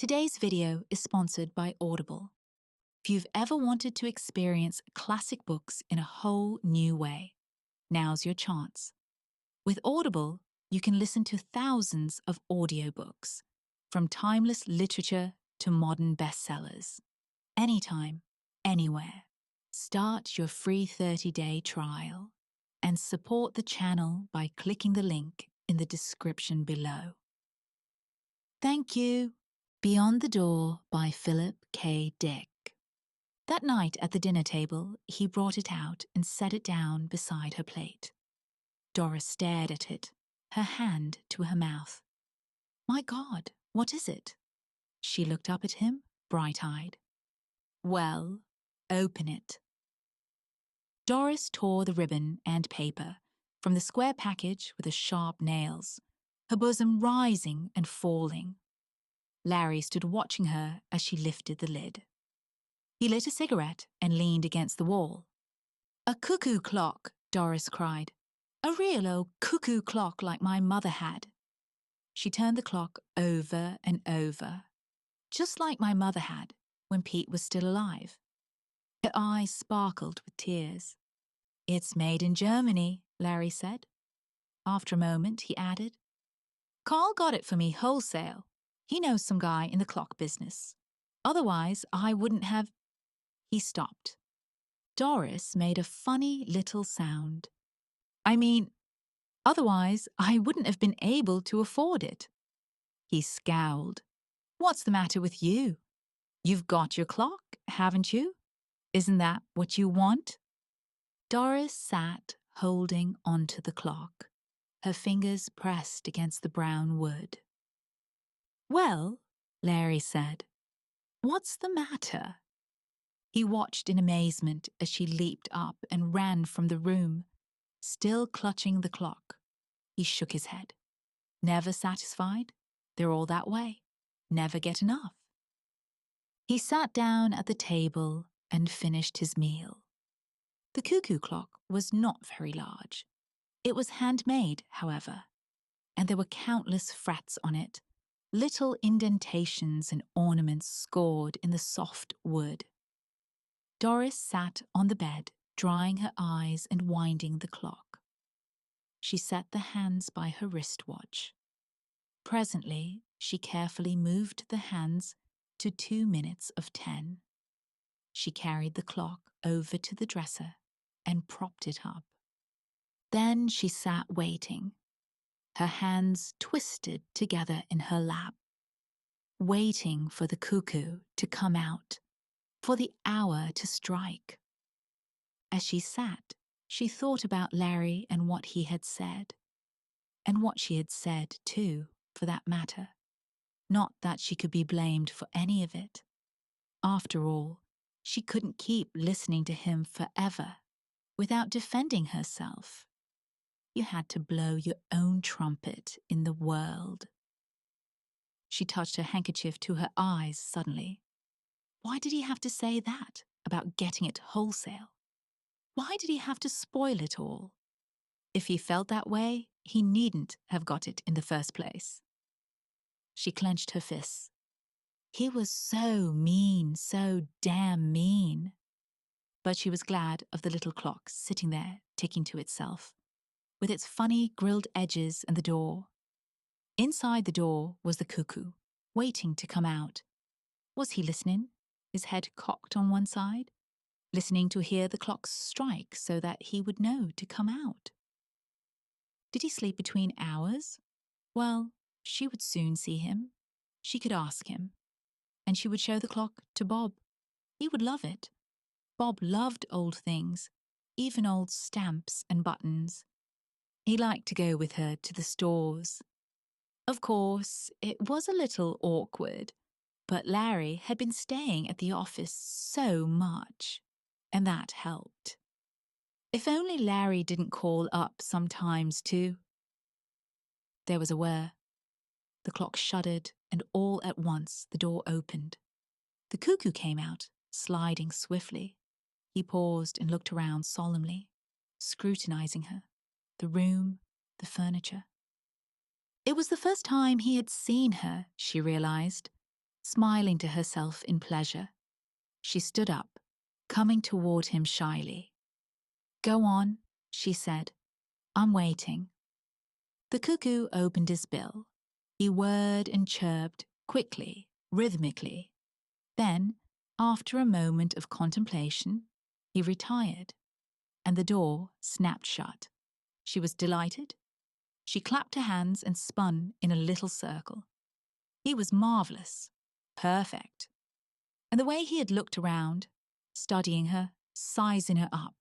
Today's video is sponsored by Audible. If you've ever wanted to experience classic books in a whole new way, now's your chance. With Audible, you can listen to thousands of audiobooks, from timeless literature to modern bestsellers. Anytime, anywhere. Start your free 30-day trial and support the channel by clicking the link in the description below. Thank you. Beyond the Door by Philip K. Dick. That night at the dinner table, he brought it out and set it down beside her plate. Doris stared at it, her hand to her mouth. My God, what is it? She looked up at him, bright-eyed. Well, open it. Doris tore the ribbon and paper from the square package with the sharp nails, her bosom rising and falling. Larry stood watching her as she lifted the lid. He lit a cigarette and leaned against the wall. A cuckoo clock, Doris cried. A real old cuckoo clock like my mother had. She turned the clock over and over, just like my mother had when Pete was still alive. Her eyes sparkled with tears. It's made in Germany, Larry said. After a moment, he added, Carl got it for me wholesale. He knows some guy in the clock business. Otherwise, I wouldn't have... He stopped. Doris made a funny little sound. Otherwise, I wouldn't have been able to afford it. He scowled. What's the matter with you? You've got your clock, haven't you? Isn't that what you want? Doris sat holding onto the clock, her fingers pressed against the brown wood. Well, Larry said, what's the matter? He watched in amazement as she leaped up and ran from the room, still clutching the clock. He shook his head. Never satisfied? They're all that way. Never get enough. He sat down at the table and finished his meal. The cuckoo clock was not very large. It was handmade, however, and there were countless frets on it, little indentations and ornaments scored in the soft wood. Doris sat on the bed, drying her eyes and winding the clock. She set the hands by her wristwatch. Presently, she carefully moved the hands to 2 minutes of 10. She carried the clock over to the dresser and propped it up. Then she sat waiting, her hands twisted together in her lap, waiting for the cuckoo to come out, for the hour to strike. As she sat, she thought about Larry and what he had said, and what she had said, too, for that matter. Not that she could be blamed for any of it. After all, she couldn't keep listening to him forever without defending herself. You had to blow your own trumpet in the world. She touched her handkerchief to her eyes suddenly. Why did he have to say that about getting it wholesale? Why did he have to spoil it all? If he felt that way, he needn't have got it in the first place. She clenched her fists. He was so mean, so damn mean. But she was glad of the little clock sitting there, ticking to itself, with its funny grilled edges and the door. Inside the door was the cuckoo, waiting to come out. Was he listening, his head cocked on one side, listening to hear the clock strike so that he would know to come out? Did he sleep between hours? Well, she would soon see him. She could ask him. And she would show the clock to Bob. He would love it. Bob loved old things, even old stamps and buttons. He liked to go with her to the stores. Of course, it was a little awkward, but Larry had been staying at the office so much, and that helped. If only Larry didn't call up sometimes, too. There was a whir. The clock shuddered, and all at once the door opened. The cuckoo came out, sliding swiftly. He paused and looked around solemnly, scrutinizing her, the room, the furniture. It was the first time he had seen her, she realized, Smiling to herself in pleasure, she stood up, coming toward him shyly. "Go on," she said. "I'm waiting." The cuckoo opened his bill. He whirred and chirped, quickly, rhythmically. Then, after a moment of contemplation, he retired, and the door snapped shut. She was delighted. She clapped her hands and spun in a little circle. He was marvelous, perfect. And the way he had looked around, studying her, sizing her up.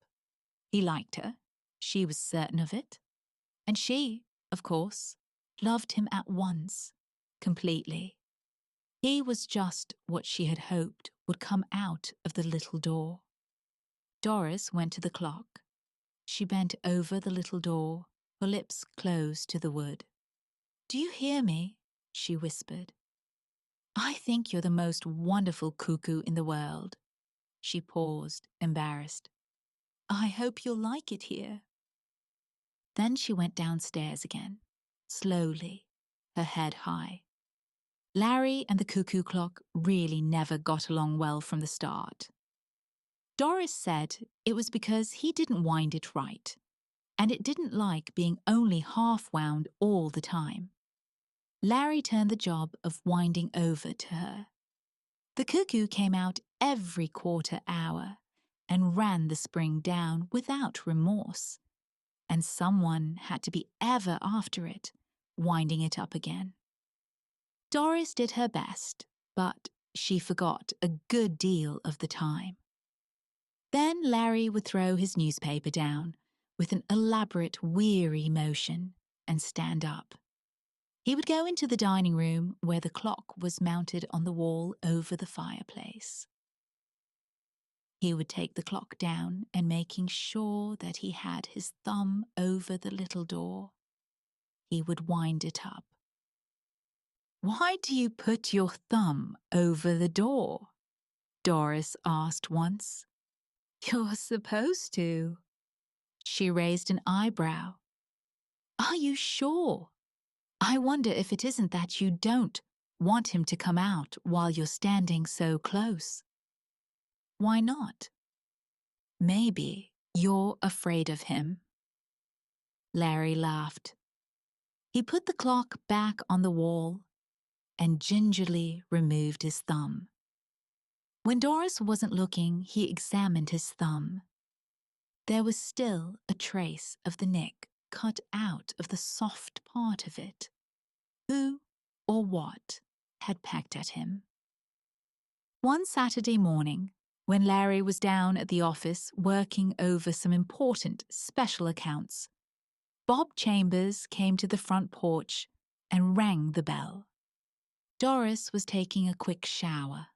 He liked her. She was certain of it. And she, of course, loved him at once, completely. He was just what she had hoped would come out of the little door. Doris went to the clock. She bent over the little door, her lips close to the wood. "Do you hear me?" she whispered. "I think you're the most wonderful cuckoo in the world." She paused, embarrassed. "I hope you'll like it here." Then she went downstairs again, slowly, her head high. Larry and the cuckoo clock really never got along well from the start. Doris said it was because he didn't wind it right, and it didn't like being only half wound all the time. Larry turned the job of winding over to her. The cuckoo came out every quarter hour and ran the spring down without remorse, and someone had to be ever after it, winding it up again. Doris did her best, but she forgot a good deal of the time. Then Larry would throw his newspaper down with an elaborate, weary motion and stand up. He would go into the dining room where the clock was mounted on the wall over the fireplace. He would take the clock down and making sure that he had his thumb over the little door, he would wind it up. "Why do you put your thumb over the door?" Doris asked once. "You're supposed to." She raised an eyebrow. "Are you sure? I wonder if it isn't that you don't want him to come out while you're standing so close." "Why not?" "Maybe you're afraid of him." Larry laughed. He put the clock back on the wall and gingerly removed his thumb. When Doris wasn't looking, he examined his thumb. There was still a trace of the nick cut out of the soft part of it. Who or what had pecked at him? One Saturday morning, when Larry was down at the office working over some important special accounts, Bob Chambers came to the front porch and rang the bell. Doris was taking a quick shower.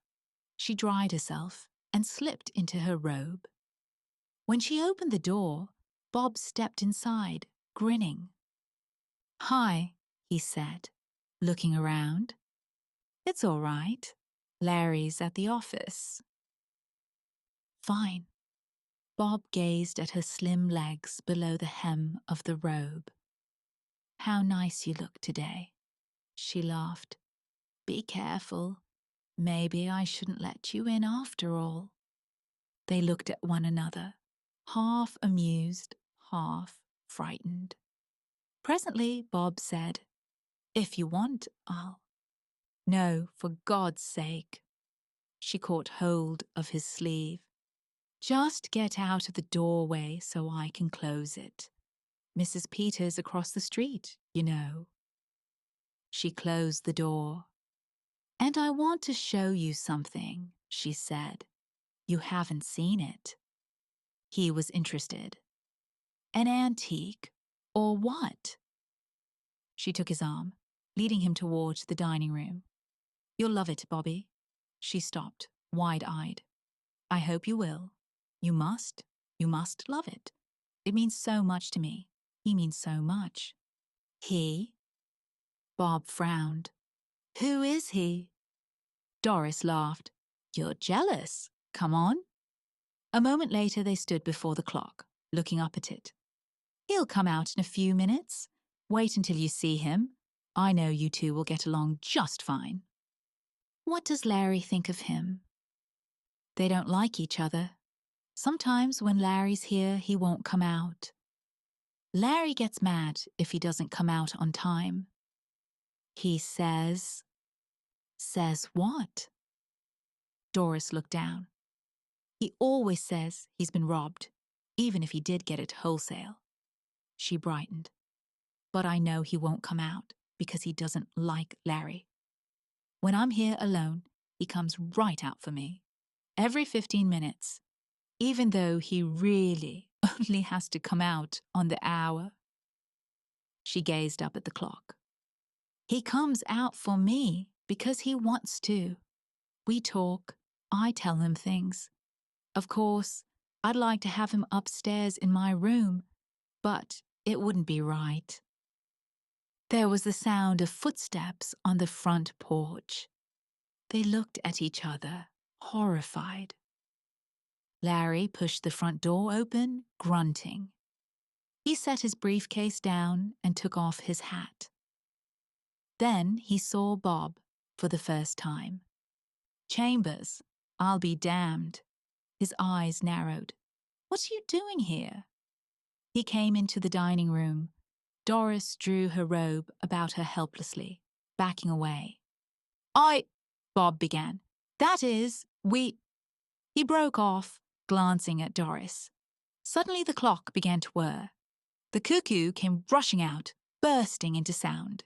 She dried herself and slipped into her robe. When she opened the door, Bob stepped inside, grinning. "Hi," he said, looking around. "It's all right. Larry's at the office." "Fine." Bob gazed at her slim legs below the hem of the robe. "How nice you look today." She laughed. "Be careful. Maybe I shouldn't let you in after all." They looked at one another, half amused, half frightened. Presently, Bob said, "If you want, I'll—" "No, for God's sake." She caught hold of his sleeve. "Just get out of the doorway so I can close it. Mrs. Peters across the street, you know." She closed the door. "And I want to show you something," she said. "You haven't seen it." He was interested. "An antique, or what?" She took his arm, leading him towards the dining room. "You'll love it, Bobby." She stopped, wide-eyed. "I hope you will. You must love it. It means so much to me. He means so much." "He?" Bob frowned. "Who is he?" Doris laughed. "You're jealous. Come on." A moment later they stood before the clock, looking up at it. "He'll come out in a few minutes. Wait until you see him. I know you two will get along just fine." What does Larry think of him? They don't like each other. Sometimes when Larry's here, he won't come out. Larry gets mad if he doesn't come out on time. He says... Says what? Doris looked down. He always says he's been robbed, even if he did get it wholesale. She brightened. But I know he won't come out because he doesn't like Larry. When I'm here alone, he comes right out for me. Every 15 minutes, even though he really only has to come out on the hour. She gazed up at the clock. He comes out for me because he wants to. We talk. I tell him things. Of course, I'd like to have him upstairs in my room, but it wouldn't be right. There was the sound of footsteps on the front porch. They looked at each other, horrified. Larry pushed the front door open, grunting. He set his briefcase down and took off his hat. Then he saw Bob for the first time. Chambers, I'll be damned. His eyes narrowed. What are you doing here? He came into the dining room. Doris drew her robe about her helplessly, backing away. Bob began. That is, He broke off, glancing at Doris. Suddenly the clock began to whir. The cuckoo came rushing out, bursting into sound.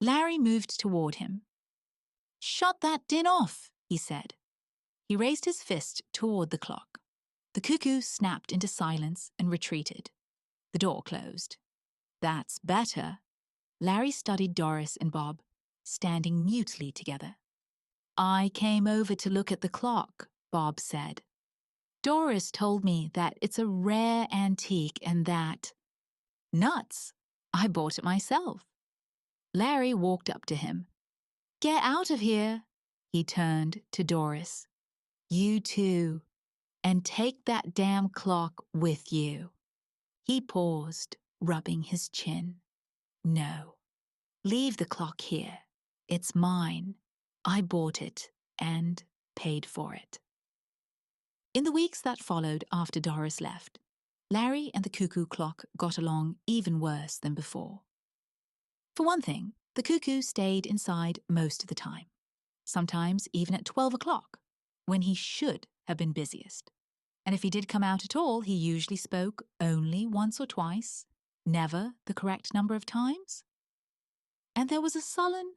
Larry moved toward him. Shut that din off, he said. He raised his fist toward the clock. The cuckoo snapped into silence and retreated. The door closed. That's better. Larry studied Doris and Bob, standing mutely together. I came over to look at the clock, Bob said. Doris told me that it's a rare antique and that... Nuts! I bought it myself. Larry walked up to him. Get out of here, he turned to Doris. You too. And take that damn clock with you. He paused, rubbing his chin. No. Leave the clock here. It's mine. I bought it and paid for it. In the weeks that followed after Doris left, Larry and the cuckoo clock got along even worse than before. For one thing, the cuckoo stayed inside most of the time, sometimes even at 12 o'clock, when he should have been busiest. And if he did come out at all, he usually spoke only once or twice, never the correct number of times. And there was a sullen,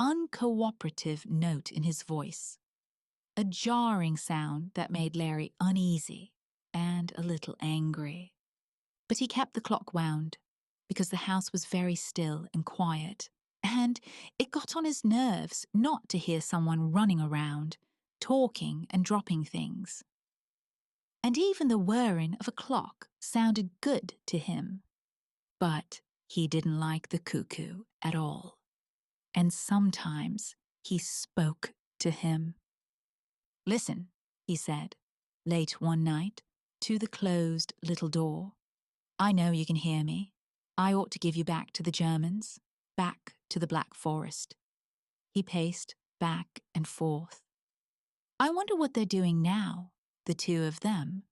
uncooperative note in his voice, a jarring sound that made Larry uneasy and a little angry. But he kept the clock wound because the house was very still and quiet, and it got on his nerves not to hear someone running around, talking and dropping things. And even the whirring of a clock sounded good to him. But he didn't like the cuckoo at all. And sometimes he spoke to him. Listen, he said, late one night, to the closed little door. I know you can hear me. I ought to give you back to the Germans, back to the Black Forest. He paced back and forth. I wonder what they're doing now, the two of them.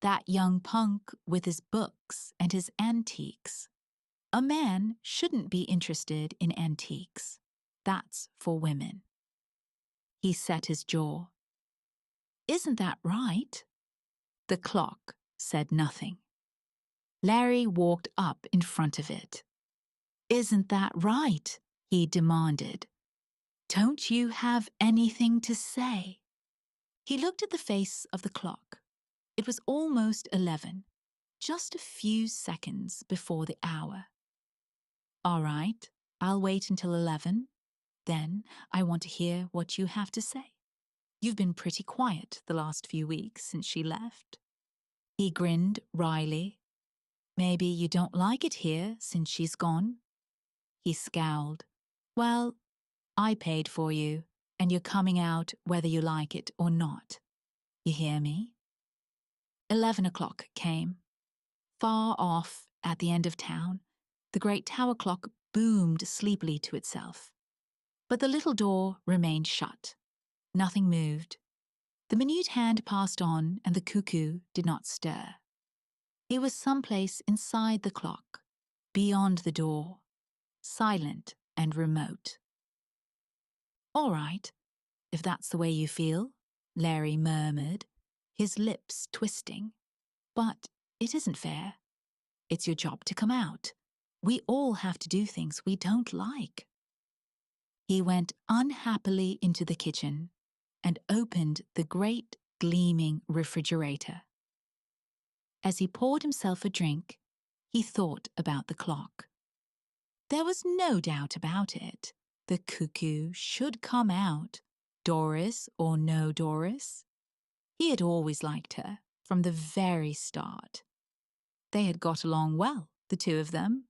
That young punk with his books and his antiques. A man shouldn't be interested in antiques. That's for women. He set his jaw. Isn't that right? The clock said nothing. Larry walked up in front of it. Isn't that right? He demanded. Don't you have anything to say? He looked at the face of the clock. It was almost 11, just a few seconds before the hour. All right, I'll wait until 11. Then I want to hear what you have to say. You've been pretty quiet the last few weeks since she left. He grinned wryly. Maybe you don't like it here since she's gone? He scowled. Well, I paid for you, and you're coming out whether you like it or not. You hear me? 11 o'clock came. Far off, at the end of town, the great tower clock boomed sleepily to itself. But the little door remained shut. Nothing moved. The minute hand passed on, and the cuckoo did not stir. He was someplace inside the clock, beyond the door, silent and remote. "All right, if that's the way you feel," Larry murmured, his lips twisting. "But it isn't fair. It's your job to come out. We all have to do things we don't like." He went unhappily into the kitchen and opened the great gleaming refrigerator. As he poured himself a drink, he thought about the clock. There was no doubt about it. The cuckoo should come out, Doris or no Doris. He had always liked her, from the very start. They had got along well, the two of them.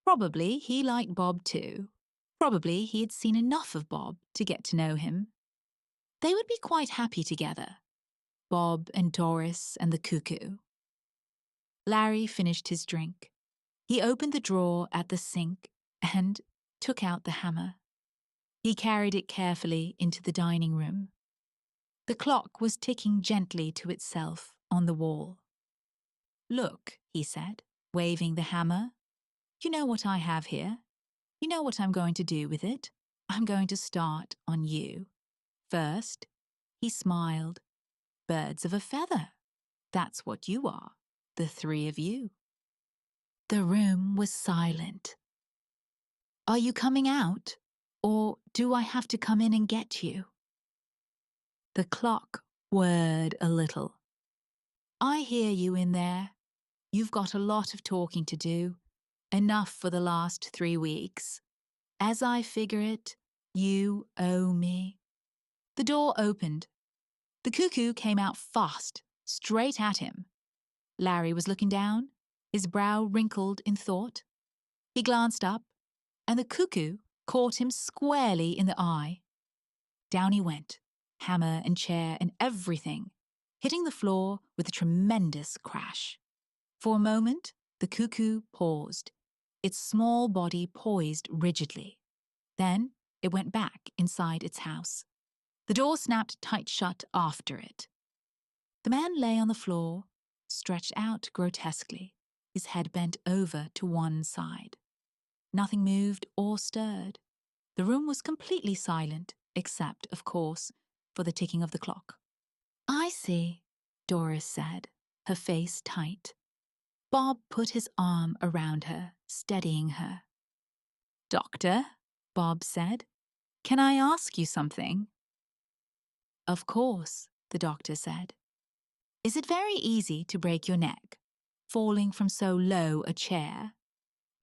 Probably he liked Bob too. Probably he had seen enough of Bob to get to know him. They would be quite happy together, Bob and Doris and the cuckoo. Larry finished his drink. He opened the drawer at the sink and took out the hammer. He carried it carefully into the dining room. The clock was ticking gently to itself on the wall. "Look," he said, waving the hammer. "You know what I have here? You know what I'm going to do with it? I'm going to start on you. First," he smiled, "birds of a feather. That's what you are, the three of you." The room was silent. "Are you coming out? Or do I have to come in and get you?" The clock whirred a little. "I hear you in there. You've got a lot of talking to do. Enough for the last 3 weeks. As I figure it, you owe me." The door opened. The cuckoo came out fast, straight at him. Larry was looking down, his brow wrinkled in thought. He glanced up, and the cuckoo caught him squarely in the eye. Down he went, hammer and chair and everything, hitting the floor with a tremendous crash. For a moment, the cuckoo paused, its small body poised rigidly. Then it went back inside its house. The door snapped tight shut after it. The man lay on the floor, stretched out grotesquely, his head bent over to one side. Nothing moved or stirred. The room was completely silent, except, of course, for the ticking of the clock. "I see," Doris said, her face tight. Bob put his arm around her, steadying her. "Doctor," Bob said, "can I ask you something?" "Of course," the doctor said. "Is it very easy to break your neck, falling from so low a chair?"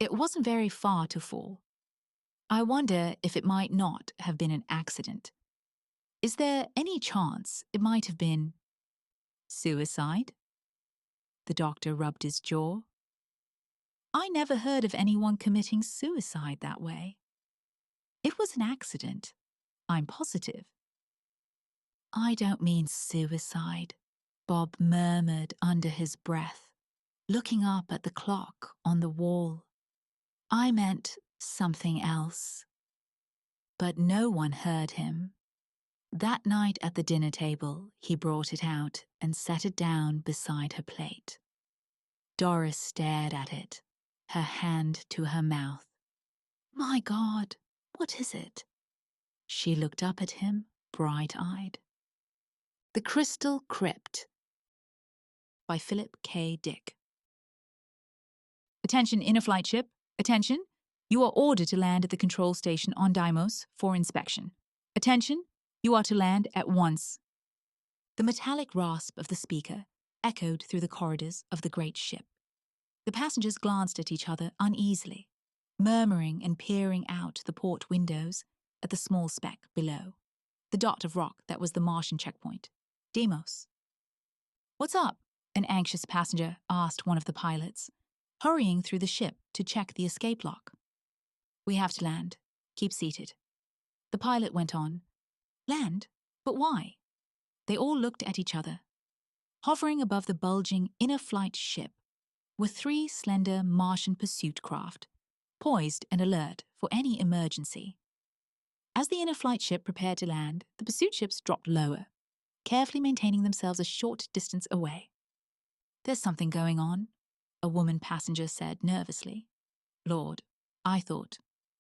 It wasn't very far to fall. "I wonder if it might not have been an accident. Is there any chance it might have been suicide?" The doctor rubbed his jaw. "I never heard of anyone committing suicide that way. It was an accident, I'm positive." "I don't mean suicide," Bob murmured under his breath, looking up at the clock on the wall. "I meant something else." But no one heard him. That night at the dinner table, he brought it out and set it down beside her plate. Doris stared at it, her hand to her mouth. "My God, what is it?" She looked up at him, bright-eyed. The Crystal Crypt by Philip K. Dick. "Attention, Inner Flight Ship. Attention. You are ordered to land at the control station on Deimos for inspection. Attention. You are to land at once." The metallic rasp of the speaker echoed through the corridors of the great ship. The passengers glanced at each other uneasily, murmuring and peering out the port windows at the small speck below, the dot of rock that was the Martian checkpoint, Deimos. "What's up?" an anxious passenger asked one of the pilots, hurrying through the ship to check the escape lock. "We have to land. Keep seated." The pilot went on. "Land? But why?" They all looked at each other. Hovering above the bulging inner flight ship were 3 slender Martian pursuit craft, poised and alert for any emergency. As the inner flight ship prepared to land, the pursuit ships dropped lower, carefully maintaining themselves a short distance away. "There's something going on," a woman passenger said nervously. "Lord, I thought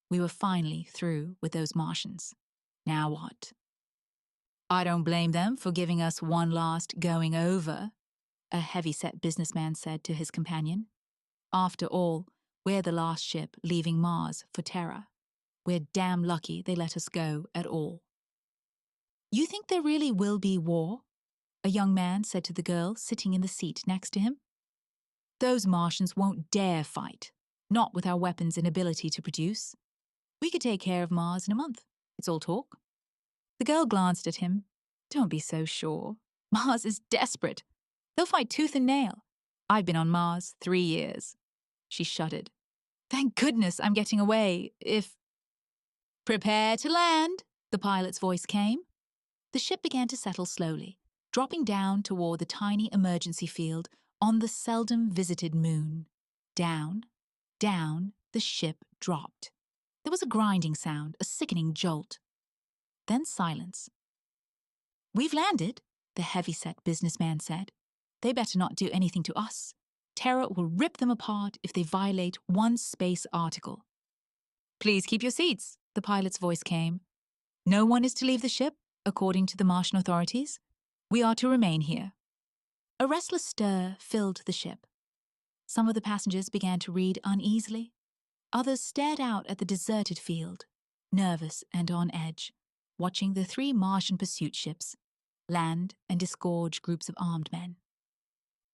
we were finally through with those Martians. Now what?" "I don't blame them for giving us one last going over," a heavy-set businessman said to his companion. "After all, we're the last ship leaving Mars for Terra. We're damn lucky they let us go at all." "You think there really will be war?" a young man said to the girl sitting in the seat next to him. "Those Martians won't dare fight, not with our weapons and ability to produce. We could take care of Mars in a month. It's all talk." The girl glanced at him. "Don't be so sure. Mars is desperate. They'll fight tooth and nail. I've been on Mars 3 years." She shuddered. "Thank goodness I'm getting away, if—" "Prepare to land," the pilot's voice came. The ship began to settle slowly, dropping down toward the tiny emergency field on the seldom visited moon. Down, down, the ship dropped. There was a grinding sound, a sickening jolt. Then silence. "We've landed," the heavy-set businessman said. "They better not do anything to us. Terra will rip them apart if they violate one space article." "Please keep your seats," the pilot's voice came. "No one is to leave the ship, according to the Martian authorities. We are to remain here." A restless stir filled the ship. Some of the passengers began to read uneasily. Others stared out at the deserted field, nervous and on edge, watching the 3 Martian pursuit ships land and disgorge groups of armed men.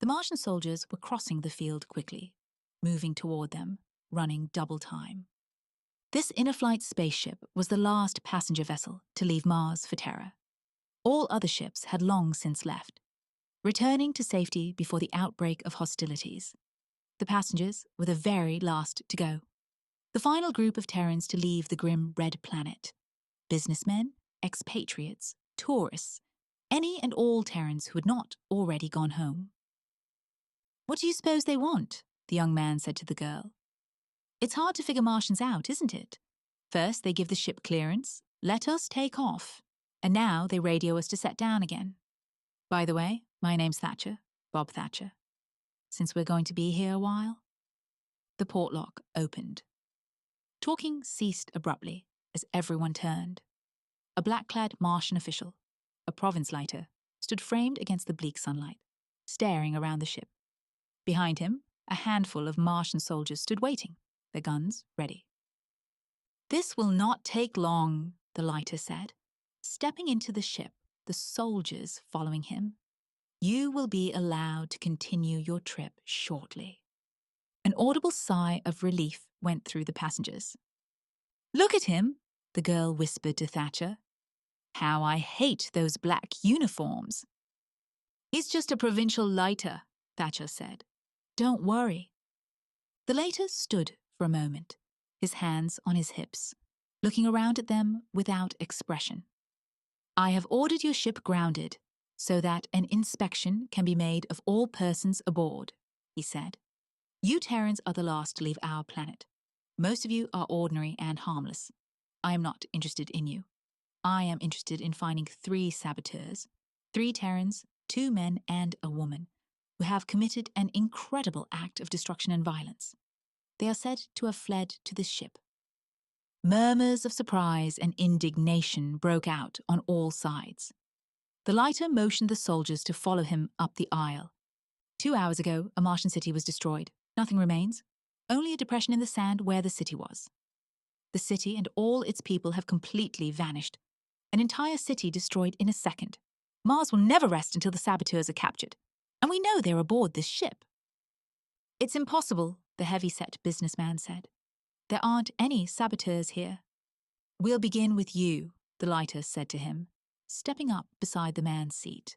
The Martian soldiers were crossing the field quickly, moving toward them, running double time. This inner-flight spaceship was the last passenger vessel to leave Mars for Terra. All other ships had long since left, returning to safety before the outbreak of hostilities. The passengers were the very last to go. The final group of Terrans to leave the grim red planet. Businessmen, expatriates, tourists, any and all Terrans who had not already gone home. "What do you suppose they want?" the young man said to the girl. "It's hard to figure Martians out, isn't it? First they give the ship clearance, let us take off, and now they radio us to set down again. By the way, my name's Thatcher, Bob Thatcher. Since we're going to be here a while." The port lock opened. Talking ceased abruptly as everyone turned. A black-clad Martian official, a province leiter, stood framed against the bleak sunlight, staring around the ship. Behind him, a handful of Martian soldiers stood waiting, their guns ready. "This will not take long," the leiter said, stepping into the ship, the soldiers following him. "You will be allowed to continue your trip shortly." An audible sigh of relief went through the passengers. "Look at him," the girl whispered to Thatcher. "How I hate those black uniforms." "He's just a provincial leiter," Thatcher said. "Don't worry." The leiter stood for a moment, his hands on his hips, looking around at them without expression. "I have ordered your ship grounded so that an inspection can be made of all persons aboard," he said. "You Terrans are the last to leave our planet. Most of you are ordinary and harmless. I am not interested in you. I am interested in finding 3 saboteurs, 3 Terrans, 2 men and a woman, who have committed an incredible act of destruction and violence. They are said to have fled to this ship." Murmurs of surprise and indignation broke out on all sides. The leiter motioned the soldiers to follow him up the aisle. 2 hours ago, a Martian city was destroyed. Nothing remains, only a depression in the sand where the city was. The city and all its people have completely vanished. An entire city destroyed in a second. Mars will never rest until the saboteurs are captured, and we know they're aboard this ship. "It's impossible," the heavy-set businessman said. "There aren't any saboteurs here." "We'll begin with you," the leiter said to him, stepping up beside the man's seat.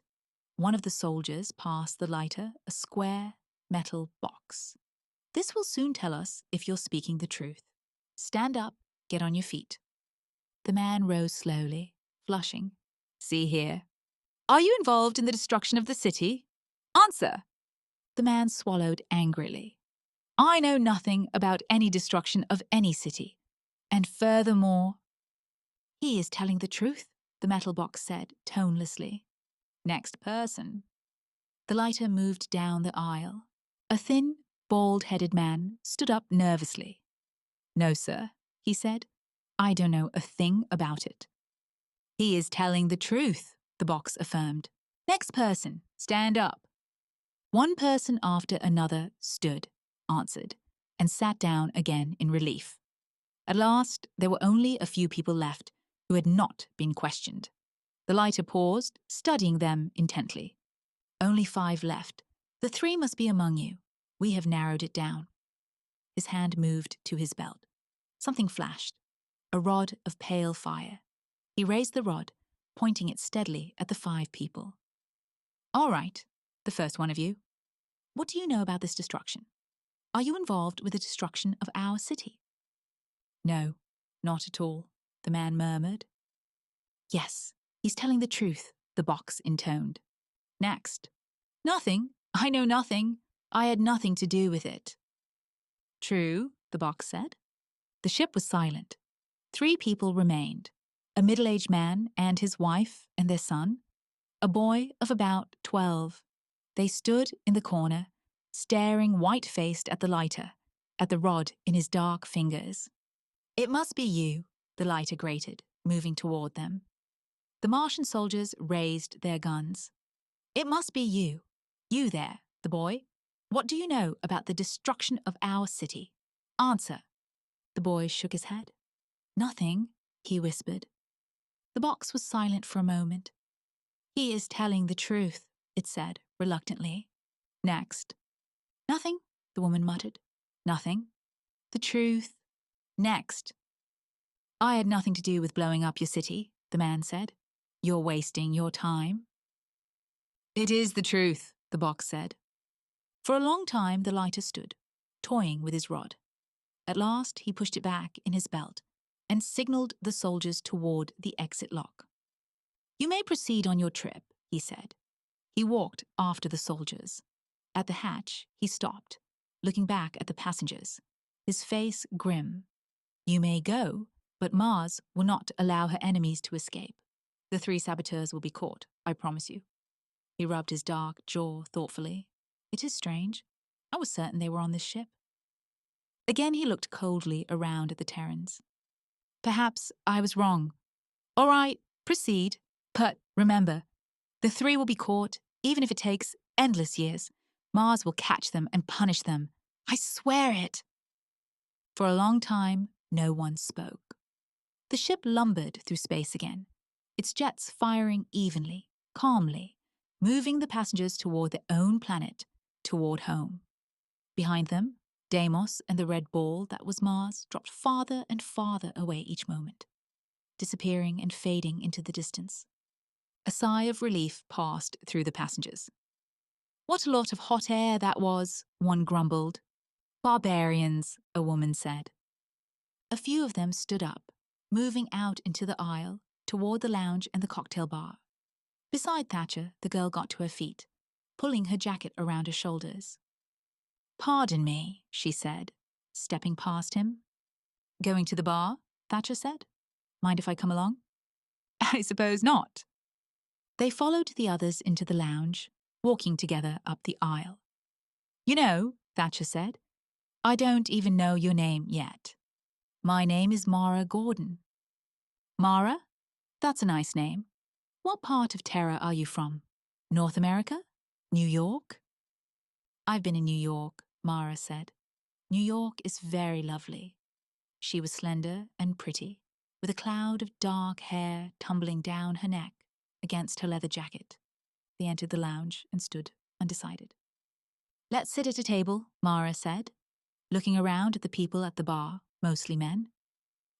One of the soldiers passed the leiter a square metal box. "This will soon tell us if you're speaking the truth. Stand up, get on your feet." The man rose slowly, flushing. "See here. Are you involved in the destruction of the city? Answer!" The man swallowed angrily. "I know nothing about any destruction of any city. And furthermore—" He is telling the truth, the metal box said tonelessly. Next person. The lighter moved down the aisle. A thin, bald-headed man stood up nervously. No, sir, he said. I don't know a thing about it. He is telling the truth, the box affirmed. Next person, stand up. One person after another stood, answered, and sat down again in relief. At last, there were only a few people left who had not been questioned. The lighter paused, studying them intently. Only 5 left. The 3 must be among you. We have narrowed it down. His hand moved to his belt. Something flashed. A rod of pale fire. He raised the rod, pointing it steadily at the 5 people. All right, the first one of you. What do you know about this destruction? Are you involved with the destruction of our city? No, not at all, the man murmured. Yes, he's telling the truth, the box intoned. Next. Nothing. I know nothing. I had nothing to do with it. True, the box said. The ship was silent. 3 people remained. A middle-aged man and his wife and their son. A boy of about 12. They stood in the corner, staring white-faced at the lighter, at the rod in his dark fingers. It must be you, the lighter grated, moving toward them. The Martian soldiers raised their guns. It must be you. You there, the boy. What do you know about the destruction of our city? Answer. The boy shook his head. Nothing, he whispered. The box was silent for a moment. He is telling the truth, it said reluctantly. Next. Nothing, the woman muttered. Nothing. The truth. Next. I had nothing to do with blowing up your city, the man said. You're wasting your time. It is the truth, the box said. For a long time the lighter stood, toying with his rod. At last he pushed it back in his belt and signaled the soldiers toward the exit lock. You may proceed on your trip, he said. He walked after the soldiers. At the hatch, he stopped, looking back at the passengers, his face grim. You may go, but Mars will not allow her enemies to escape. The 3 saboteurs will be caught, I promise you. He rubbed his dark jaw thoughtfully. It is strange. I was certain they were on this ship. Again he looked coldly around at the Terrans. Perhaps I was wrong. All right, proceed. But remember, the 3 will be caught, even if it takes endless years. Mars will catch them and punish them. I swear it. For a long time, no one spoke. The ship lumbered through space again, its jets firing evenly, calmly, moving the passengers toward their own planet, toward home. Behind them, Deimos and the red ball that was Mars dropped farther and farther away each moment, disappearing and fading into the distance. A sigh of relief passed through the passengers. What a lot of hot air that was, one grumbled. Barbarians, a woman said. A few of them stood up, moving out into the aisle, toward the lounge and the cocktail bar. Beside Thatcher, the girl got to her feet, pulling her jacket around her shoulders. Pardon me, she said, stepping past him. Going to the bar? Thatcher said. Mind if I come along? I suppose not. They followed the others into the lounge, walking together up the aisle. You know, Thatcher said, I don't even know your name yet. My name is Mara Gordon. Mara? That's a nice name. What part of Terra are you from? North America? New York? I've been in New York, Mara said. New York is very lovely. She was slender and pretty, with a cloud of dark hair tumbling down her neck against her leather jacket. They entered the lounge and stood undecided. Let's sit at a table, Mara said, looking around at the people at the bar, mostly men.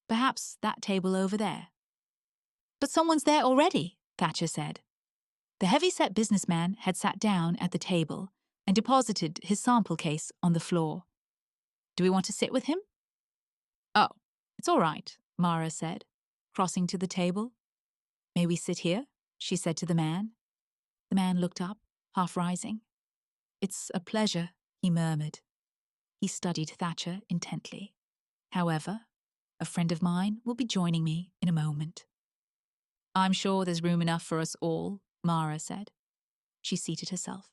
Perhaps that table over there. But someone's there already, Thatcher said. The heavy-set businessman had sat down at the table and deposited his sample case on the floor. Do we want to sit with him? Oh, it's all right, Mara said, crossing to the table. May we sit here? She said to the man. The man looked up, half rising. It's a pleasure, he murmured. He studied Thatcher intently. However, a friend of mine will be joining me in a moment. I'm sure there's room enough for us all, Mara said. She seated herself,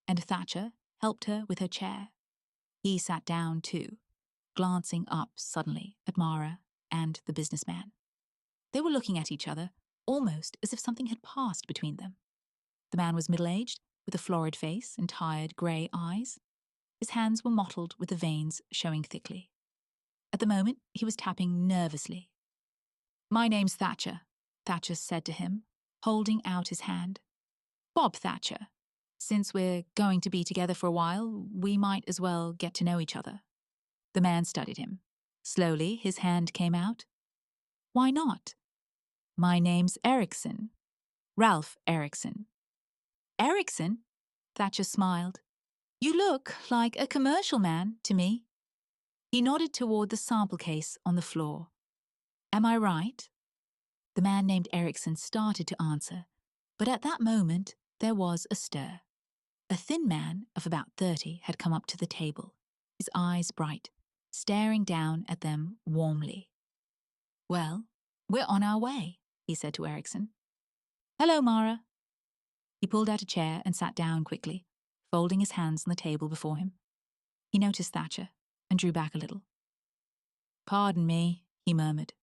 and Thatcher helped her with her chair. He sat down too, glancing up suddenly at Mara and the businessman. They were looking at each other, almost as if something had passed between them. The man was middle-aged, with a florid face and tired grey eyes. His hands were mottled with the veins showing thickly. At the moment, he was tapping nervously. My name's Thatcher, Thatcher said to him, holding out his hand. Bob Thatcher. Since we're going to be together for a while, we might as well get to know each other. The man studied him. Slowly, his hand came out. Why not? My name's Erickson. Ralph Erickson. Erickson? Thatcher smiled. You look like a commercial man to me. He nodded toward the sample case on the floor. Am I right? The man named Erickson started to answer, but at that moment there was a stir. A thin man of about 30 had come up to the table, his eyes bright, staring down at them warmly. Well, we're on our way, he said to Erickson. Hello, Mara. He pulled out a chair and sat down quickly, folding his hands on the table before him. He noticed Thatcher and drew back a little. Pardon me, he murmured.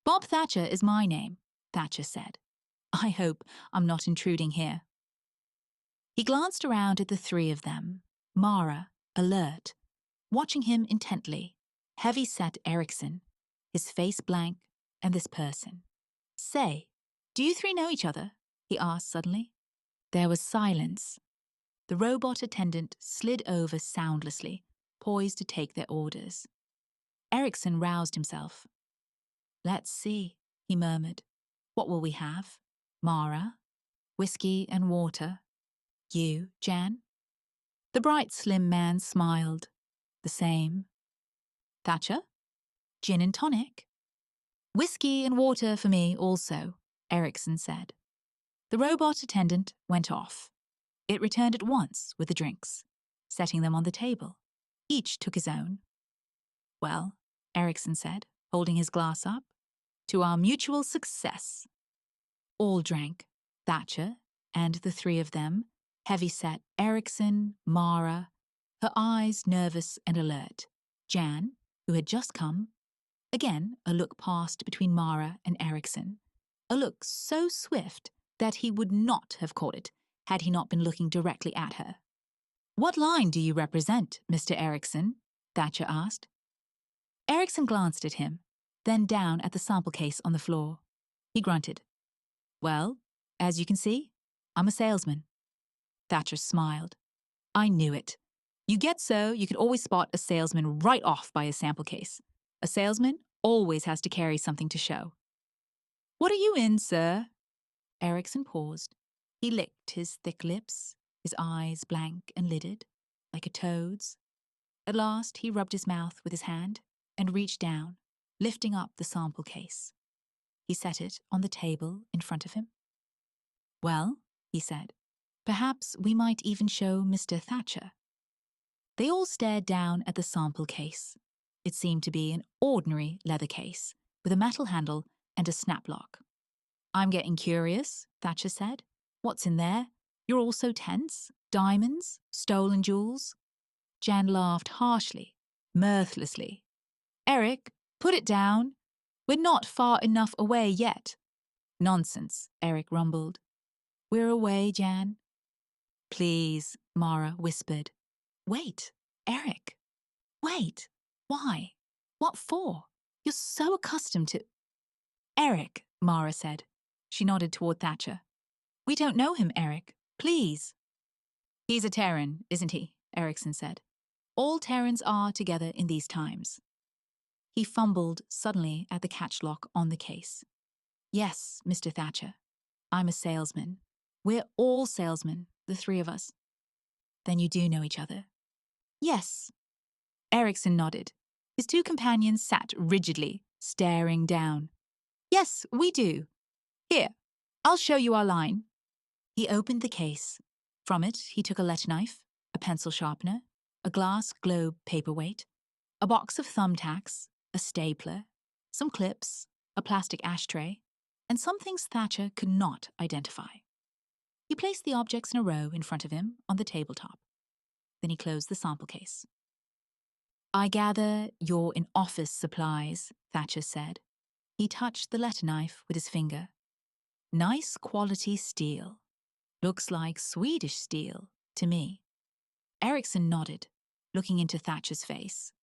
Bob Thatcher is my name, Thatcher said. I hope I'm not intruding here. He glanced around at the three of them, Mara, alert, watching him intently, heavy-set Erickson, his face blank, and this person. Say, do you three know each other? He asked suddenly. There was silence. The robot attendant slid over soundlessly, poised to take their orders. Erickson roused himself. Let's see, he murmured. What will we have? Mara? Whiskey and water? You, Jan? The bright, slim man smiled. The same. Thatcher? Gin and tonic? Whiskey and water for me also, Erickson said. The robot attendant went off. It returned at once with the drinks, setting them on the table. Each took his own. Well, Erickson said, holding his glass up, to our mutual success. All drank, Thatcher and the three of them, heavy-set Erickson, Mara, her eyes nervous and alert, Jan, who had just come. Again, a look passed between Mara and Erickson, a look so swift that he would not have caught it had he not been looking directly at her. What line do you represent, Mr. Erickson? Thatcher asked. Erickson glanced at him, then down at the sample case on the floor. He grunted. Well, as you can see, I'm a salesman. Thatcher smiled. I knew it. You get so you can always spot a salesman right off by his sample case. A salesman always has to carry something to show. What are you in, sir? Erickson paused. He licked his thick lips, his eyes blank and lidded, like a toad's. At last he rubbed his mouth with his hand and reached down, lifting up the sample case. He set it on the table in front of him. Well, he said, perhaps we might even show Mr. Thatcher. They all stared down at the sample case. It seemed to be an ordinary leather case, with a metal handle and a snap lock. I'm getting curious, Thatcher said. What's in there? You're all so tense. Diamonds? Stolen jewels? Jan laughed harshly, mirthlessly. Eric, put it down. We're not far enough away yet. Nonsense, Eric rumbled. We're away, Jan. Please, Mara whispered. Wait, Eric. Wait. Why? What for? You're so accustomed to... Eric, Mara said. She nodded toward Thatcher. We don't know him, Eric. Please. He's a Terran, isn't he? Erickson said. All Terrans are together in these times. He fumbled suddenly at the catch lock on the case. Yes, Mr. Thatcher. I'm a salesman. We're all salesmen, the three of us. Then you do know each other. Yes. Erickson nodded. His two companions sat rigidly, staring down. Yes, we do. Here, I'll show you our line. He opened the case. From it, he took a letter knife, a pencil sharpener, a glass globe paperweight, a box of thumbtacks, a stapler, some clips, a plastic ashtray, and some things Thatcher could not identify. He placed the objects in a row in front of him on the tabletop. Then he closed the sample case. "I gather you're in office supplies," Thatcher said. He touched the letter knife with his finger. "Nice quality steel. Looks like Swedish steel to me." Ericsson nodded, looking into Thatcher's face.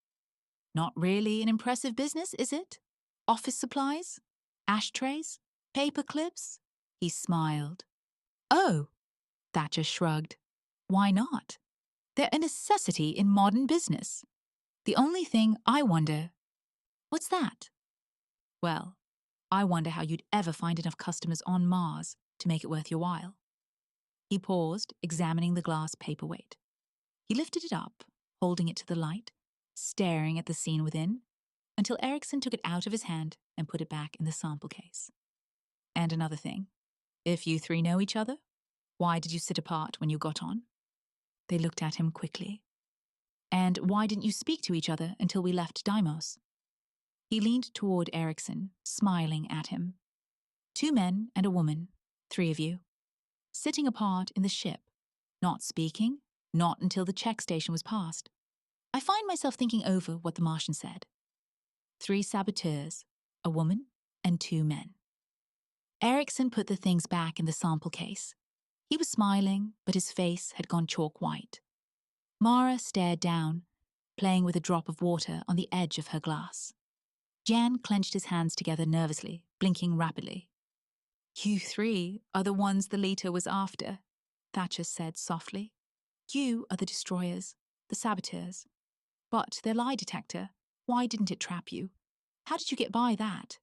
"Not really an impressive business, is it? Office supplies? Ashtrays? Paper clips?" He smiled. "Oh," Thatcher shrugged. "Why not? They're a necessity in modern business. The only thing I wonder—" "What's that?" "Well, I wonder how you'd ever find enough customers on Mars to make it worth your while." He paused, examining the glass paperweight. He lifted it up, holding it to the light, staring at the scene within, until Ericsson took it out of his hand and put it back in the sample case. "And another thing, if you three know each other, why did you sit apart when you got on?" They looked at him quickly. "And why didn't you speak to each other until we left Deimos?" He leaned toward Ericsson, smiling at him. "2 men and a woman, 3 of you, sitting apart in the ship, not speaking, not until the check station was passed. I find myself thinking over what the Martian said. 3 saboteurs, a woman, and 2 men." Ericsson put the things back in the sample case. He was smiling, but his face had gone chalk white. Mara stared down, playing with a drop of water on the edge of her glass. Jan clenched his hands together nervously, blinking rapidly. "You 3 are the ones the leader was after," Thatcher said softly. "You are the destroyers, the saboteurs. But their lie detector, why didn't it trap you? How did you get by that?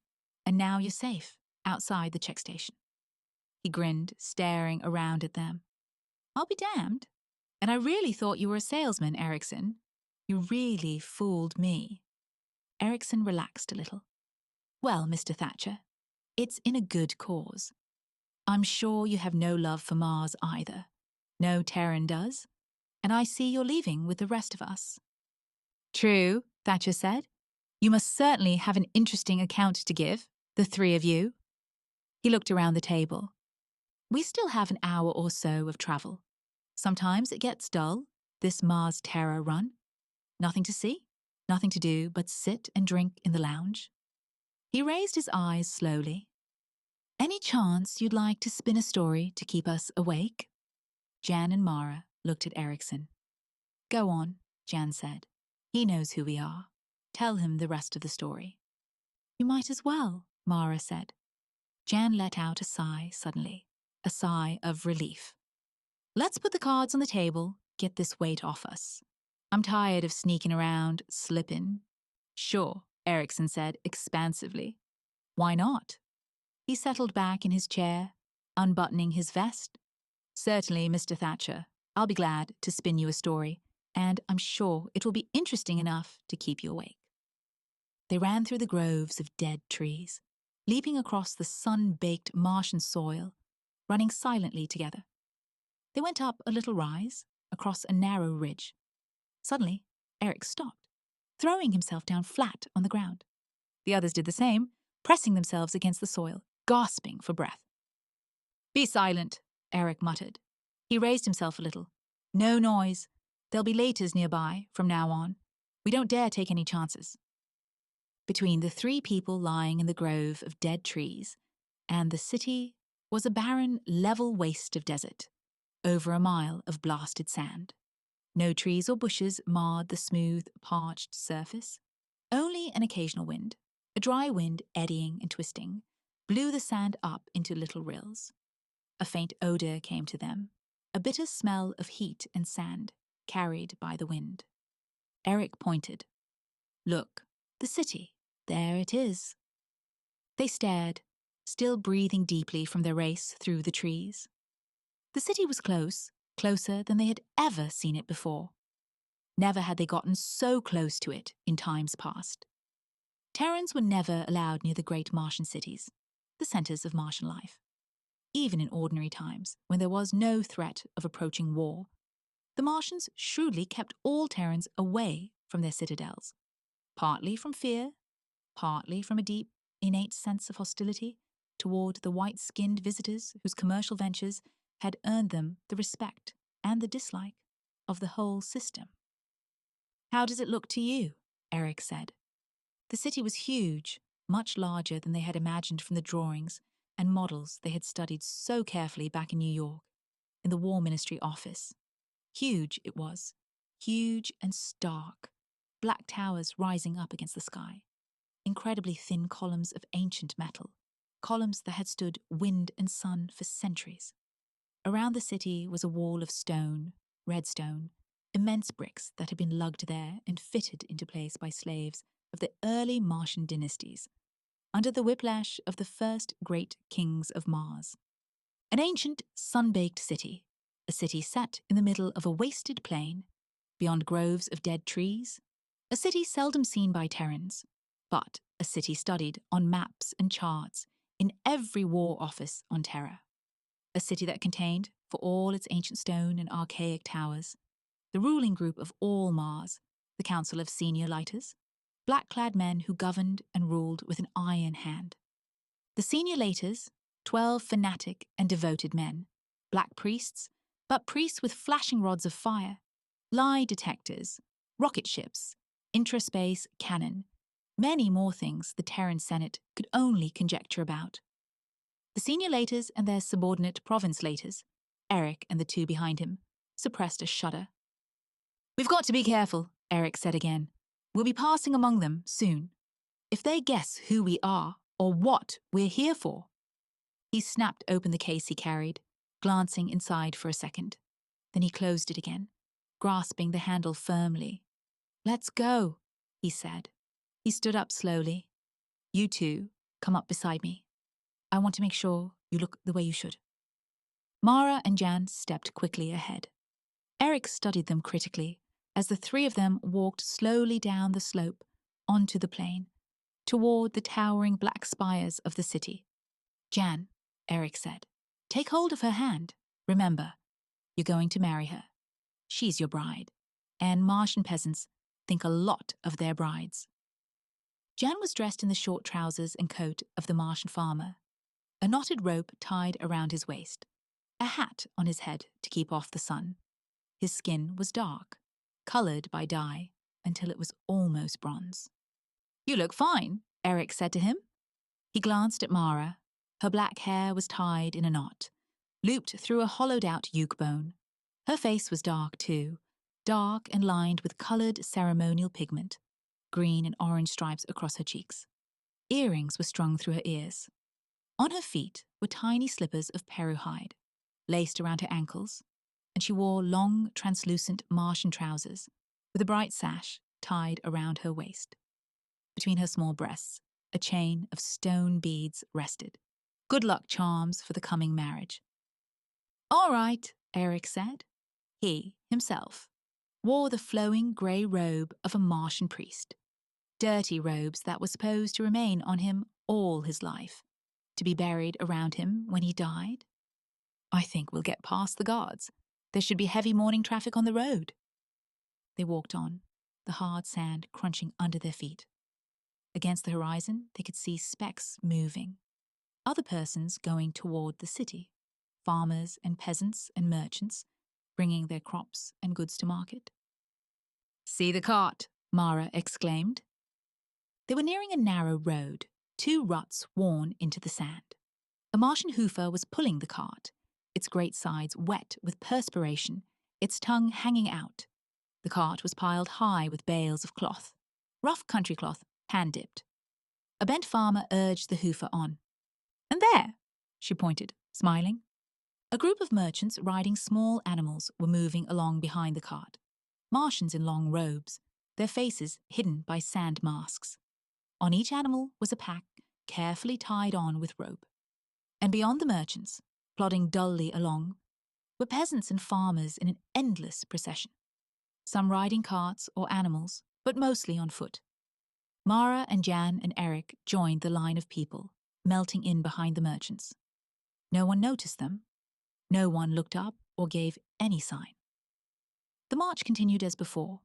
And now you're safe, outside the check station." He grinned, staring around at them. "I'll be damned. And I really thought you were a salesman, Ericsson. You really fooled me." Ericsson relaxed a little. "Well, Mr. Thatcher, it's in a good cause. I'm sure you have no love for Mars either. No Terran does. And I see you're leaving with the rest of us." "True," Thatcher said. "You must certainly have an interesting account to give, the 3 of you." He looked around the table. "We still have an hour or so of travel. Sometimes it gets dull, this Mars Terra run. Nothing to see, nothing to do but sit and drink in the lounge." He raised his eyes slowly. "Any chance you'd like to spin a story to keep us awake?" Jan and Mara looked at Ericsson. "Go on," Jan said. "He knows who we are. Tell him the rest of the story." "You might as well," Mara said. Jan let out a sigh suddenly, a sigh of relief. "Let's put the cards on the table, get this weight off us. I'm tired of sneaking around, slipping." "Sure," Ericsson said expansively. "Why not?" He settled back in his chair, unbuttoning his vest. "Certainly, Mr. Thatcher. I'll be glad to spin you a story, and I'm sure it will be interesting enough to keep you awake." They ran through the groves of dead trees, leaping across the sun-baked Martian soil, running silently together. They went up a little rise, across a narrow ridge. Suddenly, Eric stopped, throwing himself down flat on the ground. The others did the same, pressing themselves against the soil, gasping for breath. "Be silent," Eric muttered. He raised himself a little. "No noise. There'll be laters nearby from now on. We don't dare take any chances." Between the 3 people lying in the grove of dead trees and the city was a barren, level waste of desert, over a mile of blasted sand. No trees or bushes marred the smooth, parched surface. Only an occasional wind, a dry wind eddying and twisting, blew the sand up into little rills. A faint odor came to them, a bitter smell of heat and sand, carried by the wind. Eric pointed. "Look, the city. There it is." They stared, still breathing deeply from their race through the trees. The city was close, closer than they had ever seen it before. Never had they gotten so close to it in times past. Terrans were never allowed near the great Martian cities, the centers of Martian life. Even in ordinary times, when there was no threat of approaching war, the Martians shrewdly kept all Terrans away from their citadels, partly from fear, partly from a deep, innate sense of hostility, toward the white-skinned visitors whose commercial ventures had earned them the respect and the dislike of the whole system. "How does it look to you?" Eric said. The city was huge, much larger than they had imagined from the drawings and models they had studied so carefully back in New York, in the War Ministry office. Huge it was, huge and stark, black towers rising up against the sky, incredibly thin columns of ancient metal, columns that had stood wind and sun for centuries. Around the city was a wall of stone, red stone, immense bricks that had been lugged there and fitted into place by slaves of the early Martian dynasties, under the whiplash of the first great kings of Mars. An ancient, sun-baked city, a city set in the middle of a wasted plain, beyond groves of dead trees, a city seldom seen by Terrans, but a city studied on maps and charts in every war office on Terra. A city that contained, for all its ancient stone and archaic towers, the ruling group of all Mars, the Council of Senior Lighters, black-clad men who governed and ruled with an iron hand. The Senior Lighters, 12 fanatic and devoted men, black priests, but priests with flashing rods of fire, lie detectors, rocket ships, intraspace cannon, many more things the Terran Senate could only conjecture about. The Senior Lighters and their subordinate province Lighters, Eric and the two behind him, suppressed a shudder. "We've got to be careful," Eric said again. "We'll be passing among them soon. If they guess who we are or what we're here for." He snapped open the case he carried, glancing inside for a second. Then he closed it again, grasping the handle firmly. "Let's go," he said. He stood up slowly. "You two, come up beside me. I want to make sure you look the way you should." Mara and Jan stepped quickly ahead. Eric studied them critically as the three of them walked slowly down the slope onto the plain, toward the towering black spires of the city. "Jan," Eric said, "take hold of her hand. Remember, you're going to marry her. She's your bride, and Martian peasants think a lot of their brides." Jan was dressed in the short trousers and coat of the Martian farmer, a knotted rope tied around his waist, a hat on his head to keep off the sun. His skin was dark, colored by dye until it was almost bronze. "You look fine," Eric said to him. He glanced at Mara. Her black hair was tied in a knot, looped through a hollowed-out uke bone. Her face was dark too, dark and lined with colored ceremonial pigment, green and orange stripes across her cheeks. Earrings were strung through her ears. On her feet were tiny slippers of Peru hide, laced around her ankles, and she wore long, translucent Martian trousers with a bright sash tied around her waist. Between her small breasts, a chain of stone beads rested. Good luck charms for the coming marriage. "All right," Eric said. He, himself, wore the flowing grey robe of a Martian priest. Dirty robes that were supposed to remain on him all his life, to be buried around him when he died. "I think we'll get past the guards. There should be heavy morning traffic on the road." They walked on, the hard sand crunching under their feet. Against the horizon, they could see specks moving. Other persons going toward the city, farmers and peasants and merchants, bringing their crops and goods to market. "See the cart," Mara exclaimed. They were nearing a narrow road, 2 ruts worn into the sand. A Martian hoofer was pulling the cart, its great sides wet with perspiration, its tongue hanging out. The cart was piled high with bales of cloth, rough country cloth, hand-dipped. A bent farmer urged the hoofer on. "And there," she pointed, smiling. A group of merchants riding small animals were moving along behind the cart, Martians in long robes, their faces hidden by sand masks. On each animal was a pack carefully tied on with rope. And beyond the merchants, plodding dully along, were peasants and farmers in an endless procession, some riding carts or animals, but mostly on foot. Mara and Jan and Eric joined the line of people, melting in behind the merchants. No one noticed them. No one looked up or gave any sign. The march continued as before.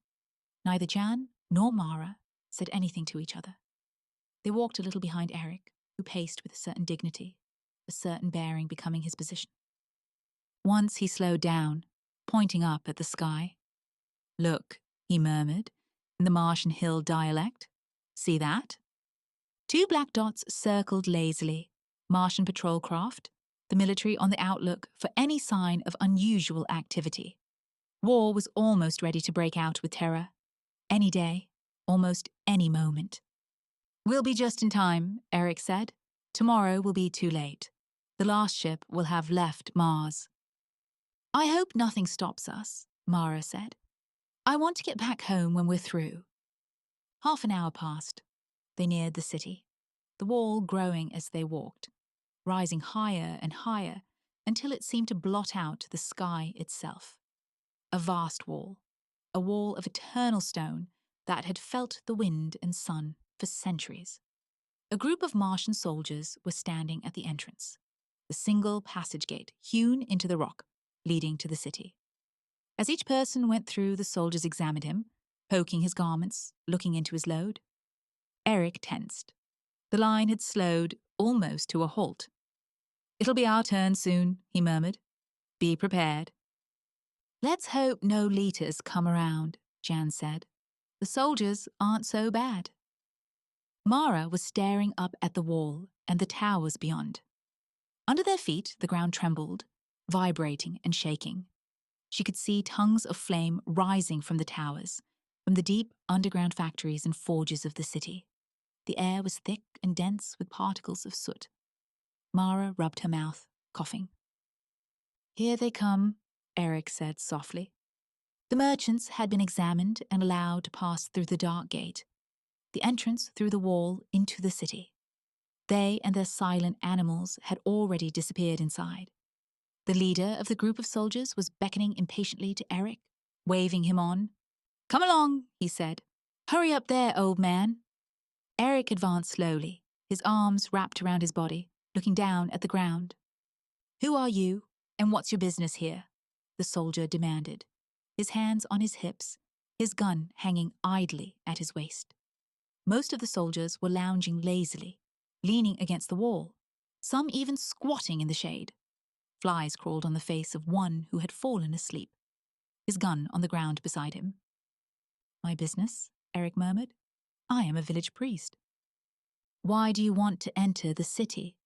Neither Jan nor Mara said anything to each other. They walked a little behind Eric, who paced with a certain dignity, a certain bearing becoming his position. Once he slowed down, pointing up at the sky. "Look," he murmured, in the Martian hill dialect. "See that?" 2 black dots circled lazily, Martian patrol craft, the military on the outlook for any sign of unusual activity. War was almost ready to break out with Terra. Any day, almost any moment. "We'll be just in time," Eric said. "Tomorrow will be too late. The last ship will have left Mars." "I hope nothing stops us," Mara said. "I want to get back home when we're through." Half an hour passed. They neared the city, the wall growing as they walked, rising higher and higher until it seemed to blot out the sky itself. A vast wall, a wall of eternal stone that had felt the wind and sun for centuries. A group of Martian soldiers were standing at the entrance, the single passage gate hewn into the rock leading to the city. As each person went through, the soldiers examined him, poking his garments, looking into his load. Eric tensed. The line had slowed almost to a halt. "It'll be our turn soon," he murmured. "Be prepared." "Let's hope no Leeters come around," Jan said. "The soldiers aren't so bad." Mara was staring up at the wall and the towers beyond. Under their feet, the ground trembled, vibrating and shaking. She could see tongues of flame rising from the towers, from the deep underground factories and forges of the city. The air was thick and dense with particles of soot. Mara rubbed her mouth, coughing. "Here they come," Eric said softly. The merchants had been examined and allowed to pass through the dark gate, the entrance through the wall into the city. They and their silent animals had already disappeared inside. The leader of the group of soldiers was beckoning impatiently to Eric, waving him on. "Come along," he said. "Hurry up there, old man." Eric advanced slowly, his arms wrapped around his body, looking down at the ground. "Who are you, and what's your business here?" the soldier demanded, his hands on his hips, his gun hanging idly at his waist. Most of the soldiers were lounging lazily, leaning against the wall, some even squatting in the shade. Flies crawled on the face of one who had fallen asleep, his gun on the ground beside him. "My business?" Eric murmured. "I am a village priest." "Why do you want to enter the city?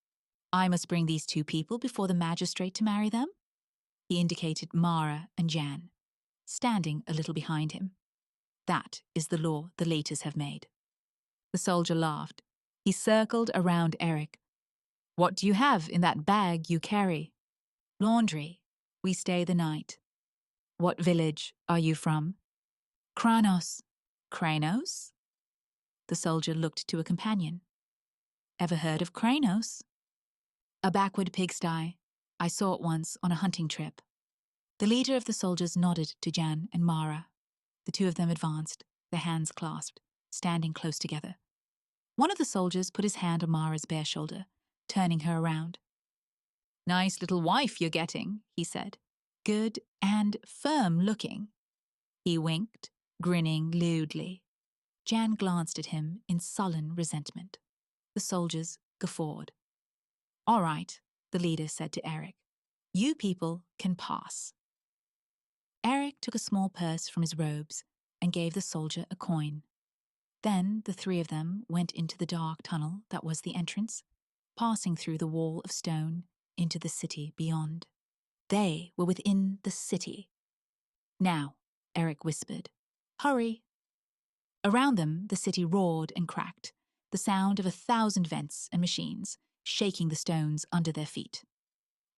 I must bring these 2 people before the magistrate to marry them?" He indicated Mara and Jan, standing a little behind him. "That is the law the Leeters have made." The soldier laughed. He circled around Eric. "What do you have in that bag you carry?" "Laundry. We stay the night." "What village are you from?" "Kranos." "Kranos?" The soldier looked to a companion. "Ever heard of Kranos?" "A backward pigsty. I saw it once on a hunting trip." The leader of the soldiers nodded to Jan and Mara. The 2 of them advanced, their hands clasped, standing close together. One of the soldiers put his hand on Mara's bare shoulder, turning her around. "Nice little wife you're getting," he said. "Good and firm looking." He winked, grinning lewdly. Jan glanced at him in sullen resentment. The soldiers guffawed. "All right," the leader said to Eric. "You people can pass." Eric took a small purse from his robes and gave the soldier a coin. Then the 3 of them went into the dark tunnel that was the entrance, passing through the wall of stone into the city beyond. They were within the city. "Now," Eric whispered. "Hurry." Around them, the city roared and cracked, the sound of 1,000 vents and machines shaking the stones under their feet.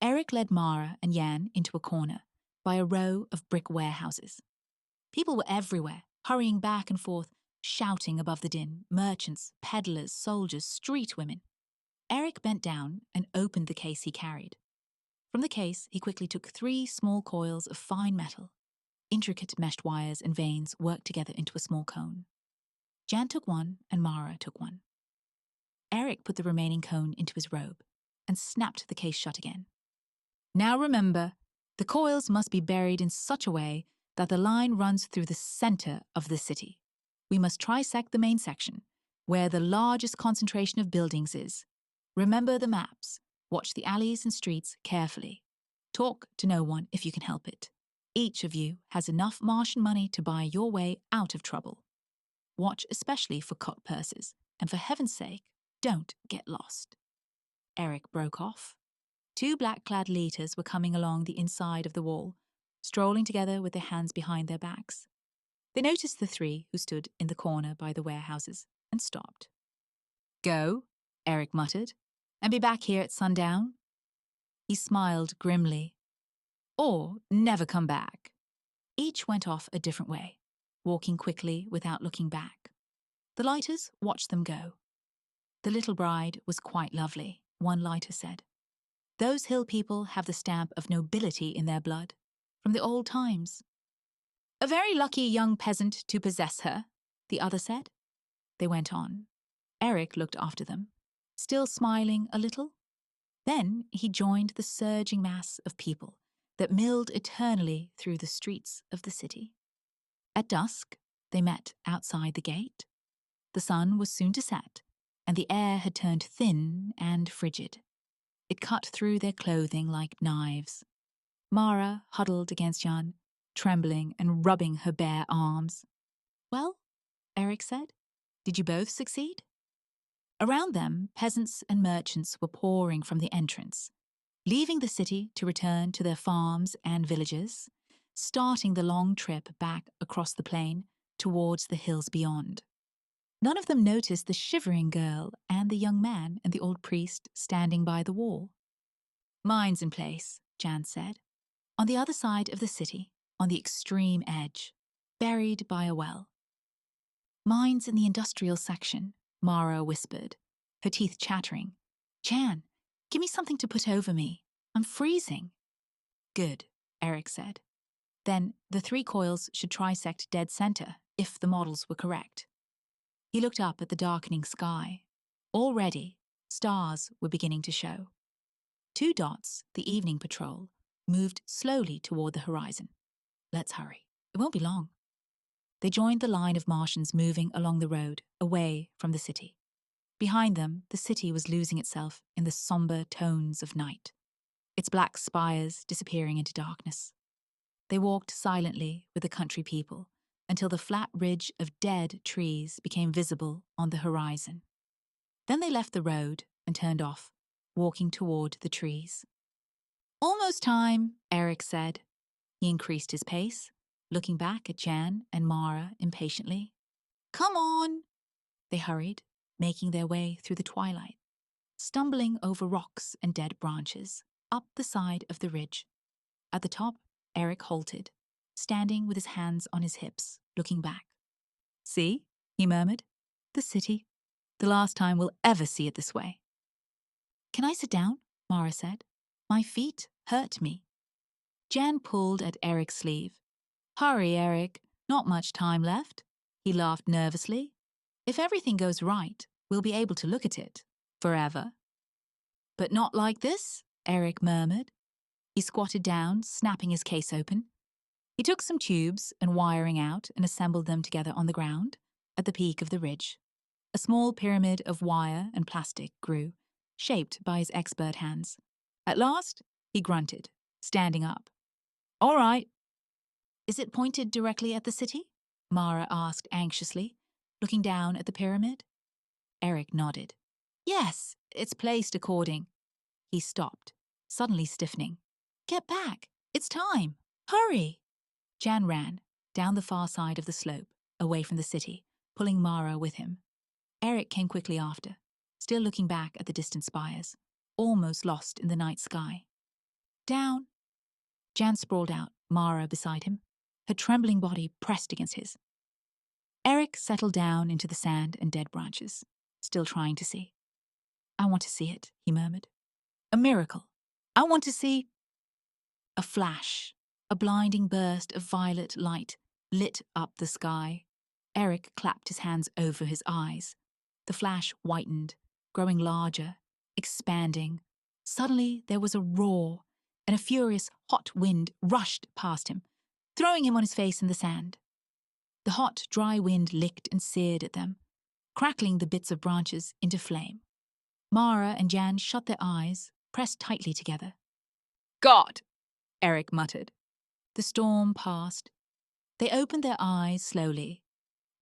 Eric led Mara and Jan into a corner by a row of brick warehouses. People were everywhere, hurrying back and forth, shouting above the din, merchants, peddlers, soldiers, street women. Eric bent down and opened the case he carried. From the case, he quickly took 3 small coils of fine metal. Intricate meshed wires and veins worked together into a small cone. Jan took one and Mara took one. Eric put the remaining cone into his robe and snapped the case shut again. "Now remember, the coils must be buried in such a way that the line runs through the center of the city. We must trisect the main section, where the largest concentration of buildings is. Remember the maps. Watch the alleys and streets carefully. Talk to no one if you can help it. Each of you has enough Martian money to buy your way out of trouble. Watch especially for cock purses, and for heaven's sake, don't get lost." Eric broke off. Two black-clad leaders were coming along the inside of the wall, strolling together with their hands behind their backs. They noticed the three who stood in the corner by the warehouses and stopped. "Go," Eric muttered, "and be back here at sundown." He smiled grimly. "Or never come back." Each went off a different way, walking quickly without looking back. The lighters watched them go. "The little bride was quite lovely," one lighter said. "Those hill people have the stamp of nobility in their blood, from the old times." "A very lucky young peasant to possess her," the other said. They went on. Eric looked after them, still smiling a little. Then he joined the surging mass of people that milled eternally through the streets of the city. At dusk, they met outside the gate. The sun was soon to set, and the air had turned thin and frigid. It cut through their clothing like knives. Mara huddled against Jan, trembling and rubbing her bare arms. "Well," Eric said, "did you both succeed?" Around them, peasants and merchants were pouring from the entrance, leaving the city to return to their farms and villages, starting the long trip back across the plain towards the hills beyond. None of them noticed the shivering girl and the young man and the old priest standing by the wall. "Mine's in place," Jan said. "On the other side of the city, on the extreme edge, buried by a well." "Mine's in the industrial section," Mara whispered, her teeth chattering. "Jan, give me something to put over me. I'm freezing." "Good," Eric said. "Then the 3 coils should trisect dead center, if the models were correct." He looked up at the darkening sky. Already, stars were beginning to show. 2 dots, the evening patrol, moved slowly toward the horizon. "Let's hurry. It won't be long." They joined the line of Martians moving along the road, away from the city. Behind them, the city was losing itself in the somber tones of night, its black spires disappearing into darkness. They walked silently with the country people until the flat ridge of dead trees became visible on the horizon. Then they left the road and turned off, walking toward the trees. "Almost time," Eric said. He increased his pace, looking back at Jan and Mara impatiently. "Come on!" They hurried, making their way through the twilight, stumbling over rocks and dead branches, up the side of the ridge. At the top, Eric halted, standing with his hands on his hips, looking back. "See?" he murmured. "The city. The last time we'll ever see it this way." "Can I sit down?" Mara said. "My feet hurt me." Jan pulled at Eric's sleeve. "Hurry, Eric. Not much time left." He laughed nervously. "If everything goes right, we'll be able to look at it. Forever." "But not like this," Eric murmured. He squatted down, snapping his case open. He took some tubes and wiring out and assembled them together on the ground, at the peak of the ridge. A small pyramid of wire and plastic grew, shaped by his expert hands. At last, he grunted, standing up. "All right." "Is it pointed directly at the city?" Mara asked anxiously, looking down at the pyramid. Eric nodded. "Yes, it's placed according." He stopped, suddenly stiffening. "Get back! It's time! Hurry!" Jan ran, down the far side of the slope, away from the city, pulling Mara with him. Eric came quickly after, still looking back at the distant spires, almost lost in the night sky. "Down!" Jan sprawled out, Mara beside him, her trembling body pressed against his. Eric settled down into the sand and dead branches, still trying to see. "I want to see it," he murmured. "A miracle. I want to see—" A flash, a blinding burst of violet light, lit up the sky. Eric clapped his hands over his eyes. The flash whitened, growing larger, expanding. Suddenly there was a roar, and a furious, hot wind rushed past him, throwing him on his face in the sand. The hot, dry wind licked and seared at them, crackling the bits of branches into flame. Mara and Jan shut their eyes, pressed tightly together. "God!" Eric muttered. The storm passed. They opened their eyes slowly.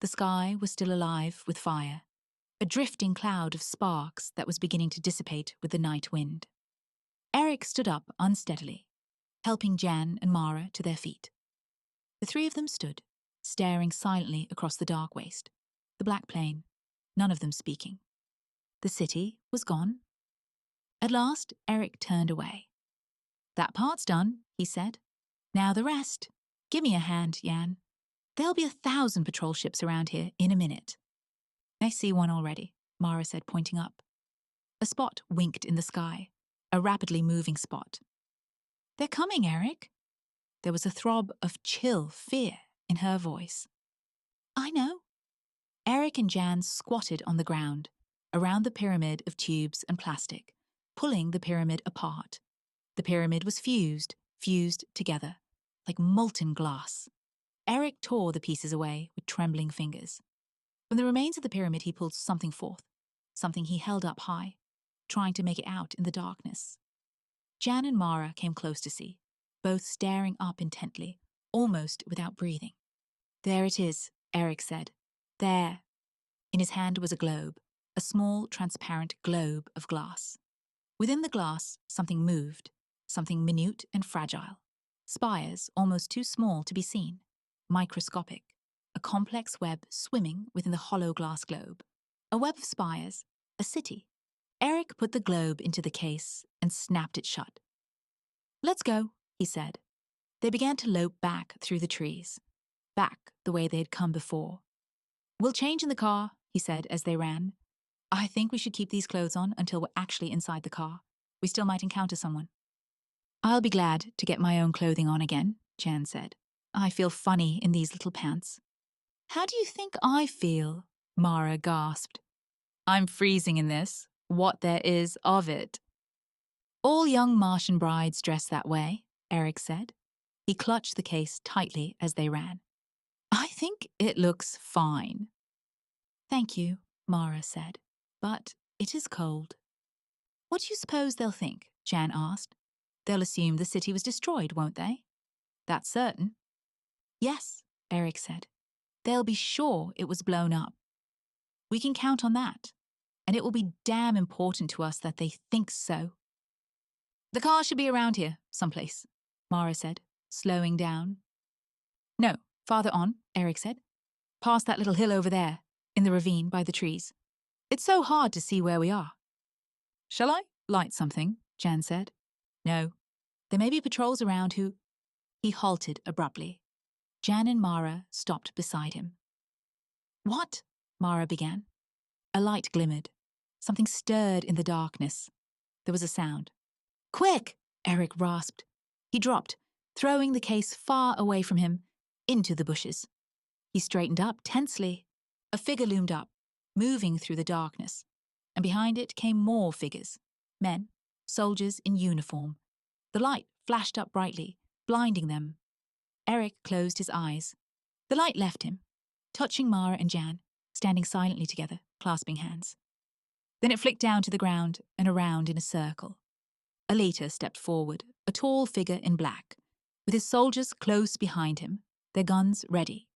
The sky was still alive with fire, a drifting cloud of sparks that was beginning to dissipate with the night wind. Eric stood up unsteadily, helping Jan and Mara to their feet. The three of them stood, staring silently across the dark waste, the black plain, none of them speaking. The city was gone. At last, Eric turned away. "That part's done," he said. "Now the rest. Give me a hand, Jan. There'll be 1,000 patrol ships around here in a minute." "I see one already," Mara said, pointing up. A spot winked in the sky, a rapidly moving spot. "They're coming, Eric." There was a throb of chill fear in her voice. "I know." Eric and Jan squatted on the ground, around the pyramid of tubes and plastic, pulling the pyramid apart. The pyramid was fused together, like molten glass. Eric tore the pieces away with trembling fingers. From the remains of the pyramid he pulled something forth, something he held up high, trying to make it out in the darkness. Jan and Mara came close to see, both staring up intently, almost without breathing. "There it is," Eric said. "There." In his hand was a globe, a small, transparent globe of glass. Within the glass, something moved, something minute and fragile. Spires almost too small to be seen, microscopic, a complex web swimming within the hollow glass globe. A web of spires, a city. Eric put the globe into the case and snapped it shut. "Let's go," he said. They began to lope back through the trees, back the way they had come before. "We'll change in the car," he said as they ran. "I think we should keep these clothes on until we're actually inside the car. We still might encounter someone." "I'll be glad to get my own clothing on again," Jan said. "I feel funny in these little pants." "How do you think I feel?" Mara gasped. "I'm freezing in this, what there is of it." "All young Martian brides dress that way," Eric said. He clutched the case tightly as they ran. "I think it looks fine." "Thank you," Mara said, "but it is cold." "What do you suppose they'll think?" Jan asked. "They'll assume the city was destroyed, won't they?" "That's certain." "Yes," Eric said. "They'll be sure it was blown up. We can count on that, and it will be damn important to us that they think so." "The car should be around here, someplace," Mara said, slowing down. "No, farther on," Eric said. "Past that little hill over there, in the ravine by the trees. It's so hard to see where we are." "Shall I light something?" Jan said. "No. There may be patrols around who—" He halted abruptly. Jan and Mara stopped beside him. "What?" Mara began. A light glimmered. Something stirred in the darkness. There was a sound. "Quick!" Eric rasped. He dropped, throwing the case far away from him, into the bushes. He straightened up tensely. A figure loomed up, moving through the darkness, and behind it came more figures. Men, soldiers in uniform. The light flashed up brightly, blinding them. Eric closed his eyes. The light left him, touching Mara and Jan, standing silently together, clasping hands. Then it flicked down to the ground and around in a circle. A leader stepped forward, a tall figure in black, with his soldiers close behind him, their guns ready.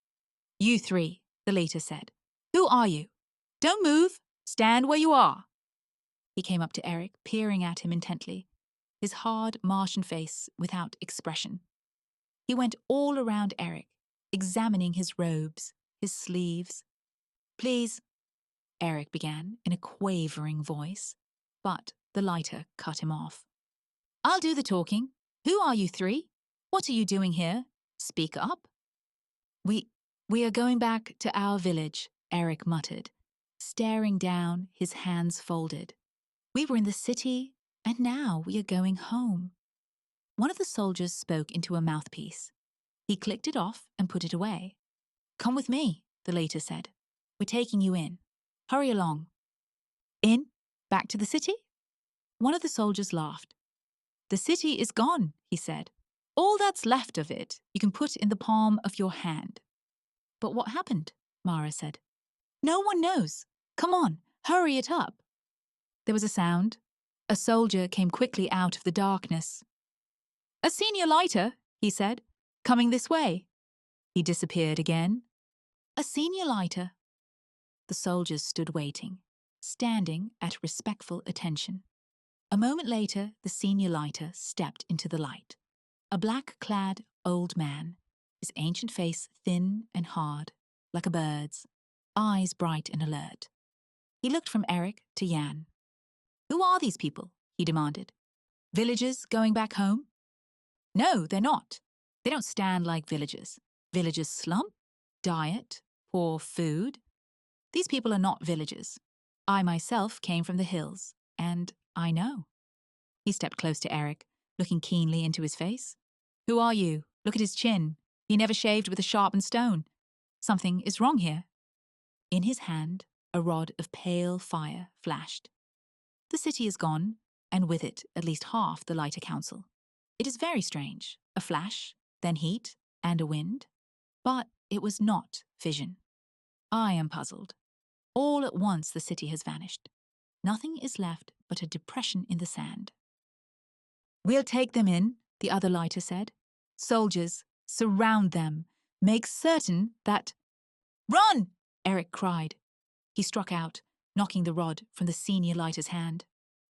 "You three," the leader said. "Who are you? Don't move! Stand where you are!" He came up to Eric, peering at him intently, his hard Martian face without expression. He went all around Eric, examining his robes, his sleeves. "Please," Eric began in a quavering voice, but the lighter cut him off. "I'll do the talking. Who are you three? What are you doing here? Speak up." We are going back to our village," Eric muttered, staring down, his hands folded. "We were in the city, and now we are going home." One of the soldiers spoke into a mouthpiece. He clicked it off and put it away. "Come with me," the leader said. "We're taking you in. Hurry along." "In? Back to the city?" One of the soldiers laughed. "The city is gone," he said. "All that's left of it you can put in the palm of your hand." "But what happened?" Mara said. "No one knows. Come on, hurry it up." There was a sound, A soldier came quickly out of the darkness. "A senior lighter," he said, "coming this way." He disappeared again. "A senior lighter." The soldiers stood waiting, standing at respectful attention. A moment later, the senior lighter stepped into the light. A black-clad old man, his ancient face thin and hard, like a bird's, eyes bright and alert. He looked from Eric to Jan. "Who are these people?" he demanded. "Villagers going back home?" "No, they're not. They don't stand like villagers. Villagers slump, diet, poor food. These people are not villagers. I myself came from the hills, and I know." He stepped close to Eric, looking keenly into his face. "Who are you? Look at his chin. He never shaved with a sharpened stone. Something is wrong here." In his hand, a rod of pale fire flashed. "The city is gone, and with it at least half the lighter council. It is very strange. A flash, then heat, and a wind. But it was not fission. I am puzzled. All at once the city has vanished. Nothing is left but a depression in the sand." "We'll take them in," the other lighter said. "Soldiers, surround them. Make certain that—" "Run!" Eric cried. He struck out, knocking the rod from the senior lighter's hand.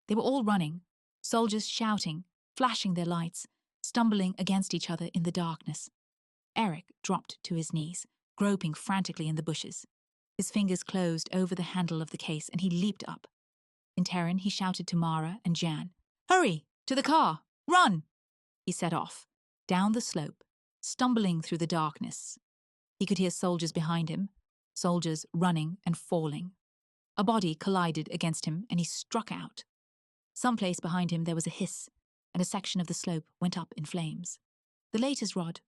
They were all running, soldiers shouting, flashing their lights, stumbling against each other in the darkness. Eric dropped to his knees, groping frantically in the bushes. His fingers closed over the handle of the case, and he leaped up. In Terran, he shouted to Mara and Jan, "Hurry! To the car! Run!" He set off, down the slope, stumbling through the darkness. He could hear soldiers behind him, soldiers running and falling. A body collided against him, and he struck out. Someplace behind him there was a hiss, and a section of the slope went up in flames. The latest rod.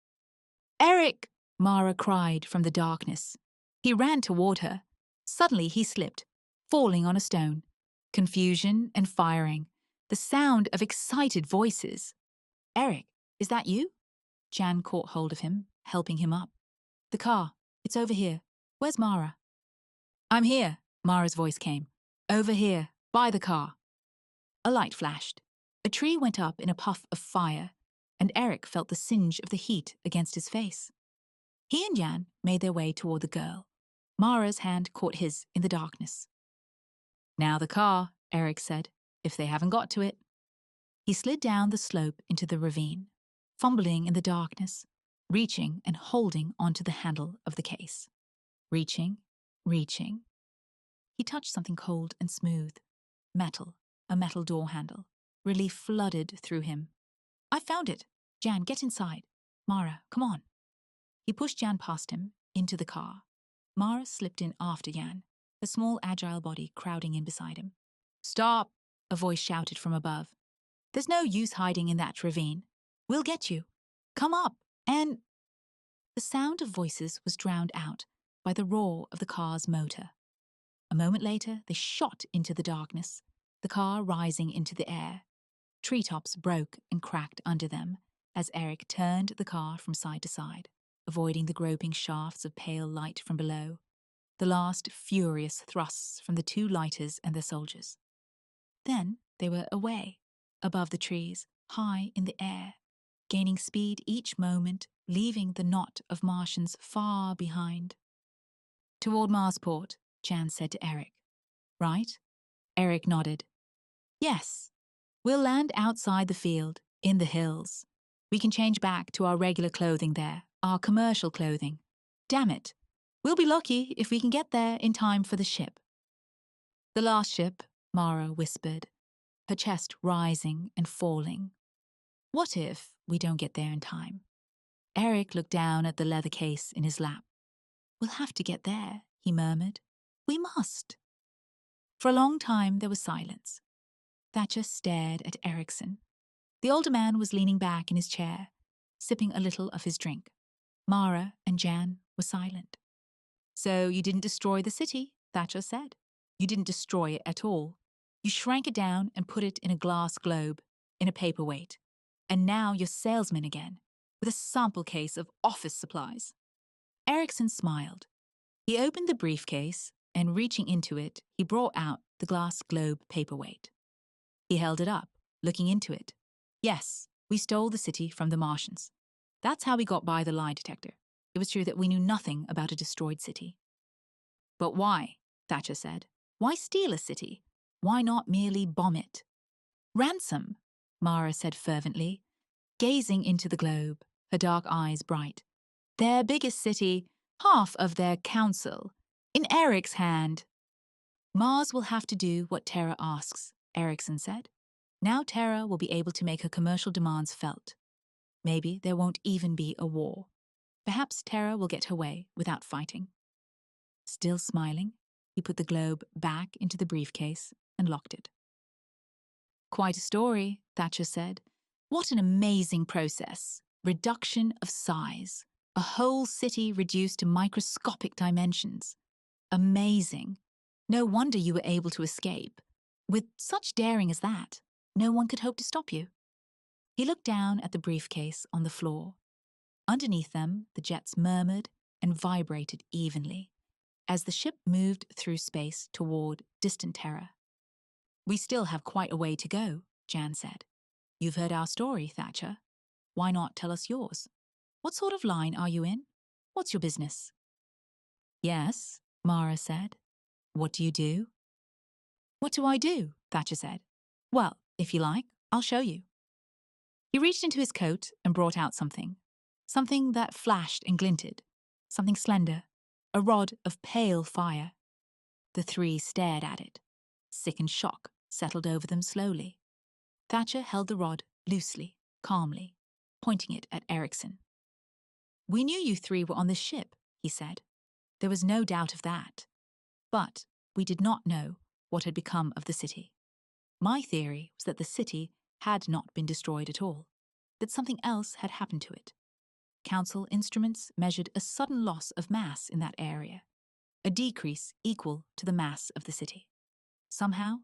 "Eric!" Mara cried from the darkness. He ran toward her. Suddenly he slipped, falling on a stone. Confusion and firing. The sound of excited voices. "Eric, is that you?" Jan caught hold of him, helping him up. "The car. It's over here. Where's Mara?" "I'm here," Mara's voice came. "Over here, by the car." A light flashed. A tree went up in a puff of fire, and Eric felt the singe of the heat against his face. He and Jan made their way toward the girl. Mara's hand caught his in the darkness. "Now the car," Eric said, "if they haven't got to it." He slid down the slope into the ravine, fumbling in the darkness, reaching and holding onto the handle of the case. Reaching. He touched something cold and smooth. Metal, a metal door handle. Relief flooded through him. "I found it. Jan, get inside. Mara, come on." He pushed Jan past him, into the car. Mara slipped in after Jan, her small, agile body crowding in beside him. "Stop!" a voice shouted from above. "There's no use hiding in that ravine. We'll get you. Come up, and—" The sound of voices was drowned out by the roar of the car's motor. A moment later, they shot into the darkness, the car rising into the air. Treetops broke and cracked under them as Eric turned the car from side to side, avoiding the groping shafts of pale light from below, the last furious thrusts from the two lighters and their soldiers. Then they were away, above the trees, high in the air, gaining speed each moment, leaving the knot of Martians far behind. "Toward Marsport," Jan said to Eric. "Right?" Eric nodded. "Yes. We'll land outside the field, in the hills. We can change back to our regular clothing there, our commercial clothing. Damn it. We'll be lucky if we can get there in time for the ship." "The last ship," Mara whispered, her chest rising and falling. "What if we don't get there in time?" Eric looked down at the leather case in his lap. "We'll have to get there," he murmured. "We must." For a long time there was silence. Thatcher stared at Erickson. The older man was leaning back in his chair, sipping a little of his drink. Mara and Jan were silent. "So you didn't destroy the city," Thatcher said. "You didn't destroy it at all. You shrank it down and put it in a glass globe, in a paperweight. And now you're salesman again, with a sample case of office supplies." Erickson smiled. He opened the briefcase, and reaching into it, he brought out the glass globe paperweight. He held it up, looking into it. Yes, we stole the city from the Martians. That's how we got by the lie detector. It was true that we knew nothing about a destroyed city. But why? Thatcher said. Why steal a city? Why not merely bomb it? Ransom, Mara said fervently, gazing into the globe, her dark eyes bright. Their biggest city, half of their council, in Eric's hand. Mars will have to do what Terra asks, Erickson said. Now Terra will be able to make her commercial demands felt. Maybe there won't even be a war. Perhaps Terra will get her way without fighting. Still smiling, he put the globe back into the briefcase and locked it. Quite a story, Thatcher said. What an amazing process. Reduction of size. A whole city reduced to microscopic dimensions. Amazing. No wonder you were able to escape. With such daring as that, no one could hope to stop you. He looked down at the briefcase on the floor. Underneath them, the jets murmured and vibrated evenly as the ship moved through space toward distant Terra. We still have quite a way to go, Jan said. You've heard our story, Thatcher. Why not tell us yours? What sort of line are you in? What's your business? Yes, Mara said. What do you do? What do I do? Thatcher said. Well, if you like, I'll show you. He reached into his coat and brought out something. Something that flashed and glinted. Something slender. A rod of pale fire. The three stared at it. Sickened shock settled over them slowly. Thatcher held the rod loosely, calmly, pointing it at Erickson. We knew you three were on this ship, he said. There was no doubt of that. But we did not know what had become of the city. My theory was that the city had not been destroyed at all, that something else had happened to it. Council instruments measured a sudden loss of mass in that area, a decrease equal to the mass of the city. Somehow,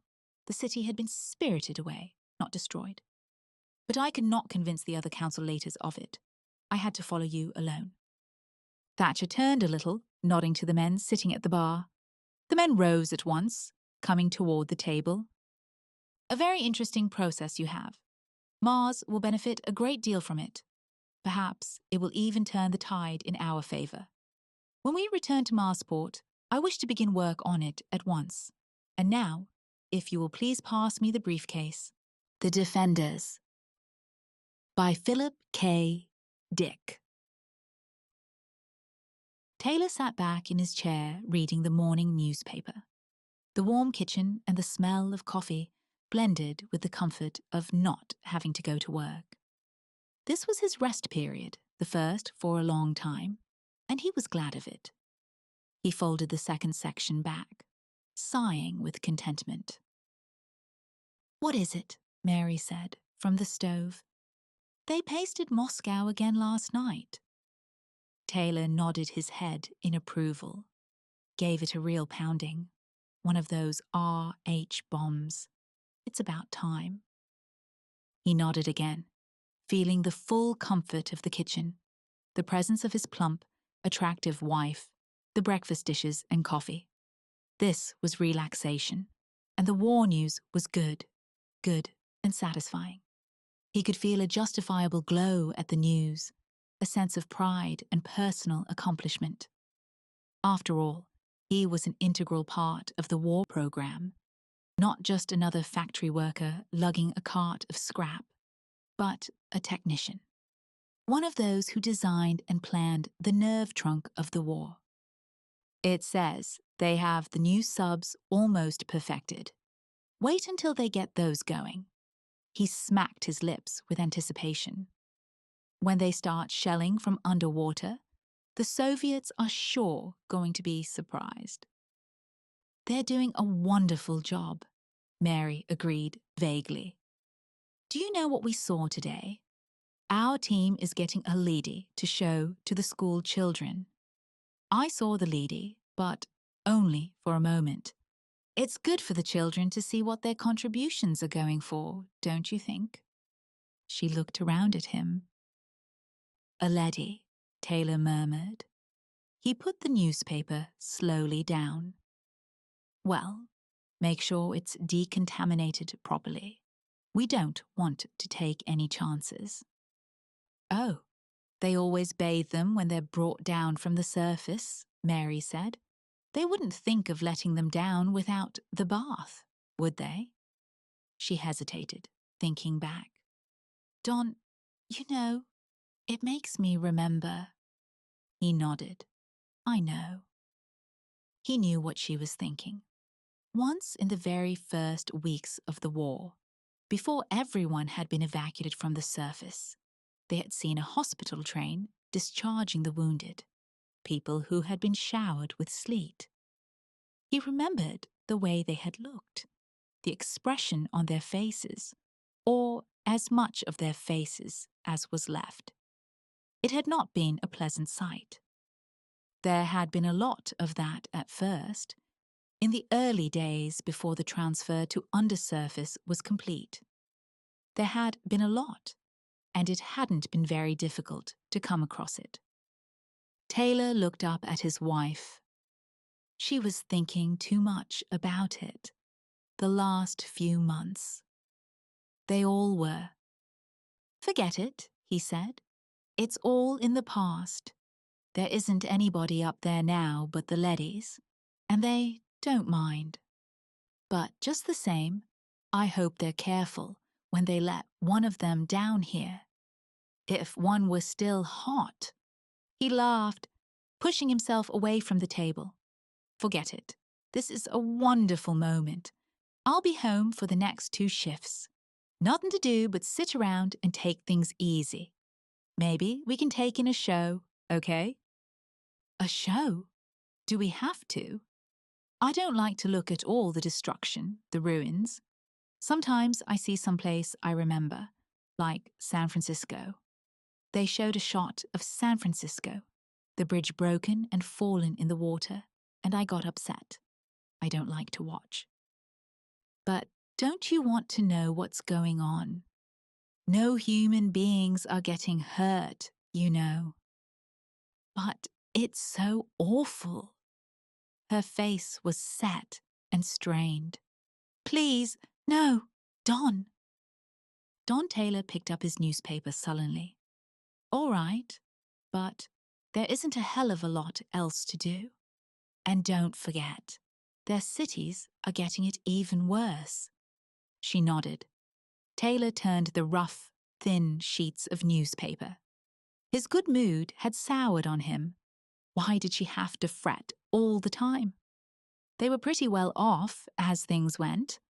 the city had been spirited away, not destroyed. But I could not convince the other councillators of it. I had to follow you alone. Thatcher turned a little, nodding to the men sitting at the bar. The men rose at once, coming toward the table. A very interesting process you have. Mars will benefit a great deal from it. Perhaps it will even turn the tide in our favor. When we return to Marsport, I wish to begin work on it at once. And now, if you will please pass me the briefcase. The Defenders. By Phillip K. Dick. Taylor sat back in his chair reading the morning newspaper. The warm kitchen and the smell of coffee blended with the comfort of not having to go to work. This was his rest period, the first for a long time, and he was glad of it. He folded the second section back, sighing with contentment. What is it? Mary said, from the stove. They pasted Moscow again last night. Taylor nodded his head in approval, gave it a real pounding. One of those RH bombs. It's about time. He nodded again, feeling the full comfort of the kitchen, the presence of his plump, attractive wife, the breakfast dishes and coffee. This was relaxation, and the war news was good and satisfying. He could feel a justifiable glow at the news, a sense of pride and personal accomplishment. After all, he was an integral part of the war program, not just another factory worker lugging a cart of scrap, but a technician. One of those who designed and planned the nerve trunk of the war. It says they have the new subs almost perfected. Wait until they get those going. He smacked his lips with anticipation. When they start shelling from underwater, the Soviets are sure going to be surprised. They're doing a wonderful job, Mary agreed vaguely. Do you know what we saw today? Our team is getting a leady to show to the school children. I saw the leady, but only for a moment. It's good for the children to see what their contributions are going for, don't you think? She looked around at him. A leady, Taylor murmured. He put the newspaper slowly down. Well, make sure it's decontaminated properly. We don't want to take any chances. Oh, they always bathe them when they're brought down from the surface, Mary said. They wouldn't think of letting them down without the bath, would they? She hesitated, thinking back. Don, it makes me remember. He nodded. I know. He knew what she was thinking. Once in the very first weeks of the war, before everyone had been evacuated from the surface, they had seen a hospital train discharging the wounded, people who had been showered with sleet. He remembered the way they had looked, the expression on their faces, or as much of their faces as was left. It had not been a pleasant sight. There had been a lot of that at first, in the early days before the transfer to undersurface was complete. There had been a lot, and it hadn't been very difficult to come across it. Taylor looked up at his wife. She was thinking too much about it, the last few months. They all were. Forget it, he said. It's all in the past. There isn't anybody up there now but the Leddies, and they don't mind. But just the same, I hope they're careful when they let one of them down here. If one were still hot. He laughed, pushing himself away from the table. Forget it. This is a wonderful moment. I'll be home for the next 2 shifts. Nothing to do but sit around and take things easy. Maybe we can take in a show, okay? A show? Do we have to? I don't like to look at all the destruction, the ruins. Sometimes I see someplace I remember, like San Francisco. They showed a shot of San Francisco, the bridge broken and fallen in the water, and I got upset. I don't like to watch. But don't you want to know what's going on? No human beings are getting hurt, you know. But it's so awful. Her face was set and strained. Please, no, Don. Don Taylor picked up his newspaper sullenly. All right, but there isn't a hell of a lot else to do. And don't forget, their cities are getting it even worse. She nodded. Taylor turned the rough, thin sheets of newspaper. His good mood had soured on him. Why did she have to fret all the time? They were pretty well off as things went.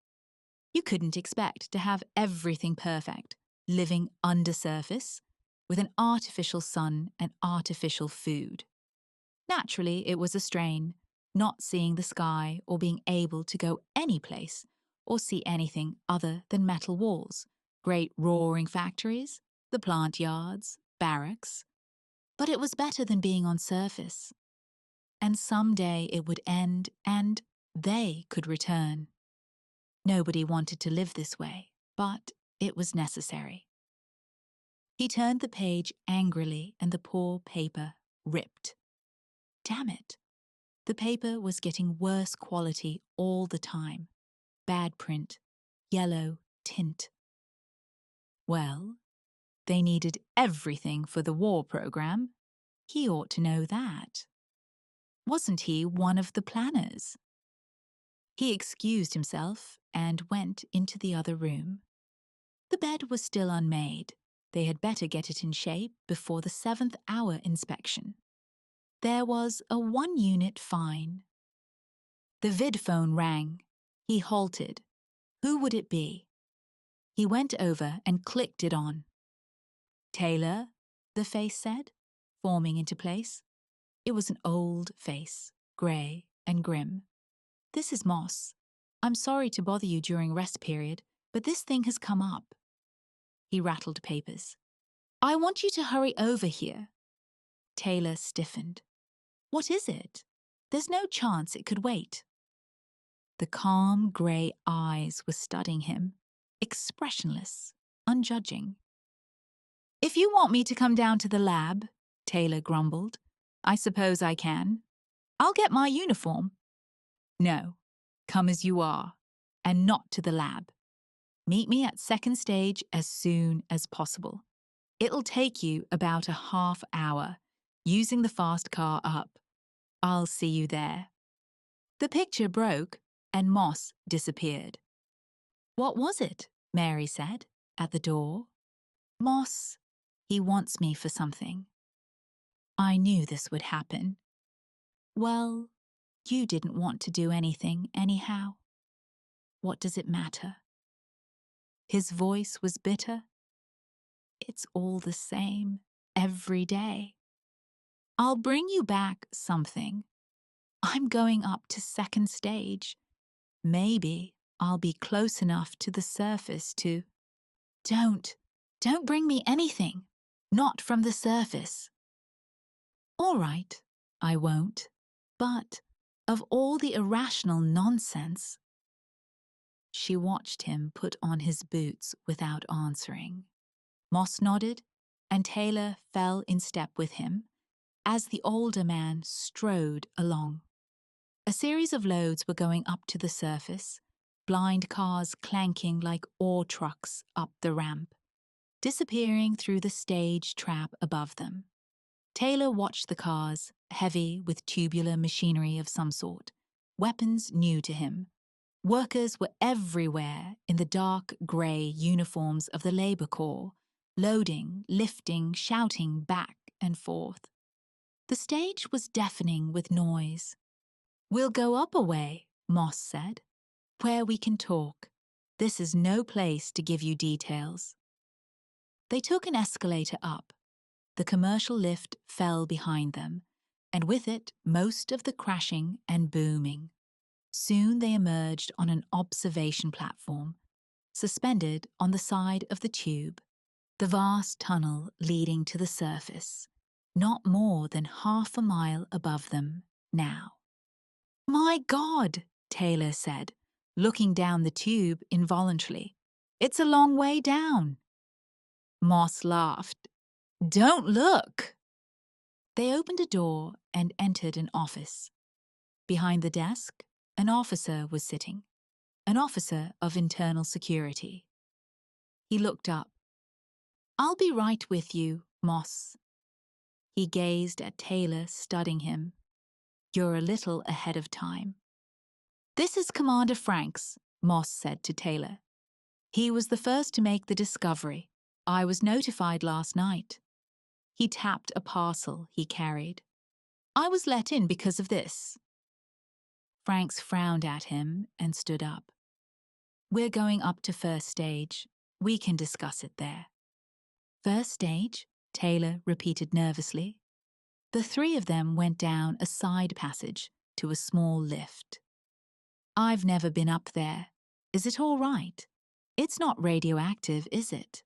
You couldn't expect to have everything perfect, living undersurface, with an artificial sun and artificial food. Naturally, it was a strain, not seeing the sky or being able to go any place or see anything other than metal walls, great roaring factories, the plant yards, barracks. But it was better than being on surface. And someday it would end and they could return. Nobody wanted to live this way, but it was necessary. He turned the page angrily and the poor paper ripped. Damn it. The paper was getting worse quality all the time. Bad print, yellow tint. Well, they needed everything for the war program. He ought to know that. Wasn't he one of the planners? He excused himself and went into the other room. The bed was still unmade. They had better get it in shape before the 7th hour inspection. There was a 1-unit fine. The vidphone rang. He halted. Who would it be? He went over and clicked it on. Taylor, the face said, forming into place. It was an old face, grey and grim. This is Moss. I'm sorry to bother you during rest period, but this thing has come up. He rattled papers. I want you to hurry over here. Taylor stiffened. What is it? There's no chance it could wait. The calm grey eyes were studying him, expressionless, unjudging. If you want me to come down to the lab, Taylor grumbled, I suppose I can. I'll get my uniform. No, come as you are, and not to the lab. Meet me at second stage as soon as possible. It'll take you about a half hour, using the fast car up. I'll see you there." The picture broke, and Moss disappeared. "What was it?" Mary said, at the door. "Moss, he wants me for something." I knew this would happen. "Well, you didn't want to do anything anyhow. What does it matter?" His voice was bitter. "It's all the same, every day. I'll bring you back something. I'm going up to second stage. Maybe I'll be close enough to the surface to—" Don't bring me anything. Not from the surface." "All right, I won't. But of all the irrational nonsense—" She watched him put on his boots without answering. Moss nodded, and Taylor fell in step with him as the older man strode along. A series of loads were going up to the surface, blind cars clanking like ore trucks up the ramp, disappearing through the stage trap above them. Taylor watched the cars, heavy with tubular machinery of some sort, weapons new to him. Workers were everywhere in the dark grey uniforms of the Labour Corps, loading, lifting, shouting back and forth. The stage was deafening with noise. "We'll go up a way," Moss said, "where we can talk. This is no place to give you details." They took an escalator up. The commercial lift fell behind them, and with it most of the crashing and booming. Soon they emerged on an observation platform, suspended on the side of the tube, the vast tunnel leading to the surface, not more than half a mile above them now. "My God," Taylor said, looking down the tube involuntarily. "It's a long way down." Moss laughed. "Don't look." They opened a door and entered an office. Behind the desk, an officer was sitting, an officer of internal security. He looked up. "I'll be right with you, Moss." He gazed at Taylor, studying him. "You're a little ahead of time." "This is Commander Franks," Moss said to Taylor. "He was the first to make the discovery. I was notified last night." He tapped a parcel he carried. "I was let in because of this." Franks frowned at him and stood up. "We're going up to first stage. We can discuss it there." "First stage?" Taylor repeated nervously. The three of them went down a side passage to a small lift. "I've never been up there. Is it all right? It's not radioactive, is it?"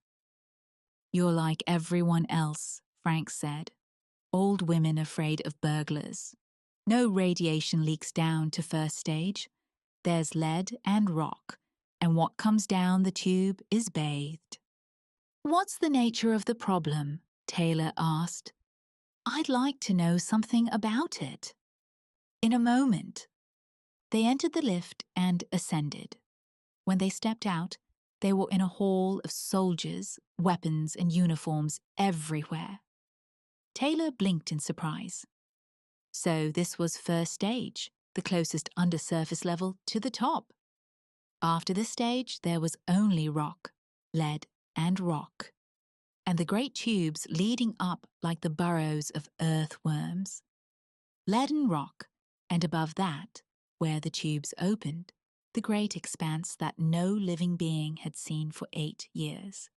"You're like everyone else," Frank said. "Old women afraid of burglars. No radiation leaks down to first stage. There's lead and rock, and what comes down the tube is bathed." "What's the nature of the problem?" Taylor asked. "I'd like to know something about it." "In a moment." They entered the lift and ascended. When they stepped out, they were in a hall of soldiers, weapons and uniforms everywhere. Taylor blinked in surprise. So this was first stage, the closest undersurface level to the top. After this stage, there was only rock, lead and rock, and the great tubes leading up like the burrows of earthworms. Lead and rock, and above that, where the tubes opened, the great expanse that no living being had seen for 8 years.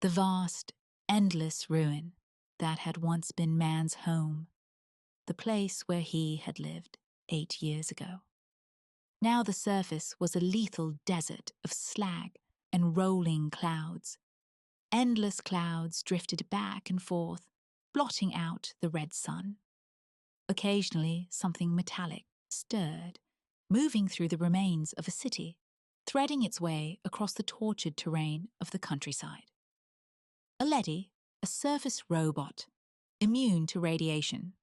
The vast, endless ruin that had once been man's home, the place where he had lived 8 years ago. Now the surface was a lethal desert of slag and rolling clouds. Endless clouds drifted back and forth, blotting out the red sun. Occasionally, something metallic stirred, moving through the remains of a city, threading its way across the tortured terrain of the countryside. A leady, a surface robot, immune to radiation,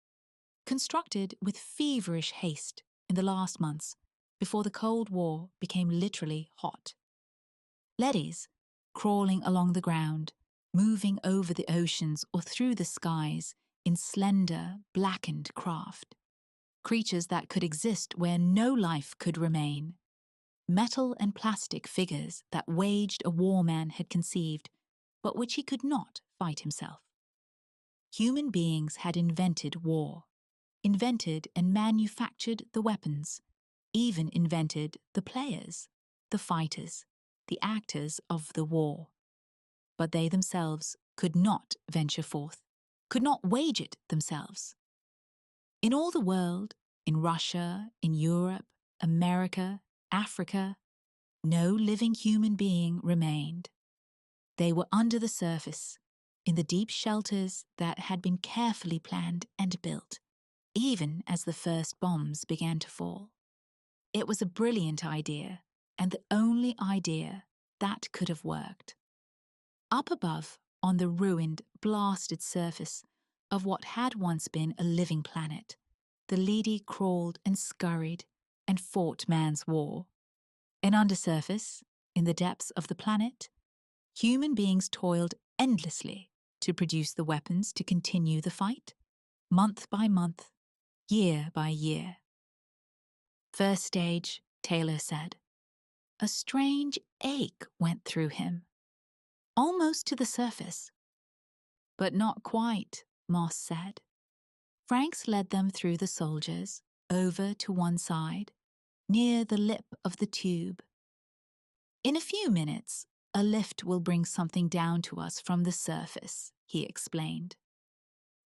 constructed with feverish haste in the last months before the Cold War became literally hot. Leadys, crawling along the ground, moving over the oceans or through the skies in slender, blackened craft. Creatures that could exist where no life could remain. Metal and plastic figures that waged a war man had conceived, but which he could not fight himself. Human beings had invented war, invented and manufactured the weapons, even invented the players, the fighters, the actors of the war. But they themselves could not venture forth, could not wage it themselves. In all the world, in Russia, in Europe, America, Africa, no living human being remained. They were under the surface, in the deep shelters that had been carefully planned and built, even as the first bombs began to fall. It was a brilliant idea, and the only idea that could have worked. Up above, on the ruined, blasted surface of what had once been a living planet, the Leady crawled and scurried and fought man's war. And undersurface, in the depths of the planet, human beings toiled endlessly to produce the weapons to continue the fight, month by month, year by year. First stage, Taylor said. A strange ache went through him, almost to the surface. But not quite, Moss said. Franks led them through the soldiers, over to one side, near the lip of the tube. In a few minutes, a lift will bring something down to us from the surface, he explained.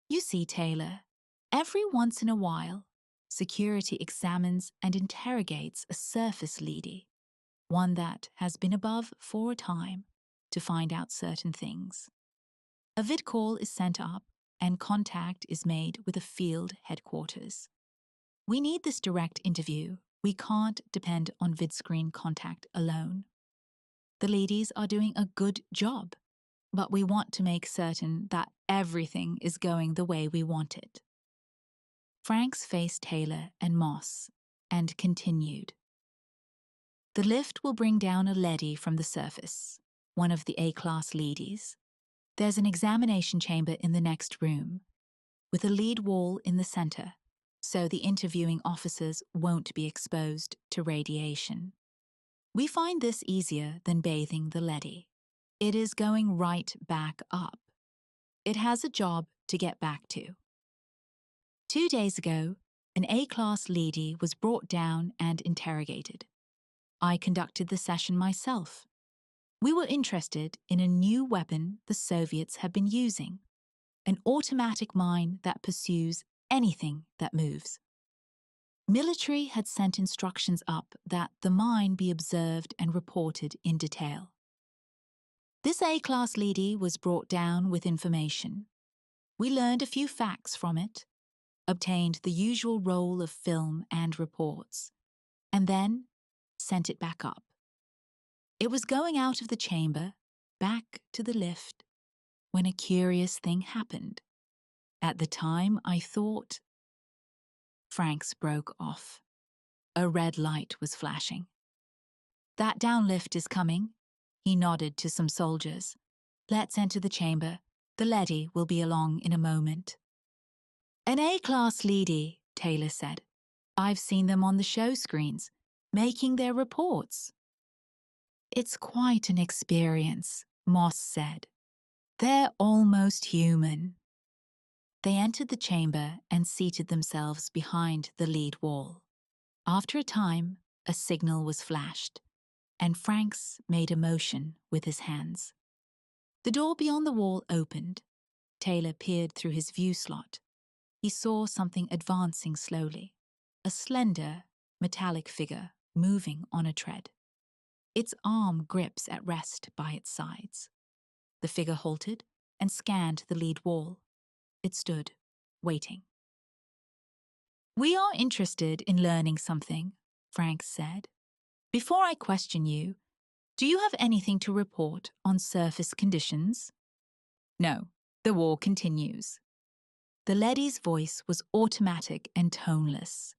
You see, Taylor, every once in a while, security examines and interrogates a surface leady, one that has been above for a time, to find out certain things. A vid call is sent up and contact is made with a field headquarters. We need this direct interview. We can't depend on vidscreen contact alone. The ladies are doing a good job, but we want to make certain that everything is going the way we want it. Franks faced Taylor and Moss and continued. The lift will bring down a leady from the surface, one of the A-class leadies. There's an examination chamber in the next room, with a lead wall in the center, so the interviewing officers won't be exposed to radiation. We find this easier than bathing the leady. It is going right back up. It has a job to get back to. 2 days ago, an A-class leady was brought down and interrogated. I conducted the session myself. We were interested in a new weapon the Soviets have been using, an automatic mine that pursues anything that moves. Military had sent instructions up that the mine be observed and reported in detail. This A-class leady was brought down with information. We learned a few facts from it, obtained the usual roll of film and reports, and then sent it back up. It was going out of the chamber, back to the lift, when a curious thing happened. At the time, I thought... Franks broke off. A red light was flashing. That down lift is coming. He nodded to some soldiers. Let's enter the chamber. The leady will be along in a moment. An A-class leady, Taylor said. I've seen them on the show screens, making their reports. It's quite an experience, Moss said. They're almost human. They entered the chamber and seated themselves behind the lead wall. After a time, a signal was flashed, and Franks made a motion with his hands. The door beyond the wall opened. Taylor peered through his view slot. He saw something advancing slowly, a slender, metallic figure moving on a tread. Its arm grips at rest by its sides. The figure halted and scanned the lead wall. It stood, waiting. We are interested in learning something, Franks said. Before I question you, do you have anything to report on surface conditions? No, the war continues. The leady's voice was automatic and toneless.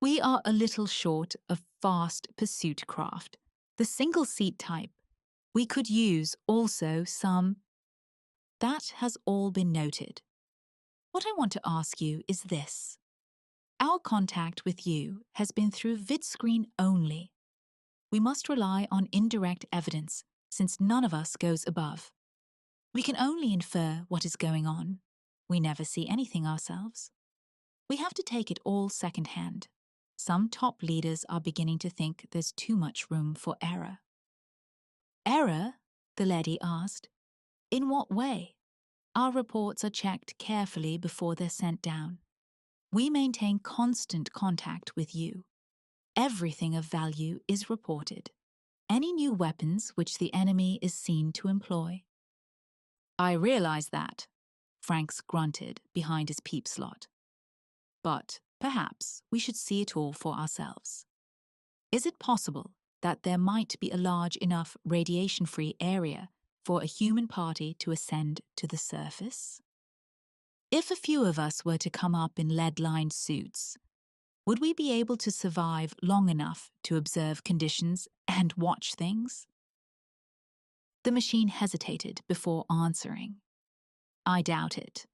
We are a little short of fast pursuit craft, the single-seat type, We could use also some. That has all been noted. What I want to ask you is this. Our contact with you has been through vidscreen only. We must rely on indirect evidence since none of us goes above. We can only infer what is going on. We never see anything ourselves. We have to take it all secondhand. Some top leaders are beginning to think there's too much room for error. Error? The lady asked. In what way? Our reports are checked carefully before they're sent down. We maintain constant contact with you. Everything of value is reported. Any new weapons which the enemy is seen to employ. I realize that, Franks grunted behind his peep slot. But perhaps we should see it all for ourselves. Is it possible that there might be a large enough radiation-free area for a human party to ascend to the surface? If a few of us were to come up in lead-lined suits, would we be able to survive long enough to observe conditions and watch things? The machine hesitated before answering. I doubt it.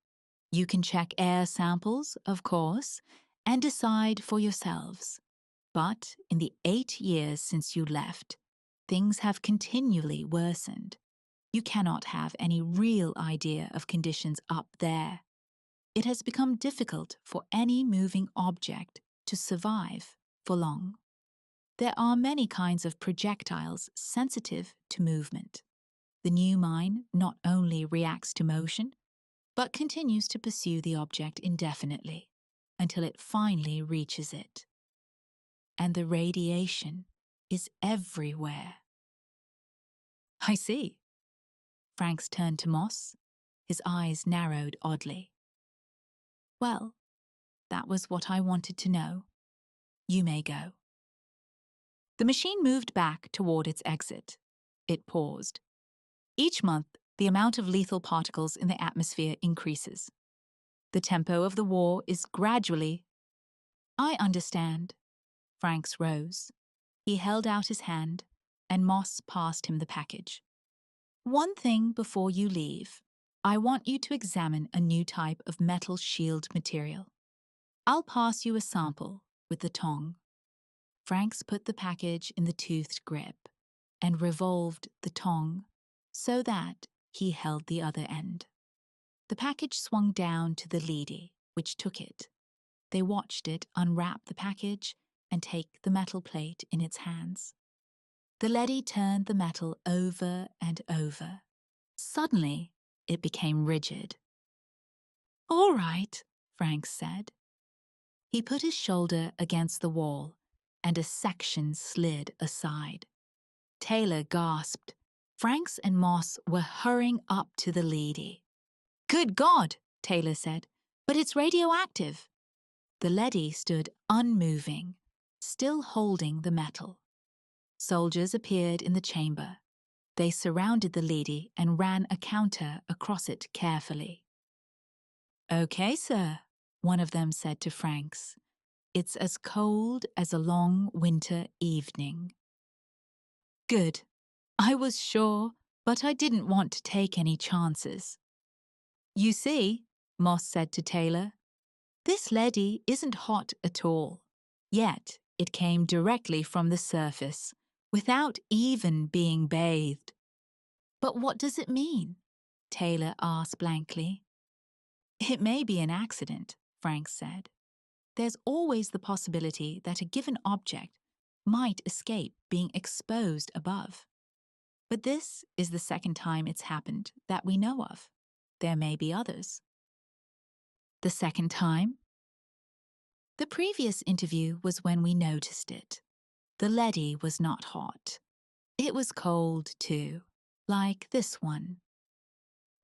You can check air samples, of course, and decide for yourselves. But in the 8 years since you left, things have continually worsened. You cannot have any real idea of conditions up there. It has become difficult for any moving object to survive for long. There are many kinds of projectiles sensitive to movement. The new mine not only reacts to motion, but continues to pursue the object indefinitely until it finally reaches it. And the radiation is everywhere. I see. Franks turned to Moss. His eyes narrowed oddly. Well, that was what I wanted to know. You may go. The machine moved back toward its exit. It paused. Each month, the amount of lethal particles in the atmosphere increases. The tempo of the war is gradually... I understand. Franks rose. He held out his hand, and Moss passed him the package. One thing before you leave. I want you to examine a new type of metal shield material. I'll pass you a sample with the tong. Franks put the package in the toothed grip and revolved the tong so that he held the other end. The package swung down to the leady, which took it. They watched it unwrap the package and take the metal plate in its hands. The leady turned the metal over and over. Suddenly, it became rigid. All right, Franks said. He put his shoulder against the wall, and a section slid aside. Taylor gasped. Franks and Moss were hurrying up to the leady. Good God, Taylor said, but it's radioactive. The leady stood unmoving, still holding the metal. Soldiers appeared in the chamber. They surrounded the leady and ran a counter across it carefully. Okay, sir, one of them said to Franks. It's as cold as a long winter evening. Good. I was sure, but I didn't want to take any chances. You see, Moss said to Taylor, this leady isn't hot at all. Yet it came directly from the surface, without even being bathed. But what does it mean? Taylor asked blankly. It may be an accident, Franks said. There's always the possibility that a given object might escape being exposed above. But this is the second time it's happened that we know of. There may be others. The second time? The previous interview was when we noticed it. The leady was not hot. It was cold, too, like this one.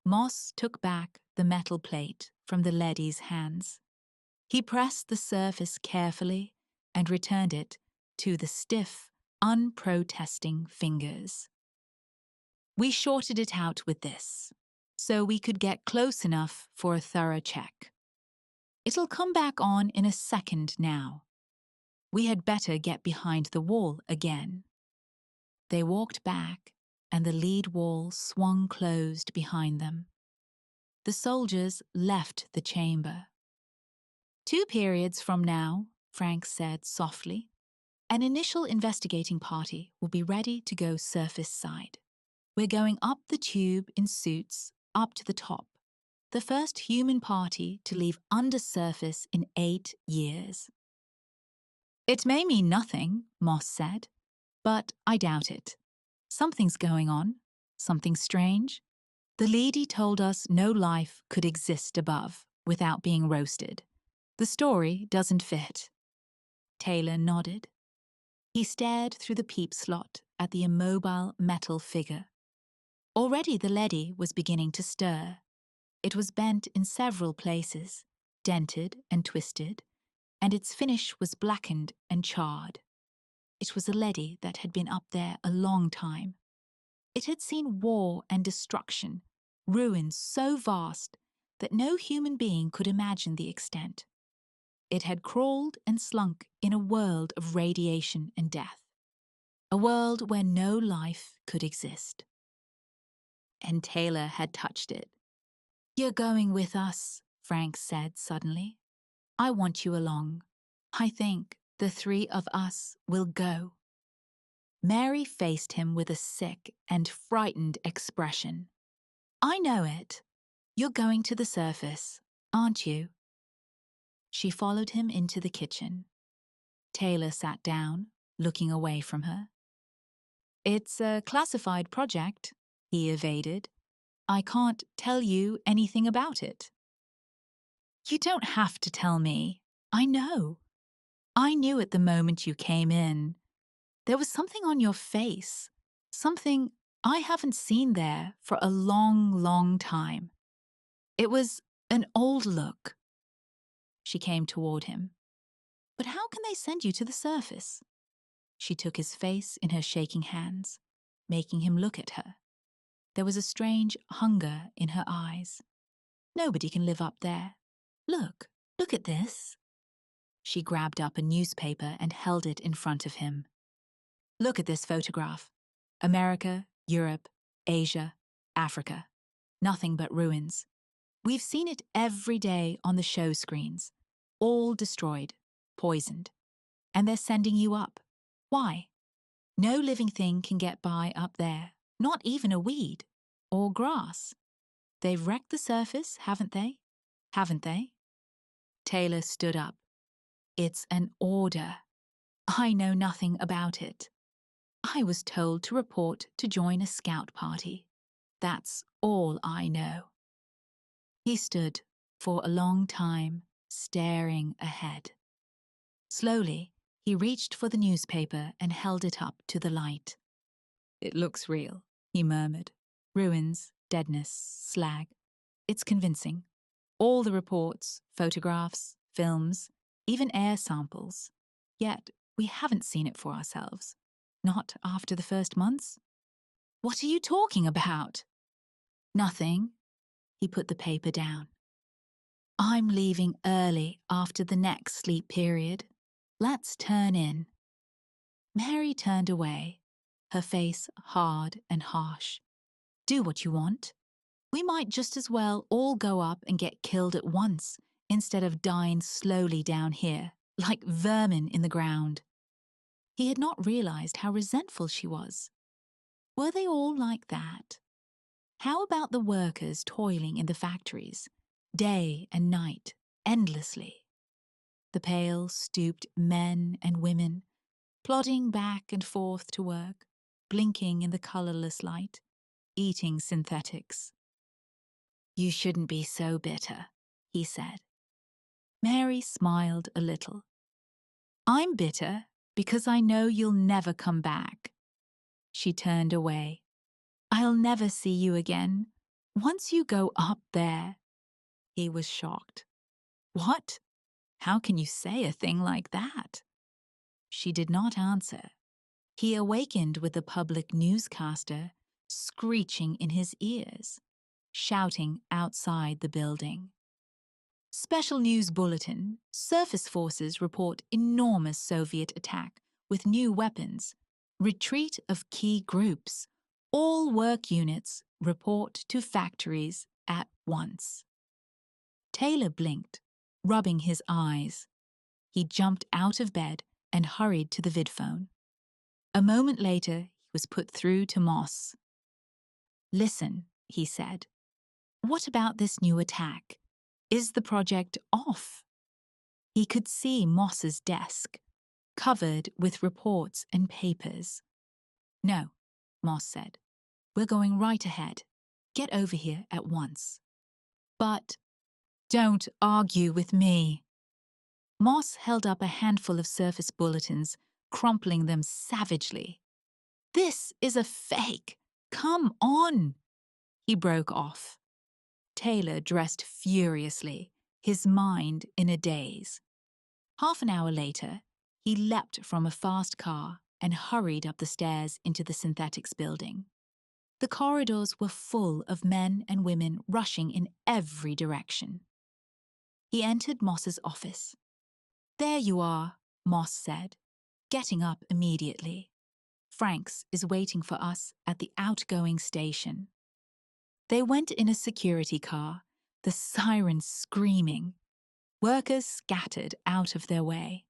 Moss took back the metal plate from the leady's hands. He pressed the surface carefully and returned it to the stiff, unprotesting fingers. We shorted it out with this, so we could get close enough for a thorough check. It'll come back on in a second now. We had better get behind the wall again. They walked back, and the lead wall swung closed behind them. The soldiers left the chamber. 2 periods from now, Frank said softly, an initial investigating party will be ready to go surface side. We're going up the tube in suits, up to the top. The first human party to leave undersurface in 8 years. It may mean nothing, Moss said, but I doubt it. Something's going on, something strange. The leady told us no life could exist above without being roasted. The story doesn't fit. Taylor nodded. He stared through the peep slot at the immobile metal figure. Already the leady was beginning to stir. It was bent in several places, dented and twisted, and its finish was blackened and charred. It was a leady that had been up there a long time. It had seen war and destruction, ruins so vast that no human being could imagine the extent. It had crawled and slunk in a world of radiation and death, a world where no life could exist. And Taylor had touched it. "You're going with us," Frank said suddenly. "I want you along. I think the 3 of us will go." Mary faced him with a sick and frightened expression. "I know it. You're going to the surface, aren't you?" She followed him into the kitchen. Taylor sat down, looking away from her. "It's a classified project," he evaded. "I can't tell you anything about it." "You don't have to tell me. I know. I knew it the moment you came in. There was something on your face, something I haven't seen there for a long, long time. It was an old look." She came toward him. "But how can they send you to the surface?" She took his face in her shaking hands, making him look at her. There was a strange hunger in her eyes. "Nobody can live up there. Look at this." She grabbed up a newspaper and held it in front of him. "Look at this photograph. America, Europe, Asia, Africa. Nothing but ruins. We've seen it every day on the show screens. All destroyed, poisoned. And they're sending you up. Why? No living thing can get by up there, not even a weed or grass. They've wrecked the surface, haven't they? Haven't they?" Taylor stood up. "It's an order. I know nothing about it. I was told to report to join a scout party. That's all I know." He stood for a long time, staring ahead. Slowly, he reached for the newspaper and held it up to the light. "It looks real," he murmured. "Ruins, deadness, slag. It's convincing. All the reports, photographs, films, even air samples. Yet we haven't seen it for ourselves. Not after the first months." "What are you talking about?" "Nothing." He put the paper down. "I'm leaving early after the next sleep period. Let's turn in." Mary turned away, her face hard and harsh. "Do what you want. We might just as well all go up and get killed at once, instead of dying slowly down here, like vermin in the ground." He had not realized how resentful she was. Were they all like that? How about the workers toiling in the factories, day and night, endlessly? The pale, stooped men and women, plodding back and forth to work, blinking in the colorless light, eating synthetics. "You shouldn't be so bitter," he said. Mary smiled a little. "I'm bitter because I know you'll never come back." She turned away. "I'll never see you again. Once you go up there." He was shocked. "What? How can you say a thing like that?" She did not answer. He awakened with the public newscaster screeching in his ears, shouting outside the building. "Special news bulletin. Surface forces report enormous Soviet attack with new weapons. Retreat of key groups. All work units report to factories at once. Taylor blinked, rubbing his eyes. He jumped out of bed and hurried to the vidphone. A moment later, he was put through to Moss. "Listen," he said. "What about this new attack? Is the project off?" He could see Moss's desk, covered with reports and papers. "No," Moss said. "We're going right ahead. Get over here at once." "But—" "Don't argue with me." Moss held up a handful of surface bulletins, crumpling them savagely. "This is a fake. Come on." He broke off. Taylor dressed furiously, his mind in a daze. Half an hour later, he leapt from a fast car and hurried up the stairs into the synthetics building. The corridors were full of men and women rushing in every direction. He entered Moss's office. "There you are," Moss said, getting up immediately. "Franks is waiting for us at the outgoing station." They went in a security car, the sirens screaming. Workers scattered out of their way.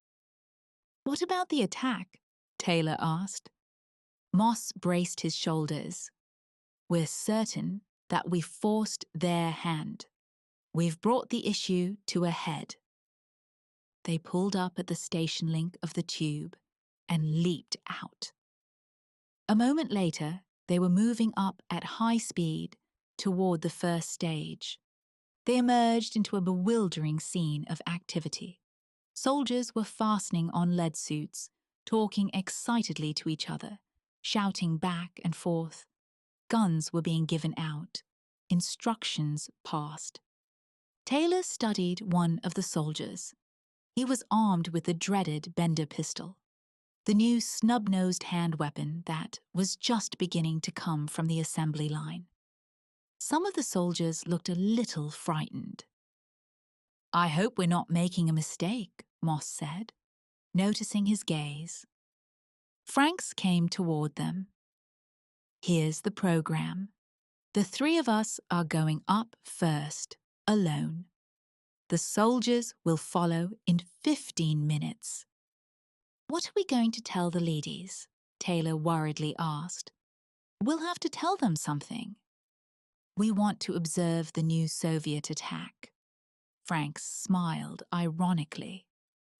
"What about the attack?" Taylor asked. Moss braced his shoulders. "We're certain that we forced their hand. We've brought the issue to a head." They pulled up at the station link of the tube and leaped out. A moment later, they were moving up at high speed toward the first stage. They emerged into a bewildering scene of activity. Soldiers were fastening on lead suits, talking excitedly to each other, shouting back and forth. Guns were being given out. Instructions passed. Taylor studied one of the soldiers. He was armed with the dreaded Bender pistol, the new snub-nosed hand weapon that was just beginning to come from the assembly line. Some of the soldiers looked a little frightened. "I hope we're not making a mistake," Moss said, noticing his gaze. Franks came toward them. "Here's the program. The three of us are going up first, alone. The soldiers will follow in 15 minutes. "What are we going to tell the ladies?" Taylor worriedly asked. "We'll have to tell them something." "We want to observe the new Soviet attack." Franks smiled ironically.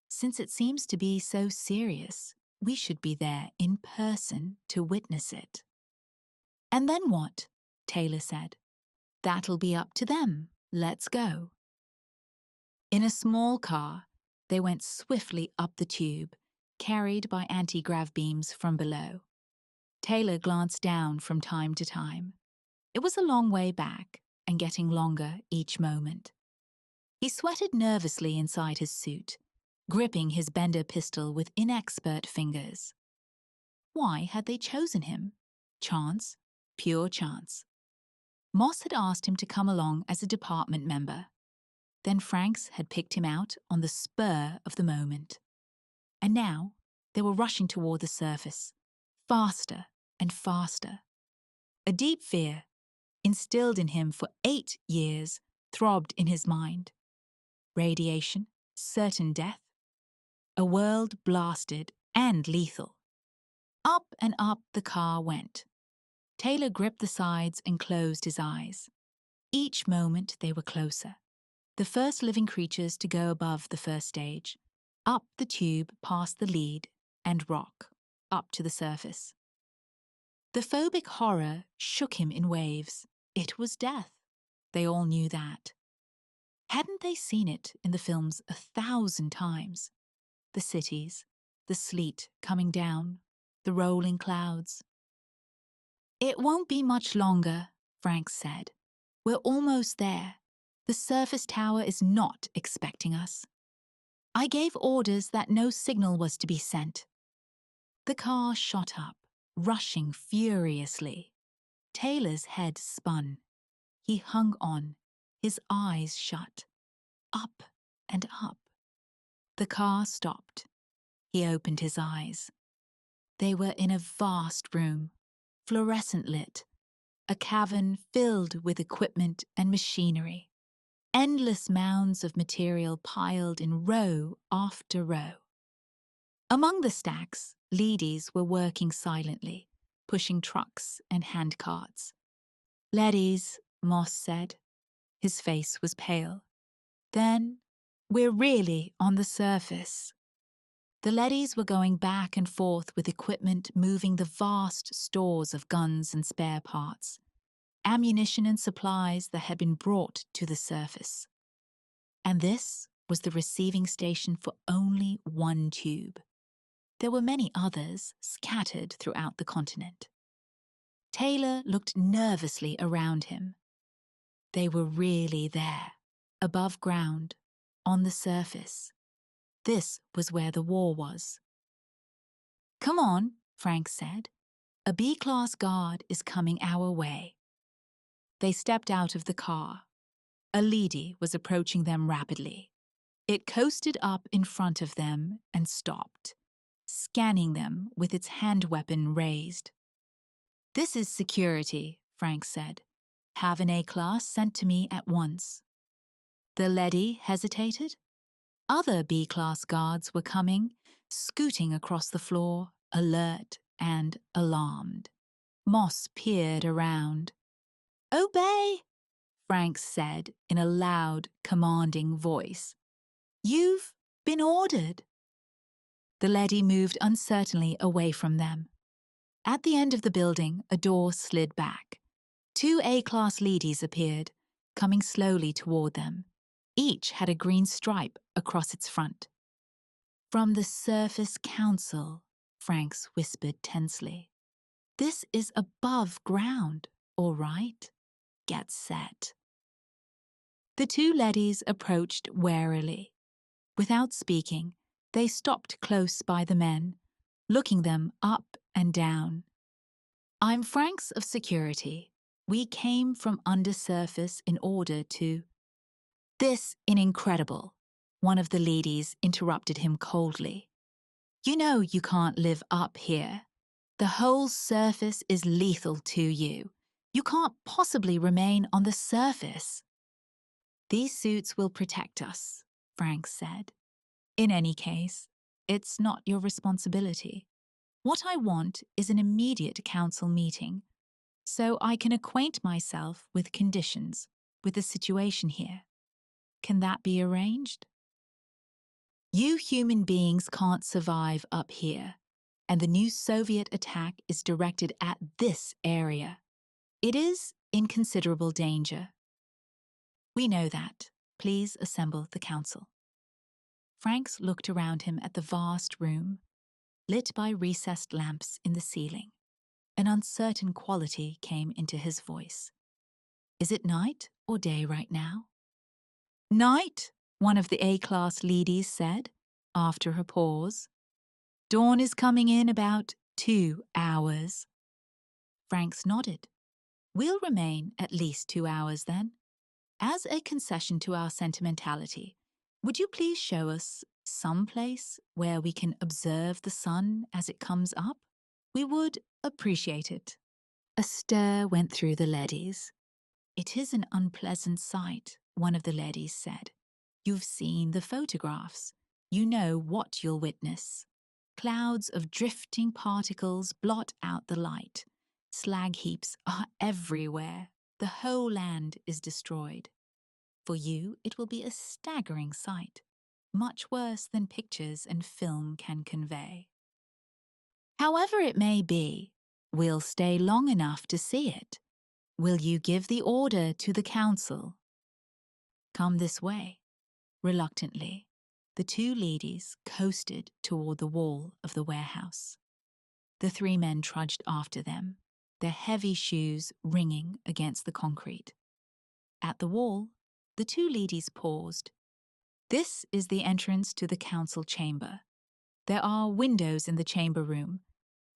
"Since it seems to be so serious, we should be there in person to witness it." "And then what?" Taylor said. "That'll be up to them. Let's go." In a small car, they went swiftly up the tube, carried by anti-grav beams from below. Taylor glanced down from time to time. It was a long way back, and getting longer each moment. He sweated nervously inside his suit, gripping his Bender pistol with inexpert fingers. Why had they chosen him? Chance, pure chance. Moss had asked him to come along as a department member. Then Franks had picked him out on the spur of the moment. And now they were rushing toward the surface, faster and faster. A deep fear, instilled in him for 8 years, throbbed in his mind. Radiation, certain death, a world blasted and lethal. Up and up the car went. Taylor gripped the sides and closed his eyes. Each moment they were closer. The first living creatures to go above the first stage, up the tube past the lead and rock, up to the surface. The phobic horror shook him in waves. It was death. They all knew that. Hadn't they seen it in the films 1,000 times? The cities, the sleet coming down, the rolling clouds. "It won't be much longer," Frank said. "We're almost there. The surface tower is not expecting us. I gave orders that no signal was to be sent." The car shot up, rushing furiously. Taylor's head spun. He hung on, his eyes shut. Up and up. The car stopped. He opened his eyes. They were in a vast room, fluorescent lit, a cavern filled with equipment and machinery, endless mounds of material piled in row after row. Among the stacks, ladies were working silently, pushing trucks and handcarts. "Ladies," Moss said. His face was pale. "Then we're really on the surface." The leadys were going back and forth with equipment moving the vast stores of guns and spare parts, ammunition and supplies that had been brought to the surface. And this was the receiving station for only one tube. There were many others scattered throughout the continent. Taylor looked nervously around him. They were really there, above ground, on the surface. This was where the war was. "Come on," Frank said. "A B-class guard is coming our way." They stepped out of the car. A lady was approaching them rapidly. It coasted up in front of them and stopped, scanning them with its hand weapon raised. "This is security," Frank said. "Have an A-class sent to me at once." The leady hesitated. Other B-class guards were coming, scooting across the floor, alert and alarmed. Moss peered around. "Obey," Frank said in a loud, commanding voice. "You've been ordered." The leady moved uncertainly away from them. At the end of the building, a door slid back. 2 A-class ladies appeared, coming slowly toward them. Each had a green stripe across its front. "From the Surface Council," Franks whispered tensely. "This is above ground, all right? Get set." The 2 leadys approached warily. Without speaking, they stopped close by the men, looking them up and down. "I'm Franks of security. We came from undersurface in order to—" "This is incredible," one of the ladies interrupted him coldly. "You know you can't live up here. The whole surface is lethal to you. You can't possibly remain on the surface." "These suits will protect us," Frank said. "In any case, it's not your responsibility. What I want is an immediate council meeting, so I can acquaint myself with conditions, with the situation here. Can that be arranged?" "You human beings can't survive up here, and the new Soviet attack is directed at this area. It is in considerable danger." "We know that. Please assemble the council." Franks looked around him at the vast room, lit by recessed lamps in the ceiling. An uncertain quality came into his voice. "Is it night or day right now?" "Night," one of the A-class ladies said, after a pause. "Dawn is coming in about 2 hours." Franks nodded. "We'll remain at least 2 hours then. As a concession to our sentimentality, would you please show us some place where we can observe the sun as it comes up? We would appreciate it." A stir went through the leadys. "It is an unpleasant sight," one of the leadys said. "You've seen the photographs. You know what you'll witness. Clouds of drifting particles blot out the light. Slag heaps are everywhere. The whole land is destroyed. For you, it will be a staggering sight, much worse than pictures and film can convey. However it may be, we'll stay long enough to see it. Will you give the order to the council?" "Come this way." Reluctantly, the 2 ladies coasted toward the wall of the warehouse. The 3 men trudged after them, their heavy shoes ringing against the concrete. At the wall, the 2 ladies paused. "This is the entrance to the council chamber. There are windows in the chamber room,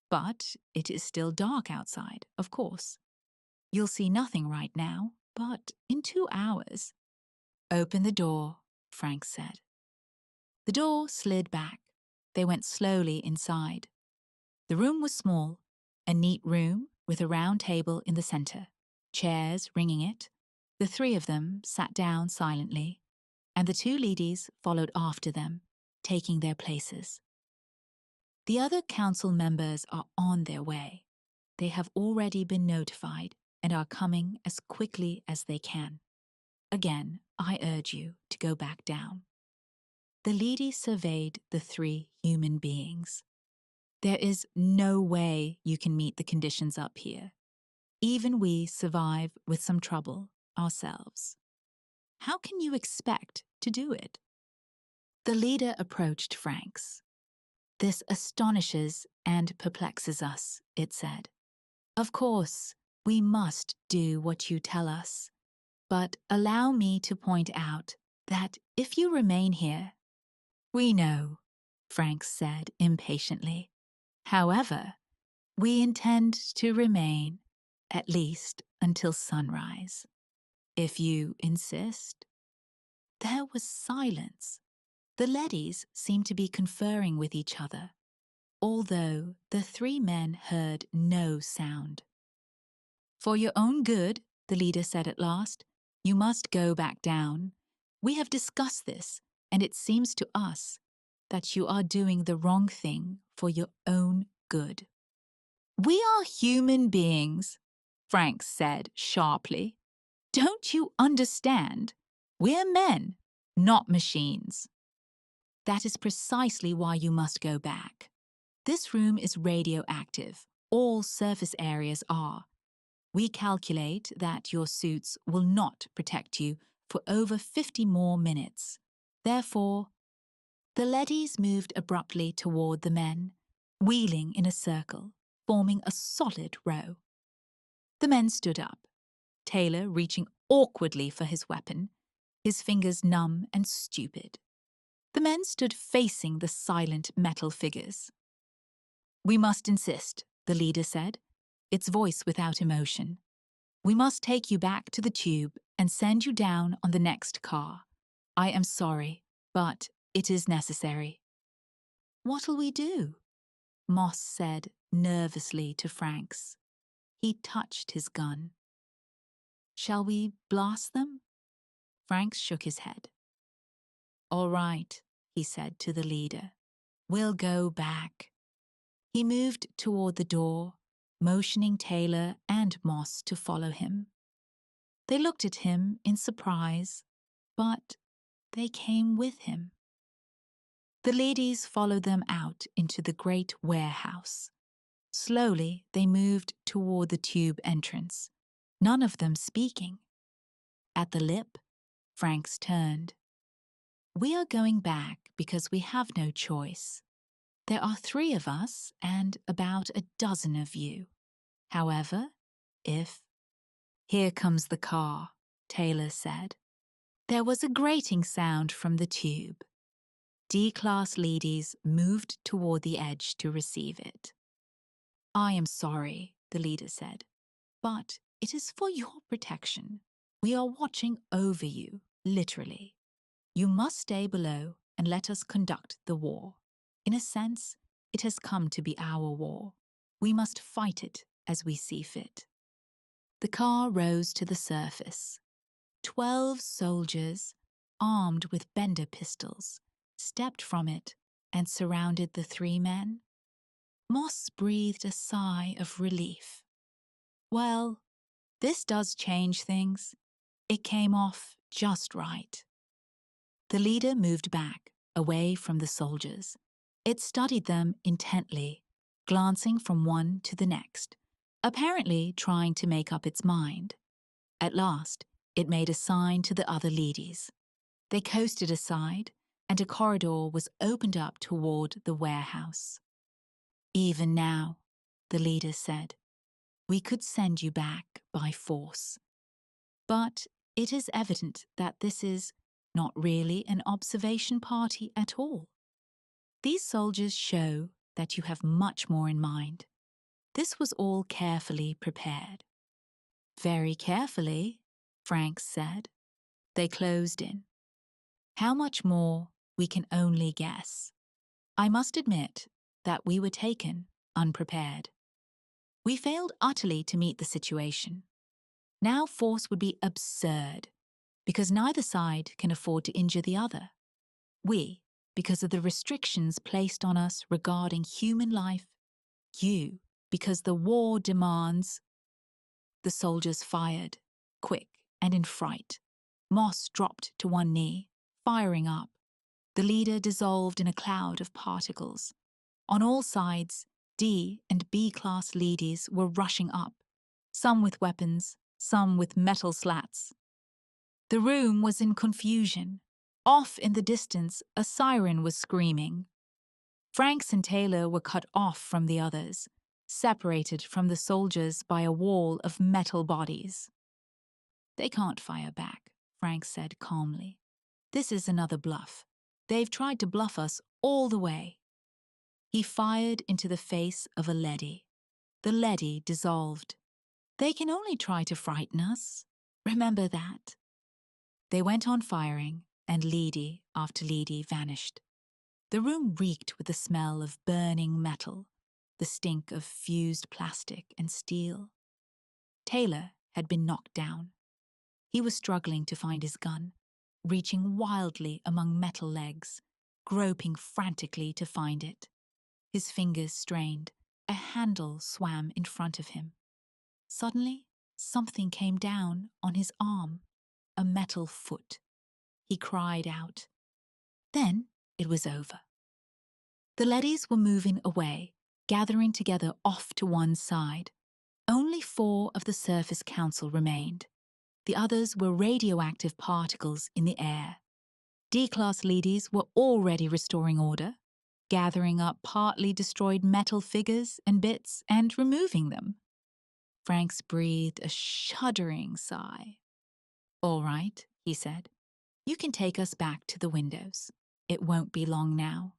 but it is still dark outside, of course. You'll see nothing right now, but in 2 hours. "Open the door," Frank said. The door slid back. They went slowly inside. The room was small, a neat room with a round table in the center, chairs ringing it. The three of them sat down silently, and the two ladies followed after them, taking their places. The other council members are on their way. They have already been notified and are coming as quickly as they can. Again, I urge you to go back down. The lady surveyed the three human beings. There is no way you can meet the conditions up here. Even we survive with some trouble ourselves. How can you expect to do it? The leader approached Franks. This astonishes and perplexes us, it said. Of course, we must do what you tell us, but allow me to point out that if you remain here— We know, Franks said impatiently. However, we intend to remain, at least until sunrise. If you insist. There was silence. The ladies seemed to be conferring with each other, although the three men heard no sound. For your own good, the leader said at last, you must go back down. We have discussed this, and it seems to us that you are doing the wrong thing for your own good. We are human beings, Frank said sharply. Don't you understand? We're men, not machines. That is precisely why you must go back. This room is radioactive. All surface areas are. We calculate that your suits will not protect you for over 50 more minutes. Therefore, the ladies moved abruptly toward the men, wheeling in a circle, forming a solid row. The men stood up, Taylor reaching awkwardly for his weapon, his fingers numb and stupid. The men stood facing the silent metal figures. We must insist, the leader said, its voice without emotion. We must take you back to the tube and send you down on the next car. I am sorry, but it is necessary. What'll we do? Moss said nervously to Franks. He touched his gun. Shall we blast them? Franks shook his head. All right, he said to the leader. We'll go back. He moved toward the door, motioning Taylor and Moss to follow him. They looked at him in surprise, but they came with him. The ladies followed them out into the great warehouse. Slowly, they moved toward the tube entrance, none of them speaking. At the lip, Franks turned. We are going back because we have no choice. There are 3 of us and about a dozen of you. However, if— Here comes the car, Taylor said. There was a grating sound from the tube. D-class ladies moved toward the edge to receive it. I am sorry, the leader said, but it is for your protection. We are watching over you, literally. You must stay below and let us conduct the war. In a sense, it has come to be our war. We must fight it as we see fit. The car rose to the surface. 12 soldiers, armed with Bender pistols, stepped from it and surrounded the 3 men. Moss breathed a sigh of relief. Well, this does change things. It came off just right. The leader moved back, away from the soldiers. It studied them intently, glancing from one to the next, apparently trying to make up its mind. At last, it made a sign to the other ladies. They coasted aside, and a corridor was opened up toward the warehouse. Even now, the leader said, we could send you back by force. But it is evident that this is not really an observation party at all. These soldiers show that you have much more in mind. This was all carefully prepared. Very carefully, Frank said. They closed in. How much more, we can only guess. I must admit that we were taken unprepared. We failed utterly to meet the situation. Now force would be absurd, because neither side can afford to injure the other. We, because of the restrictions placed on us regarding human life. You, because the war demands. The soldiers fired, quick and in fright. Moss dropped to one knee, firing up. The leader dissolved in a cloud of particles. On all sides, D and B-class leadys were rushing up, some with weapons, some with metal slats. The room was in confusion. Off in the distance, a siren was screaming. Franks and Taylor were cut off from the others, separated from the soldiers by a wall of metal bodies. They can't fire back, Frank said calmly. This is another bluff. They've tried to bluff us all the way. He fired into the face of a leady. The leady dissolved. They can only try to frighten us. Remember that. They went on firing, and leady after leady vanished. The room reeked with the smell of burning metal, the stink of fused plastic and steel. Taylor had been knocked down. He was struggling to find his gun, reaching wildly among metal legs, groping frantically to find it. His fingers strained. A handle swam in front of him. Suddenly, something came down on his arm, a metal foot. He cried out. Then it was over. The leadys were moving away, gathering together off to one side. Only 4 of the Surface Council remained. The others were radioactive particles in the air. D-class leadys were already restoring order, gathering up partly destroyed metal figures and bits and removing them. Franks breathed a shuddering sigh. "All right," he said. "You can take us back to the windows. It won't be long now."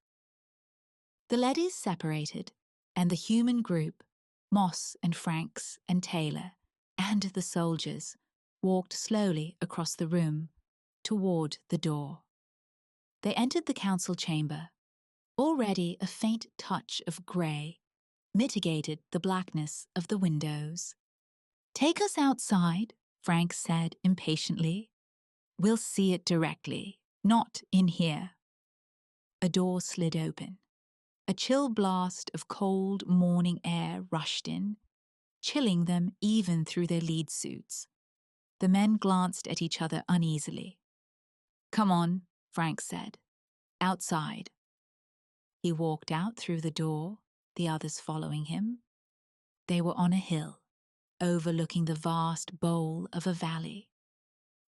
The leadys separated, and the human group, Moss and Franks and Taylor, and the soldiers, walked slowly across the room, toward the door. They entered the council chamber. Already a faint touch of grey mitigated the blackness of the windows. "Take us outside," Frank said impatiently. "We'll see it directly, not in here." A door slid open. A chill blast of cold morning air rushed in, chilling them even through their lead suits. The men glanced at each other uneasily. "Come on," Frank said. "Outside." He walked out through the door, the others following him. They were on a hill, overlooking the vast bowl of a valley.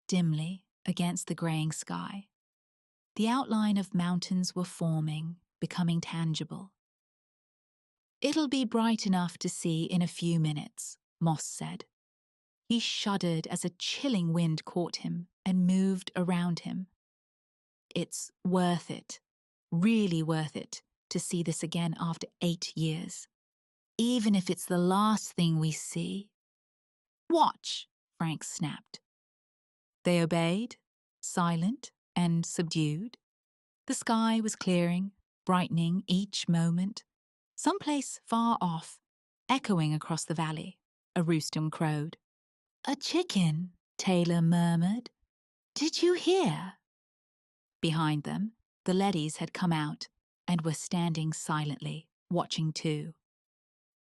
Dimly, against the greying sky, the outline of mountains were forming, becoming tangible. "It'll be bright enough to see in a few minutes," Moss said. He shuddered as a chilling wind caught him and moved around him. "It's worth it, really worth it, to see this again after 8 years. Even if it's the last thing we see." "Watch," Frank snapped. They obeyed, silent and subdued. The sky was clearing, brightening each moment. Someplace far off, echoing across the valley, a rooster crowed. "A chicken," Taylor murmured. "Did you hear?" Behind them, the leadys had come out and were standing silently, watching too.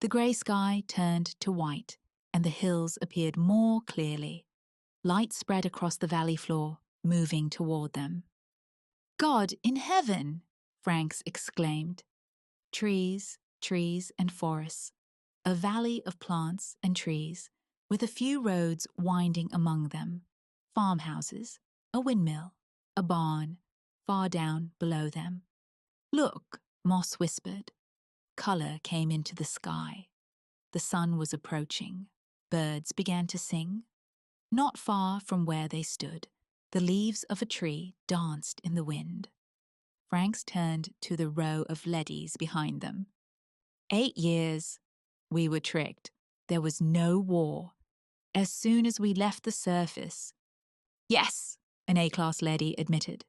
The grey sky turned to white, and the hills appeared more clearly. Light spread across the valley floor, moving toward them. "God in heaven!" Franks exclaimed. Trees, trees and forests. A valley of plants and trees, with a few roads winding among them. Farmhouses, a windmill, a barn, far down below them. "Look," Moss whispered. Colour came into the sky. The sun was approaching. Birds began to sing. Not far from where they stood, the leaves of a tree danced in the wind. Franks turned to the row of leadys behind them. 8 years. We were tricked. There was no war. As soon as we left the surface. "Yes," an A-class leady admitted.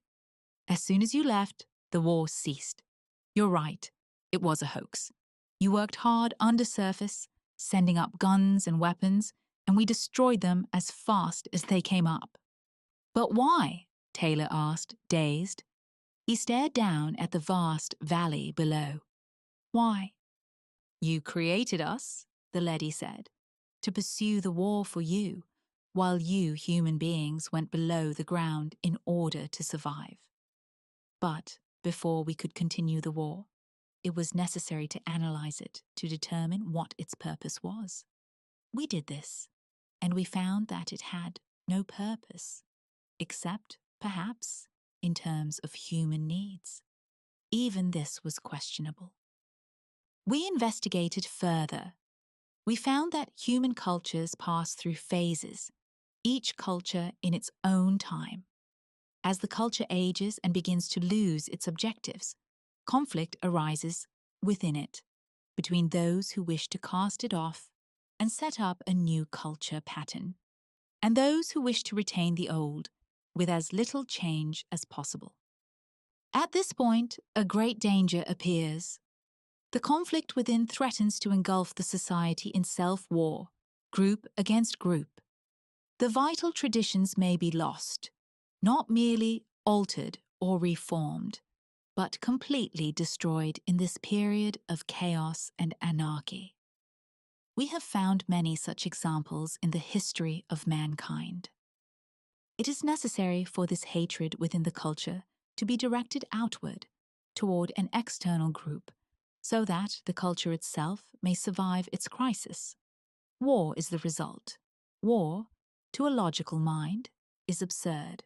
"As soon as you left, the war ceased. You're right. It was a hoax. You worked hard undersurface, sending up guns and weapons, and we destroyed them as fast as they came up. But why? Taylor asked, dazed. He stared down at the vast valley below. Why? You created us, the leady said, to pursue the war for you, while you human beings went below the ground in order to survive. But before we could continue the war, it was necessary to analyze it to determine what its purpose was. We did this, and we found that it had no purpose, except, perhaps, in terms of human needs. Even this was questionable. We investigated further. We found that human cultures pass through phases, each culture in its own time. As the culture ages and begins to lose its objectives, conflict arises within it, between those who wish to cast it off and set up a new culture pattern, and those who wish to retain the old with as little change as possible. At this point, a great danger appears. The conflict within threatens to engulf the society in self-war, group against group. The vital traditions may be lost, not merely altered or reformed, but completely destroyed in this period of chaos and anarchy. We have found many such examples in the history of mankind. It is necessary for this hatred within the culture to be directed outward, toward an external group, so that the culture itself may survive its crisis. War is the result. War, to a logical mind, is absurd.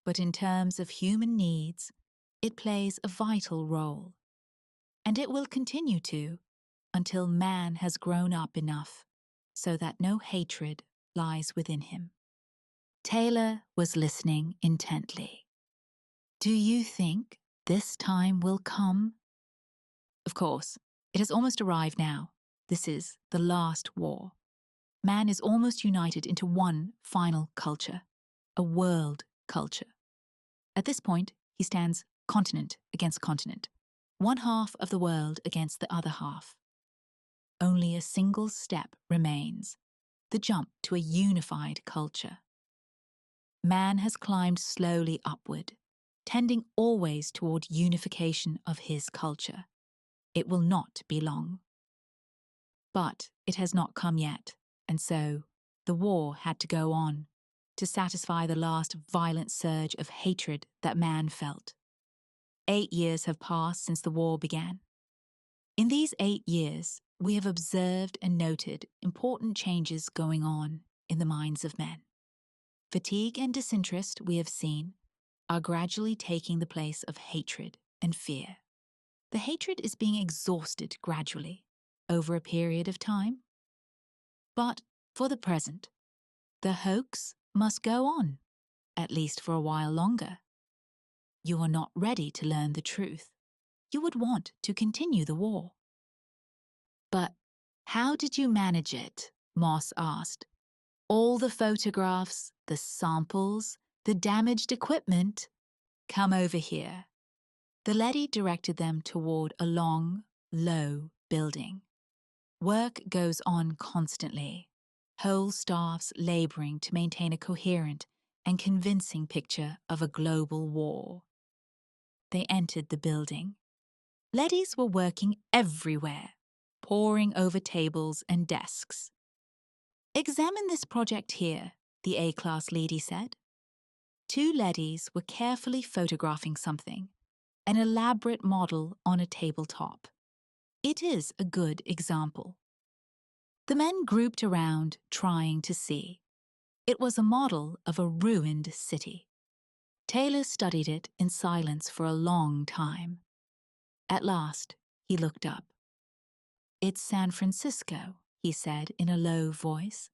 But in terms of human needs, it plays a vital role. And it will continue to, until man has grown up enough so that no hatred lies within him. Taylor was listening intently. Do you think this time will come? Of course, it has almost arrived now. This is the last war. Man is almost united into one final culture, a world culture. At this point, he stands continent against continent, one half of the world against the other half. Only a single step remains, the jump to a unified culture. Man has climbed slowly upward, tending always toward unification of his culture. It will not be long. But it has not come yet, and so the war had to go on to satisfy the last violent surge of hatred that man felt. 8 years have passed since the war began. In these 8 years, we have observed and noted important changes going on in the minds of men. Fatigue and disinterest, we have seen, are gradually taking the place of hatred and fear. The hatred is being exhausted gradually over a period of time. But for the present, the hoax must go on, at least for a while longer. You are not ready to learn the truth. You would want to continue the war. But how did you manage it? Moss asked. All the photographs, the samples, the damaged equipment. Come over here. The leady directed them toward a long, low building. Work goes on constantly, whole staffs laboring to maintain a coherent and convincing picture of a global war. They entered the building. Leadys were working everywhere, poring over tables and desks. Examine this project here, the A-class lady said. 2 leadys were carefully photographing something, an elaborate model on a tabletop. It is a good example. The men grouped around, trying to see. It was a model of a ruined city. Taylor studied it in silence for a long time. At last, he looked up. It's San Francisco, he said in a low voice.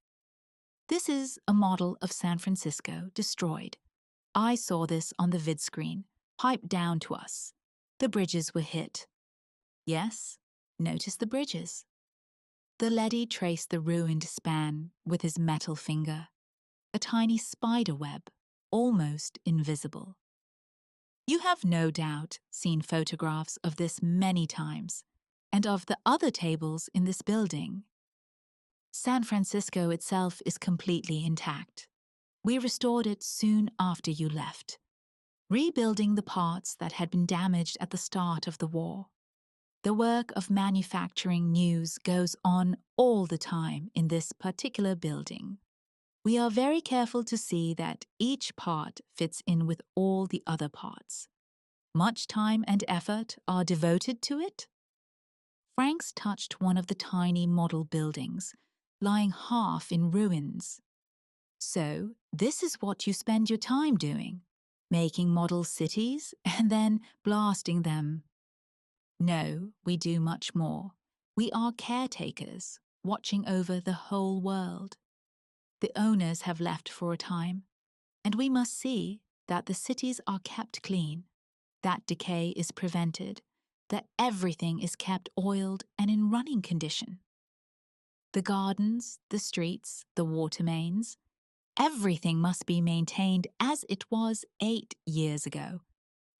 This is a model of San Francisco destroyed. I saw this on the vid screen, piped down to us. The bridges were hit. Yes, notice the bridges. The leady traced the ruined span with his metal finger, a tiny spider web, almost invisible. You have no doubt seen photographs of this many times, and of the other tables in this building. San Francisco itself is completely intact. We restored it soon after you left, rebuilding the parts that had been damaged at the start of the war. The work of manufacturing news goes on all the time in this particular building. We are very careful to see that each part fits in with all the other parts. Much time and effort are devoted to it. Franks touched one of the tiny model buildings, lying half in ruins. So, this is what you spend your time doing, making model cities and then blasting them. No, we do much more. We are caretakers, watching over the whole world. The owners have left for a time, and we must see that the cities are kept clean, that decay is prevented, that everything is kept oiled and in running condition. The gardens, the streets, the water mains, everything must be maintained as it was 8 years ago,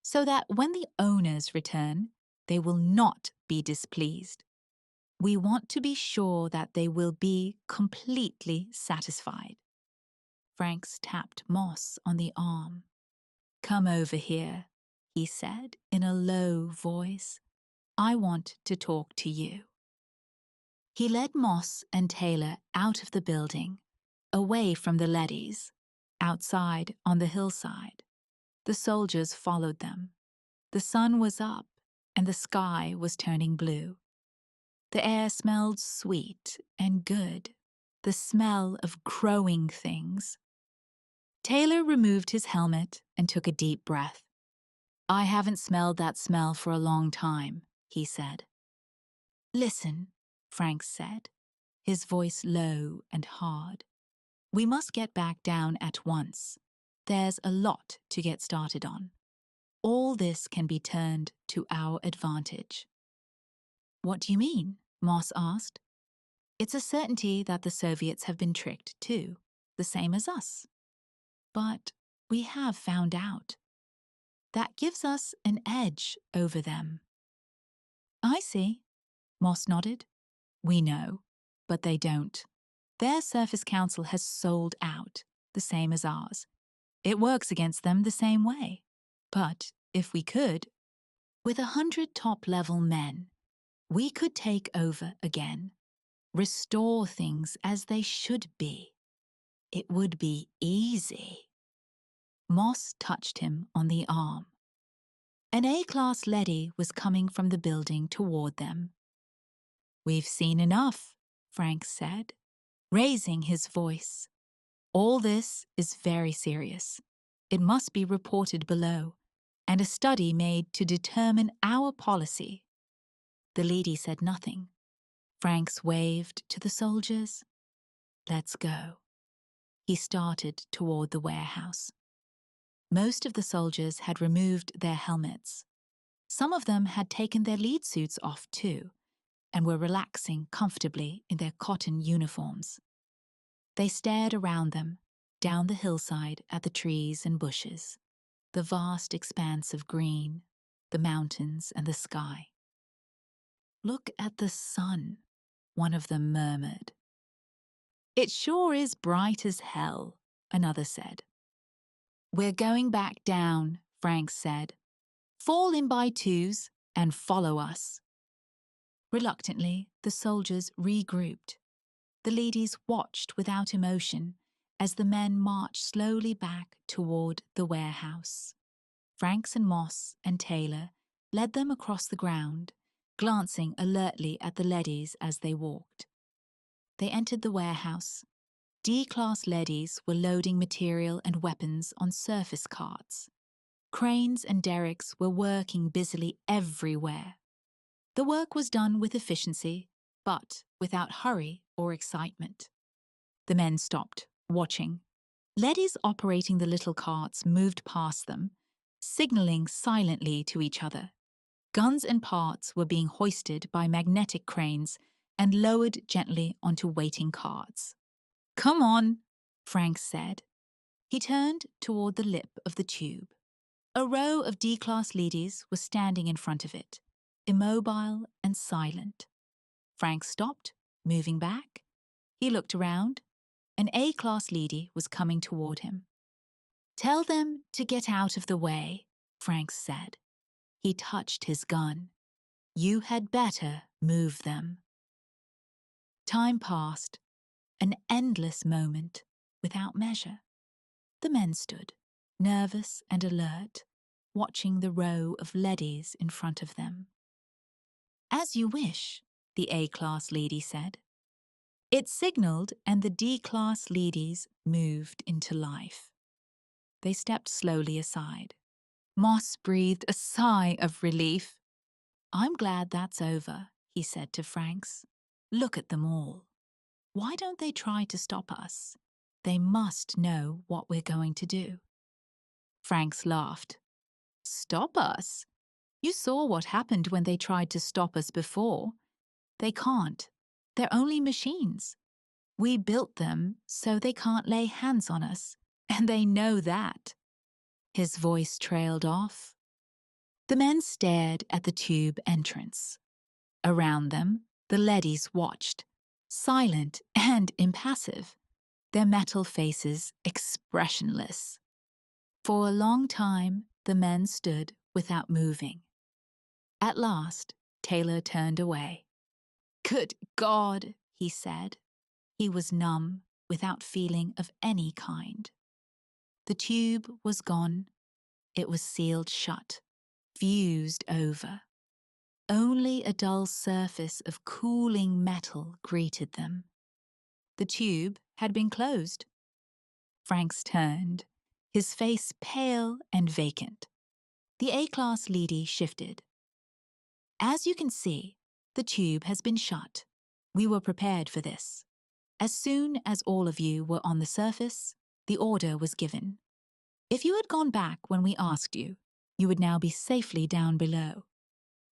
so that when the owners return, they will not be displeased. We want to be sure that they will be completely satisfied. Franks tapped Moss on the arm. "Come over here," he said in a low voice. "I want to talk to you." He led Moss and Taylor out of the building, away from the leadys, outside on the hillside. The soldiers followed them. The sun was up, and the sky was turning blue. The air smelled sweet and good, the smell of growing things. Taylor removed his helmet and took a deep breath. "I haven't smelled that smell for a long time," he said. "Listen," Frank said, his voice low and hard. "We must get back down at once. There's a lot to get started on. All this can be turned to our advantage." "What do you mean?" Moss asked. "It's a certainty that the Soviets have been tricked too, the same as us. But we have found out. That gives us an edge over them." "I see," Moss nodded. "We know, but they don't. Their Surface Council has sold out, the same as ours. It works against them the same way. But if we could, with 100 top-level men, we could take over again, restore things as they should be. It would be easy." Moss touched him on the arm. An A-class leady was coming from the building toward them. "We've seen enough," Frank said, raising his voice. "All this is very serious. It must be reported below, and a study made to determine our policy." The lady said nothing. Franks waved to the soldiers. "Let's go." He started toward the warehouse. Most of the soldiers had removed their helmets. Some of them had taken their lead suits off too, and were relaxing comfortably in their cotton uniforms. They stared around them, down the hillside at the trees and bushes, the vast expanse of green, the mountains and the sky. "Look at the sun," one of them murmured. "It sure is bright as hell," another said. "We're going back down," Frank said. "Fall in by twos and follow us." Reluctantly, the soldiers regrouped. The ladies watched without emotion as the men marched slowly back toward the warehouse. Franks and Moss and Taylor led them across the ground, glancing alertly at the leadys as they walked. They entered the warehouse. D-class leadys were loading material and weapons on surface carts. Cranes and derricks were working busily everywhere. The work was done with efficiency, but without hurry or excitement. The men stopped, watching. Leadys operating the little carts moved past them, signaling silently to each other. Guns and parts were being hoisted by magnetic cranes and lowered gently onto waiting carts. "Come on," Frank said. He turned toward the lip of the tube. A row of D-class leadys was standing in front of it, immobile and silent. Frank stopped, moving back. He looked around. An A-class leady was coming toward him. "Tell them to get out of the way," Franks said. He touched his gun. "You had better move them." Time passed, an endless moment without measure. The men stood, nervous and alert, watching the row of leadys in front of them. "As you wish," the A-class leady said. It signaled, and the D-class leadys moved into life. They stepped slowly aside. Moss breathed a sigh of relief. "I'm glad that's over," he said to Franks. "Look at them all. Why don't they try to stop us? They must know what we're going to do." Franks laughed. "Stop us? You saw what happened when they tried to stop us before. They can't. They're only machines. We built them so they can't lay hands on us, and they know that." His voice trailed off. The men stared at the tube entrance. Around them, the leadys watched, silent and impassive, their metal faces expressionless. For a long time, the men stood without moving. At last, Taylor turned away. "Good God," he said. He was numb, without feeling of any kind. The tube was gone. It was sealed shut, fused over. Only a dull surface of cooling metal greeted them. The tube had been closed. Franks turned, his face pale and vacant. The A-class leady shifted. "As you can see, the tube has been shut. We were prepared for this. As soon as all of you were on the surface, the order was given. If you had gone back when we asked you, you would now be safely down below.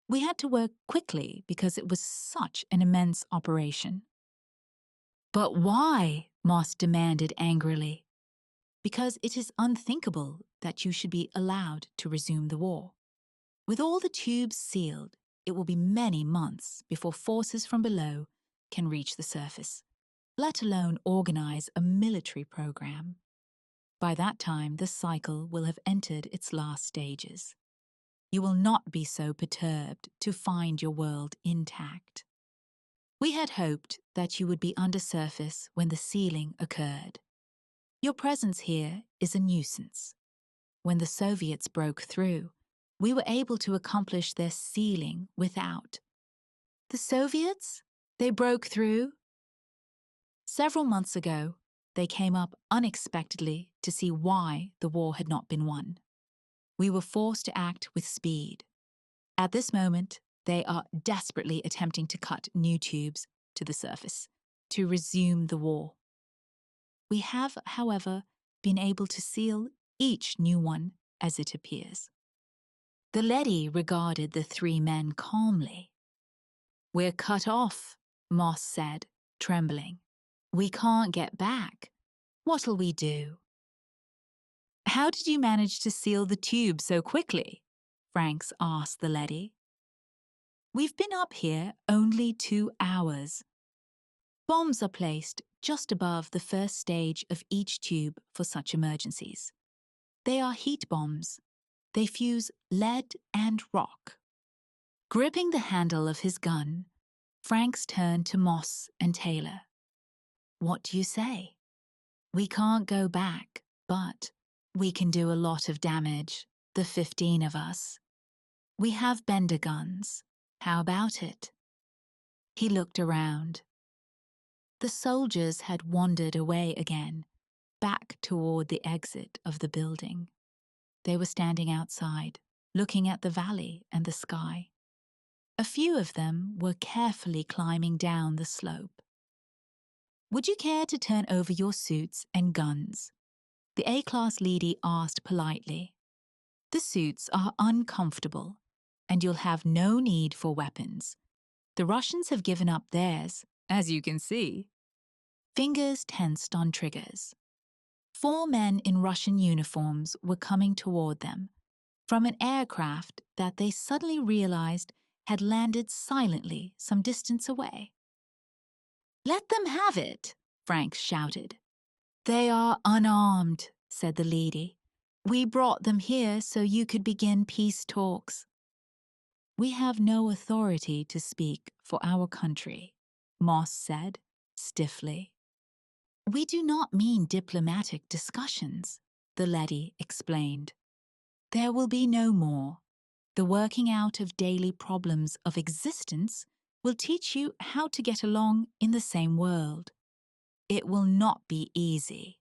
We had to work quickly because it was such an immense operation." "But why?" Moss demanded angrily. "Because it is unthinkable that you should be allowed to resume the war. With all the tubes sealed, it will be many months before forces from below can reach the surface, let alone organize a military program. By that time, the cycle will have entered its last stages. You will not be so perturbed to find your world intact. We had hoped that you would be undersurface when the sealing occurred. Your presence here is a nuisance. When the Soviets broke through, we were able to accomplish their sealing without." "The Soviets? They broke through?" "Several months ago, they came up unexpectedly to see why the war had not been won. We were forced to act with speed. At this moment, they are desperately attempting to cut new tubes to the surface to resume the war. We have, however, been able to seal each new one as it appears." The leady regarded the three men calmly. "We're cut off," Moss said, trembling. "We can't get back. What'll we do?" "How did you manage to seal the tube so quickly?" Franks asked the leady. "We've been up here only 2 hours. Bombs are placed just above the first stage of each tube for such emergencies. They are heat bombs. They fuse lead and rock." Gripping the handle of his gun, Franks turned to Moss and Taylor. "What do you say? We can't go back, but we can do a lot of damage, the 15 of us. We have Bender guns. How about it?" He looked around. The soldiers had wandered away again, back toward the exit of the building. They were standing outside, looking at the valley and the sky. A few of them were carefully climbing down the slope. "Would you care to turn over your suits and guns?" the A-class leady asked politely. "The suits are uncomfortable, and you'll have no need for weapons. The Russians have given up theirs, as you can see." Fingers tensed on triggers. 4 men in Russian uniforms were coming toward them from an aircraft that they suddenly realized had landed silently some distance away. "Let them have it," Frank shouted. "They are unarmed," said the lady. "We brought them here so you could begin peace talks." "We have no authority to speak for our country," Moss said, stiffly. "We do not mean diplomatic discussions," the lady explained. "There will be no more. The working out of daily problems of existence will teach you how to get along in the same world. It will not be easy,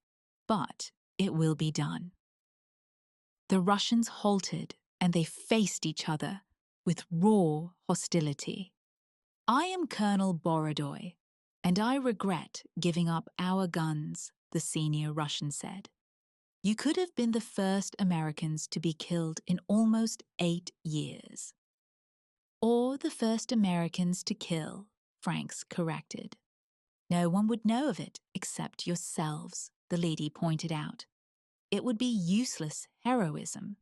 but it will be done." The Russians halted and they faced each other with raw hostility. "I am Colonel Borodoy, and I regret giving up our guns," the senior Russian said. "You could have been the first Americans to be killed in almost 8 years." "Or the first Americans to kill," Franks corrected. "No one would know of it except yourselves," the lady pointed out. "It would be useless heroism.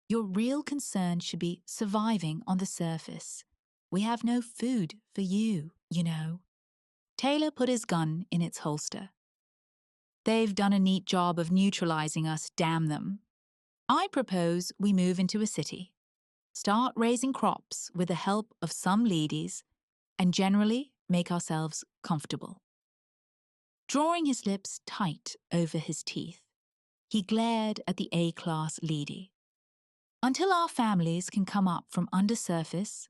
Your real concern should be surviving on the surface. We have no food for you, you know." Taylor put his gun in its holster. "They've done a neat job of neutralizing us, damn them. I propose we move into a city, start raising crops with the help of some ladies, and generally make ourselves comfortable." Drawing his lips tight over his teeth, he glared at the A-class lady. "Until our families can come up from undersurface,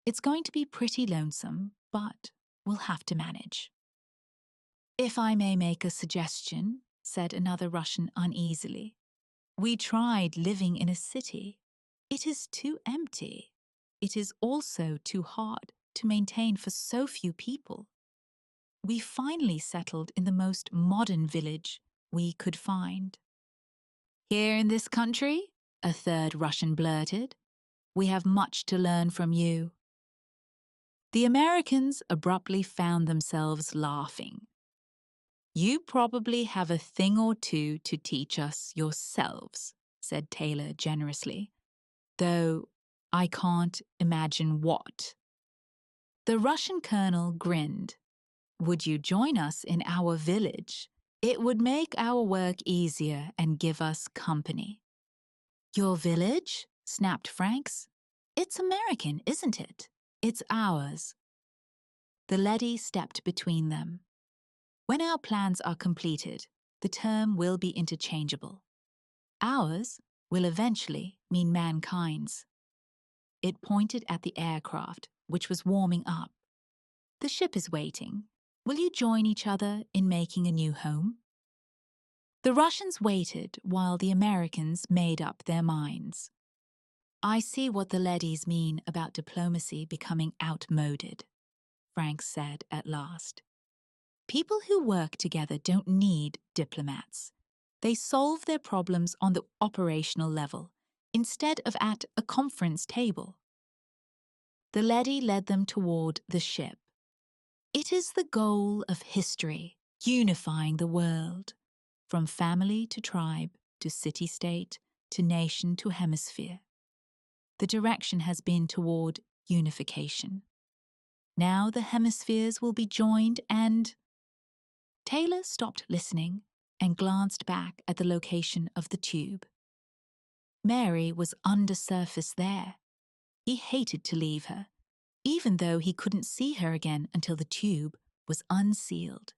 it's going to be pretty lonesome, but we'll have to manage." "If I may make a suggestion," said another Russian uneasily. "We tried living in a city. It is too empty. It is also too hard to maintain for so few people. We finally settled in the most modern village we could find." "Here in this country?" a third Russian blurted. "We have much to learn from you." The Americans abruptly found themselves laughing. "You probably have a thing or two to teach us yourselves," said Taylor generously, "though I can't imagine what." The Russian colonel grinned. "Would you join us in our village? It would make our work easier and give us company." "Your village?" snapped Franks. "It's American, isn't it? It's ours." The leady stepped between them. "When our plans are completed, the term will be interchangeable. Ours will eventually mean mankind's." It pointed at the aircraft, which was warming up. "The ship is waiting. Will you join each other in making a new home?" The Russians waited while the Americans made up their minds. "I see what the ladies mean about diplomacy becoming outmoded," Frank said at last. "People who work together don't need diplomats. They solve their problems on the operational level instead of at a conference table." The lady led them toward the ship. "It is the goal of history, unifying the world, from family to tribe to city-state to nation to hemisphere. The direction has been toward unification. Now the hemispheres will be joined and—" Taylor stopped listening and glanced back at the location of the tube. Mary was undersurface there. He hated to leave her, even though he couldn't see her again until the tube was unsealed.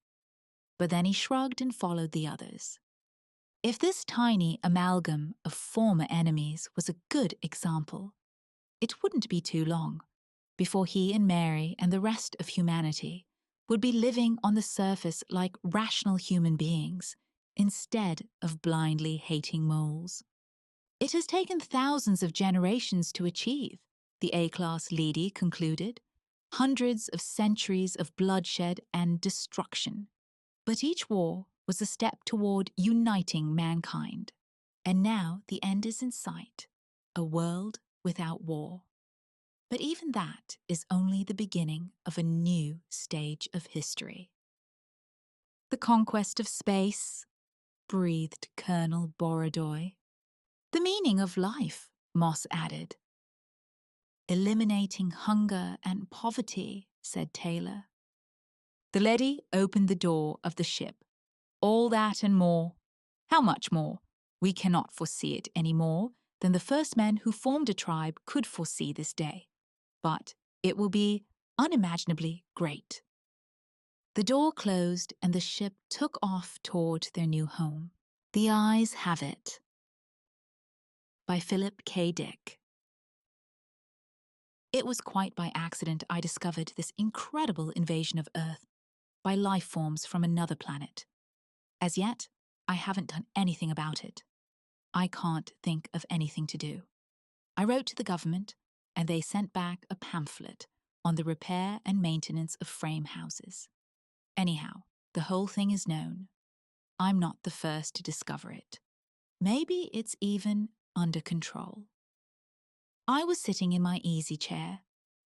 But then he shrugged and followed the others. If this tiny amalgam of former enemies was a good example, it wouldn't be too long before he and Mary and the rest of humanity would be living on the surface like rational human beings instead of blindly hating moles. "It has taken thousands of generations to achieve," the A-class lady concluded. "Hundreds of centuries of bloodshed and destruction. But each war was a step toward uniting mankind. And now the end is in sight, a world without war. But even that is only the beginning of a new stage of history." "The conquest of space," breathed Colonel Borodoy. "The meaning of life," Moss added. "Eliminating hunger and poverty," said Taylor. The leady opened the door of the ship. All that and more. How much more? We cannot foresee it any more than the first men who formed a tribe could foresee this day. But it will be unimaginably great. The door closed and the ship took off toward their new home. The Eyes Have It by Phillip K. Dick. It was quite by accident I discovered this incredible invasion of Earth by life forms from another planet. As yet, I haven't done anything about it. I can't think of anything to do. I wrote to the government, and they sent back a pamphlet on the repair and maintenance of frame houses. Anyhow, the whole thing is known. I'm not the first to discover it. Maybe it's even under control. I was sitting in my easy chair,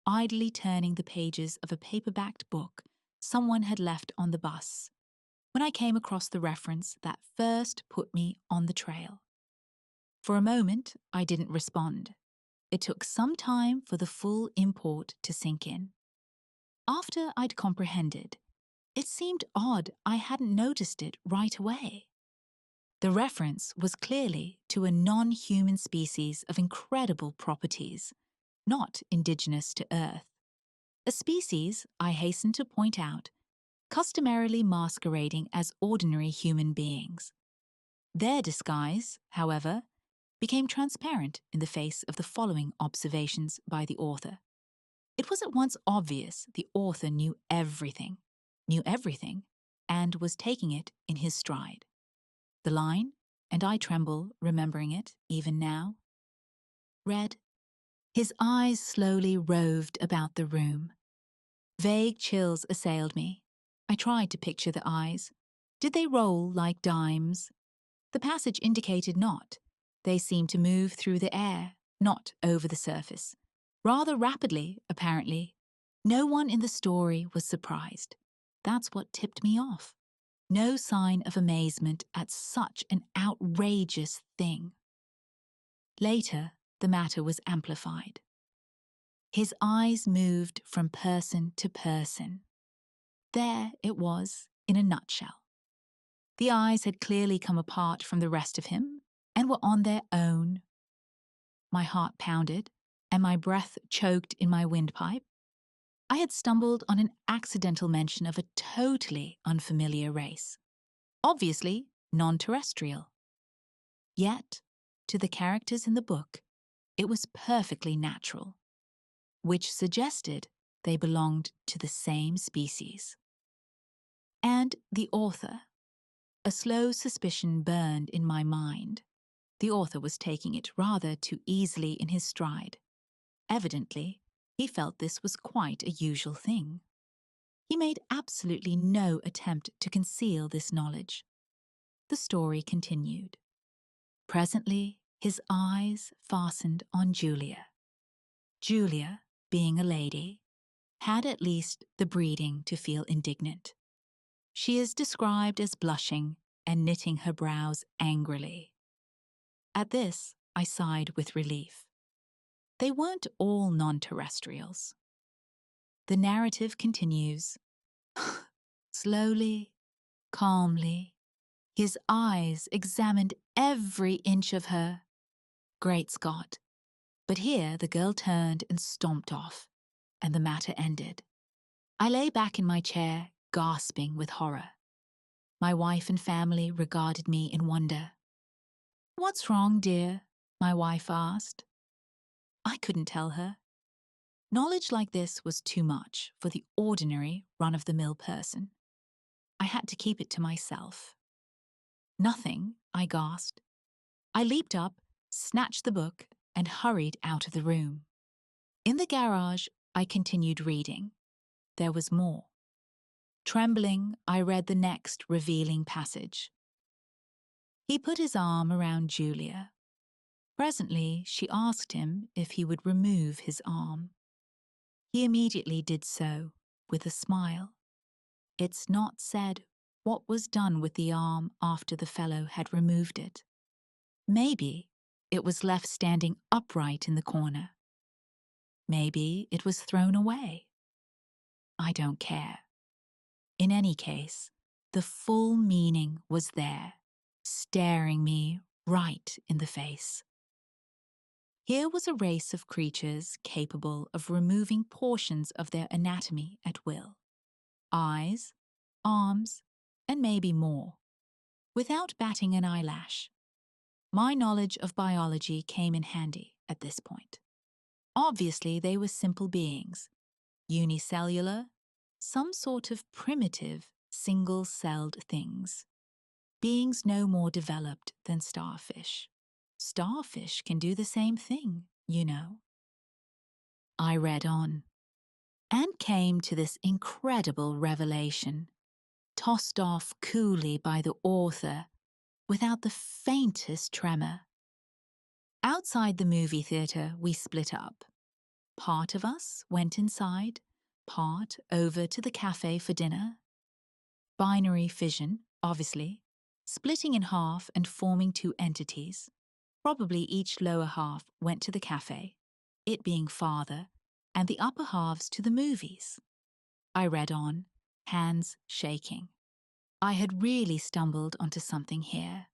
idly turning the pages of a paperbacked book someone had left on the bus, when I came across the reference that first put me on the trail. For a moment, I didn't respond. It took some time for the full import to sink in. After I'd comprehended, it seemed odd I hadn't noticed it right away. The reference was clearly to a non-human species of incredible properties, not indigenous to Earth. A species, I hasten to point out, customarily masquerading as ordinary human beings. Their disguise, however, became transparent in the face of the following observations by the author. It was at once obvious the author knew everything, and was taking it in his stride. The line, and I tremble remembering it even now, read, "His eyes slowly roved about the room. Vague chills assailed me. I tried to picture the eyes. Did they roll like dimes? The passage indicated not. They seemed to move through the air, not over the surface. Rather rapidly, apparently. No one in the story was surprised. That's what tipped me off. No sign of amazement at such an outrageous thing. Later, the matter was amplified. His eyes moved from person to person. There it was, in a nutshell. The eyes had clearly come apart from the rest of him and were on their own. My heart pounded, and my breath choked in my windpipe. I had stumbled on an accidental mention of a totally unfamiliar race, obviously non-terrestrial. Yet, to the characters in the book, it was perfectly natural, which suggested they belonged to the same species. And the author. A slow suspicion burned in my mind. The author was taking it rather too easily in his stride. Evidently, he felt this was quite a usual thing. He made absolutely no attempt to conceal this knowledge. The story continued. Presently, his eyes fastened on Julia. Julia, being a lady, had at least the breeding to feel indignant. She is described as blushing and knitting her brows angrily. At this, I sighed with relief. They weren't all non-terrestrials. The narrative continues. Slowly, calmly, his eyes examined every inch of her. Great Scott! But here the girl turned and stomped off, and the matter ended. I lay back in my chair, gasping with horror. My wife and family regarded me in wonder. "What's wrong, dear?" my wife asked. I couldn't tell her. Knowledge like this was too much for the ordinary, run-of-the-mill person. I had to keep it to myself. "Nothing," I gasped. I leaped up, snatched the book, and hurried out of the room. In the garage, I continued reading. There was more. Trembling, I read the next revealing passage. He put his arm around Julia. Presently, she asked him if he would remove his arm. He immediately did so, with a smile. It's not said what was done with the arm after the fellow had removed it. Maybe it was left standing upright in the corner. Maybe it was thrown away. I don't care. In any case, the full meaning was there, staring me right in the face. Here was a race of creatures capable of removing portions of their anatomy at will. Eyes, arms, and maybe more, without batting an eyelash. My knowledge of biology came in handy at this point. Obviously, they were simple beings, unicellular, some sort of primitive, single-celled things. Beings no more developed than starfish. Starfish can do the same thing, you know. I read on, and came to this incredible revelation, tossed off coolly by the author without the faintest tremor. Outside the movie theater, we split up. Part of us went inside, part over to the cafe for dinner. Binary fission, obviously, splitting in half and forming two entities. Probably each lower half went to the cafe, it being farther, and the upper halves to the movies. I read on, hands shaking. I had really stumbled onto something here.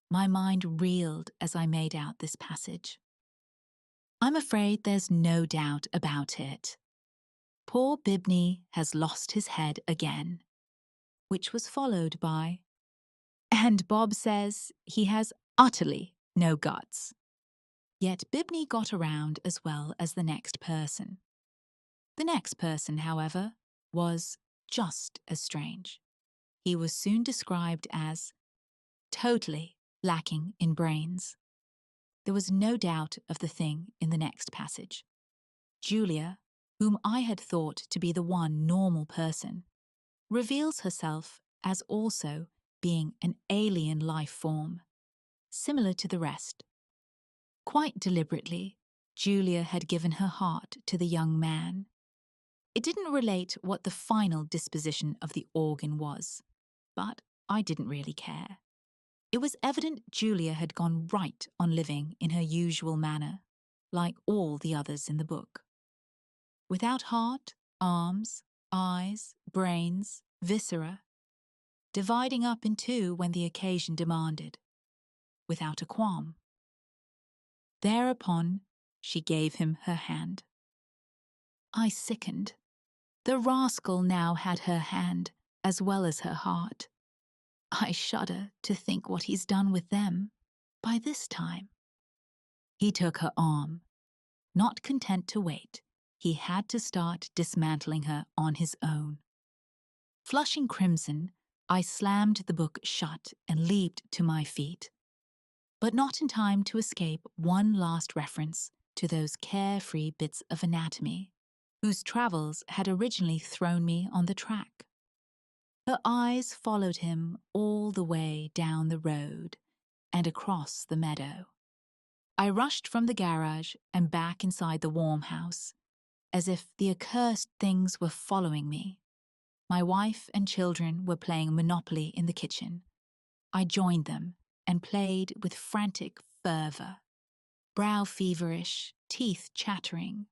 My mind reeled as I made out this passage. I'm afraid there's no doubt about it. Poor Bibney has lost his head again, which was followed by, and Bob says he has utterly no guts. Yet Bibney got around as well as the next person. The next person, however, was just as strange. He was soon described as totally lacking in brains. There was no doubt of the thing in the next passage. Julia, whom I had thought to be the one normal person, reveals herself as also being an alien life form, similar to the rest. Quite deliberately, Julia had given her heart to the young man. It didn't relate what the final disposition of the organ was, but I didn't really care. It was evident Julia had gone right on living in her usual manner, like all the others in the book. Without heart, arms, eyes, brains, viscera, dividing up in two when the occasion demanded, without a qualm. Thereupon, she gave him her hand. I sickened. The rascal now had her hand as well as her heart. I shudder to think what he's done with them by this time. He took her arm. Not content to wait, he had to start dismantling her on his own. Flushing crimson, I slammed the book shut and leaped to my feet, but not in time to escape one last reference to those carefree bits of anatomy whose travels had originally thrown me on the track. Her eyes followed him all the way down the road and across the meadow. I rushed from the garage and back inside the warm house, as if the accursed things were following me. My wife and children were playing Monopoly in the kitchen. I joined them and played with frantic fervor, brow feverish, teeth chattering.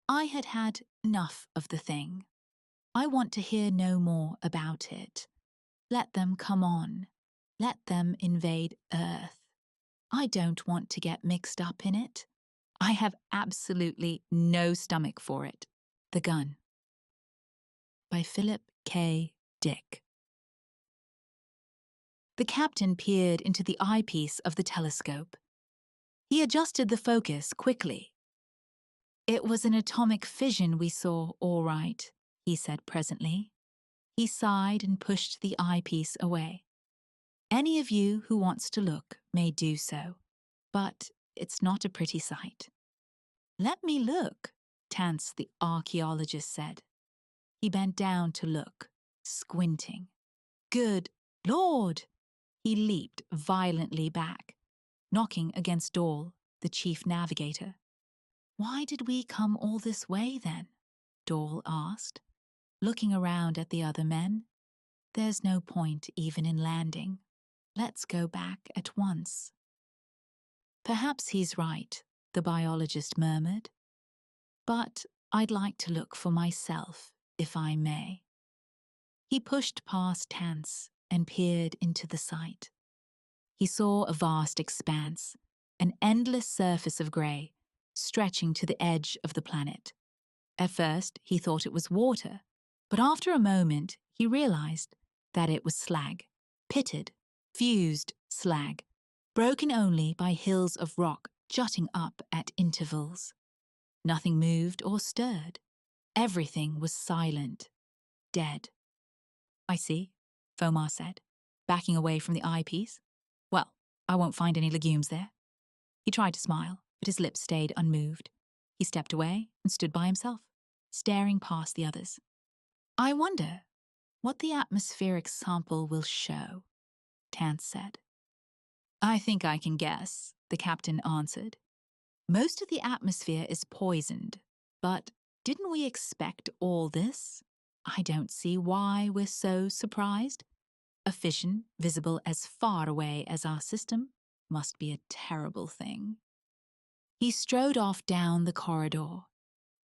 I had had enough of the thing. I want to hear no more about it. Let them come on. Let them invade Earth. I don't want to get mixed up in it. I have absolutely no stomach for it. The Gun. By Phillip K. Dick. The captain peered into the eyepiece of the telescope. He adjusted the focus quickly. It was an atomic fission we saw, all right, he said presently. He sighed and pushed the eyepiece away. Any of you who wants to look may do so, but it's not a pretty sight. Let me look, Tance the archaeologist said. He bent down to look, squinting. Good Lord! He leaped violently back, knocking against Dahl, the chief navigator. Why did we come all this way, then? Dahl asked, looking around at the other men. There's no point even in landing. Let's go back at once. Perhaps he's right, the biologist murmured. But I'd like to look for myself, if I may. He pushed past Tance and peered into the sight. He saw a vast expanse, an endless surface of grey, stretching to the edge of the planet. At first, he thought it was water, but after a moment, he realized that it was slag, pitted, fused slag, broken only by hills of rock jutting up at intervals. Nothing moved or stirred. Everything was silent, dead. "I see," Fomar said, backing away from the eyepiece. "Well, I won't find any legumes there." He tried to smile, but his lips stayed unmoved. He stepped away and stood by himself, staring past the others. "I wonder what the atmospheric sample will show," Tance said. "I think I can guess," the captain answered. "Most of the atmosphere is poisoned, but didn't we expect all this? I don't see why we're so surprised. A fission visible as far away as our system must be a terrible thing." He strode off down the corridor,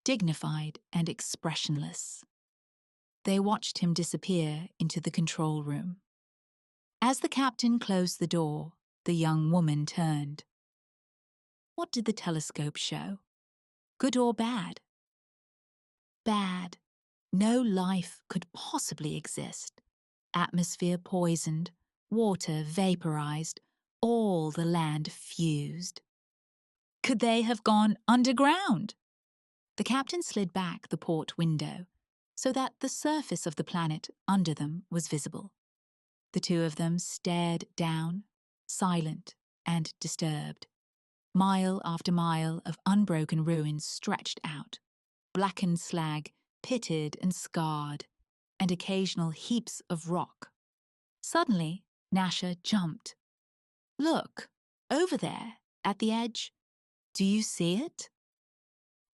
dignified and expressionless. They watched him disappear into the control room. As the captain closed the door, the young woman turned. "What did the telescope show? Good or bad?" "Bad. No life could possibly exist. Atmosphere poisoned, water vaporized, all the land fused." "Could they have gone underground?" The captain slid back the port window so that the surface of the planet under them was visible. The two of them stared down, silent and disturbed. Mile after mile of unbroken ruins stretched out, blackened slag, pitted and scarred, and occasional heaps of rock. Suddenly, Nasha jumped. "Look, over there, at the edge. Do you see it?"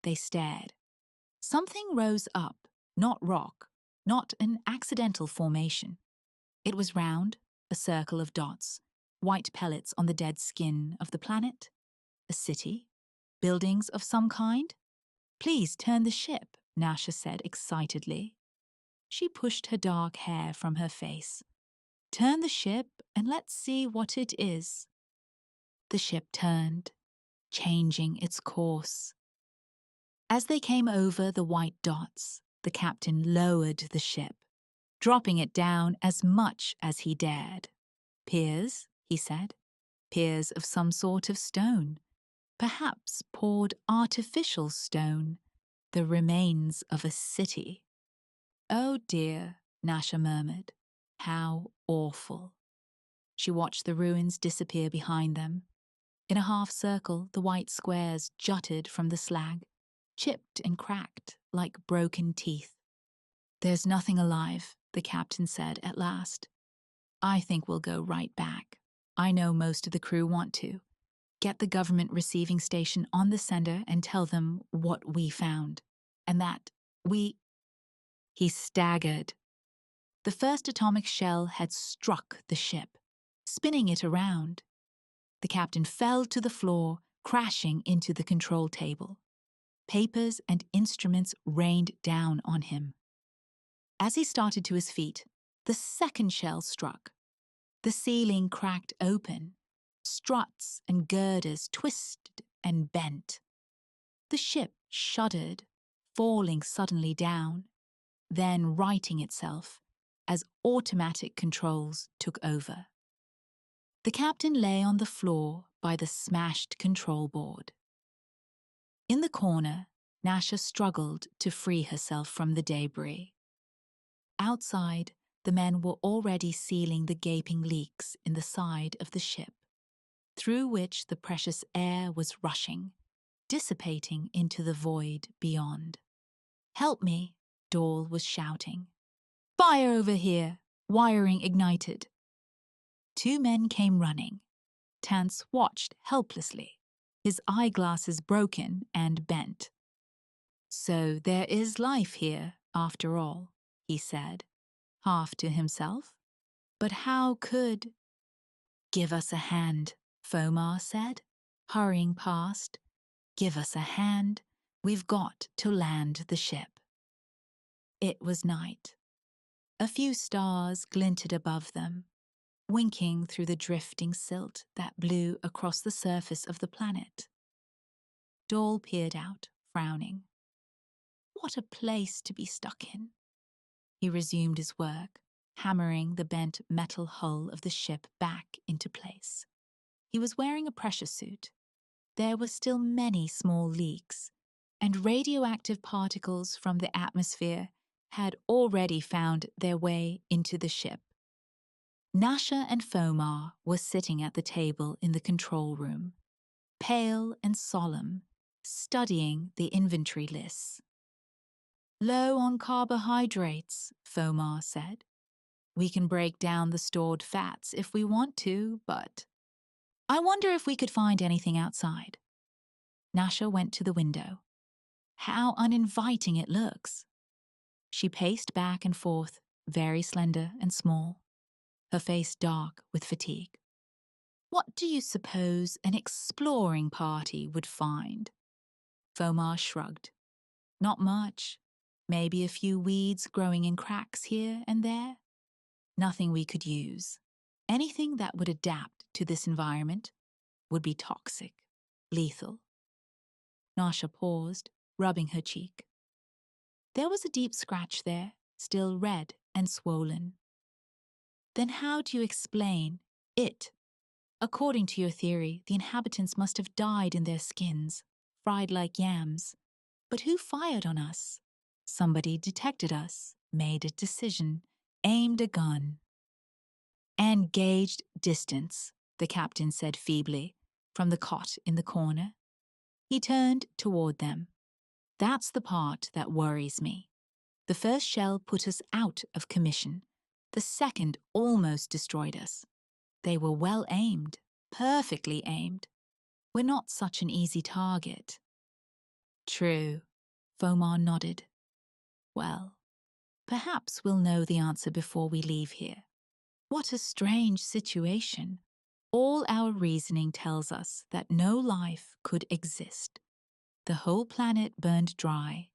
They stared. Something rose up, not rock, not an accidental formation. It was round, a circle of dots, white pellets on the dead skin of the planet. A city? Buildings of some kind? "Please turn the ship," Nasha said excitedly. She pushed her dark hair from her face. "Turn the ship and let's see what it is." The ship turned, changing its course. As they came over the white dots, the captain lowered the ship, dropping it down as much as he dared. "Piers," he said, "piers of some sort of stone, perhaps poured artificial stone, the remains of a city." "Oh dear," Nasha murmured. "How awful." She watched the ruins disappear behind them. In a half circle, the white squares jutted from the slag, chipped and cracked like broken teeth. "There's nothing alive," the captain said at last. "I think we'll go right back. I know most of the crew want to. Get the government receiving station on the sender and tell them what we found. And that we—" He staggered. The first atomic shell had struck the ship, spinning it around. The captain fell to the floor, crashing into the control table. Papers and instruments rained down on him. As he started to his feet, the second shell struck. The ceiling cracked open. Struts and girders twisted and bent. The ship shuddered, falling suddenly down, then righting itself as automatic controls took over. The captain lay on the floor by the smashed control board. In the corner, Nasha struggled to free herself from the debris. Outside, the men were already sealing the gaping leaks in the side of the ship, through which the precious air was rushing, dissipating into the void beyond. "Help me," Dahl was shouting. "Fire over here! Wiring ignited!" Two men came running. Tance watched helplessly, his eyeglasses broken and bent. "So there is life here, after all," he said, half to himself. "But how could—" "Give us a hand," Fomar said, hurrying past. "Give us a hand. We've got to land the ship." It was night. A few stars glinted above them, winking through the drifting silt that blew across the surface of the planet. Dole peered out, frowning. What a place to be stuck in. He resumed his work, hammering the bent metal hull of the ship back into place. He was wearing a pressure suit. There were still many small leaks, and radioactive particles from the atmosphere had already found their way into the ship. Nasha and Fomar were sitting at the table in the control room, pale and solemn, studying the inventory lists. Low on carbohydrates, Fomar said. We can break down the stored fats if we want to, but I wonder if we could find anything outside. Nasha went to the window. How uninviting it looks. She paced back and forth, very slender and small, her face dark with fatigue. What do you suppose an exploring party would find? Fomar shrugged. Not much. Maybe a few weeds growing in cracks here and there. Nothing we could use. Anything that would adapt to this environment would be toxic, lethal. Nasha paused, rubbing her cheek. There was a deep scratch there, still red and swollen. Then how do you explain it? According to your theory, the inhabitants must have died in their skins, fried like yams. But who fired on us? Somebody detected us, made a decision, aimed a gun. And gauged distance, the captain said feebly, from the cot in the corner. He turned toward them. That's the part that worries me. The first shell put us out of commission. The second almost destroyed us. They were well aimed, perfectly aimed. We're not such an easy target. True, Fomar nodded. Well, perhaps we'll know the answer before we leave here. What a strange situation. All our reasoning tells us that no life could exist. The whole planet burned dry,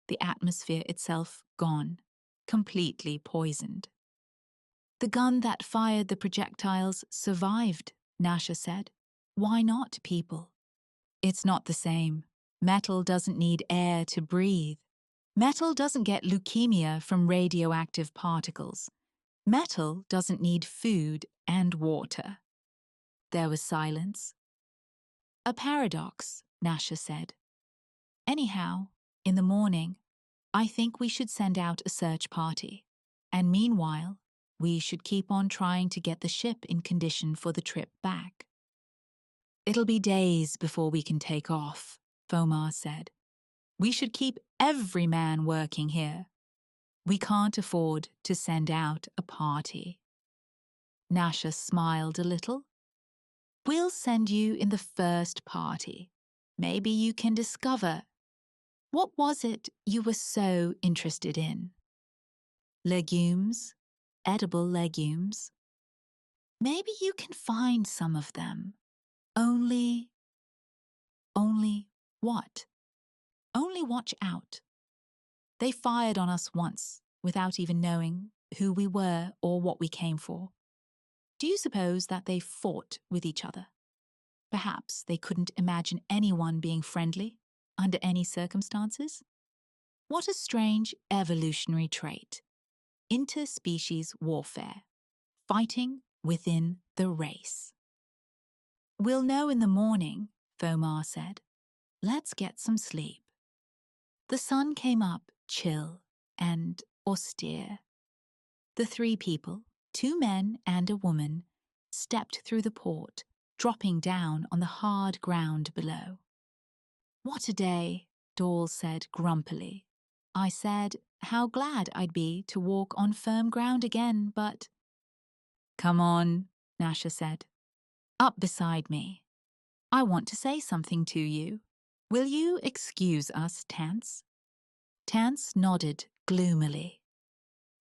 the atmosphere itself gone, completely poisoned. The gun that fired the projectiles survived, Nasha said. Why not people? It's not the same. Metal doesn't need air to breathe. Metal doesn't get leukemia from radioactive particles. Metal doesn't need food and water. There was silence. A paradox, Nasha said. Anyhow, in the morning, I think we should send out a search party. And meanwhile, we should keep on trying to get the ship in condition for the trip back. It'll be days before we can take off, Fomar said. We should keep every man working here. We can't afford to send out a party. Nasha smiled a little. We'll send you in the first party. Maybe you can discover. What was it you were so interested in? Legumes, edible legumes. Maybe you can find some of them. Only what? Only watch out. They fired on us once, without even knowing who we were or what we came for. Do you suppose that they fought with each other? Perhaps they couldn't imagine anyone being friendly under any circumstances? What a strange evolutionary trait. Interspecies warfare. Fighting within the race. We'll know in the morning, Fomar said. Let's get some sleep. The sun came up chill and austere. The three people, 2 men and a woman, stepped through the port, dropping down on the hard ground below. What a day, Dole said grumpily. I said how glad I'd be to walk on firm ground again, but... Come on, Nasha said. Up beside me. I want to say something to you. Will you excuse us, Tance? Tance nodded gloomily.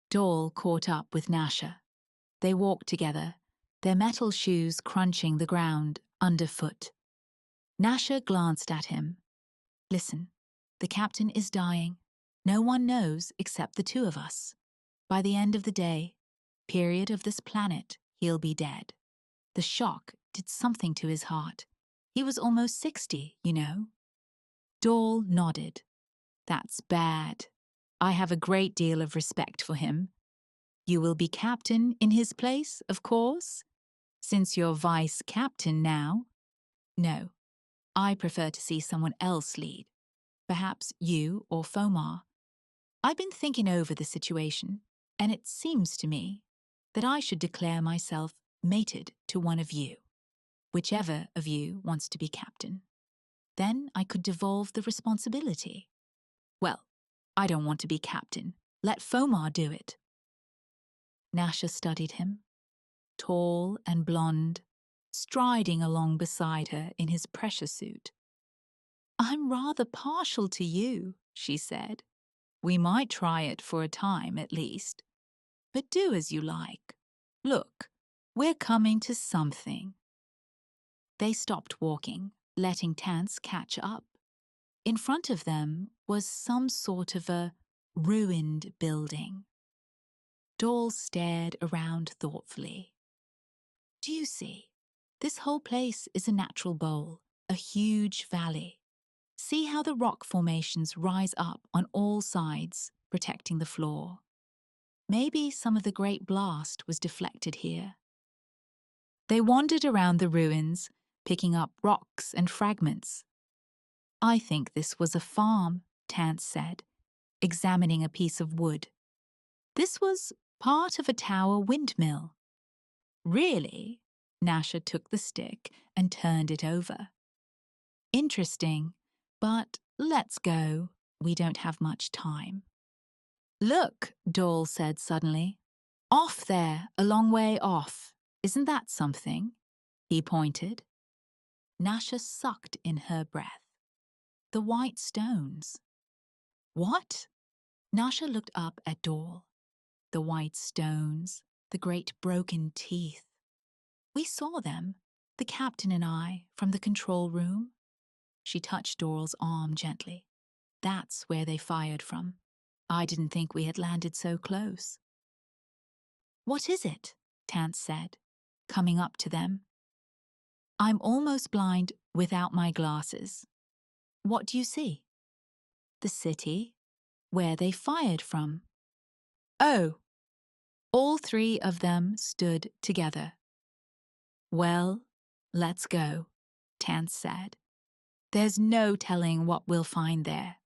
Dole caught up with Nasha. They walked together, their metal shoes crunching the ground underfoot. Nasha glanced at him. Listen, the captain is dying. No one knows except the 2 of us. By the end of the day, period of this planet, he'll be dead. The shock did something to his heart. He was almost 60, you know. Dole nodded. That's bad. I have a great deal of respect for him. You will be captain in his place, of course, since you're vice captain now. No, I prefer to see someone else lead. Perhaps you or Fomar. I've been thinking over the situation, and it seems to me that I should declare myself mated to one of you, whichever of you wants to be captain. Then I could devolve the responsibility. Well, I don't want to be captain. Let Fomar do it. Nasha studied him, tall and blonde, striding along beside her in his pressure suit. I'm rather partial to you, she said. We might try it for a time at least. But do as you like. Look, we're coming to something. They stopped walking, letting Tance catch up. In front of them was some sort of a ruined building. Dole stared around thoughtfully. Do you see? This whole place is a natural bowl, a huge valley. See how the rock formations rise up on all sides, protecting the floor. Maybe some of the great blast was deflected here. They wandered around the ruins, picking up rocks and fragments. I think this was a farm, Tance said, examining a piece of wood. This was part of a tower windmill. Really? Nasha took the stick and turned it over. Interesting, but let's go. We don't have much time. Look, Dole said suddenly. Off there, a long way off. Isn't that something? He pointed. Nasha sucked in her breath. The white stones. What? Nasha looked up at Dole. The white stones, the great broken teeth. We saw them, the captain and I, from the control room. She touched Dole's arm gently. That's where they fired from. I didn't think we had landed so close. What is it? Tance said, coming up to them. I'm almost blind without my glasses. What do you see? The city, where they fired from. Oh! All three of them stood together. Well, let's go, Tance said. There's no telling what we'll find there.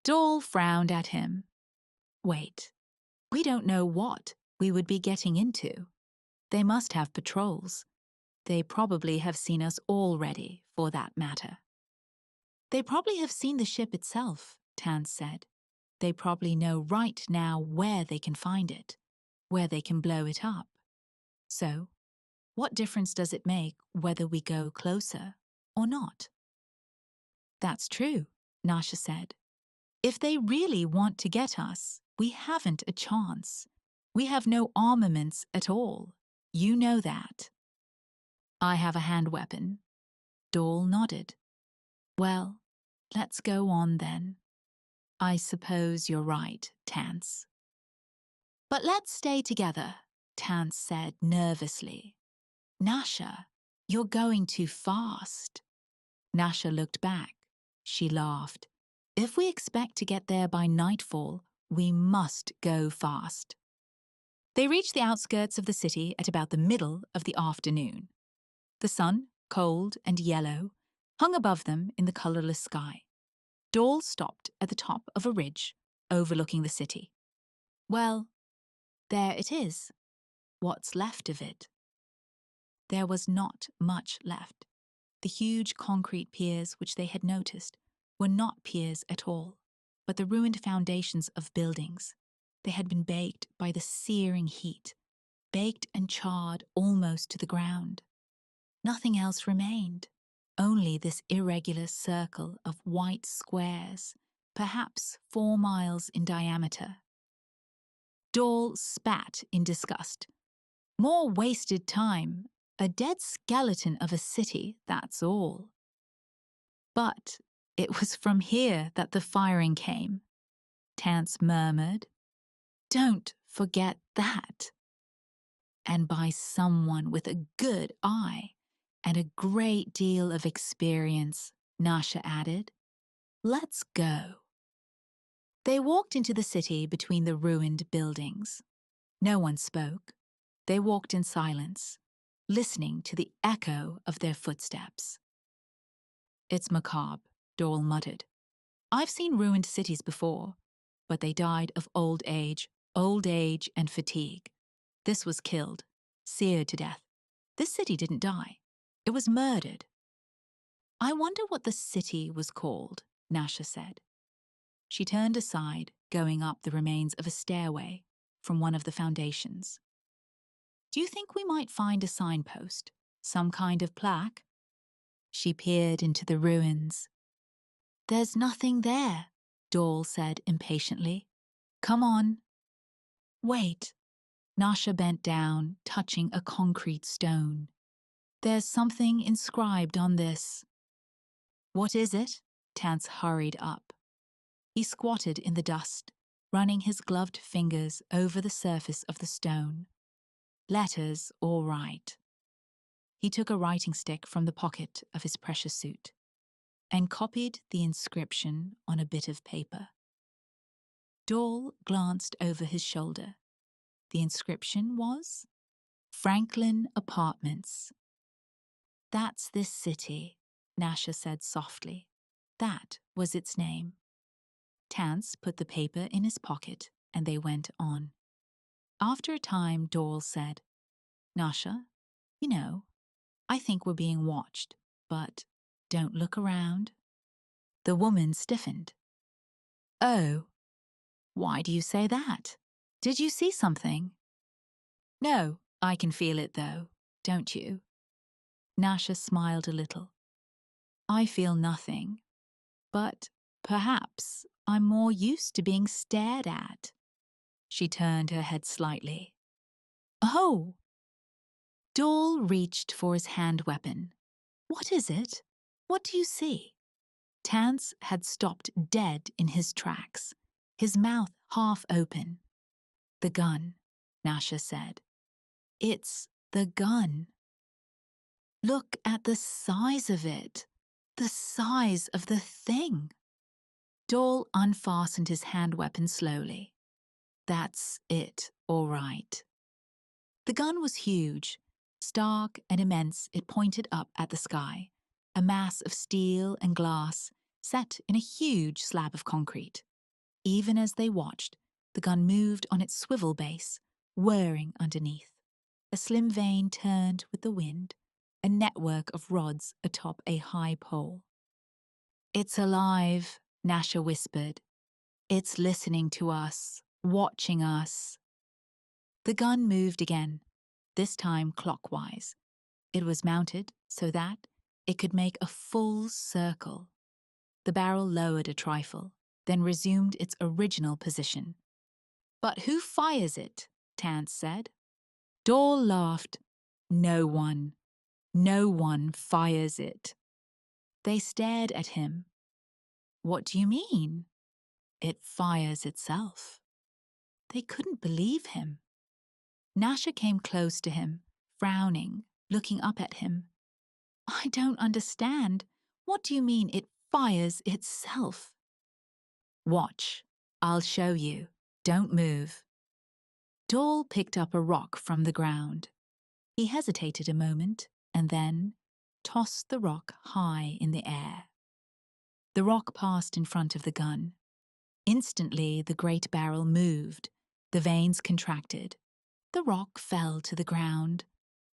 Dole frowned at him. Wait, we don't know what we would be getting into. They must have patrols. They probably have seen us already, for that matter. They probably have seen the ship itself, Tance said. They probably know right now where they can find it, where they can blow it up. So, what difference does it make whether we go closer or not? That's true, Nasha said. If they really want to get us, we haven't a chance. We have no armaments at all. You know that. I have a hand weapon. Dole nodded. Well, let's go on then. I suppose you're right, Tance. But let's stay together, Tance said nervously. Nasha, you're going too fast. Nasha looked back. She laughed. If we expect to get there by nightfall, we must go fast. They reached the outskirts of the city at about the middle of the afternoon. The sun, cold and yellow, hung above them in the colourless sky. Dole stopped at the top of a ridge overlooking the city. Well, there it is. What's left of it? There was not much left. The huge concrete piers which they had noticed were not piers at all, but the ruined foundations of buildings. They had been baked by the searing heat, baked and charred almost to the ground. Nothing else remained, only this irregular circle of white squares, perhaps 4 miles in diameter. Dole spat in disgust. More wasted time, a dead skeleton of a city, that's all. But it was from here that the firing came, Tance murmured. Don't Forget that. And by someone with a good eye and a great deal of experience, Nasha added. Let's go. They walked into the city between the ruined buildings. No one spoke. They walked in silence, listening to the echo of their footsteps. It's macabre, Dorl muttered. I've seen ruined cities before, but they died of old age and fatigue. This was killed, seared to death. This city didn't die. It was murdered. I wonder what the city was called, Nasha said. She turned aside, going up the remains of a stairway from one of the foundations. Do you think we might find a signpost, some kind of plaque? She peered into the ruins. There's nothing there, Dorl said impatiently. Come on. Wait. Nasha bent down, touching a concrete stone. There's something inscribed on this. What is it? Tance hurried up. He squatted in the dust, running his gloved fingers over the surface of the stone. Letters, all right. He took a writing stick from the pocket of his precious suit and copied the inscription on a bit of paper. Dorl glanced over his shoulder. The inscription was, Franklin Apartments. That's this city, Nasha said softly. That was its name. Tance put the paper in his pocket and they went on. After a time, Dorl said, Nasha, you know, I think we're being watched, but don't look around. The woman stiffened. Oh, why do you say that? Did you see something? No, I can feel it though, don't you? Nasha smiled a little. I feel nothing, but perhaps I'm more used to being stared at. She turned her head slightly. Oh! Dorl reached for his hand weapon. What is it? What do you see? Tance had stopped dead in his tracks, his mouth half open. The gun, Nasha said. It's the gun. Look at the size of it. The size of the thing. Dorl unfastened his hand weapon slowly. That's it, all right. The gun was huge. Stark and immense, it pointed up at the sky, a mass of steel and glass set in a huge slab of concrete. Even as they watched, the gun moved on its swivel base, whirring underneath. A slim vane turned with the wind, a network of rods atop a high pole. It's alive, Nasha whispered. It's listening to us, watching us. The gun moved again, this time clockwise. It was mounted so that it could make a full circle. The barrel lowered a trifle, then resumed its original position. But who fires it? Tance said. Dorl laughed. No one. No one fires it. They stared at him. What do you mean? It fires itself. They couldn't believe him. Nasha came close to him, frowning, looking up at him. I don't understand. What do you mean it fires itself? Watch. I'll show you. Don't move. Dorl picked up a rock from the ground. He hesitated a moment and then tossed the rock high in the air. The rock passed in front of the gun. Instantly, the great barrel moved. The vanes contracted. The rock fell to the ground.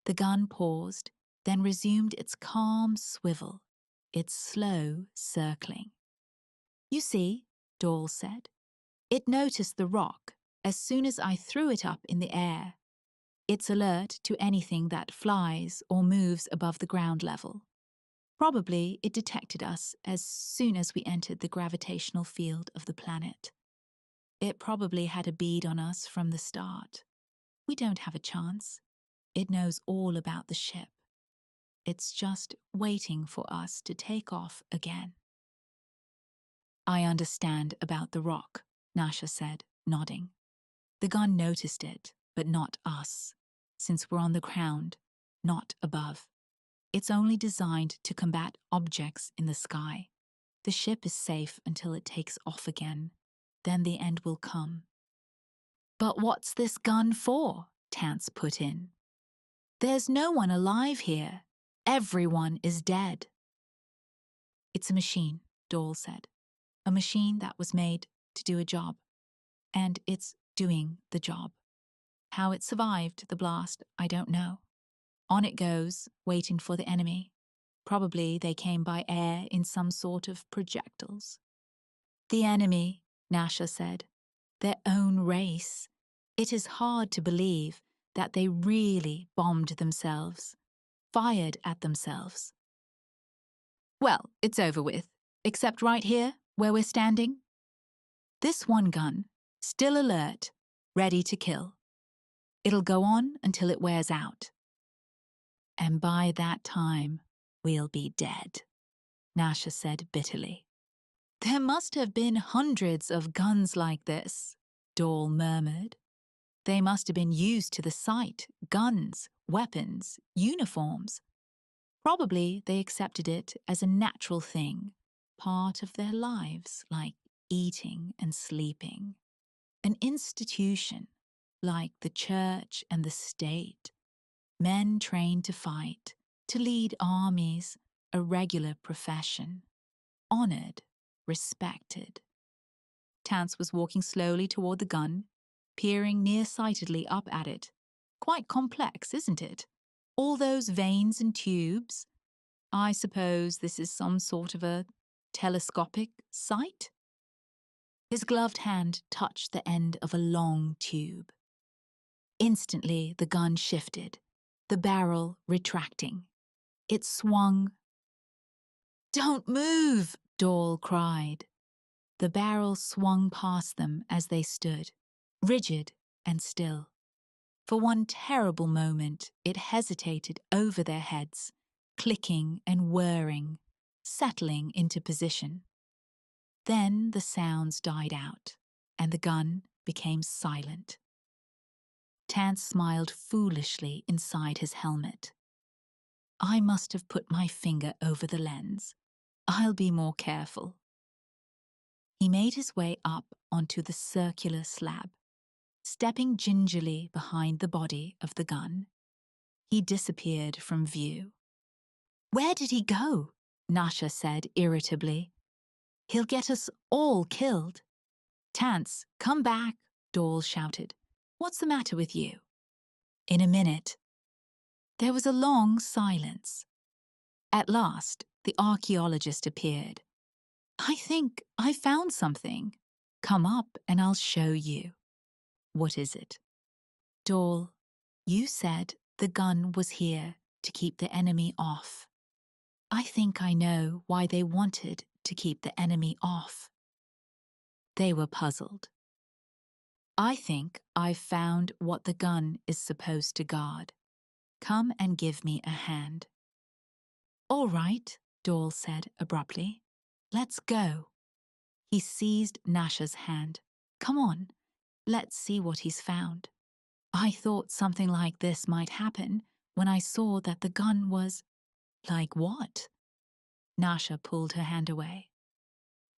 The gun paused, then resumed its calm swivel, its slow circling. You see, Dorl said, it noticed the rock as soon as I threw it up in the air. It's alert to anything that flies or moves above the ground level. Probably it detected us as soon as we entered the gravitational field of the planet. It probably had a bead on us from the start. We don't have a chance. It knows all about the ship. It's just waiting for us to take off again. I understand about the rock, Nasha said, nodding. The gun noticed it, but not us, since we're on the ground, not above. It's only designed to combat objects in the sky. The ship is safe until it takes off again. Then the end will come. But what's this gun for? Tance put in. There's no one alive here. Everyone is dead. It's a machine, Dole said. A machine that was made to do a job. And it's doing the job. How it survived the blast, I don't know. On it goes, waiting for the enemy. Probably they came by air in some sort of projectiles. The enemy, Nasha said. Their own race. It is hard to believe that they really bombed themselves, fired at themselves. Well, it's over with, except right here, where we're standing. This one gun, still alert, ready to kill. It'll go on until it wears out. And by that time, we'll be dead, Nasha said bitterly. There must have been hundreds of guns like this, Dole murmured. They must have been used to the sight, guns, weapons, uniforms. Probably they accepted it as a natural thing, part of their lives, like eating and sleeping. An institution, like the church and the state. Men trained to fight, to lead armies, a regular profession. Honored, respected. Tance was walking slowly toward the gun, peering nearsightedly up at it. Quite complex, isn't it? All those veins and tubes. I suppose this is some sort of a telescopic sight? His gloved hand touched the end of a long tube. Instantly, the gun shifted, the barrel retracting. It swung. "Don't move!" Dole cried. The barrel swung past them as they stood, rigid and still. For one terrible moment, it hesitated over their heads, clicking and whirring, settling into position. Then the sounds died out, and the gun became silent. Tance smiled foolishly inside his helmet. I must have put my finger over the lens. I'll be more careful. He made his way up onto the circular slab, stepping gingerly behind the body of the gun. He disappeared from view. Where did he go? Nasha said irritably. He'll get us all killed. Tance, come back, Dole shouted. What's the matter with you? In a minute. There was a long silence. At last, the archaeologist appeared. I think I found something. Come up and I'll show you. What is it? Dole, you said the gun was here to keep the enemy off. I think I know why they wanted to keep the enemy off. They were puzzled. I think I've found what the gun is supposed to guard. Come and give me a hand. All right, Dole said abruptly. Let's go. He seized Nasha's hand. Come on, let's see what he's found. I thought something like this might happen when I saw that the gun was... Like what? Nasha pulled her hand away.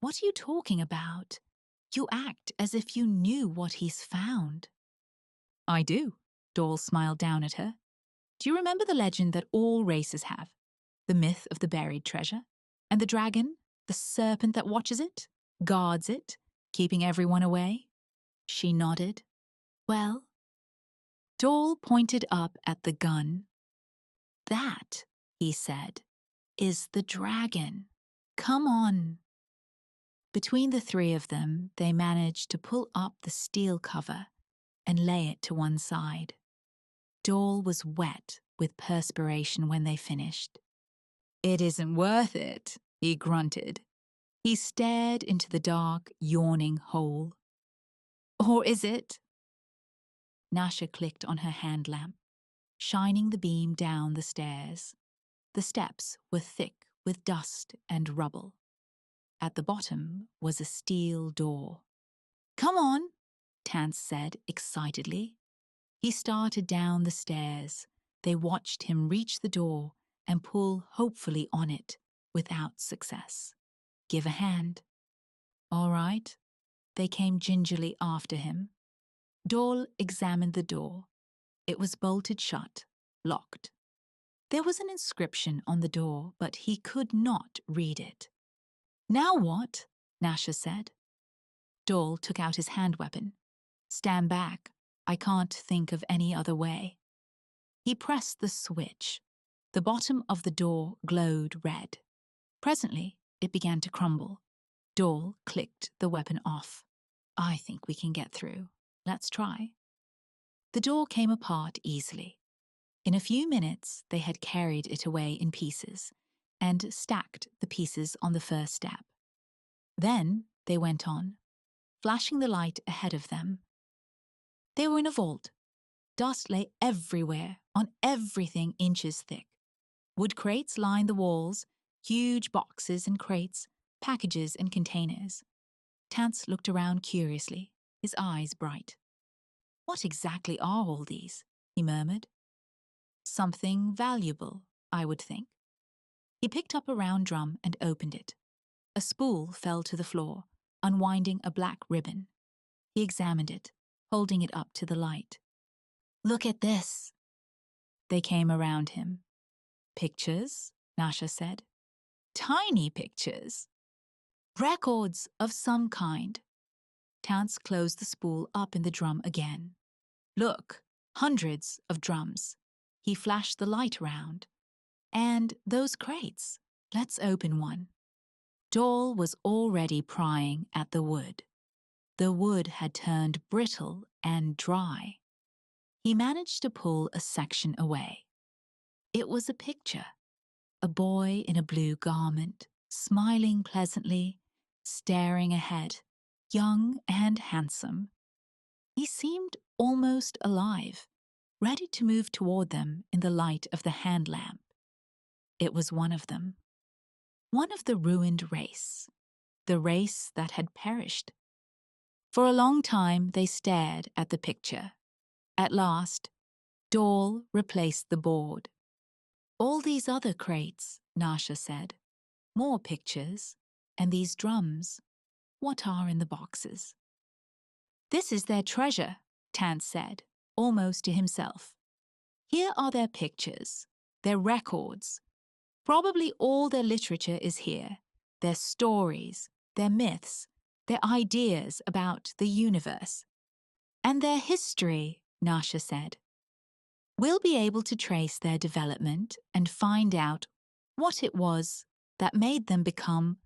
What are you talking about? You act as if you knew what he's found. I do, Dole smiled down at her. Do you remember the legend that all races have? The myth of the buried treasure? And the dragon, the serpent that watches it, guards it, keeping everyone away? She nodded. Well, Dole pointed up at the gun. That, he said, is the dragon. Come on. Between the three of them, they managed to pull up the steel cover and lay it to one side. Dole was wet with perspiration when they finished. It isn't worth it, he grunted. He stared into the dark, yawning hole. Or is it? Nasha clicked on her hand lamp, shining the beam down the stairs. The steps were thick with dust and rubble. At the bottom was a steel door. Come on, Tance said excitedly. He started down the stairs. They watched him reach the door and pull hopefully on it without success. Give a hand. All right. They came gingerly after him. Dole examined the door. It was bolted shut, locked. There was an inscription on the door, but he could not read it. Now what? Nasha said. Dole took out his hand weapon. Stand back. I can't think of any other way. He pressed the switch. The bottom of the door glowed red. Presently, it began to crumble. Dole clicked the weapon off. I think we can get through. Let's try. The door came apart easily. In a few minutes, they had carried it away in pieces and stacked the pieces on the first step. Then they went on, flashing the light ahead of them. They were in a vault. Dust lay everywhere, on everything inches thick. Wood crates lined the walls, huge boxes and crates, packages and containers. Tance looked around curiously, his eyes bright. What exactly are all these? He murmured. Something valuable, I would think. He picked up a round drum and opened it. A spool fell to the floor, unwinding a black ribbon. He examined it, holding it up to the light. Look at this. They came around him. Pictures, Nasha said. Tiny pictures. Records of some kind. Tance closed the spool up in the drum again. Look, hundreds of drums. He flashed the light around. And those crates. Let's open one. Dole was already prying at the wood. The wood had turned brittle and dry. He managed to pull a section away. It was a picture. A boy in a blue garment, smiling pleasantly, staring ahead, young and handsome. He seemed almost alive, ready to move toward them in the light of the hand lamp. It was one of them. One of the ruined race. The race that had perished. For a long time they stared at the picture. At last, Dole replaced the board. All these other crates, Nasha said. More pictures. And these drums. What are in the boxes? This is their treasure, Tance said, almost to himself. Here are their pictures, their records. Probably all their literature is here, their stories, their myths, their ideas about the universe. And their history, Nasha said. We'll be able to trace their development and find out what it was that made them become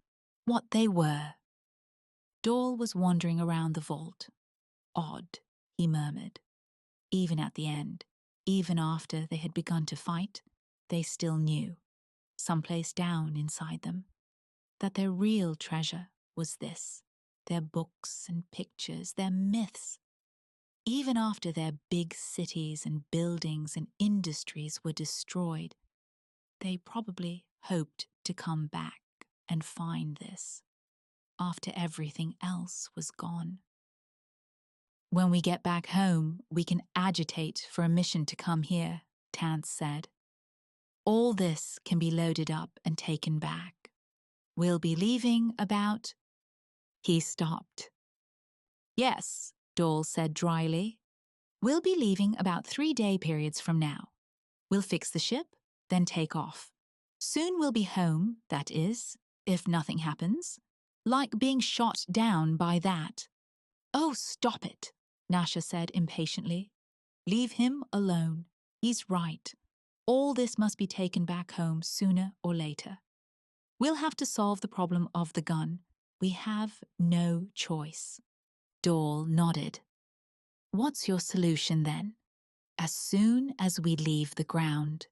what they were. Dole was wandering around the vault. Odd, he murmured. Even at the end, even after they had begun to fight, they still knew, someplace down inside them, that their real treasure was this, their books and pictures, their myths. Even after their big cities and buildings and industries were destroyed, they probably hoped to come back and find this, after everything else was gone. When we get back home, we can agitate for a mission to come here, Tance said. All this can be loaded up and taken back. We'll be leaving about... He stopped. Yes, Dole said dryly. We'll be leaving about 3-day periods from now. We'll fix the ship, then take off. Soon we'll be home, that is, if nothing happens. Like being shot down by that. Oh, stop it, Nasha said impatiently. Leave him alone. He's right. All this must be taken back home sooner or later. We'll have to solve the problem of the gun. We have no choice. Dole nodded. What's your solution then? As soon as we leave the ground,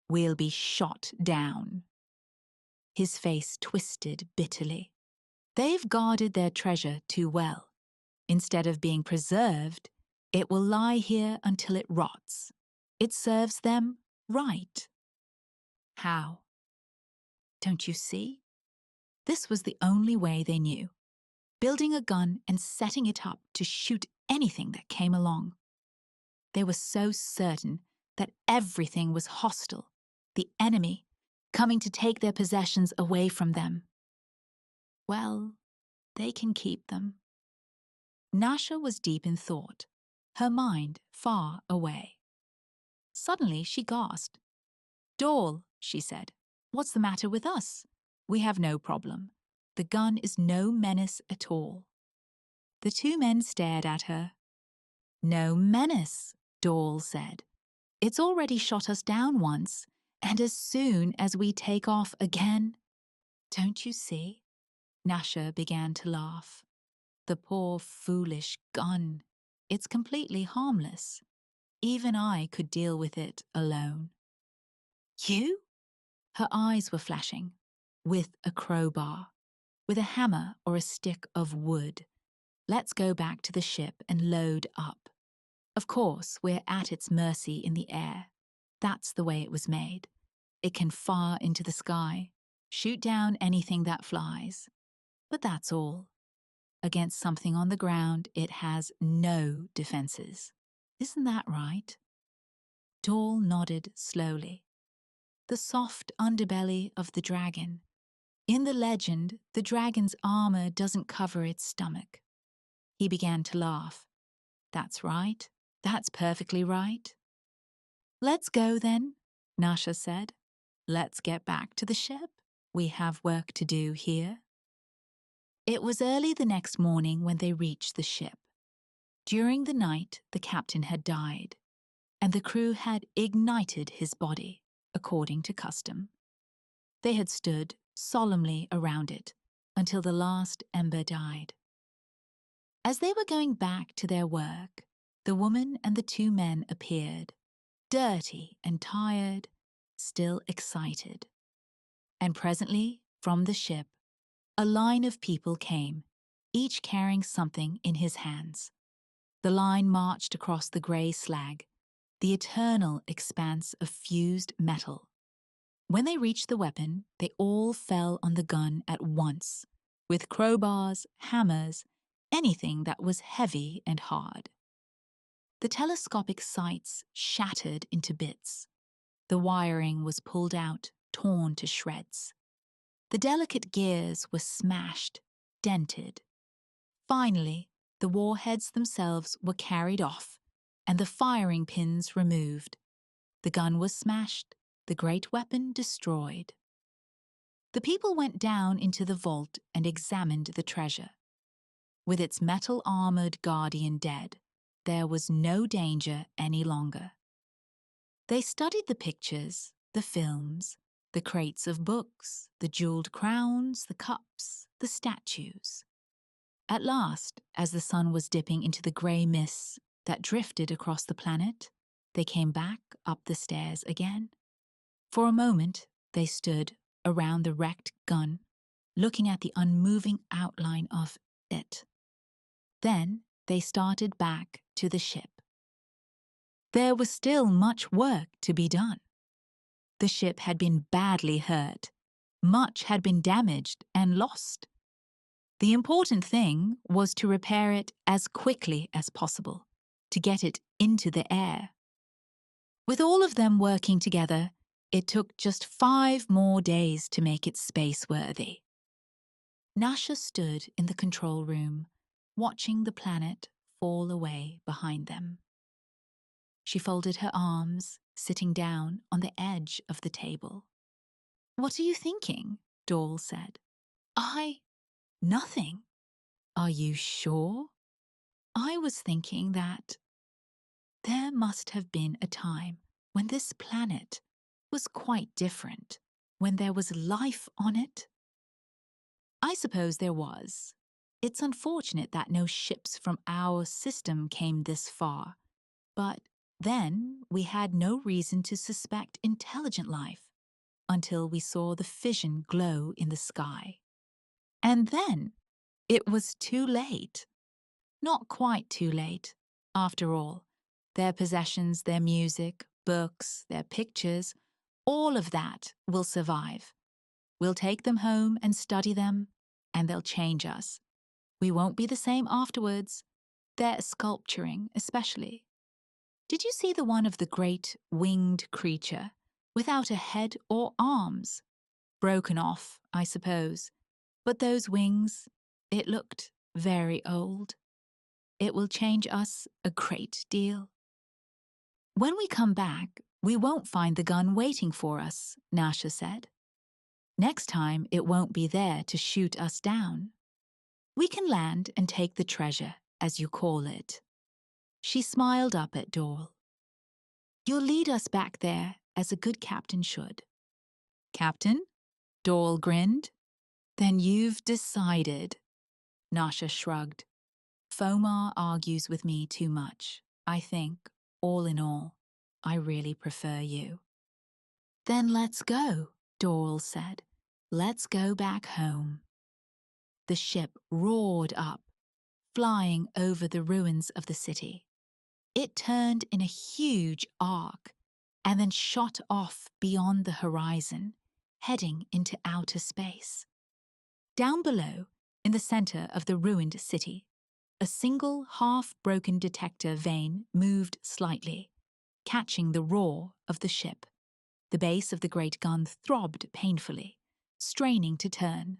we'll be shot down. His face twisted bitterly. They've guarded their treasure too well. Instead of being preserved, it will lie here until it rots. It serves them right. How? Don't you see? This was the only way they knew. Building a gun and setting it up to shoot anything that came along. They were so certain that everything was hostile, the enemy, coming to take their possessions away from them. Well, they can keep them. Nasha was deep in thought, her mind far away. Suddenly she gasped. "Dol," she said, "what's the matter with us? We have no problem. The gun is no menace at all." The two men stared at her. "No menace," Dol said. "It's already shot us down once, and as soon as we take off again—" "Don't you see?" Nasha began to laugh. "The poor, foolish gun. It's completely harmless. Even I could deal with it alone." "You?" Her eyes were flashing. "With a crowbar. With a hammer or a stick of wood. Let's go back to the ship and load up. Of course, we're at its mercy in the air. That's the way it was made. It can fire into the sky, shoot down anything that flies. But that's all. Against something on the ground, it has no defenses. Isn't that right?" Dol nodded slowly. "The soft underbelly of the dragon. In the legend, the dragon's armor doesn't cover its stomach." He began to laugh. "That's right. That's perfectly right." "Let's go then," Nasha said. "Let's get back to the ship. We have work to do here." It was early the next morning when they reached the ship. During the night, the captain had died, and the crew had ignited his body, according to custom. They had stood solemnly around it until the last ember died. As they were going back to their work, the woman and the two men appeared, dirty and tired, still excited. And presently, from the ship, a line of people came, each carrying something in his hands. The line marched across the grey slag, the eternal expanse of fused metal. When they reached the weapon, they all fell on the gun at once, with crowbars, hammers, anything that was heavy and hard. The telescopic sights shattered into bits. The wiring was pulled out, torn to shreds. The delicate gears were smashed, dented. Finally, the warheads themselves were carried off, and the firing pins removed. The gun was smashed, the great weapon destroyed. The people went down into the vault and examined the treasure. With its metal-armored guardian dead, there was no danger any longer. They studied the pictures, the films, the crates of books, the jeweled crowns, the cups, the statues. At last, as the sun was dipping into the grey mists that drifted across the planet, they came back up the stairs again. For a moment, they stood around the wrecked gun, looking at the unmoving outline of it. Then they started back to the ship. There was still much work to be done. The ship had been badly hurt. Much had been damaged and lost. The important thing was to repair it as quickly as possible, to get it into the air. With all of them working together, it took just 5 more days to make it space-worthy. Nasha stood in the control room, watching the planet fall away behind them. She folded her arms, sitting down on the edge of the table. "What are you thinking?" Dol said. Nothing." "Are you sure?" "I was thinking that there must have been a time when this planet was quite different, when there was life on it." "I suppose there was. It's unfortunate that no ships from our system came this far, but then we had no reason to suspect intelligent life until we saw the fission glow in the sky. And then it was too late." "Not quite too late. After all, their possessions, their music, books, their pictures, all of that will survive. We'll take them home and study them, and they'll change us. We won't be the same afterwards. Their sculpturing, especially. Did you see the one of the great winged creature, without a head or arms? Broken off, I suppose. But those wings, it looked very old. It will change us a great deal. When we come back, we won't find the gun waiting for us, Nasha said. Next time, it won't be there to shoot us down. We can land and take the treasure, as you call it. She smiled up at Dole. You'll lead us back there, as a good captain should. Captain? Dole grinned. Then you've decided. Nasha shrugged. Fomar argues with me too much. I think, all in all, I really prefer you. Then let's go, Dole said. Let's go back home. The ship roared up, flying over the ruins of the city. It turned in a huge arc and then shot off beyond the horizon, heading into outer space. Down below, in the center of the ruined city, a single half-broken detector vane moved slightly, catching the roar of the ship. The base of the great gun throbbed painfully, straining to turn.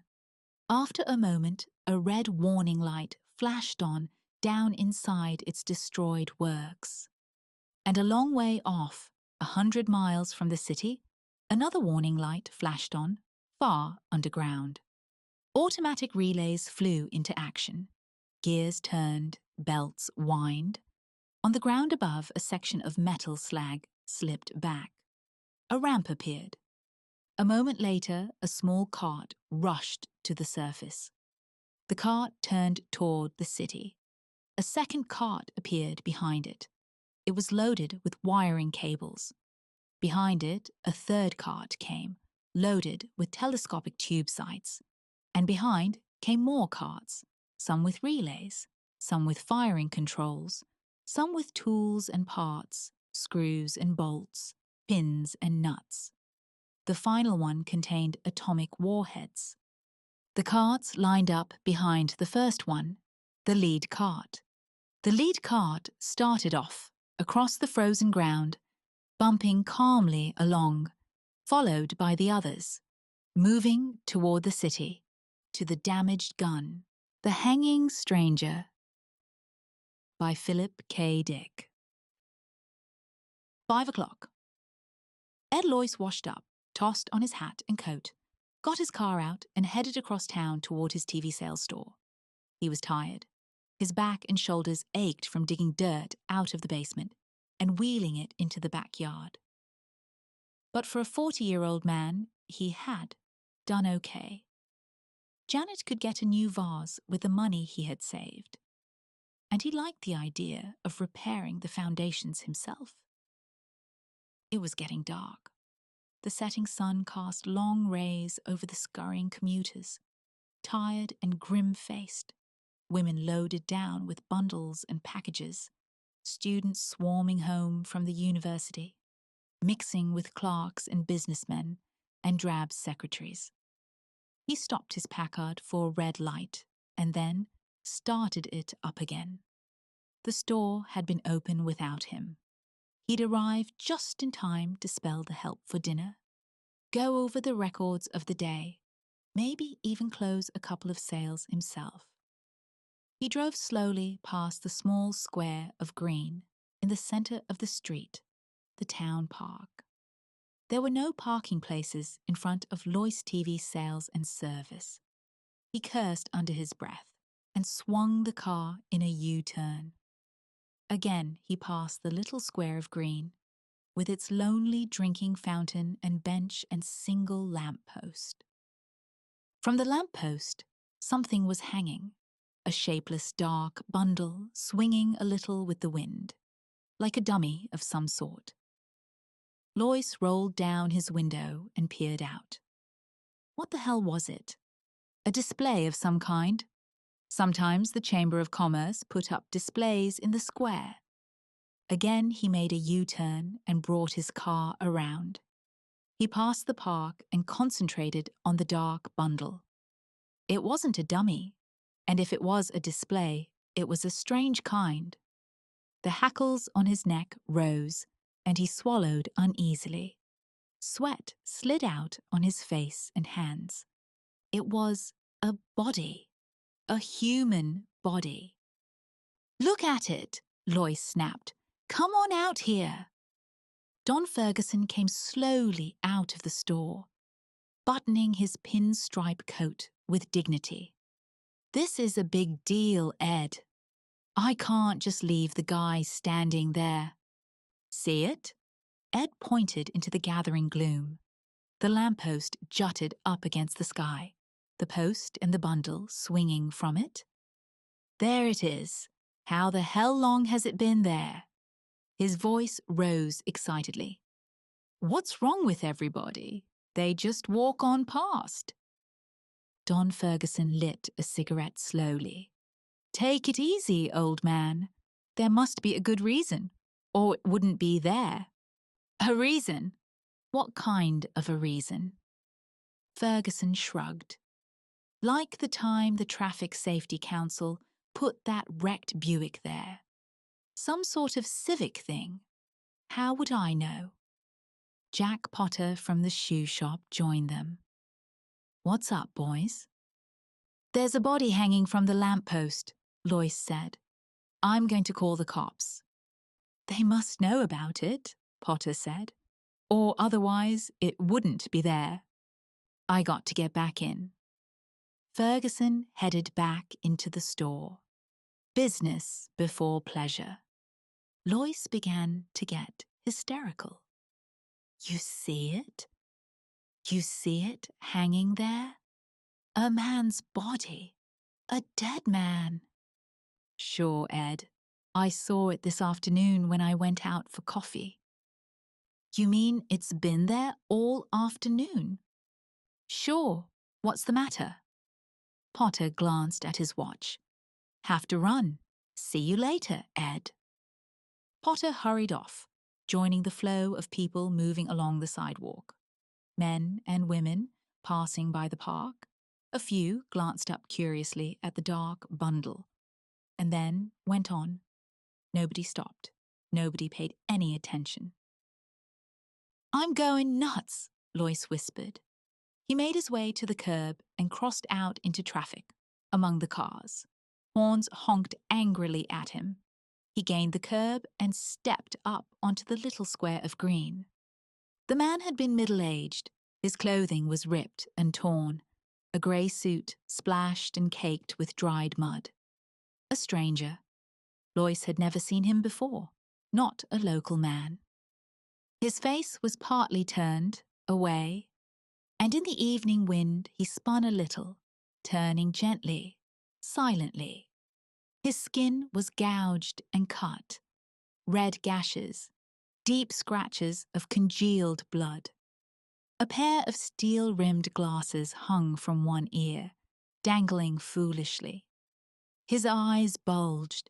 After a moment, a red warning light flashed on down inside its destroyed works. And a long way off, 100 miles from the city, another warning light flashed on, far underground. Automatic relays flew into action. Gears turned, belts whined. On the ground above, a section of metal slag slipped back. A ramp appeared. A moment later, a small cart rushed to the surface. The cart turned toward the city. A second cart appeared behind it. It was loaded with wiring cables. Behind it, a third cart came, loaded with telescopic tube sights. And behind came more carts, some with relays, some with firing controls, some with tools and parts, screws and bolts, pins and nuts. The final one contained atomic warheads. The carts lined up behind the first one, the lead cart. The lead cart started off across the frozen ground, bumping calmly along, followed by the others, moving toward the city, to the damaged gun. The Hanging Stranger by Philip K. Dick. 5 o'clock. Ed Loyce washed up, tossed on his hat and coat, got his car out and headed across town toward his TV sales store. He was tired. His back and shoulders ached from digging dirt out of the basement and wheeling it into the backyard. But for a 40-year-old man, he had done okay. Janet could get a new vase with the money he had saved, and he liked the idea of repairing the foundations himself. It was getting dark. The setting sun cast long rays over the scurrying commuters, tired and grim-faced, women loaded down with bundles and packages, students swarming home from the university, mixing with clerks and businessmen and drab secretaries. He stopped his Packard for a red light and then started it up again. The store had been open without him. He'd arrived just in time to spell the help for dinner, go over the records of the day, maybe even close a couple of sales himself. He drove slowly past the small square of green in the center of the street, the town park. There were no parking places in front of Loyce TV Sales and Service. He cursed under his breath and swung the car in a U-turn. Again, he passed the little square of green, with its lonely drinking fountain and bench and single lamppost. From the lamppost, something was hanging, a shapeless dark bundle swinging a little with the wind, like a dummy of some sort. Loyce rolled down his window and peered out. What the hell was it? A display of some kind? Sometimes the Chamber of Commerce put up displays in the square. Again he made a U-turn and brought his car around. He passed the park and concentrated on the dark bundle. It wasn't a dummy, and if it was a display, It was a strange kind. The hackles on his neck rose, and he swallowed uneasily. Sweat slid out on his face and hands. It was a body, a human body. "Look at it," Lois snapped. "Come on out here." Don Ferguson came slowly out of the store, buttoning his pinstripe coat with dignity. "This is a big deal, Ed. I can't just leave the guy standing there." "See it?" Ed pointed into the gathering gloom. The lamppost jutted up against the sky, the post and the bundle swinging from it. "There it is. How the hell long has it been there?" His voice rose excitedly. "What's wrong with everybody? They just walk on past." Don Ferguson lit a cigarette slowly. "Take it easy, old man. There must be a good reason, or it wouldn't be there." "A reason? What kind of a reason?" Ferguson shrugged. "Like the time the Traffic Safety Council put that wrecked Buick there. Some sort of civic thing. How would I know?" Jack Potter from the shoe shop joined them. "What's up, boys?" "There's a body hanging from the lamppost," Lois said. "I'm going to call the cops." "They must know about it," Potter said. "Or otherwise it wouldn't be there." "I got to get back in." Ferguson headed back into the store. Business before pleasure. Lois began to get hysterical. "You see it? You see it hanging there? A man's body. A dead man." "Sure, Ed. I saw it this afternoon when I went out for coffee." "You mean it's been there all afternoon?" "Sure. What's the matter?" Potter glanced at his watch. "Have to run. See you later, Ed." Potter hurried off, joining the flow of people moving along the sidewalk. Men and women passing by the park. A few glanced up curiously at the dark bundle, and then went on. Nobody stopped. Nobody paid any attention. "I'm going nuts," Lois whispered. He made his way to the curb and crossed out into traffic, among the cars. Horns honked angrily at him. He gained the curb and stepped up onto the little square of green. The man had been middle-aged. His clothing was ripped and torn, a grey suit splashed and caked with dried mud. A stranger. Lois had never seen him before, not a local man. His face was partly turned away, and in the evening wind he spun a little, turning gently, silently. His skin was gouged and cut, red gashes, deep scratches of congealed blood. A pair of steel-rimmed glasses hung from one ear, dangling foolishly. His eyes bulged.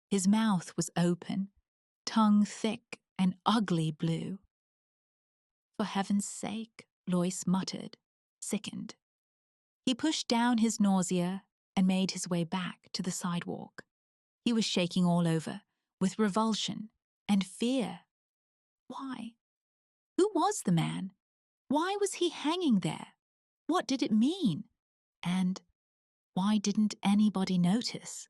His mouth was open, tongue thick and ugly blue. "For heaven's sake," Lois muttered, sickened. He pushed down his nausea and made his way back to the sidewalk. He was shaking all over, with revulsion and fear. Why? Who was the man? Why was he hanging there? What did it mean? And why didn't anybody notice?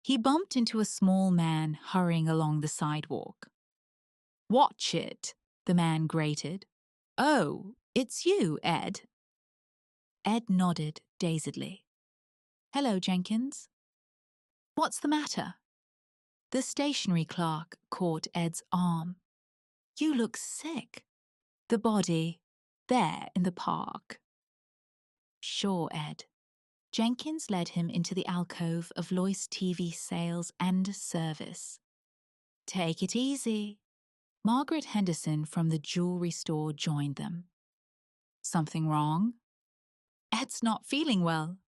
He bumped into a small man hurrying along the sidewalk. "Watch it," the man grated. "Oh, it's you, Ed." Ed nodded dazedly. "Hello, Jenkins." "What's the matter?" The stationery clerk caught Ed's arm. "You look sick. The body, there in the park." "Sure, Ed." Jenkins led him into the alcove of Lois TV Sales and Service. "Take it easy." Margaret Henderson from the jewelry store joined them. "Something wrong?" "Ed's not feeling well."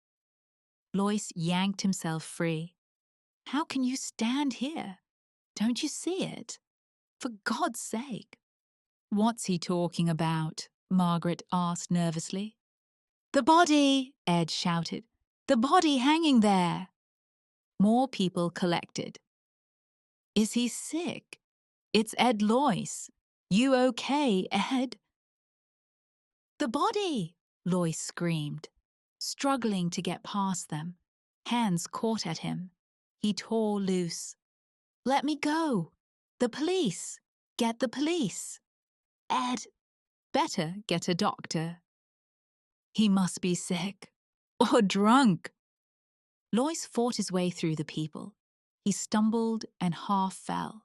Lois yanked himself free. "How can you stand here? Don't you see it? For God's sake." "What's he talking about?" Margaret asked nervously. "The body," Ed shouted. "The body hanging there." More people collected. Is he sick? It's Ed Loyce. You okay, Ed? The body! Loyce screamed, struggling to get past them. Hands caught at him. He tore loose. Let me go! The police! Get the police! Ed, better get a doctor. He must be sick. Or drunk. Loyce fought his way through the people. He stumbled and half fell.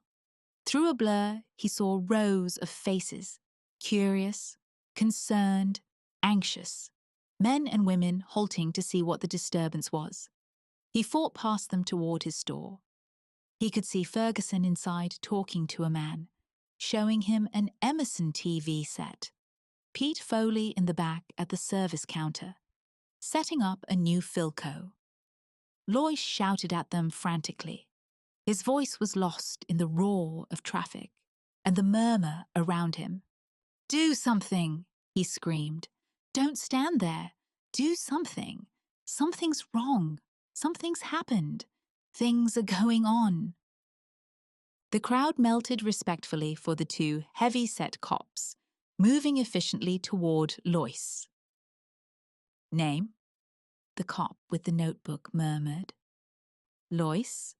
Through a blur, he saw rows of faces, curious, concerned, anxious, men and women halting to see what the disturbance was. He fought past them toward his store. He could see Ferguson inside talking to a man, showing him an Emerson TV set. Pete Foley in the back at the service counter, setting up a new Philco. Loyce shouted at them frantically. His voice was lost in the roar of traffic and the murmur around him. Do something, he screamed. Don't stand there. Do something. Something's wrong. Something's happened. Things are going on. The crowd melted respectfully for the two heavy-set cops, moving efficiently toward Loyce. Name? The cop with the notebook murmured. Loyce?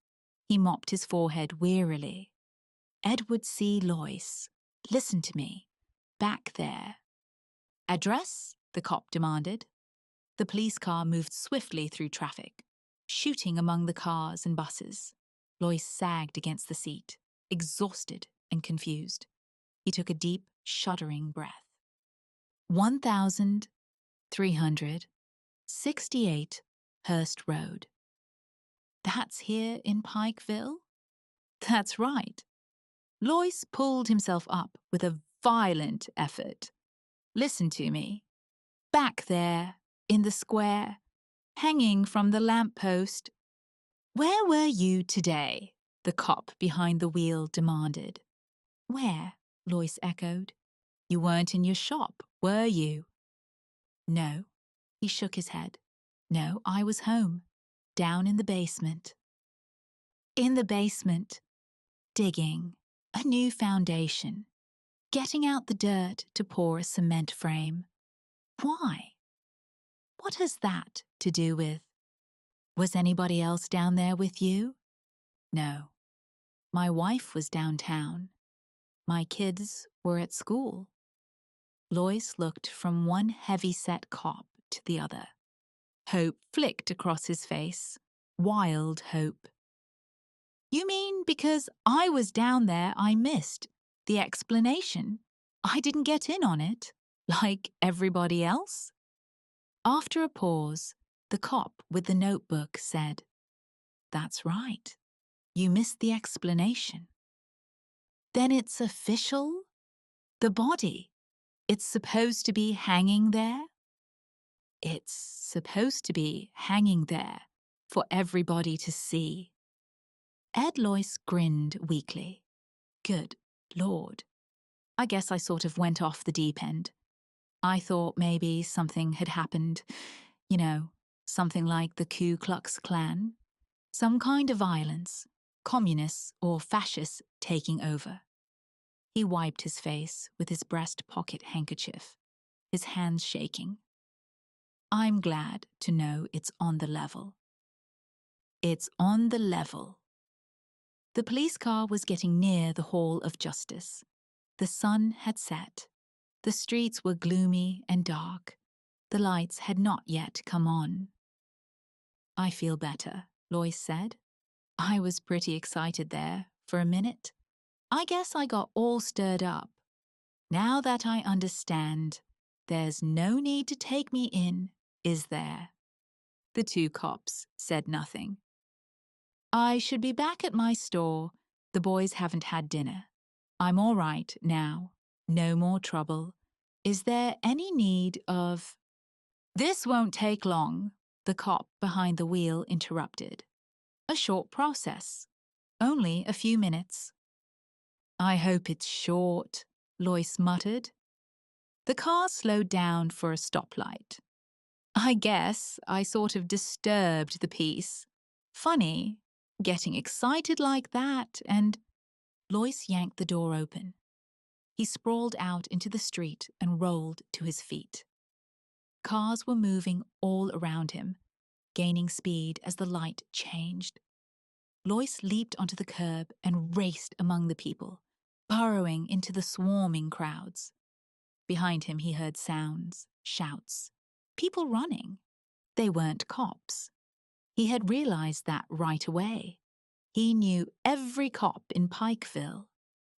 He mopped his forehead wearily. Edward C. Loyce. Listen to me. Back there. Address? The cop demanded. The police car moved swiftly through traffic, shooting among the cars and buses. Loyce sagged against the seat, exhausted and confused. He took a deep, shuddering breath. 1368 Hurst Road. That's here in Pikeville? That's right. Loyce pulled himself up with a violent effort. Listen to me. Back there, in the square, hanging from the lamppost. Where were you today? The cop behind the wheel demanded. Where? Loyce echoed. You weren't in your shop, were you? No. He shook his head. No, I was home. Down in the basement. In the basement. Digging. A new foundation. Getting out the dirt to pour a cement frame. Why? What has that to do with? Was anybody else down there with you? No. My wife was downtown. My kids were at school. Loyce looked from one heavy-set cop to the other. Hope flicked across his face. Wild hope. You mean because I was down there I missed the explanation? I didn't get in on it, like everybody else? After a pause, the cop with the notebook said, That's right. You missed the explanation. Then it's official? The body. It's supposed to be hanging there? It's supposed to be hanging there for everybody to see. Ed Loyce grinned weakly. Good Lord. I guess I sort of went off the deep end. I thought maybe something had happened, something like the Ku Klux Klan, some kind of violence, communists or fascists taking over. He wiped his face with his breast pocket handkerchief, his hands shaking. I'm glad to know it's on the level. It's on the level. The police car was getting near the Hall of Justice. The sun had set. The streets were gloomy and dark. The lights had not yet come on. I feel better, Loyce said. I was pretty excited there for a minute. I guess I got all stirred up. Now that I understand, there's no need to take me in, is there? The two cops said nothing. I should be back at my store. The boys haven't had dinner. I'm all right now. No more trouble. Is there any need of... This won't take long, the cop behind the wheel interrupted. A short process. Only a few minutes. I hope it's short, Loyce muttered. The car slowed down for a stoplight. I guess I sort of disturbed the peace. Funny, getting excited like that, and Lois yanked the door open. He sprawled out into the street and rolled to his feet. Cars were moving all around him, gaining speed as the light changed. Lois leaped onto the curb and raced among the people, burrowing into the swarming crowds. Behind him he heard sounds, shouts, people running. They weren't cops. He had realized that right away. He knew every cop in Pikeville.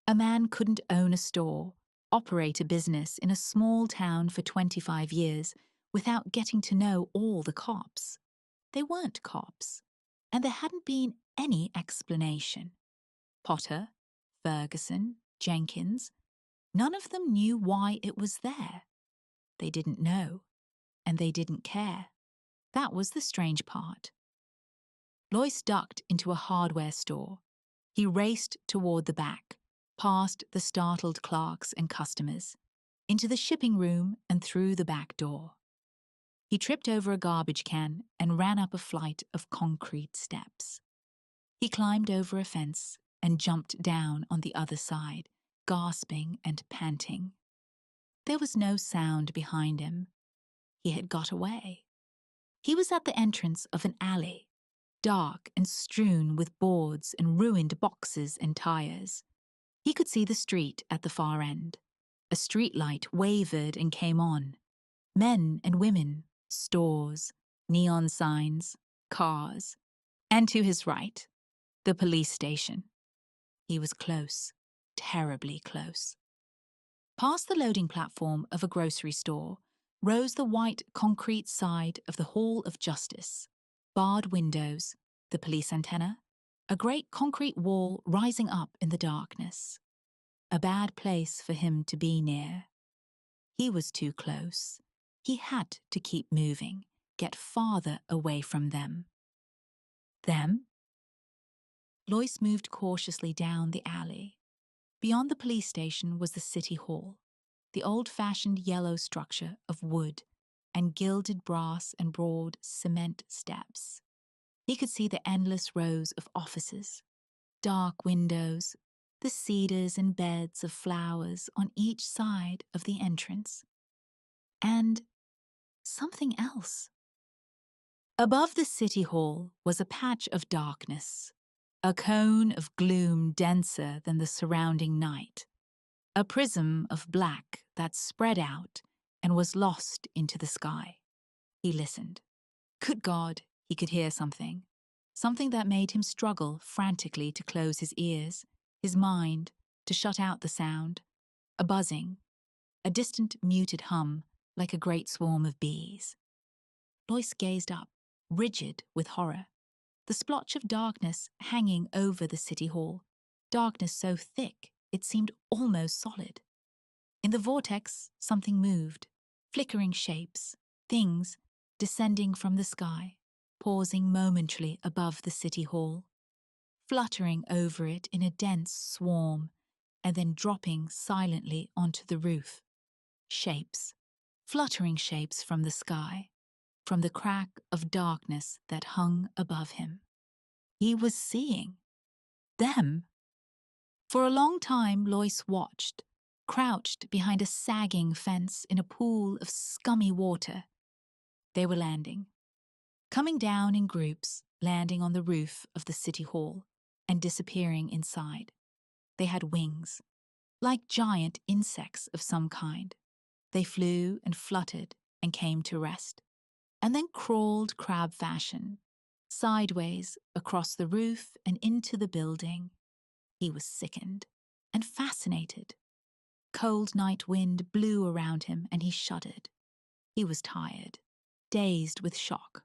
A man couldn't own a store, operate a business in a small town for 25 years without getting to know all the cops. They weren't cops, and there hadn't been any explanation. Potter, Ferguson, Jenkins, none of them knew why it was there. They didn't know, and they didn't care. That was the strange part. Lois ducked into a hardware store. He raced toward the back, past the startled clerks and customers, into the shipping room and through the back door. He tripped over a garbage can and ran up a flight of concrete steps. He climbed over a fence and jumped down on the other side, gasping and panting. There was no sound behind him. He had got away. He was at the entrance of an alley, dark and strewn with boards and ruined boxes and tires. He could see the street at the far end. A street light wavered and came on. Men and women, stores, neon signs, cars. And to his right, the police station. He was close, terribly close. Past the loading platform of a grocery store rose the white concrete side of the Hall of Justice. Barred windows, the police antenna, a great concrete wall rising up in the darkness. A bad place for him to be near. He was too close. He had to keep moving, get farther away from them. Them? Lois moved cautiously down the alley. Beyond the police station was the city hall, the old-fashioned yellow structure of wood and gilded brass and broad cement steps. He could see the endless rows of offices, dark windows, the cedars and beds of flowers on each side of the entrance. And something else. Above the city hall was a patch of darkness, a cone of gloom denser than the surrounding night, a prism of black that spread out and was lost into the sky. He listened. Good God, he could hear something that made him struggle frantically to close his ears, his mind, to shut out the sound, a buzzing, a distant muted hum like a great swarm of bees. Lois gazed up, rigid with horror. The splotch of darkness hanging over the city hall, darkness so thick it seemed almost solid. In the vortex, something moved, flickering shapes, things descending from the sky, pausing momentarily above the city hall, fluttering over it in a dense swarm, and then dropping silently onto the roof. Shapes, fluttering shapes from the sky, from the crack of darkness that hung above him. He was seeing them. For a long time, Lois watched, crouched behind a sagging fence in a pool of scummy water. They were landing, coming down in groups, landing on the roof of the city hall and disappearing inside. They had wings, like giant insects of some kind. They flew and fluttered and came to rest, and then crawled crab fashion, sideways across the roof and into the building. He was sickened and fascinated. Cold night wind blew around him and he shuddered. He was tired, dazed with shock.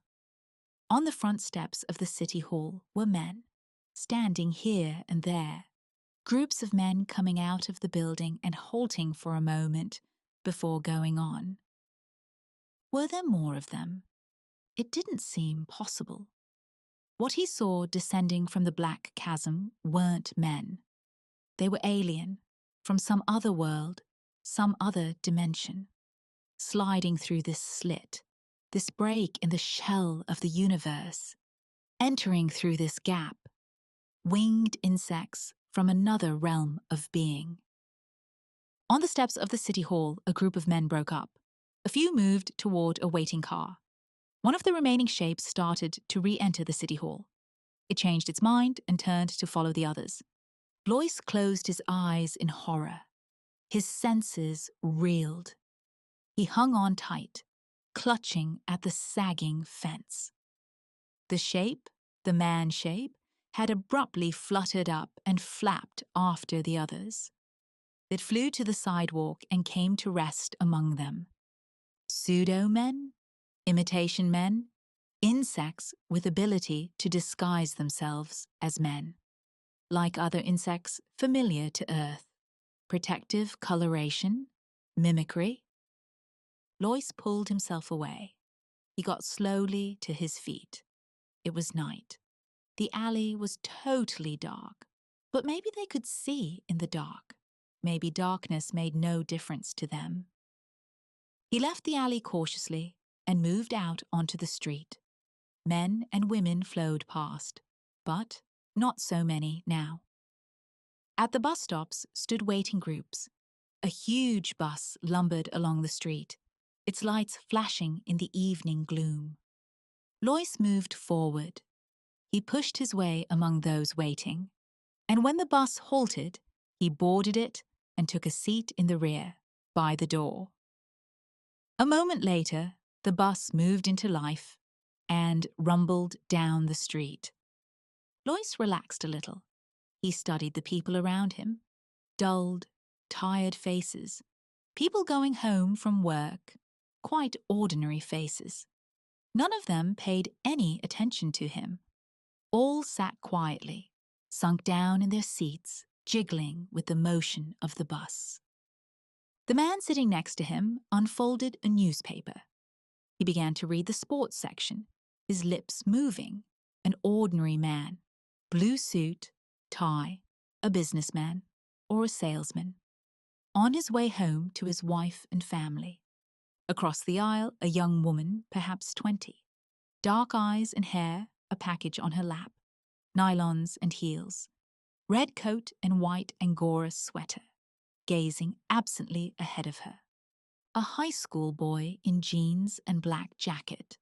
On the front steps of the city hall were men, standing here and there, groups of men coming out of the building and halting for a moment before going on. Were there more of them? It didn't seem possible. What he saw descending from the black chasm weren't men. They were alien, from some other world, some other dimension, sliding through this slit, this break in the shell of the universe, entering through this gap, winged insects from another realm of being. On the steps of the city hall, a group of men broke up. A few moved toward a waiting car. One of the remaining shapes started to re-enter the city hall. It changed its mind and turned to follow the others. Lois closed his eyes in horror. His senses reeled. He hung on tight, clutching at the sagging fence. The shape, the man shape, had abruptly fluttered up and flapped after the others. It flew to the sidewalk and came to rest among them. Pseudo-men, imitation men, insects with ability to disguise themselves as men. Like other insects familiar to Earth. Protective coloration, mimicry. Lois pulled himself away. He got slowly to his feet. It was night. The alley was totally dark, but maybe they could see in the dark. Maybe darkness made no difference to them. He left the alley cautiously and moved out onto the street. Men and women flowed past, but not so many now. At the bus stops stood waiting groups. A huge bus lumbered along the street, its lights flashing in the evening gloom. Lois moved forward. He pushed his way among those waiting, and when the bus halted, he boarded it and took a seat in the rear, by the door. A moment later, the bus moved into life and rumbled down the street. Lois relaxed a little. He studied the people around him. Dulled, tired faces. People going home from work. Quite ordinary faces. None of them paid any attention to him. All sat quietly, sunk down in their seats, jiggling with the motion of the bus. The man sitting next to him unfolded a newspaper. He began to read the sports section, his lips moving. An ordinary man. Blue suit, tie, a businessman, or a salesman. On his way home to his wife and family. Across the aisle, a young woman, perhaps 20. Dark eyes and hair, a package on her lap. Nylons and heels. Red coat and white Angora sweater, gazing absently ahead of her. A high school boy in jeans and black jacket.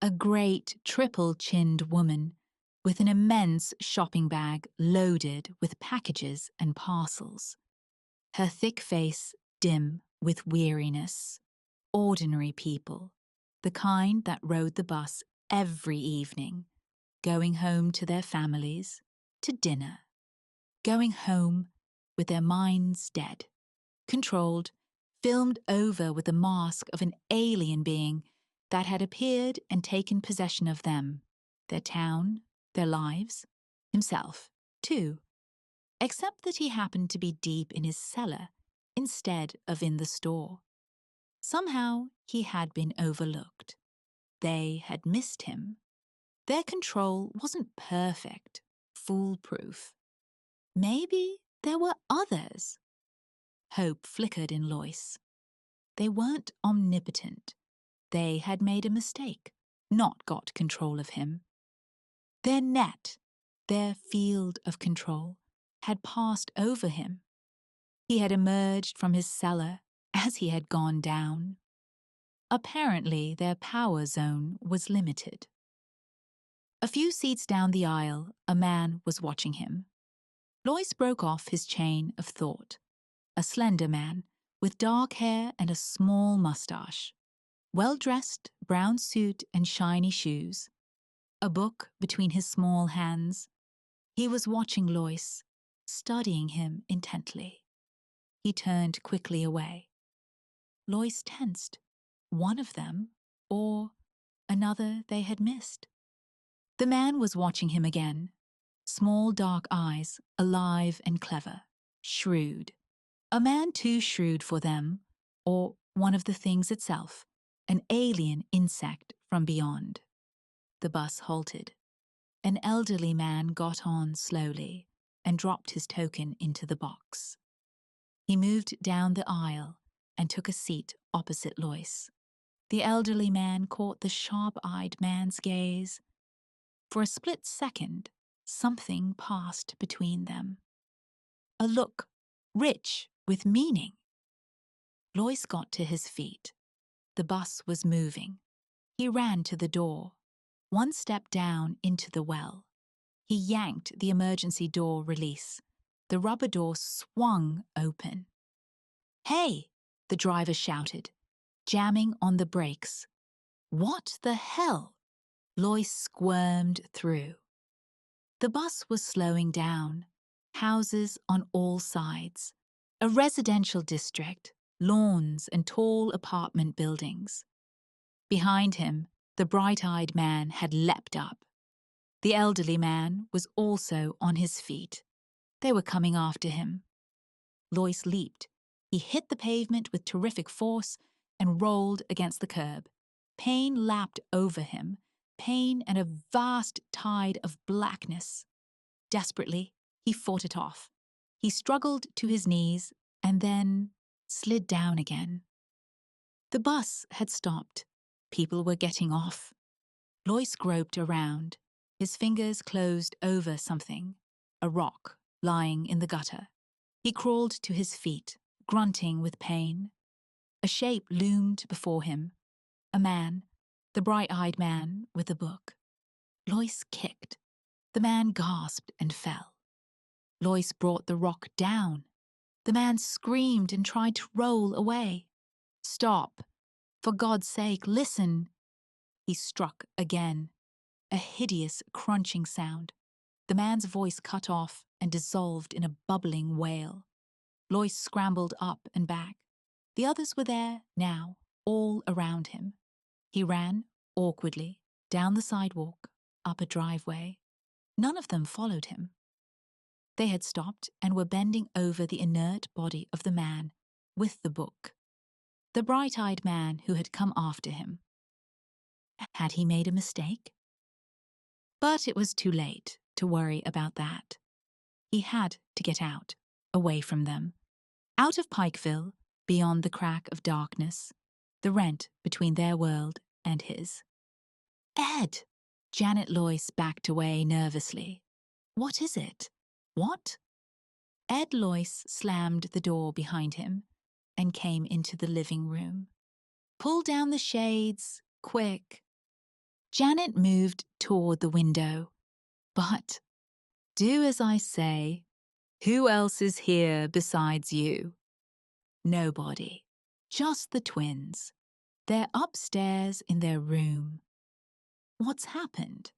A great triple-chinned woman with an immense shopping bag loaded with packages and parcels. Her thick face dim with weariness. Ordinary people, the kind that rode the bus every evening, going home to their families, to dinner. Going home with their minds dead, controlled, filmed over with the mask of an alien being that had appeared and taken possession of them, their town, their lives, himself, too. Except that he happened to be deep in his cellar instead of in the store. Somehow he had been overlooked. They had missed him. Their control wasn't perfect, foolproof. Maybe there were others. Hope flickered in Lois. They weren't omnipotent. They had made a mistake, not got control of him. Their net, their field of control, had passed over him. He had emerged from his cellar as he had gone down. Apparently, their power zone was limited. A few seats down the aisle, a man was watching him. Lois broke off his chain of thought. A slender man, with dark hair and a small mustache. Well-dressed, brown suit and shiny shoes. A book between his small hands. He was watching Lois, studying him intently. He turned quickly away. Lois tensed. One of them, or another they had missed. The man was watching him again. Small dark eyes, alive and clever, shrewd. A man too shrewd for them, or one of the things itself, an alien insect from beyond. The bus halted. An elderly man got on slowly and dropped his token into the box. He moved down the aisle and took a seat opposite Lois. The elderly man caught the sharp-eyed man's gaze. For a split second, something passed between them. A look, rich with meaning. Lois got to his feet. The bus was moving. He ran to the door, one step down into the well. He yanked the emergency door release. The rubber door swung open. "Hey!" the driver shouted, jamming on the brakes. "What the hell?" Lois squirmed through. The bus was slowing down. Houses on all sides. A residential district, lawns and tall apartment buildings. Behind him, the bright-eyed man had leapt up. The elderly man was also on his feet. They were coming after him. Lois leaped. He hit the pavement with terrific force and rolled against the curb. Pain lapped over him, pain and a vast tide of blackness. Desperately, he fought it off. He struggled to his knees and then slid down again. The bus had stopped. People were getting off. Lois groped around. His fingers closed over something, a rock lying in the gutter. He crawled to his feet, grunting with pain. A shape loomed before him. A man, the bright-eyed man with the book. Lois kicked. The man gasped and fell. Lois brought the rock down. The man screamed and tried to roll away. "Stop! For God's sake, listen!" He struck again. A hideous crunching sound. The man's voice cut off and dissolved in a bubbling wail. Lois scrambled up and back. The others were there now, all around him. He ran, awkwardly, down the sidewalk, up a driveway. None of them followed him. They had stopped and were bending over the inert body of the man with the book. The bright-eyed man who had come after him. Had he made a mistake? But it was too late to worry about that. He had to get out, away from them. Out of Pikeville, beyond the crack of darkness, the rent between their world and his. "Ed!" Janet Lois backed away nervously. "What is it?" "What?" Ed Lois slammed the door behind him and came into the living room. "Pull down the shades, quick." Janet moved toward the window. "But do as I say. Who else is here besides you?" "Nobody. Just the twins. They're upstairs in their room." "What's happened?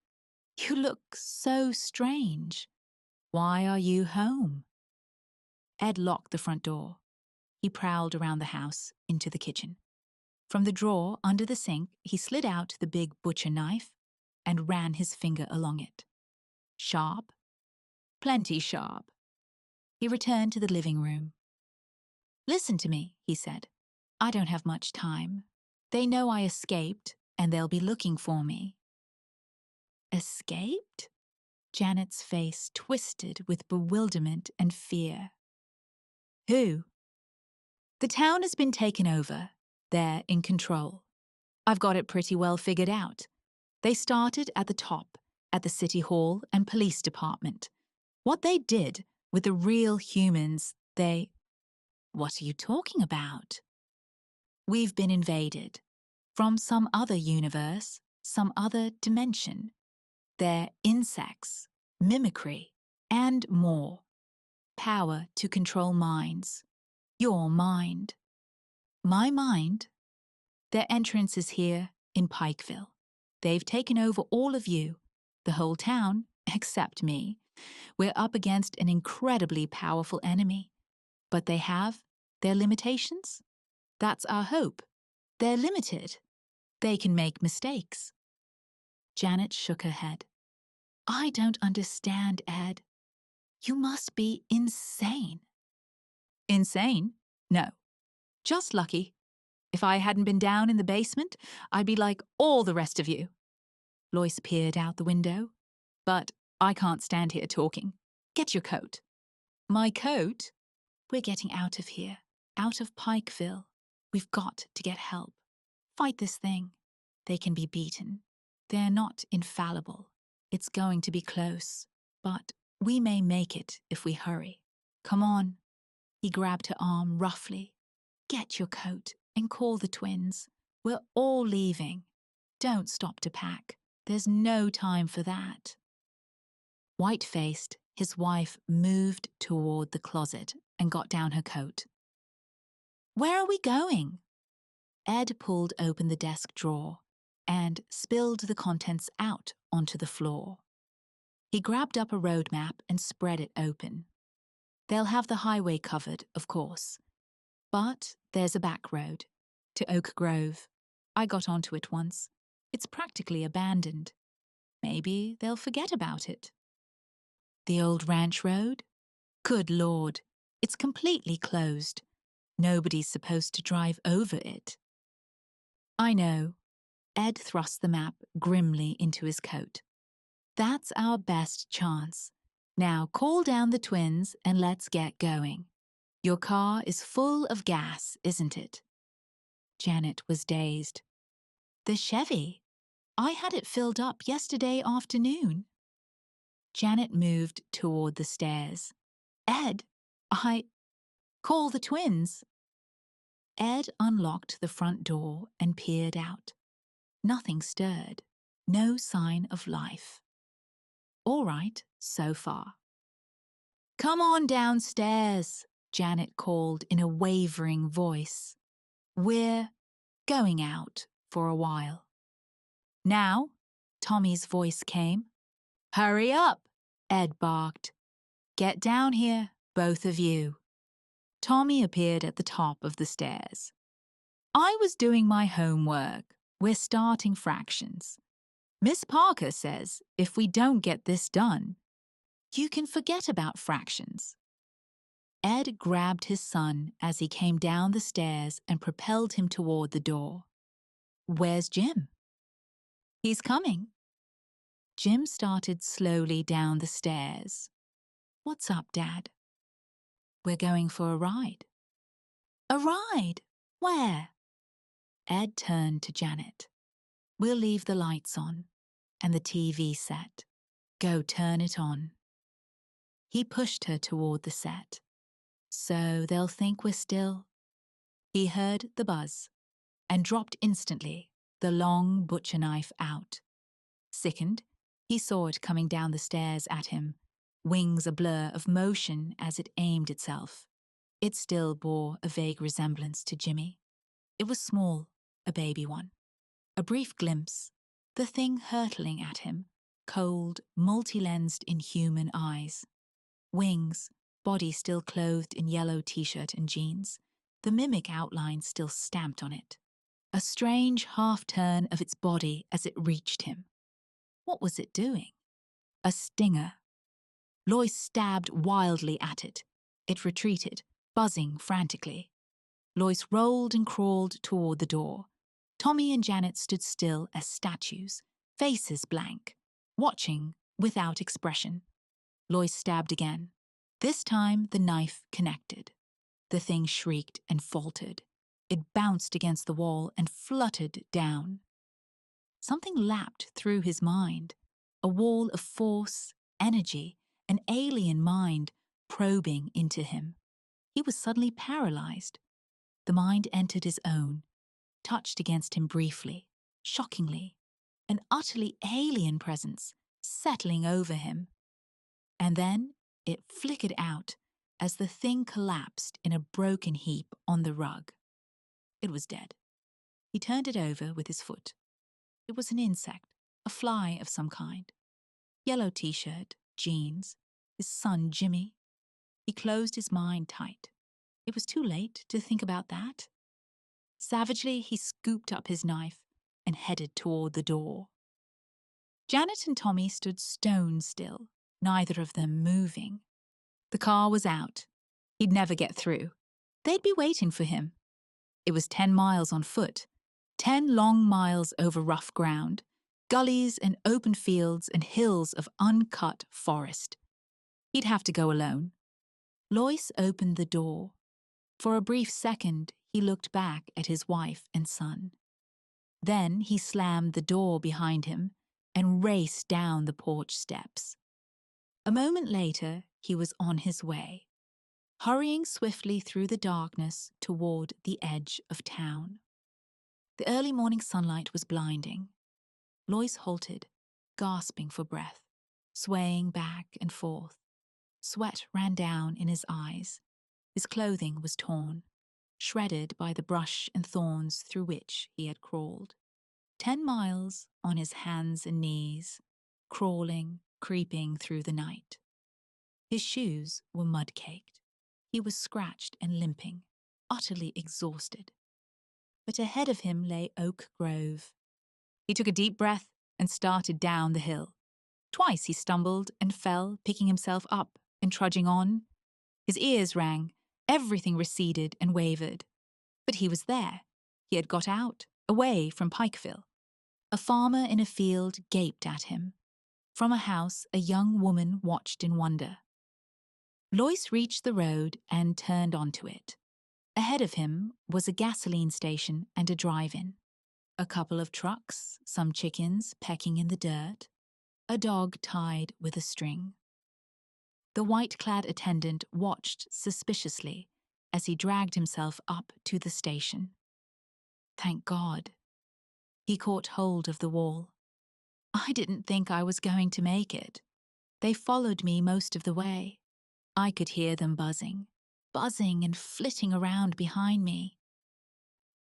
You look so strange. Why are you home?" Ed locked the front door. He prowled around the house, into the kitchen. From the drawer under the sink, he slid out the big butcher knife and ran his finger along it. Sharp. Plenty sharp. He returned to the living room. "Listen to me," he said. "I don't have much time. They know I escaped, and they'll be looking for me." "Escaped?" Janet's face twisted with bewilderment and fear. "Who?" "The town has been taken over. They're in control. I've got it pretty well figured out. They started at the top, at the city hall and police department. What they did with the real humans, they—" "What are you talking about?" "We've been invaded. From some other universe, some other dimension. They're insects, mimicry, and more. Power to control minds. Your mind." "My mind?" "Their entrance is here in Pikeville. They've taken over all of you, the whole town, except me. We're up against an incredibly powerful enemy. But they have their limitations. That's our hope. They're limited. They can make mistakes." Janet shook her head. "I don't understand, Ed. You must be insane." "Insane? No. Just lucky. If I hadn't been down in the basement, I'd be like all the rest of you." Lois peered out the window. "But I can't stand here talking. Get your coat." "My coat?" "We're getting out of here, out of Pikeville. We've got to get help. Fight this thing. They can be beaten. They're not infallible. It's going to be close. but we may make it if we hurry. Come on. He grabbed her arm roughly. Get your coat and call the twins. We're all leaving. Don't stop to pack. There's no time for that. White-faced, his wife moved toward the closet and got down her coat. Where are we going? Ed pulled open the desk drawer and spilled the contents out onto the floor. He grabbed up a road map and spread it open. They'll have the highway covered, of course. But there's a back road to Oak Grove. I got onto it once. It's practically abandoned. Maybe they'll forget about it. The old ranch road? Good Lord, it's completely closed. Nobody's supposed to drive over it. I know. Ed thrust the map grimly into his coat. That's our best chance. Now call down the twins and let's get going. Your car is full of gas, isn't it? Janet was dazed. The Chevy? I had it filled up yesterday afternoon. Janet moved toward the stairs. Ed, call the twins. Ed unlocked the front door and peered out. Nothing stirred. No sign of life. All right, so far. Come on downstairs, Janet called in a wavering voice. We're going out for a while. Now, Tommy's voice came. Hurry up, Ed barked. Get down here, both of you. Tommy appeared at the top of the stairs. I was doing my homework. We're starting fractions. Miss Parker says if we don't get this done, you can forget about fractions. Ed grabbed his son as he came down the stairs and propelled him toward the door. Where's Jim? He's coming. Jim started slowly down the stairs. What's up, Dad? We're going for a ride. A ride? Where? Ed turned to Janet. We'll leave the lights on and the TV set. Go turn it on. He pushed her toward the set. So they'll think we're still. He heard the buzz and dropped instantly, the long butcher knife out. Sickened, he saw it coming down the stairs at him, wings a blur of motion as it aimed itself. It still bore a vague resemblance to Jimmy. It was small, a baby one. A brief glimpse, the thing hurtling at him, cold, multi-lensed inhuman eyes. Wings, body still clothed in yellow t-shirt and jeans, the mimic outline still stamped on it. A strange half-turn of its body as it reached him. What was it doing? A stinger. Lois stabbed wildly at it. It retreated, buzzing frantically. Lois rolled and crawled toward the door. Tommy and Janet stood still as statues, faces blank, watching without expression. Lois stabbed again. This time the knife connected. The thing shrieked and faltered. It bounced against the wall and fluttered down. Something lapped through his mind, a wall of force, energy, an alien mind probing into him. He was suddenly paralyzed. The mind entered his own, touched against him briefly, shockingly, an utterly alien presence settling over him. And then it flickered out as the thing collapsed in a broken heap on the rug. It was dead. He turned it over with his foot. It was an insect, a fly of some kind. Yellow t-shirt, jeans, his son Jimmy. He closed his mind tight. It was too late to think about that. Savagely, he scooped up his knife and headed toward the door. Janet and Tommy stood stone still, neither of them moving. The car was out. He'd never get through. They'd be waiting for him. It was 10 miles on foot, 10 long miles over rough ground, gullies and open fields and hills of uncut forest. He'd have to go alone. Lois opened the door. For a brief second, he looked back at his wife and son. Then he slammed the door behind him and raced down the porch steps. A moment later, he was on his way, hurrying swiftly through the darkness toward the edge of town. The early morning sunlight was blinding. Lois halted, gasping for breath, swaying back and forth. Sweat ran down in his eyes. His clothing was torn, shredded by the brush and thorns through which he had crawled. 10 miles on his hands and knees, crawling, creeping through the night. His shoes were mud-caked. He was scratched and limping, utterly exhausted. But ahead of him lay Oak Grove. He took a deep breath and started down the hill. Twice he stumbled and fell, picking himself up and trudging on. His ears rang. Everything receded and wavered. But he was there. He had got out, away from Pikeville. A farmer in a field gaped at him. From a house, a young woman watched in wonder. Lois reached the road and turned onto it. Ahead of him was a gasoline station and a drive-in. A couple of trucks, some chickens pecking in the dirt, a dog tied with a string. The white-clad attendant watched suspiciously as he dragged himself up to the station. Thank God. He caught hold of the wall. I didn't think I was going to make it. They followed me most of the way. I could hear them buzzing and flitting around behind me.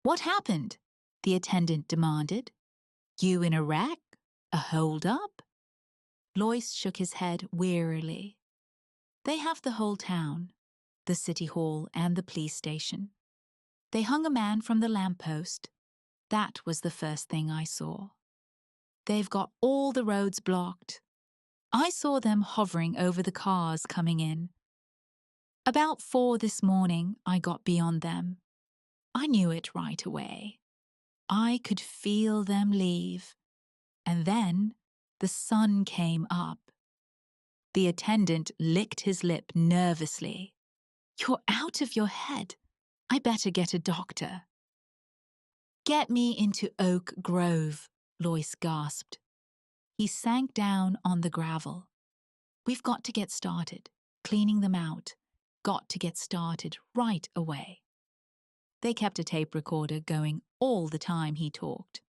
What happened? The attendant demanded. You in a wreck? A hold-up? Lois shook his head wearily. They have the whole town, the city hall and the police station. They hung a man from the lamppost. That was the first thing I saw. They've got all the roads blocked. I saw them hovering over the cars coming in. About 4 this morning, I got beyond them. I knew it right away. I could feel them leave. And then the sun came up. The attendant licked his lip nervously. You're out of your head. I better get a doctor. Get me into Oak Grove, Lois gasped. He sank down on the gravel. We've got to get started, cleaning them out. Got to get started right away. They kept a tape recorder going all the time he talked.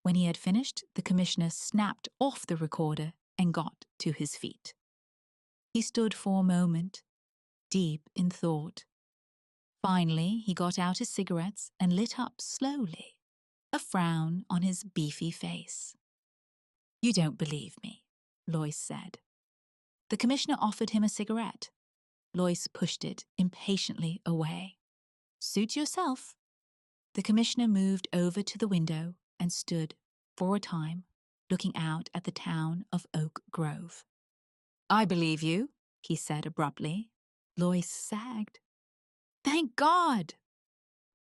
When he had finished, the commissioner snapped off the recorder and got to his feet. He stood for a moment, deep in thought. Finally, he got out his cigarettes and lit up slowly, a frown on his beefy face. You don't believe me, Lois said. The commissioner offered him a cigarette. Lois pushed it impatiently away. Suit yourself. The commissioner moved over to the window and stood, for a time, looking out at the town of Oak Grove. I believe you, he said abruptly. Lois sagged. Thank God!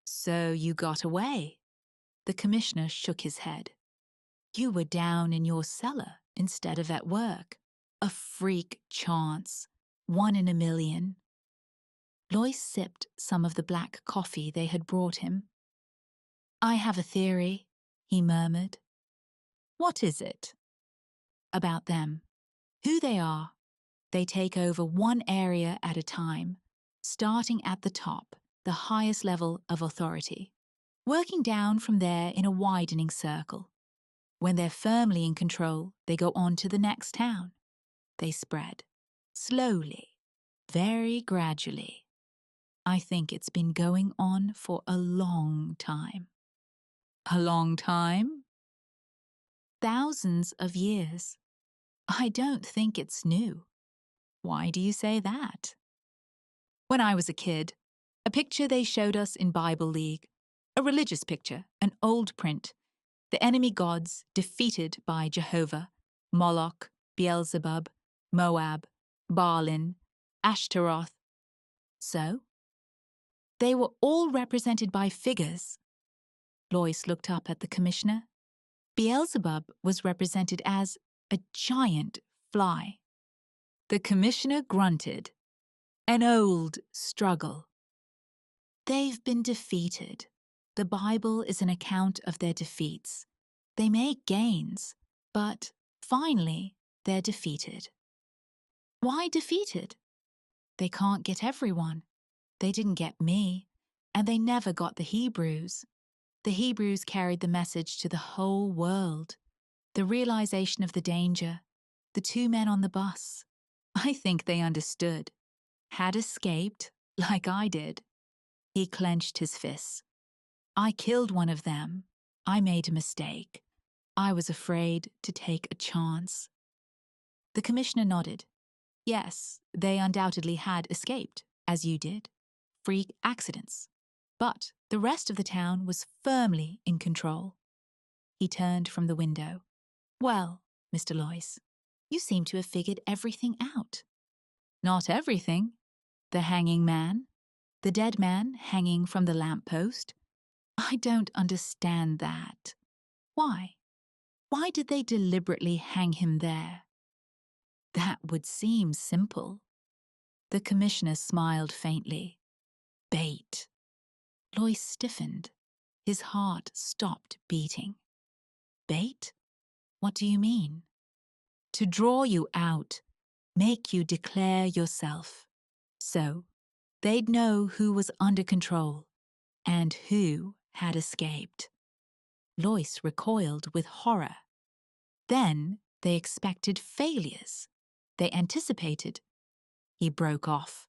So you got away. The commissioner shook his head. You were down in your cellar instead of at work. A freak chance. 1 in a million. Lois sipped some of the black coffee they had brought him. I have a theory, he murmured. What is it? About them. Who they are. They take over one area at a time, starting at the top, the highest level of authority, working down from there in a widening circle. When they're firmly in control, they go on to the next town. They spread. Slowly. Very gradually. I think it's been going on for a long time. A long time? Thousands of years. I don't think it's new. Why do you say that? When I was a kid, a picture they showed us in Bible League, a religious picture, an old print, the enemy gods defeated by Jehovah, Moloch, Beelzebub, Moab, Baalin, Ashtaroth. So? They were all represented by figures. Lois looked up at the commissioner. Beelzebub was represented as a giant fly. The commissioner grunted. An old struggle. They've been defeated. The Bible is an account of their defeats. They make gains, but finally they're defeated. Why defeated? They can't get everyone. They didn't get me, and they never got the Hebrews. The Hebrews carried the message to the whole world. The realization of the danger, the two men on the bus. I think they understood. Had escaped, like I did. He clenched his fists. I killed one of them. I made a mistake. I was afraid to take a chance. The commissioner nodded. Yes, they undoubtedly had escaped, as you did. Freak accidents. But the rest of the town was firmly in control. He turned from the window. Well, Mr. Loyce, you seem to have figured everything out. Not everything. The hanging man, the dead man hanging from the lamppost. I don't understand that. Why? Why did they deliberately hang him there? That would seem simple. The commissioner smiled faintly. Bait. Loyce stiffened. His heart stopped beating. Bait? What do you mean? To draw you out, make you declare yourself. So, they'd know who was under control and who had escaped. Loyce recoiled with horror. Then they expected failures. They anticipated. He broke off.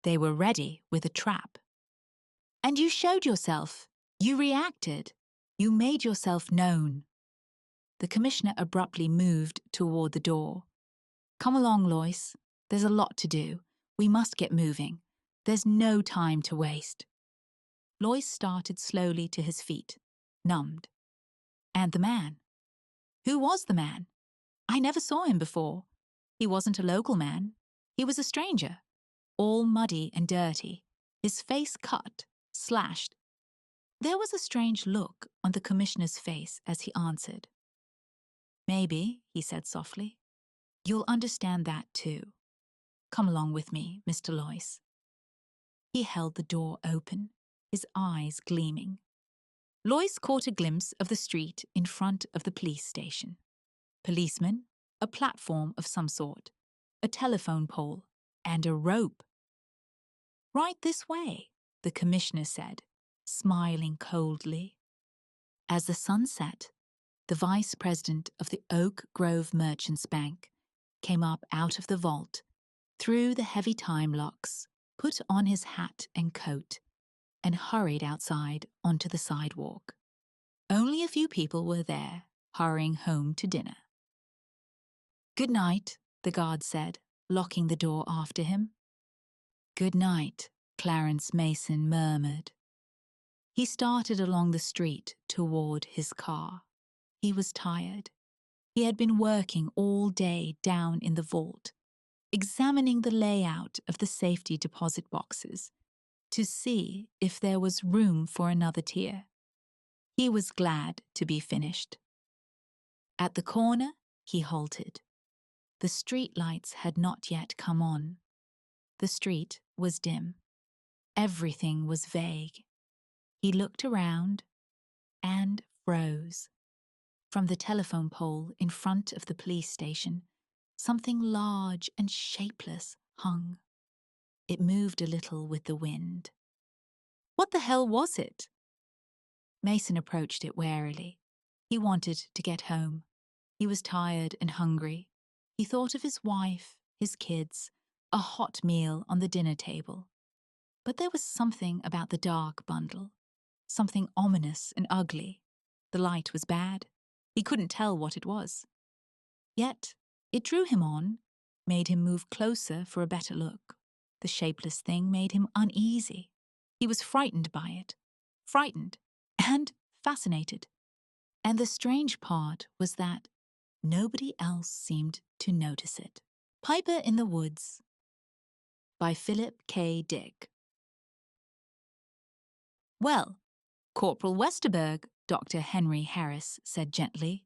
They were ready with a trap. And you showed yourself. You reacted. You made yourself known. The commissioner abruptly moved toward the door. Come along, Loyce. There's a lot to do. We must get moving. There's no time to waste. Loyce started slowly to his feet, numbed. And the man? Who was the man? I never saw him before. He wasn't a local man. He was a stranger, all muddy and dirty, his face cut, slashed. There was a strange look on the commissioner's face as he answered. Maybe, he said softly, you'll understand that too. Come along with me, Mr. Loyce. He held the door open, his eyes gleaming. Loyce caught a glimpse of the street in front of the police station. Policemen, a platform of some sort, a telephone pole, and a rope. Right this way, the commissioner said, smiling coldly. As the sun set, the vice president of the Oak Grove Merchants Bank came up out of the vault, threw the heavy time locks, put on his hat and coat, and hurried outside onto the sidewalk. Only a few people were there, hurrying home to dinner. Good night, the guard said, locking the door after him. Good night, Clarence Mason murmured. He started along the street toward his car. He was tired. He had been working all day down in the vault, examining the layout of the safety deposit boxes to see if there was room for another tier. He was glad to be finished. At the corner, he halted. The street lights had not yet come on. The street was dim. Everything was vague. He looked around and froze. From the telephone pole in front of the police station, something large and shapeless hung. It moved a little with the wind. What the hell was it? Mason approached it warily. He wanted to get home. He was tired and hungry. He thought of his wife, his kids, a hot meal on the dinner table. But there was something about the dark bundle, something ominous and ugly. The light was bad. He couldn't tell what it was. Yet, it drew him on, made him move closer for a better look. The shapeless thing made him uneasy. He was frightened by it. Frightened and fascinated. And the strange part was that nobody else seemed to notice it. Piper in the Woods by Phillip K. Dick. Well, Corporal Westerberg, Dr. Henry Harris said gently,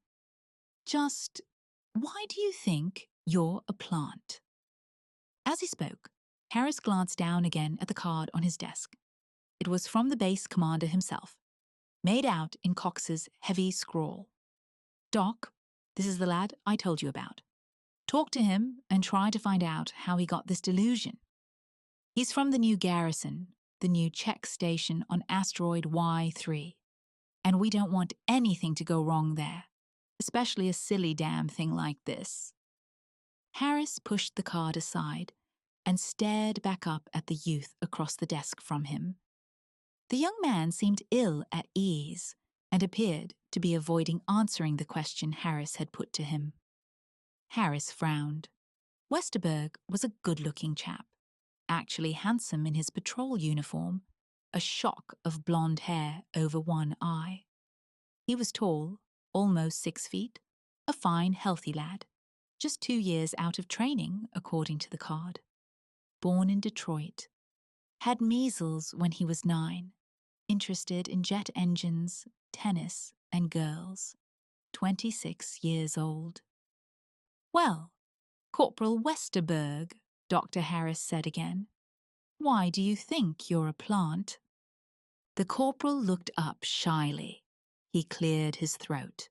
just why do you think you're a plant? As he spoke, Harris glanced down again at the card on his desk. It was from the base commander himself, made out in Cox's heavy scrawl. Doc, this is the lad I told you about. Talk to him and try to find out how he got this delusion. He's from the new garrison, the new check station on asteroid Y3, and we don't want anything to go wrong there, especially a silly damn thing like this. Harris pushed the card aside and stared back up at the youth across the desk from him. The young man seemed ill at ease and appeared to be avoiding answering the question Harris had put to him. Harris frowned. Westerberg was a good-looking chap, actually handsome in his patrol uniform, a shock of blonde hair over one eye. He was tall, almost 6 feet, a fine, healthy lad, just 2 years out of training, according to the card. Born in Detroit, had measles when he was 9, interested in jet engines, tennis, and girls, 26 years old. Well, Corporal Westerberg, Dr. Harris said again, why do you think you're a plant? The corporal looked up shyly. He cleared his throat.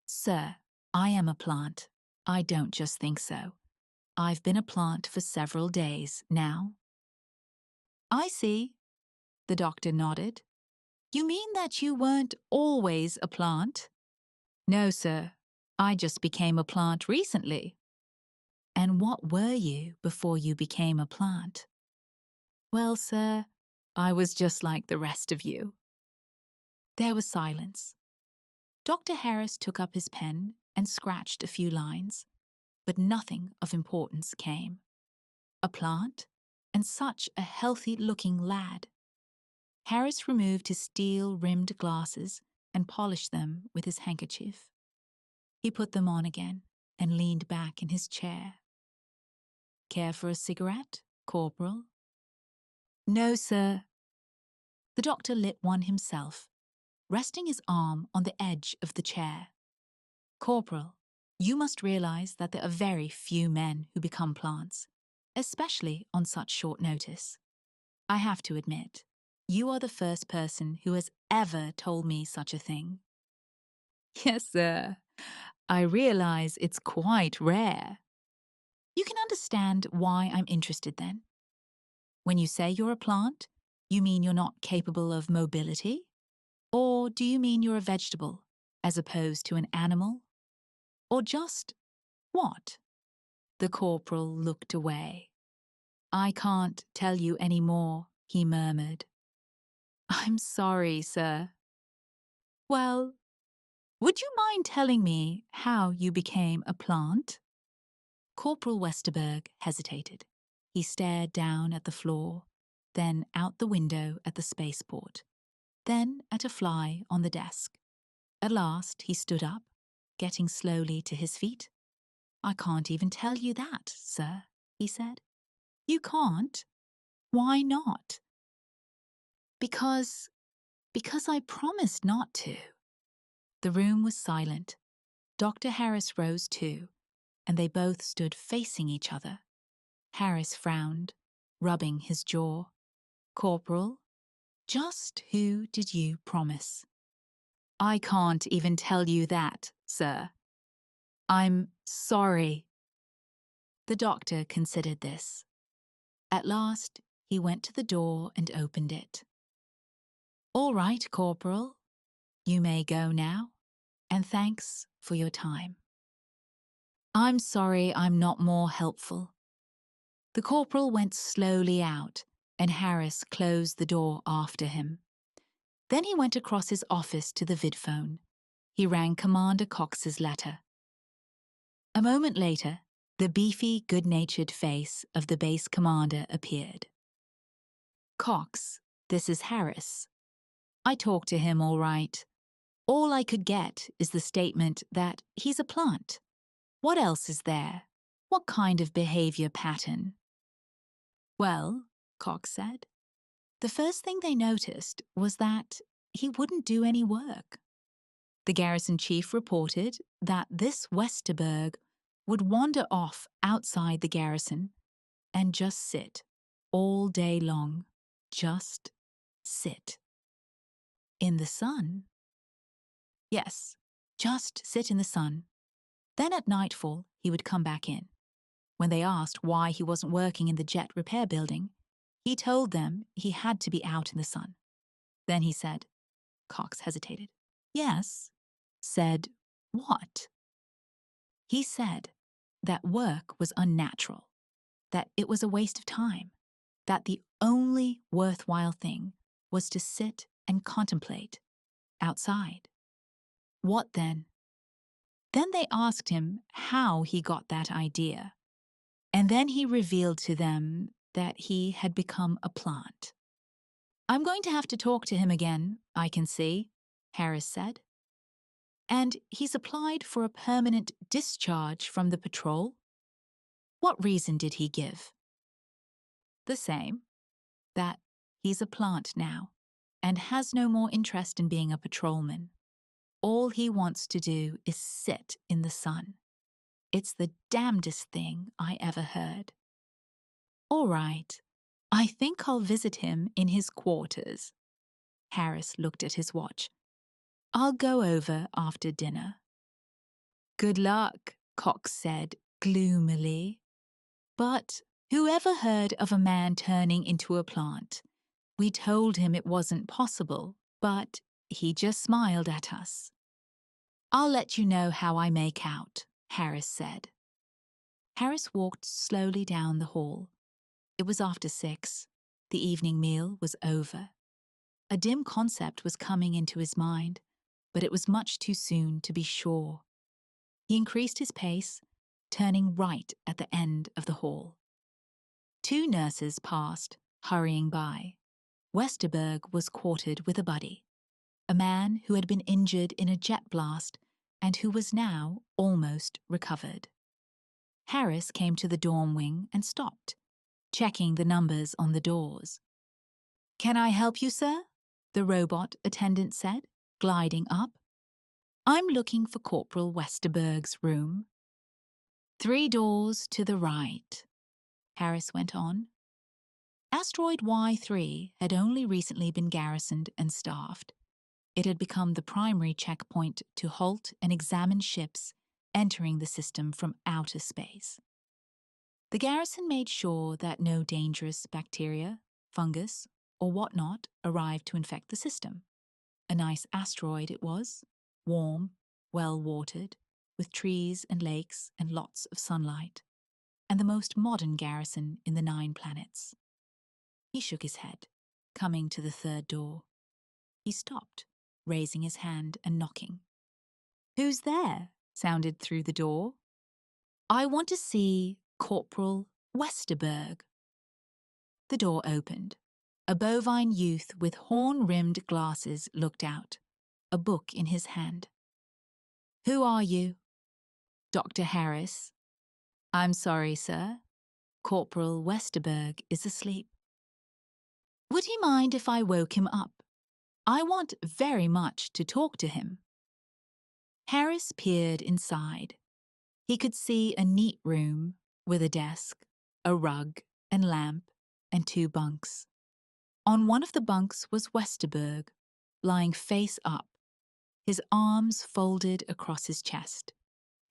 Sir, I am a plant. I don't just think so. I've been a plant for several days now. I see, the doctor nodded. You mean that you weren't always a plant? No, sir. I just became a plant recently. And what were you before you became a plant? Well, sir, I was just like the rest of you. There was silence. Dr. Harris took up his pen and scratched a few lines, but nothing of importance came. A plant, and such a healthy-looking lad. Harris removed his steel-rimmed glasses and polished them with his handkerchief. He put them on again and leaned back in his chair. Care for a cigarette, Corporal? No, sir. The doctor lit one himself, resting his arm on the edge of the chair. Corporal, you must realize that there are very few men who become plants, especially on such short notice. I have to admit, you are the first person who has ever told me such a thing. Yes, sir. I realize it's quite rare. You can understand why I'm interested then. When you say you're a plant, you mean you're not capable of mobility? Or do you mean you're a vegetable, as opposed to an animal? Or just what? The corporal looked away. I can't tell you any more, he murmured. I'm sorry, sir. Well, would you mind telling me how you became a plant? Corporal Westerberg hesitated. He stared down at the floor, then out the window at the spaceport, then at a fly on the desk. At last he stood up, getting slowly to his feet. I can't even tell you that, sir, he said. You can't? Why not? Because I promised not to. The room was silent. Dr. Harris rose too, and they both stood facing each other. Harris frowned, rubbing his jaw. Corporal, just who did you promise? I can't even tell you that, sir. I'm sorry. The doctor considered this. At last, he went to the door and opened it. All right, Corporal. You may go now, and thanks for your time. I'm sorry I'm not more helpful. The corporal went slowly out, and Harris closed the door after him. Then he went across his office to the vidphone. He rang Commander Cox's letter. A moment later, the beefy, good-natured face of the base commander appeared. Cox, this is Harris. I talked to him all right. All I could get is the statement that he's a plant. What else is there? What kind of behavior pattern? Well, Cox said, the first thing they noticed was that he wouldn't do any work. The garrison chief reported that this Westerberg would wander off outside the garrison and just sit all day long. Just sit. In the sun? Yes, just sit in the sun. Then at nightfall, he would come back in. When they asked why he wasn't working in the jet repair building, he told them he had to be out in the sun. Then he said, Cox hesitated. Yes. Said what? He said that work was unnatural, that it was a waste of time, that the only worthwhile thing was to sit and contemplate outside. What then? Then they asked him how he got that idea, and then he revealed to them that he had become a plant. I'm going to have to talk to him again, I can see, Harris said. And he's applied for a permanent discharge from the patrol? What reason did he give? The same, that he's a plant now and has no more interest in being a patrolman. All he wants to do is sit in the sun. It's the damnedest thing I ever heard. All right, I think I'll visit him in his quarters. Harris looked at his watch. I'll go over after dinner. Good luck, Cox said gloomily. But whoever heard of a man turning into a plant? We told him it wasn't possible, but he just smiled at us. I'll let you know how I make out, Harris said. Harris walked slowly down the hall. It was after 6. The evening meal was over. A dim concept was coming into his mind, but it was much too soon to be sure. He increased his pace, turning right at the end of the hall. 2 nurses passed, hurrying by. Westerberg was quartered with a buddy, a man who had been injured in a jet blast and who was now almost recovered. Harris came to the dorm wing and stopped, checking the numbers on the doors. Can I help you, sir? The robot attendant said, gliding up. I'm looking for Corporal Westerberg's room. 3 doors to the right, Harris went on. Asteroid Y3 had only recently been garrisoned and staffed. It had become the primary checkpoint to halt and examine ships entering the system from outer space. The garrison made sure that no dangerous bacteria, fungus, or whatnot arrived to infect the system. A nice asteroid it was, warm, well-watered, with trees and lakes and lots of sunlight, and the most modern garrison in the 9 planets. He shook his head, coming to the 3rd door. He stopped, raising his hand and knocking. Who's there? Sounded through the door. I want to see Corporal Westerberg. The door opened. A bovine youth with horn-rimmed glasses looked out, a book in his hand. Who are you? Dr. Harris. I'm sorry, sir. Corporal Westerberg is asleep. Would he mind if I woke him up? I want very much to talk to him. Harris peered inside. He could see a neat room with a desk, a rug and lamp, and 2 bunks. On one of the bunks was Westerberg, lying face up, his arms folded across his chest,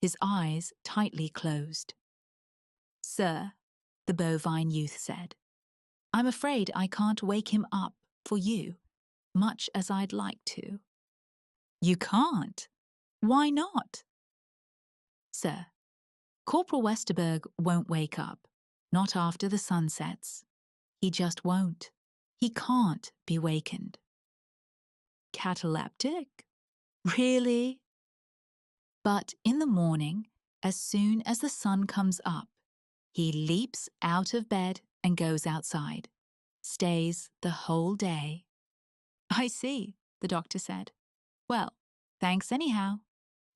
his eyes tightly closed. Sir, the bovine youth said, I'm afraid I can't wake him up for you, much as I'd like to. You can't? Why not? Sir, Corporal Westerberg won't wake up, not after the sun sets. He just won't. He can't be wakened. Cataleptic? Really? But in the morning, as soon as the sun comes up, he leaps out of bed and goes outside, stays the whole day. I see, the doctor said. Well, thanks anyhow.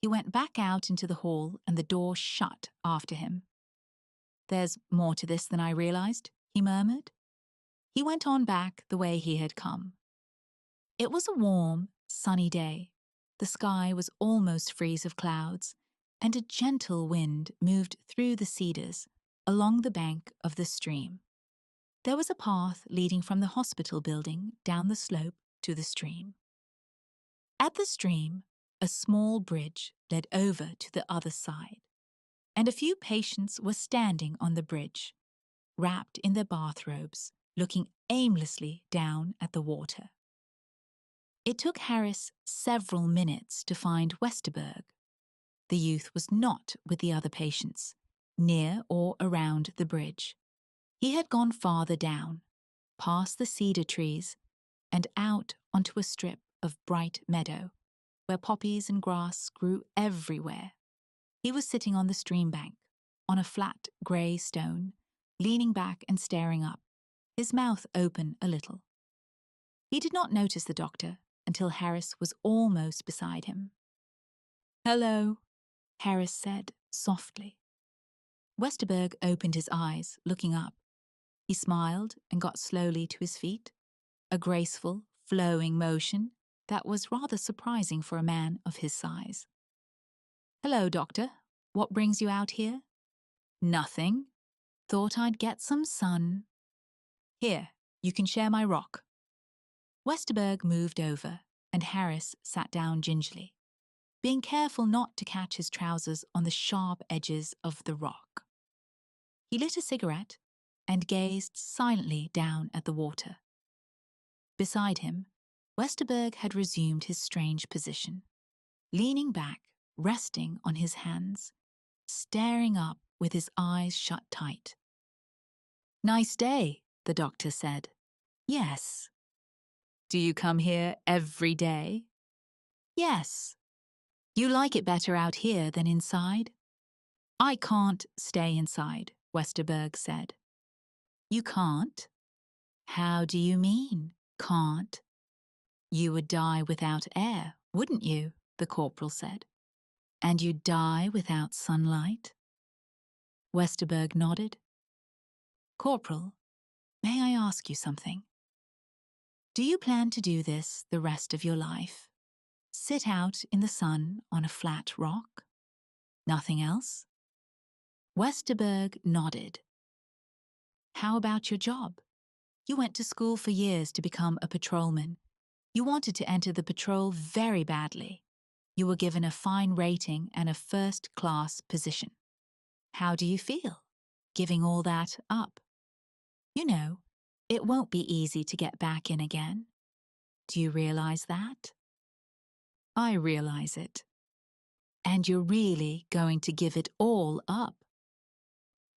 He went back out into the hall and the door shut after him. There's more to this than I realized, he murmured. He went on back the way he had come. It was a warm, sunny day. The sky was almost free of clouds, and a gentle wind moved through the cedars along the bank of the stream. There was a path leading from the hospital building down the slope to the stream. At the stream, a small bridge led over to the other side. and a few patients were standing on the bridge, wrapped in their bathrobes, looking aimlessly down at the water. It took Harris several minutes to find Westerberg. The youth was not with the other patients, near or around the bridge. He had gone farther down, past the cedar trees, and out onto a strip of bright meadow, where poppies and grass grew everywhere. He was sitting on the stream bank, on a flat grey stone, leaning back and staring up, his mouth open a little. He did not notice the doctor until Harris was almost beside him. "Hello," Harris said softly. Westerberg opened his eyes, looking up. He smiled and got slowly to his feet, a graceful, flowing motion that was rather surprising for a man of his size. "Hello, doctor. What brings you out here?" "Nothing. Thought I'd get some sun." "Here, you can share my rock." Westerberg moved over, and Harris sat down gingerly, being careful not to catch his trousers on the sharp edges of the rock. He lit a cigarette and gazed silently down at the water. Beside him, Westerberg had resumed his strange position, leaning back, resting on his hands, staring up with his eyes shut tight. "Nice day," the doctor said. "Yes." "Do you come here every day?" "Yes." "You like it better out here than inside?" "I can't stay inside," Westerberg said. "You can't?" "How do you mean, can't?" "You would die without air, wouldn't you?" the corporal said. "And you'd die without sunlight?" Westerberg nodded. "Corporal, may I ask you something? Do you plan to do this the rest of your life? Sit out in the sun on a flat rock? Nothing else?" Westerberg nodded. "How about your job? You went to school for years to become a patrolman. You wanted to enter the patrol very badly. You were given a fine rating and a first-class position. How do you feel, giving all that up? You know, it won't be easy to get back in again. Do you realize that?" "I realize it." "And you're really going to give it all up?"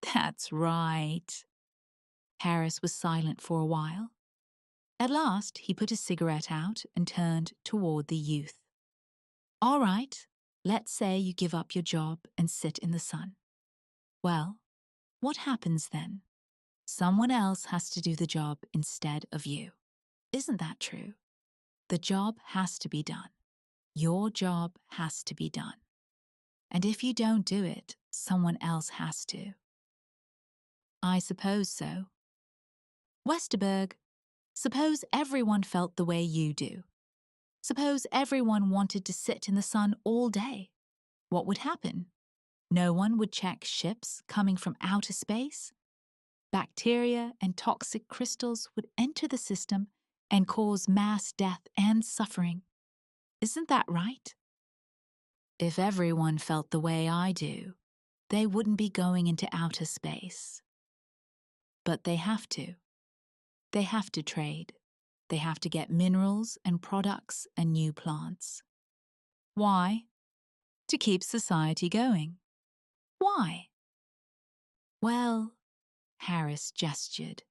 "That's right." Harris was silent for a while. At last, he put his cigarette out and turned toward the youth. "All right, let's say you give up your job and sit in the sun. Well, what happens then? Someone else has to do the job instead of you. Isn't that true? The job has to be done. Your job has to be done. And if you don't do it, someone else has to." "I suppose so." "Westerberg, suppose everyone felt the way you do. Suppose everyone wanted to sit in the sun all day. What would happen? No one would check ships coming from outer space. Bacteria and toxic crystals would enter the system and cause mass death and suffering. Isn't that right? If everyone felt the way I do, they wouldn't be going into outer space. But they have to. They have to trade. They have to get minerals and products and new plants. Why? To keep society going. Why? Well, Harris gestured.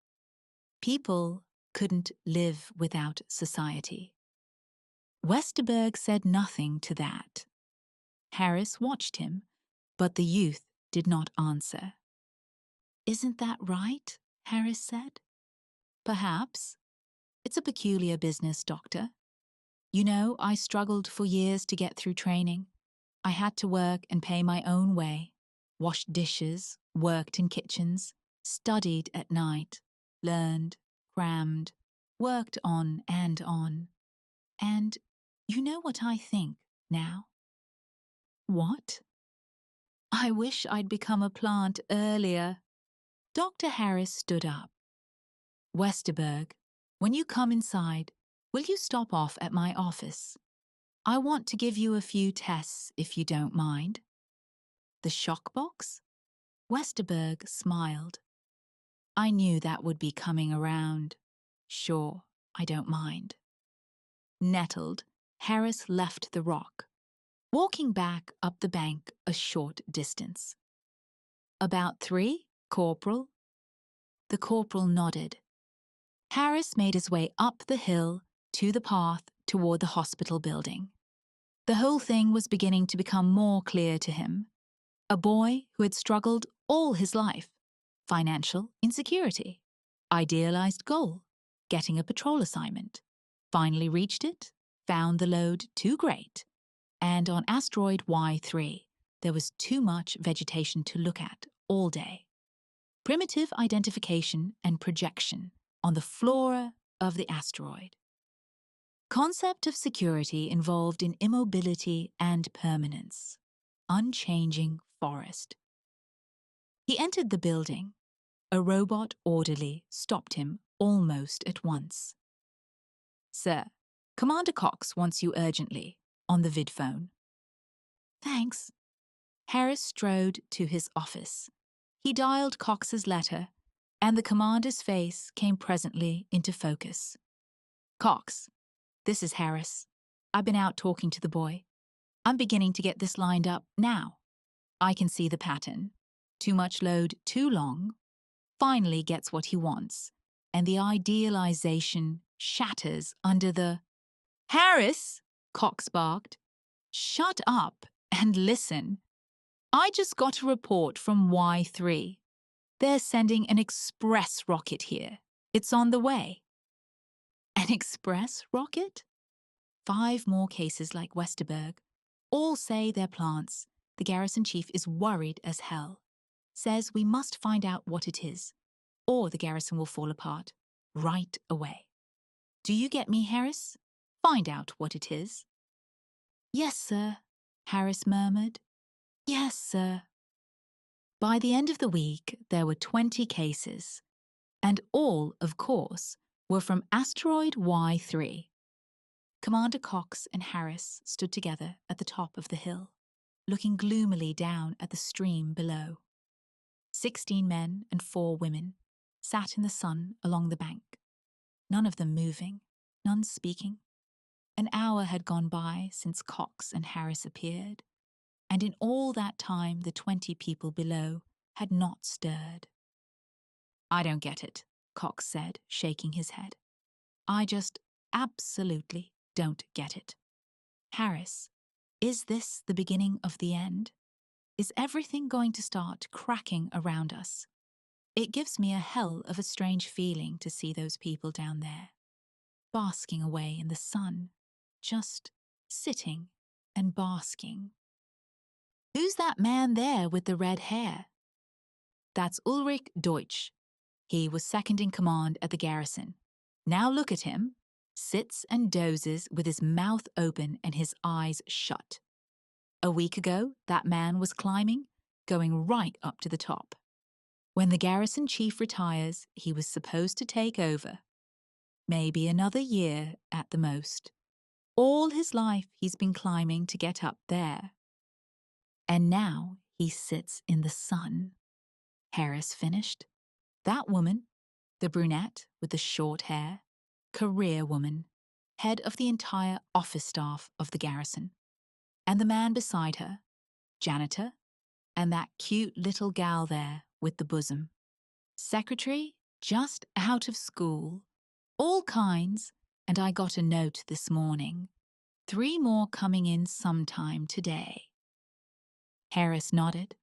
People couldn't live without society. Westerberg said nothing to that. Harris watched him, but the youth did not answer. "Isn't that right?" Harris said. "Perhaps. It's a peculiar business, doctor. You know, I struggled for years to get through training. I had to work and pay my own way, washed dishes, worked in kitchens, studied at night, learned, crammed, worked on and on. And you know what I think now?" "What?" "I wish I'd become a plant earlier." Dr. Harris stood up. "Westerberg, when you come inside, will you stop off at my office? I want to give you a few tests if you don't mind." The shock box? Westerberg smiled. I knew that would be coming around. Sure, I don't mind. Nettled, Harris left the rock, walking back up the bank a short distance. About 3, Corporal? The corporal nodded. Harris made his way up the hill to the path toward the hospital building. The whole thing was beginning to become more clear to him. A boy who had struggled all his life. Financial insecurity. Idealized goal. Getting a patrol assignment. Finally reached it. Found the load too great. And on asteroid Y3, there was too much vegetation to look at all day. Primitive identification and projection on the flora of the asteroid. Concept of security involved in immobility and permanence. Unchanging forest. He entered the building. A robot orderly stopped him almost at once. Sir, Commander Cox wants you urgently, on the vidphone. Thanks. Harris strode to his office. He dialed Cox's letter, and the commander's face came presently into focus. Cox, this is Harris. I've been out talking to the boy. I'm beginning to get this lined up now. I can see the pattern. Too much load too long. Finally gets what he wants, and the idealization shatters under the... Harris, Cox barked. Shut up and listen. I just got a report from Y3. They're sending an express rocket here. It's on the way. An express rocket? 5 more cases like Westerberg. All say they're plants. The garrison chief is worried as hell. Says we must find out what it is, or the garrison will fall apart. Right away. Do you get me, Harris? Find out what it is. Yes, sir, Harris murmured. Yes, sir. By the end of the week, there were 20 cases, and all, of course, were from asteroid Y3. Commander Cox and Harris stood together at the top of the hill, looking gloomily down at the stream below. 16 men and 4 women sat in the sun along the bank, none of them moving, none speaking. An hour had gone by since Cox and Harris appeared, and in all that time the 20 people below had not stirred. I don't get it, Cox said, shaking his head. I just absolutely don't get it. Harris, is this the beginning of the end? Is everything going to start cracking around us? It gives me a hell of a strange feeling to see those people down there, basking away in the sun, just sitting and basking. Who's that man there with the red hair? That's Ulrich Deutsch. He was second in command at the garrison. Now look at him. Sits and dozes with his mouth open and his eyes shut. A week ago, that man was climbing, going right up to the top. When the garrison chief retires, he was supposed to take over. Maybe another year at the most. All his life he's been climbing to get up there. And now he sits in the sun. Harris finished. That woman, the brunette with the short hair, career woman, head of the entire office staff of the garrison. And the man beside her, janitor, and that cute little gal there with the bosom. Secretary, just out of school. All kinds, and I got a note this morning. 3 more coming in sometime today. Harris nodded.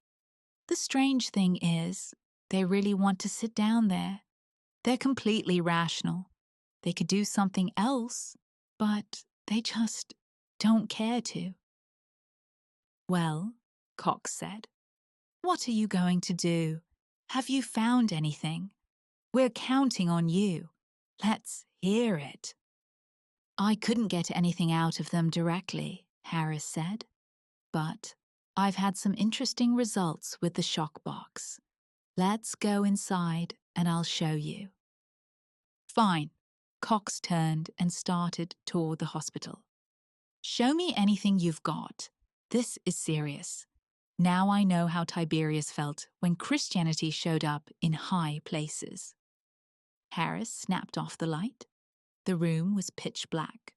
The strange thing is, they really want to sit down there. They're completely rational. They could do something else, but they just don't care to. Well, Cox said, what are you going to do? Have you found anything? We're counting on you. Let's hear it. I couldn't get anything out of them directly, Harris said, but I've had some interesting results with the shock box. Let's go inside and I'll show you. Fine. Cox turned and started toward the hospital. Show me anything you've got. This is serious. Now I know how Tiberius felt when Christianity showed up in high places. Harris snapped off the light. The room was pitch black.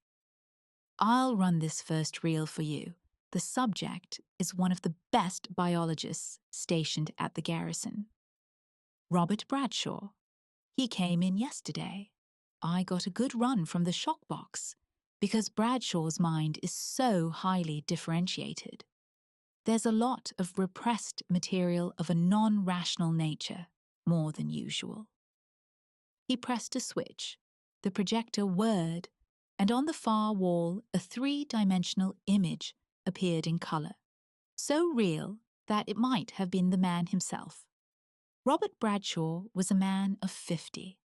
I'll run this first reel for you. The subject is one of the best biologists stationed at the garrison. Robert Bradshaw. He came in yesterday. I got a good run from the shock box because Bradshaw's mind is so highly differentiated. There's a lot of repressed material of a non-rational nature, more than usual. He pressed a switch. The projector whirred, and on the far wall a three-dimensional image appeared in color, so real that it might have been the man himself. Robert Bradshaw was a man of 50,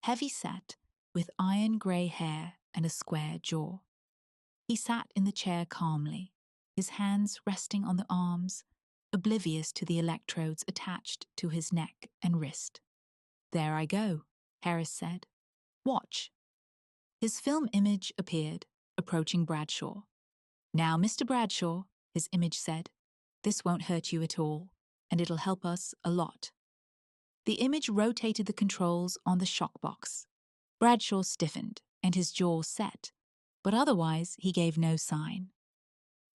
heavy-set, with iron-grey hair and a square jaw. He sat in the chair calmly, his hands resting on the arms, oblivious to the electrodes attached to his neck and wrist. "There I go," Harris said. "Watch." His film image appeared, approaching Bradshaw. "Now, Mr. Bradshaw," his image said, "this won't hurt you at all, and it'll help us a lot." The image rotated the controls on the shock box. Bradshaw stiffened, and his jaw set, but otherwise he gave no sign.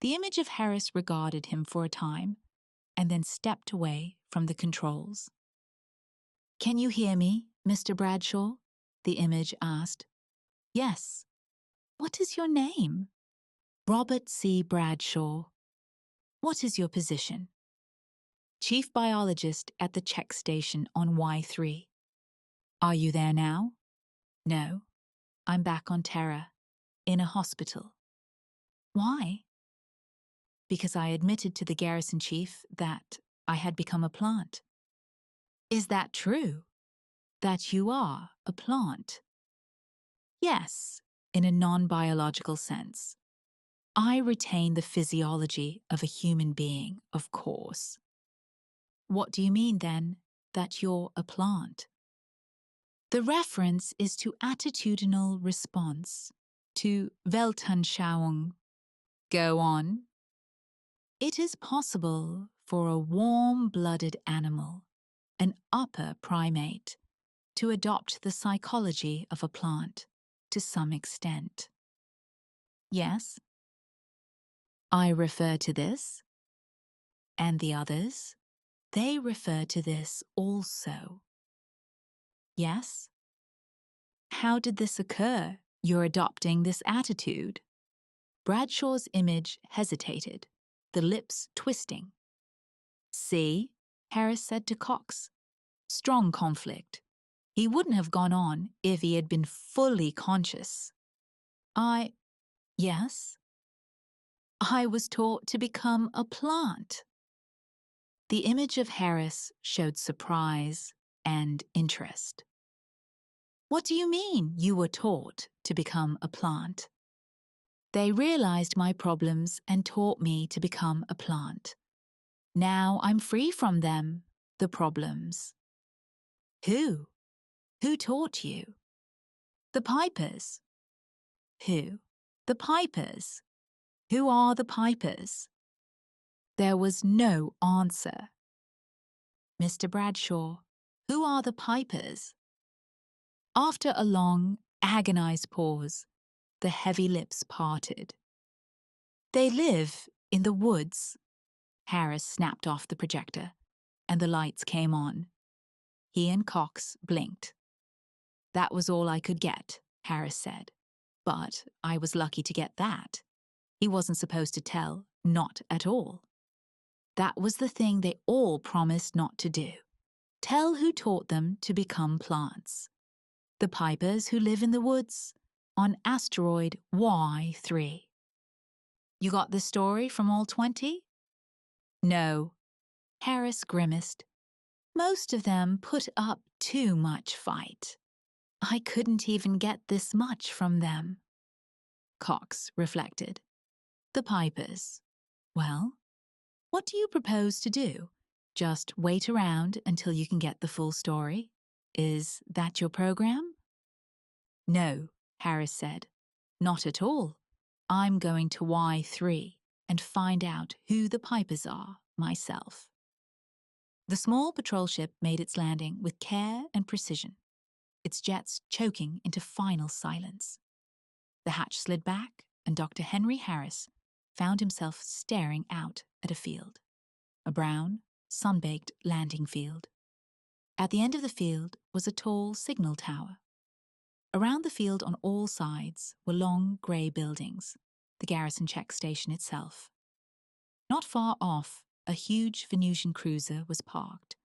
The image of Harris regarded him for a time, and then stepped away from the controls. "Can you hear me, Mr. Bradshaw?" the image asked. "Yes." "What is your name?" "Robert C. Bradshaw." "What is your position?" "Chief biologist at the check station on Y3. "Are you there now?" "No. I'm back on Terra, in a hospital." "Why?" "Because I admitted to the garrison chief that I had become a plant." "Is that true? That you are a plant?" "Yes, in a non-biological sense. I retain the physiology of a human being, of course." "What do you mean, then, that you're a plant?" "The reference is to attitudinal response, to Weltanschauung." "Go on." "It is possible for a warm-blooded animal, an upper primate, to adopt the psychology of a plant to some extent." "Yes." "I refer to this, and the others, they refer to this also." "Yes." "How did this occur, your adopting this attitude?" Bradshaw's image hesitated, the lips twisting. "See," Harris said to Cox. "Strong conflict. He wouldn't have gone on if he had been fully conscious." Yes?" "I was taught to become a plant." The image of Harris showed surprise and interest. "What do you mean you were taught to become a plant?" "They realized my problems and taught me to become a plant. Now I'm free from them, the problems." "Who? Who taught you?" "The Pipers." "Who?" "The Pipers." "Who are the Pipers?" There was no answer. "Mr. Bradshaw, who are the Pipers?" After a long, agonized pause, the heavy lips parted. "They live in the woods." Harris snapped off the projector, and the lights came on. He and Cox blinked. "That was all I could get," Harris said. "But I was lucky to get that. He wasn't supposed to tell, not at all. That was the thing they all promised not to do. Tell who taught them to become plants. The Pipers who live in the woods on asteroid Y3. You got the story from all 20? "No." Harris grimaced. "Most of them put up too much fight. I couldn't even get this much from them." Cox reflected. "The Pipers. Well, what do you propose to do? Just wait around until you can get the full story? Is that your program?" "No," Harris said. "Not at all. I'm going to Y3 and find out who the Pipers are." myself." The small patrol ship made its landing with care and precision, its jets choking into final silence. The hatch slid back, and Dr. Henry Harris found himself staring out at a field, a brown, sun-baked landing field. At the end of the field was a tall signal tower. Around the field on all sides were long grey buildings, the garrison check station itself. Not far off, a huge Venusian cruiser was parked,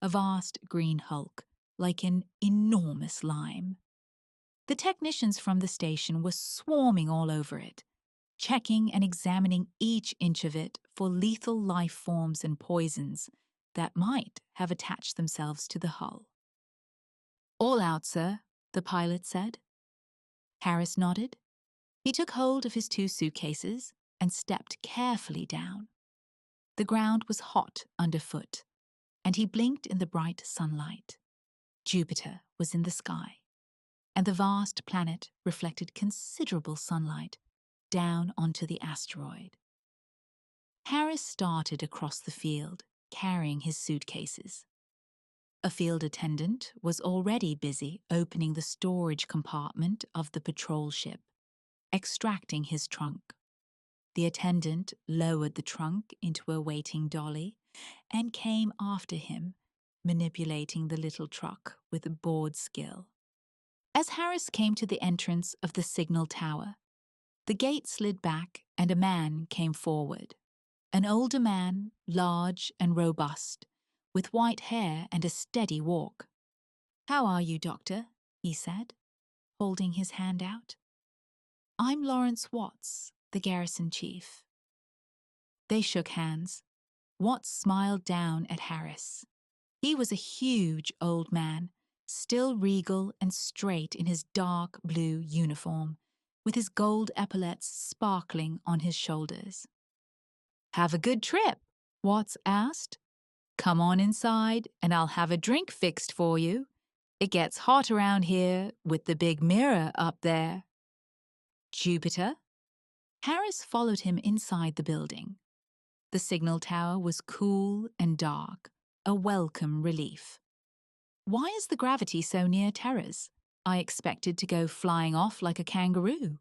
a vast green hulk, like an enormous lime. The technicians from the station were swarming all over it, checking and examining each inch of it for lethal life forms and poisons that might have attached themselves to the hull. "All out, sir," the pilot said. Harris nodded. He took hold of his 2 suitcases and stepped carefully down. The ground was hot underfoot, and he blinked in the bright sunlight. Jupiter was in the sky, and the vast planet reflected considerable sunlight down onto the asteroid. Harris started across the field, carrying his suitcases. A field attendant was already busy opening the storage compartment of the patrol ship, extracting his trunk. The attendant lowered the trunk into a waiting dolly and came after him, manipulating the little truck with bored skill. As Harris came to the entrance of the signal tower, the gate slid back and a man came forward. An older man, large and robust, with white hair and a steady walk. "How are you, Doctor?" he said, holding his hand out. "I'm Lawrence Watts, the garrison chief." They shook hands. Watts smiled down at Harris. He was a huge old man, still regal and straight in his dark blue uniform, with his gold epaulets sparkling on his shoulders. "Have a good trip?" Watts asked. "Come on inside and I'll have a drink fixed for you. It gets hot around here with the big mirror up there." "Jupiter?" Harris followed him inside the building. The signal tower was cool and dark, a welcome relief. "Why is the gravity so near Terra's? I expected to go flying off like a kangaroo.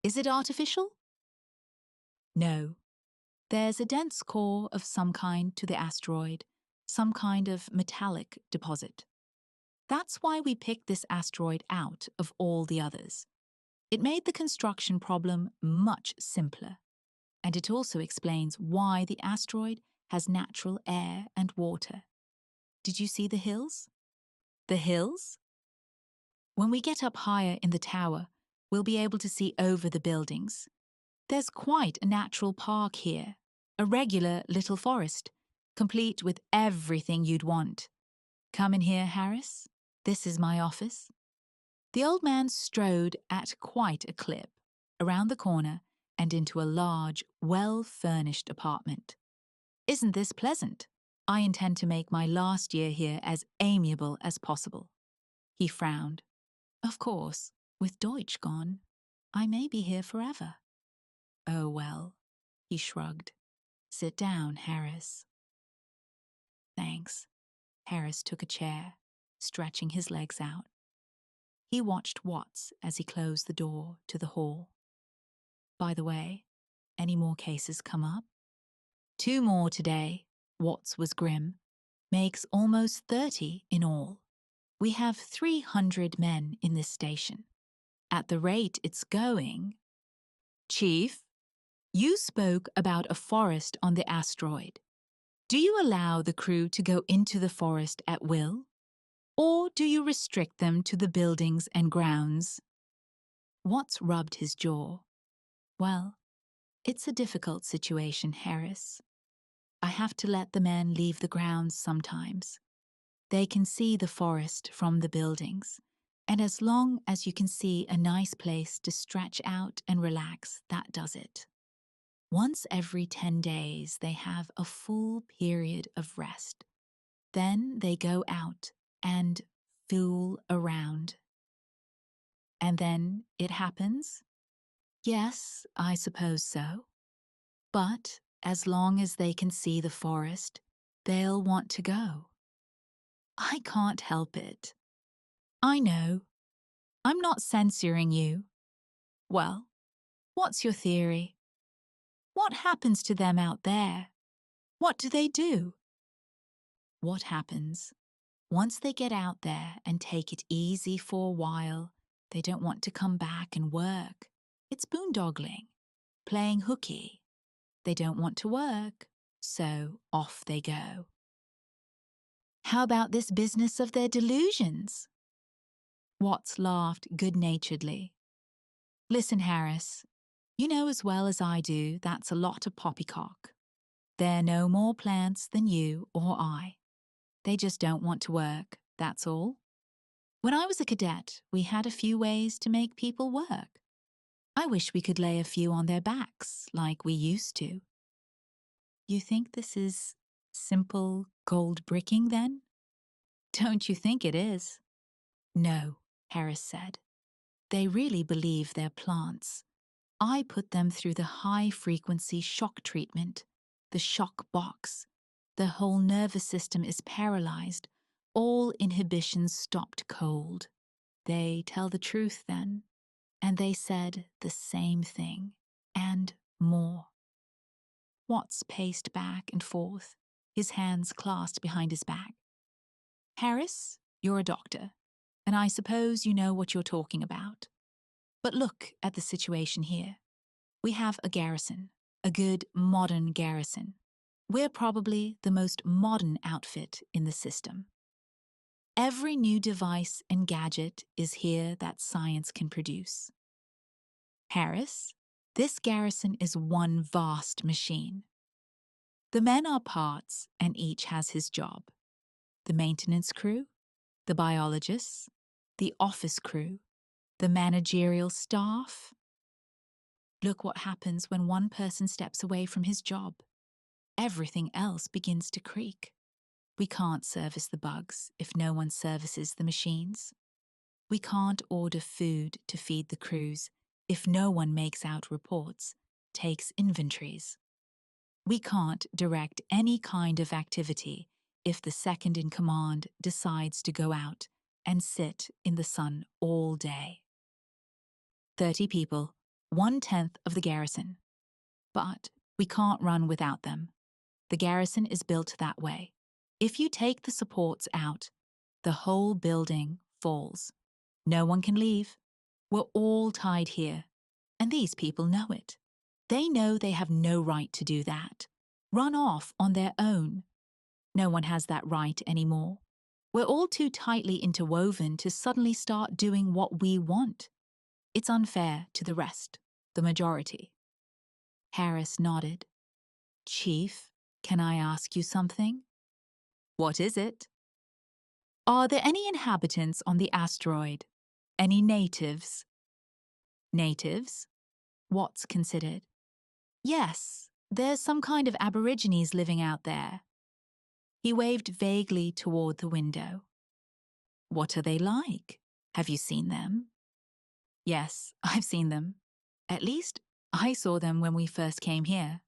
Is it artificial?" "No. There's a dense core of some kind to the asteroid, some kind of metallic deposit. That's why we picked this asteroid out of all the others. It made the construction problem much simpler, and it also explains why the asteroid has natural air and water. Did you see the hills?" "The hills?" "When we get up higher in the tower, we'll be able to see over the buildings. There's quite a natural park here, a regular little forest, complete with everything you'd want. Come in here, Harris. This is my office." The old man strode at quite a clip, around the corner and into a large, well-furnished apartment. "Isn't this pleasant? I intend to make my last year here as amiable as possible." He frowned. "Of course, with Deutsch gone, I may be here forever." "Oh well," he shrugged. "Sit down, Harris." "Thanks." Harris took a chair, stretching his legs out. He watched Watts as he closed the door to the hall. "By the way, any more cases come up?" "2 more today," Watts was grim. "Makes almost 30 in all. We have 300 men in this station. At the rate it's going—" "Chief, you spoke about a forest on the asteroid. Do you allow the crew to go into the forest at will? Or do you restrict them to the buildings and grounds?" Watts rubbed his jaw. "Well, it's a difficult situation, Harris. I have to let the men leave the grounds sometimes. They can see the forest from the buildings, and as long as you can see a nice place to stretch out and relax, that does it. Once every 10 days, they have a full period of rest. Then they go out and fool around." "And then it happens?" "Yes, I suppose so. But As long as they can see the forest, they'll want to go. I can't help it. I know. I'm not censoring you. Well, what's your theory? What happens to them out there? What do they do? What happens? Once they get out there and take it easy for a while, they don't want to come back and work. It's boondoggling, playing hooky. They don't want to work, so off they go. How about this business of their delusions? Watts laughed good-naturedly. Listen, Harris, you know as well as I do that's a lot of poppycock. They're no more plants than you or I. They just don't want to work, that's all. When I was a cadet, we had a few ways to make people work. I wish we could lay a few on their backs like we used to. You think this is simple gold bricking, then? Don't you think it is? No, Harris said. They really believe they're plants. I put them through the high-frequency shock treatment, the shock box. The whole nervous system is paralyzed. All inhibitions stopped cold. They tell the truth then, and they said the same thing, and more. Watts paced back and forth, his hands clasped behind his back. Harris, you're a doctor, and I suppose you know what you're talking about. But look at the situation here. We have a garrison, a good modern garrison. We're probably the most modern outfit in the system. Every new device and gadget is here that science can produce. Harris, this garrison is one vast machine. The men are parts, and each has his job. The maintenance crew, the biologists, the office crew, the managerial staff. Look what happens when one person steps away from his job. Everything else begins to creak. We can't service the bugs if no one services the machines. We can't order food to feed the crews if no one makes out reports, takes inventories. We can't direct any kind of activity if the second in command decides to go out and sit in the sun all day. 30 people, 1/10 of the garrison. But we can't run without them. The garrison is built that way. If you take the supports out, the whole building falls. No one can leave. We're all tied here, and these people know it. They know they have no right to do that. Run off on their own. No one has that right anymore. We're all too tightly interwoven to suddenly start doing what we want. It's unfair to the rest, the majority. Harris nodded. Chief, can I ask you something? What is it? Are there any inhabitants on the asteroid? Any natives? Natives? Watts considered. Yes, there's some kind of aborigines living out there. He waved vaguely toward the window. What are they like? Have you seen them? Yes, I've seen them. At least, I saw them when we first came here.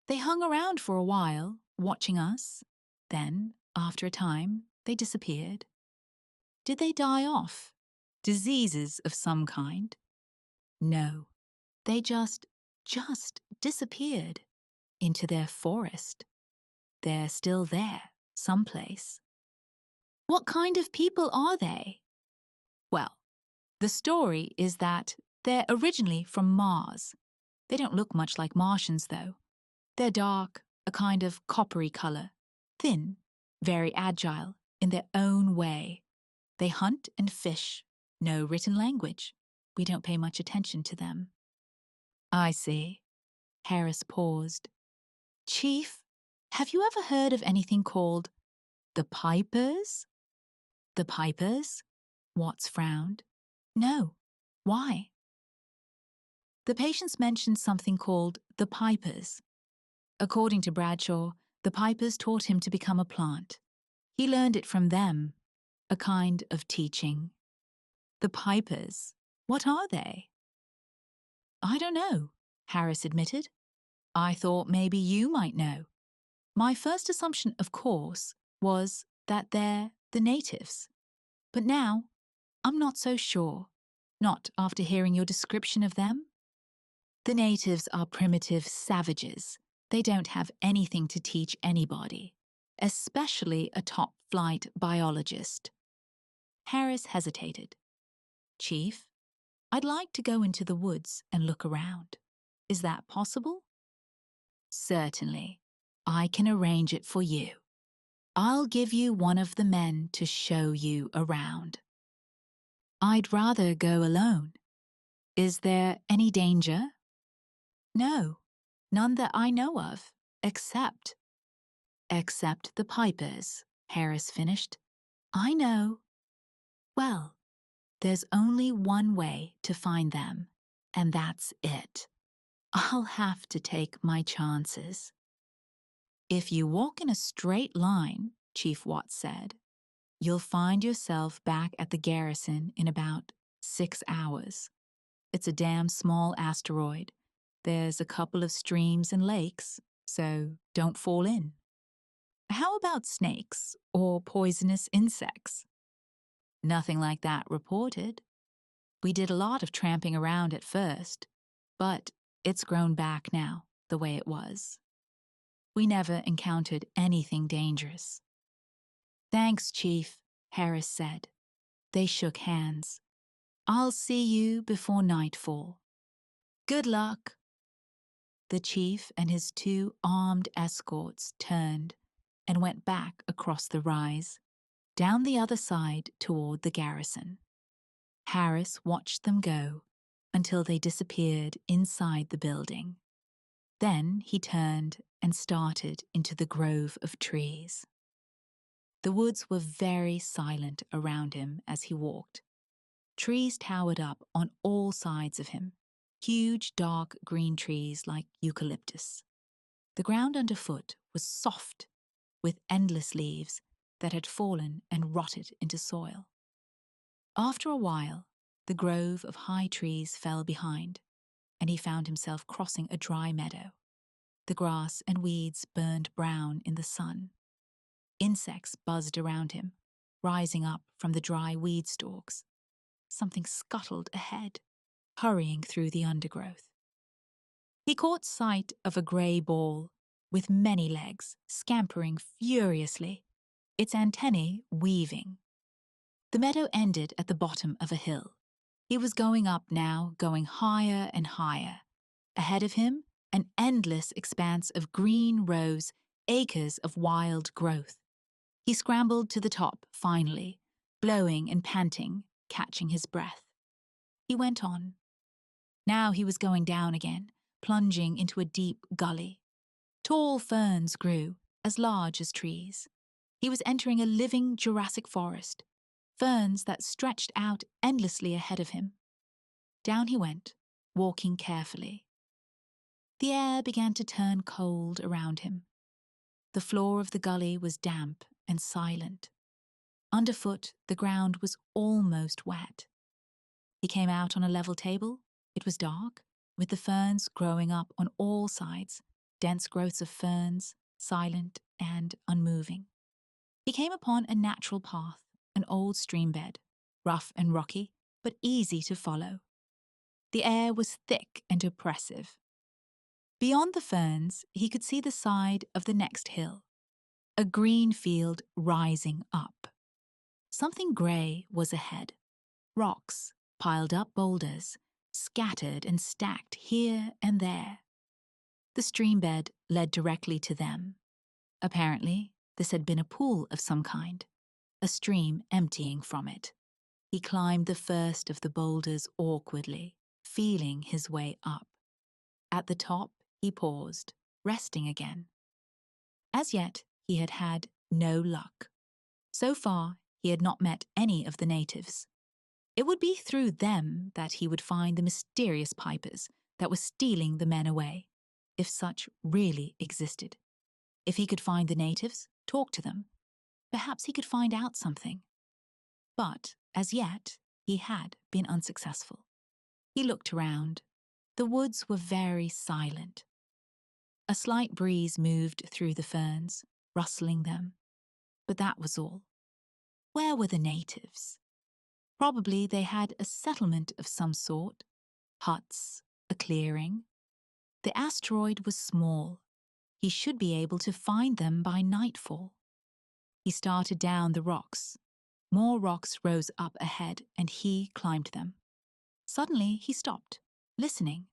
They hung around for a while, watching us. Then, after a time, they disappeared. Did they die off? Diseases of some kind? No, they just disappeared into their forest. They're still there, someplace. What kind of people are they? Well, the story is that they're originally from Mars. They don't look much like Martians, though. They're dark, a kind of coppery color, thin, very agile, in their own way. They hunt and fish, no written language. We don't pay much attention to them. I see. Harris paused. Chief, have you ever heard of anything called the Pipers? The Pipers? Watts frowned. No. Why? The patients mentioned something called the Pipers. According to Bradshaw, the Pipers taught him to become a plant. He learned it from them, a kind of teaching. The Pipers, what are they? I don't know, Harris admitted. I thought maybe you might know. My first assumption, of course, was that they're the natives. But now, I'm not so sure. Not after hearing your description of them. The natives are primitive savages. They don't have anything to teach anybody, especially a top-flight biologist. Harris hesitated. Chief, I'd like to go into the woods and look around. Is that possible? Certainly. I can arrange it for you. I'll give you one of the men to show you around. I'd rather go alone. Is there any danger? No, none that I know of, except the pipers, Harris finished. I know. Well, there's only one way to find them, and that's it. I'll have to take my chances. If you walk in a straight line, Chief Watts said, you'll find yourself back at the garrison in about 6 hours. It's a damn small asteroid. There's a couple of streams and lakes, so don't fall in. How about snakes or poisonous insects? Nothing like that reported. We did a lot of tramping around at first, but it's grown back now, the way it was. We never encountered anything dangerous. Thanks, Chief, Harris said. They shook hands. I'll see you before nightfall. Good luck. The chief and his 2 armed escorts turned and went back across the rise, down the other side toward the garrison. Harris watched them go until they disappeared inside the building. Then he turned and started into the grove of trees. The woods were very silent around him as he walked. Trees towered up on all sides of him, huge dark green trees like eucalyptus. The ground underfoot was soft, with endless leaves that had fallen and rotted into soil. After a while, the grove of high trees fell behind, and he found himself crossing a dry meadow. The grass and weeds burned brown in the sun. Insects buzzed around him, rising up from the dry weed stalks. Something scuttled ahead, hurrying through the undergrowth. He caught sight of a grey ball with many legs, scampering furiously, its antennae weaving. The meadow ended at the bottom of a hill. He was going up now, going higher and higher. Ahead of him, an endless expanse of green rose, acres of wild growth. He scrambled to the top, finally, blowing and panting, catching his breath. He went on. Now he was going down again, plunging into a deep gully. Tall ferns grew, as large as trees. He was entering a living Jurassic forest, ferns that stretched out endlessly ahead of him. Down he went, walking carefully. The air began to turn cold around him. The floor of the gully was damp and silent. Underfoot, the ground was almost wet. He came out on a level table. It was dark, with the ferns growing up on all sides, dense growths of ferns, silent and unmoving. He came upon a natural path, an old stream bed, rough and rocky, but easy to follow. The air was thick and oppressive. Beyond the ferns, he could see the side of the next hill, a green field rising up. Something grey was ahead. Rocks, piled up boulders, scattered and stacked here and there. The stream bed led directly to them. Apparently, this had been a pool of some kind, a stream emptying from it. He climbed the first of the boulders awkwardly, feeling his way up. At the top, he paused, resting again. As yet, he had had no luck. So far, he had not met any of the natives. It would be through them that he would find the mysterious pipers that were stealing the men away, if such really existed. If he could find the natives, talk to them, perhaps he could find out something. But, as yet, he had been unsuccessful. He looked around. The woods were very silent. A slight breeze moved through the ferns, rustling them. But that was all. Where were the natives? Probably they had a settlement of some sort, huts, a clearing. The asteroid was small. He should be able to find them by nightfall. He started down the rocks. More rocks rose up ahead, and he climbed them. Suddenly, he stopped, listening.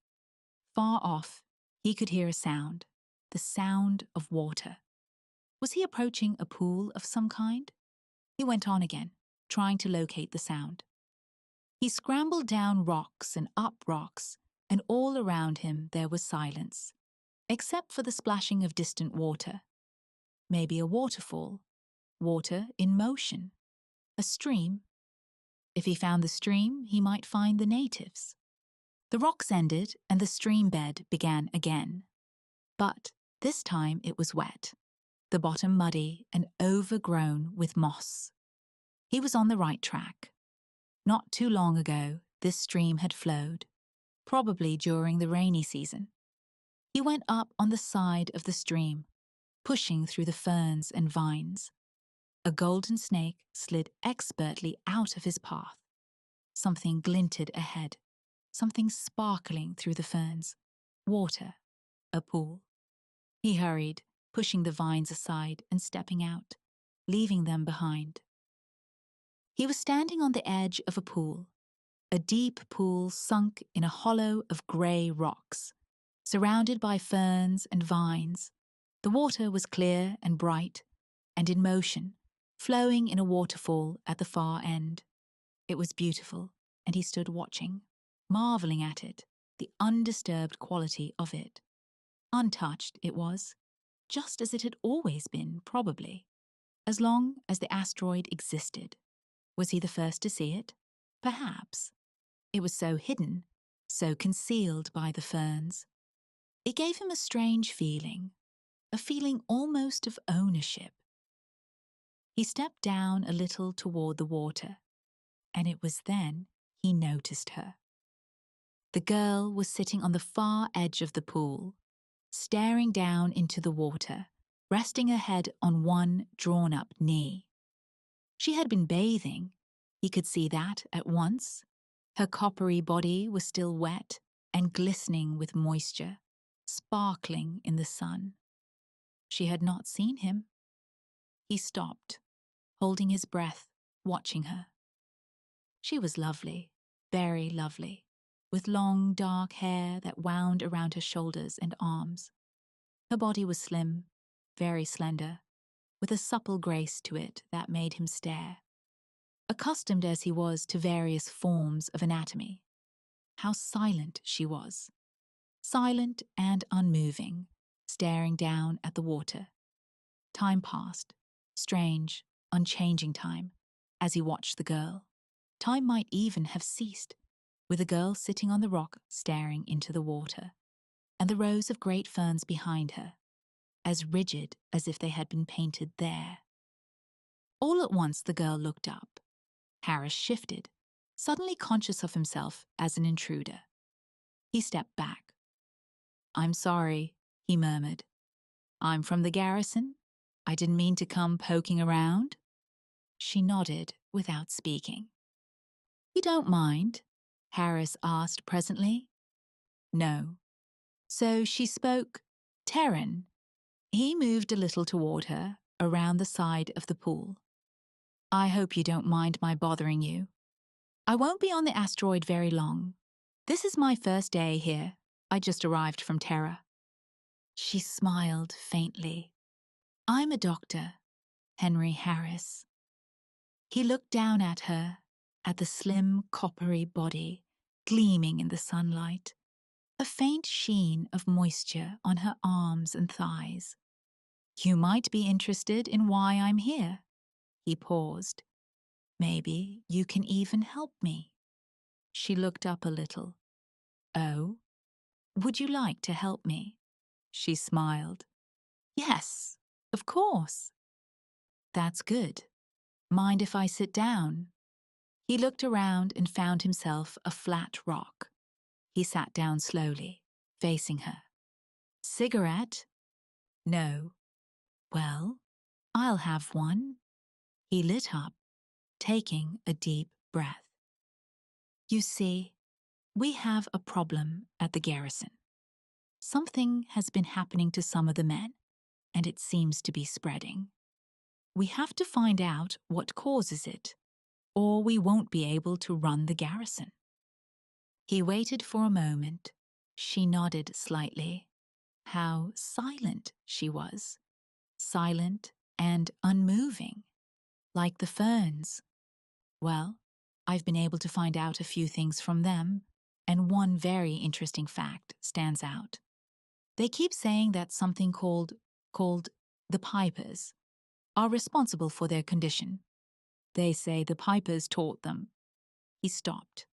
Far off, he could hear a sound, the sound of water. Was he approaching a pool of some kind? He went on again, trying to locate the sound. He scrambled down rocks and up rocks, and all around him there was silence, except for the splashing of distant water. Maybe a waterfall, water in motion, a stream. If he found the stream, he might find the natives. The rocks ended and the stream bed began again. But this time it was wet, the bottom muddy and overgrown with moss. He was on the right track. Not too long ago, this stream had flowed, probably during the rainy season. He went up on the side of the stream, pushing through the ferns and vines. A golden snake slid expertly out of his path. Something glinted ahead, something sparkling through the ferns. Water, a pool. He hurried, pushing the vines aside and stepping out, leaving them behind. He was standing on the edge of a deep pool sunk in a hollow of grey rocks, surrounded by ferns and vines. The water was clear and bright, and in motion, flowing in a waterfall at the far end. It was beautiful, and he stood watching, marveling at it, the undisturbed quality of it. Untouched it was, just as it had always been, probably, as long as the asteroid existed. Was he the first to see it? Perhaps. It was so hidden, so concealed by the ferns. It gave him a strange feeling, a feeling almost of ownership. He stepped down a little toward the water, and it was then he noticed her. The girl was sitting on the far edge of the pool, staring down into the water, resting her head on one drawn-up knee. She had been bathing. He could see that at once. Her coppery body was still wet and glistening with moisture, sparkling in the sun. She had not seen him. He stopped, holding his breath, watching her. She was lovely, very lovely, with long, dark hair that wound around her shoulders and arms. Her body was slim, very slender, with a supple grace to it that made him stare. Accustomed as he was to various forms of anatomy, how silent she was. Silent and unmoving, staring down at the water. Time passed, strange, unchanging time, as he watched the girl. Time might even have ceased, with the girl sitting on the rock staring into the water, and the rows of great ferns behind her, as rigid as if they had been painted there. All at once the girl looked up. Harris shifted, suddenly conscious of himself as an intruder. He stepped back. "I'm sorry," he murmured. "I'm from the garrison. I didn't mean to come poking around." She nodded without speaking. "You don't mind?" Harris asked presently. No. So she spoke Terran. He moved a little toward her, around the side of the pool. "I hope you don't mind my bothering you. I won't be on the asteroid very long. This is my first day here. I just arrived from Terra." She smiled faintly. "I'm a doctor, Henry Harris." He looked down at her, at the slim, coppery body, gleaming in the sunlight, a faint sheen of moisture on her arms and thighs. "You might be interested in why I'm here." He paused. "Maybe you can even help me." She looked up a little. "Oh? Would you like to help me?" She smiled. "Yes, of course." "That's good. Mind if I sit down?" He looked around and found himself a flat rock. He sat down slowly, facing her. cigarette?" "No." "Well, I'll have one." He lit up, taking a deep breath. "You see, we have a problem at the garrison. Something has been happening to some of the men, and it seems to be spreading. We have to find out what causes it, or we won't be able to run the garrison." He waited for a moment. She nodded slightly. How silent she was. Silent and unmoving, like the ferns. "Well, I've been able to find out a few things from them, and one very interesting fact stands out. They keep saying that something called the Pipers are responsible for their condition. They say the Pipers taught them." He stopped.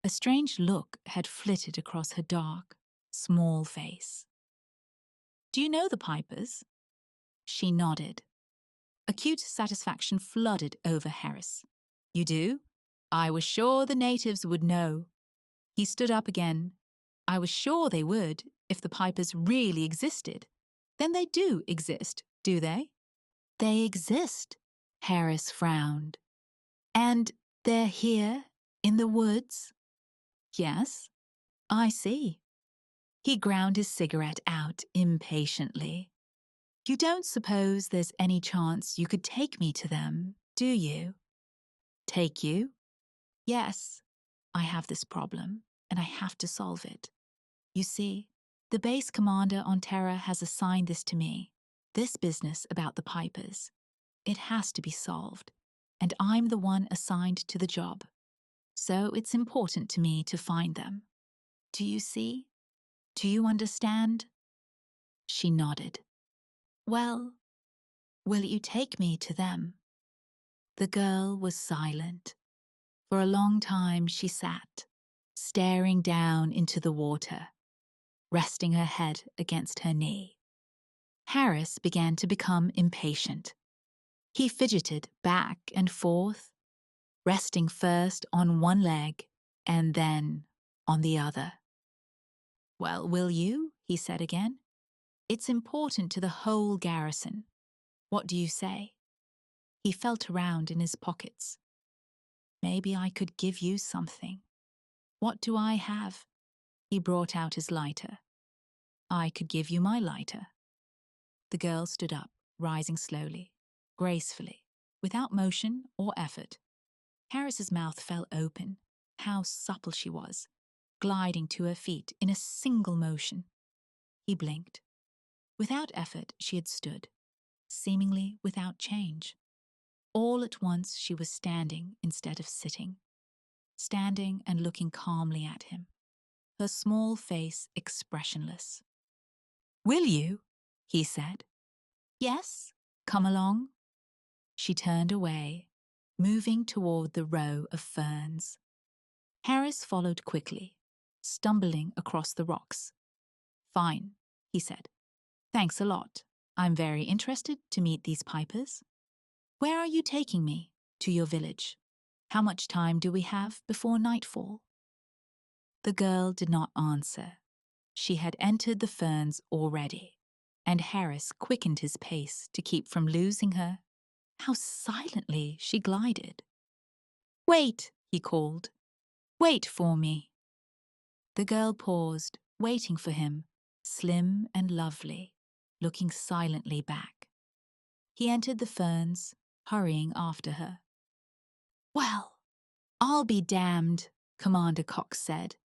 A strange look had flitted across her dark, small face. "Do you know the Pipers?" She nodded. Acute satisfaction flooded over Harris. "You do? I was sure the natives would know." He stood up again. "I was sure they would, if the Pipers really existed. Then they do exist, do they?" "They exist," Harris frowned. "And they're here, in the woods?" "Yes, I see." He ground his cigarette out impatiently. "You don't suppose there's any chance you could take me to them, do you?" "Take you?" "Yes. I have this problem, and I have to solve it. You see, the base commander on Terra has assigned this to me, this business about the Pipers. It has to be solved, and I'm the one assigned to the job. So it's important to me to find them. Do you see? Do you understand?" She nodded. "Well, will you take me to them?" The girl was silent. For a long time she sat, staring down into the water, resting her head against her knee. Harris began to become impatient. He fidgeted back and forth, resting first on one leg and then on the other. "Well, will you?" he said again. "It's important to the whole garrison. What do you say?" He felt around in his pockets. "Maybe I could give you something. What do I have?" He brought out his lighter. "I could give you my lighter." The girl stood up, rising slowly, gracefully, without motion or effort. Harris's mouth fell open. How supple she was, gliding to her feet in a single motion. He blinked. Without effort, she had stood, seemingly without change. All at once she was standing instead of sitting, standing and looking calmly at him, her small face expressionless. "Will you?" he said. "Yes, come along." She turned away, moving toward the row of ferns. Harris followed quickly, stumbling across the rocks. "Fine," he said. "Thanks a lot. I'm very interested to meet these Pipers. Where are you taking me? To your village? How much time do we have before nightfall?" The girl did not answer. She had entered the ferns already, and Harris quickened his pace to keep from losing her. How silently she glided. "Wait," he called. "Wait for me." The girl paused, waiting for him, slim and lovely, looking silently back. He entered the ferns, hurrying after her. "Well, I'll be damned," Commander Cox said.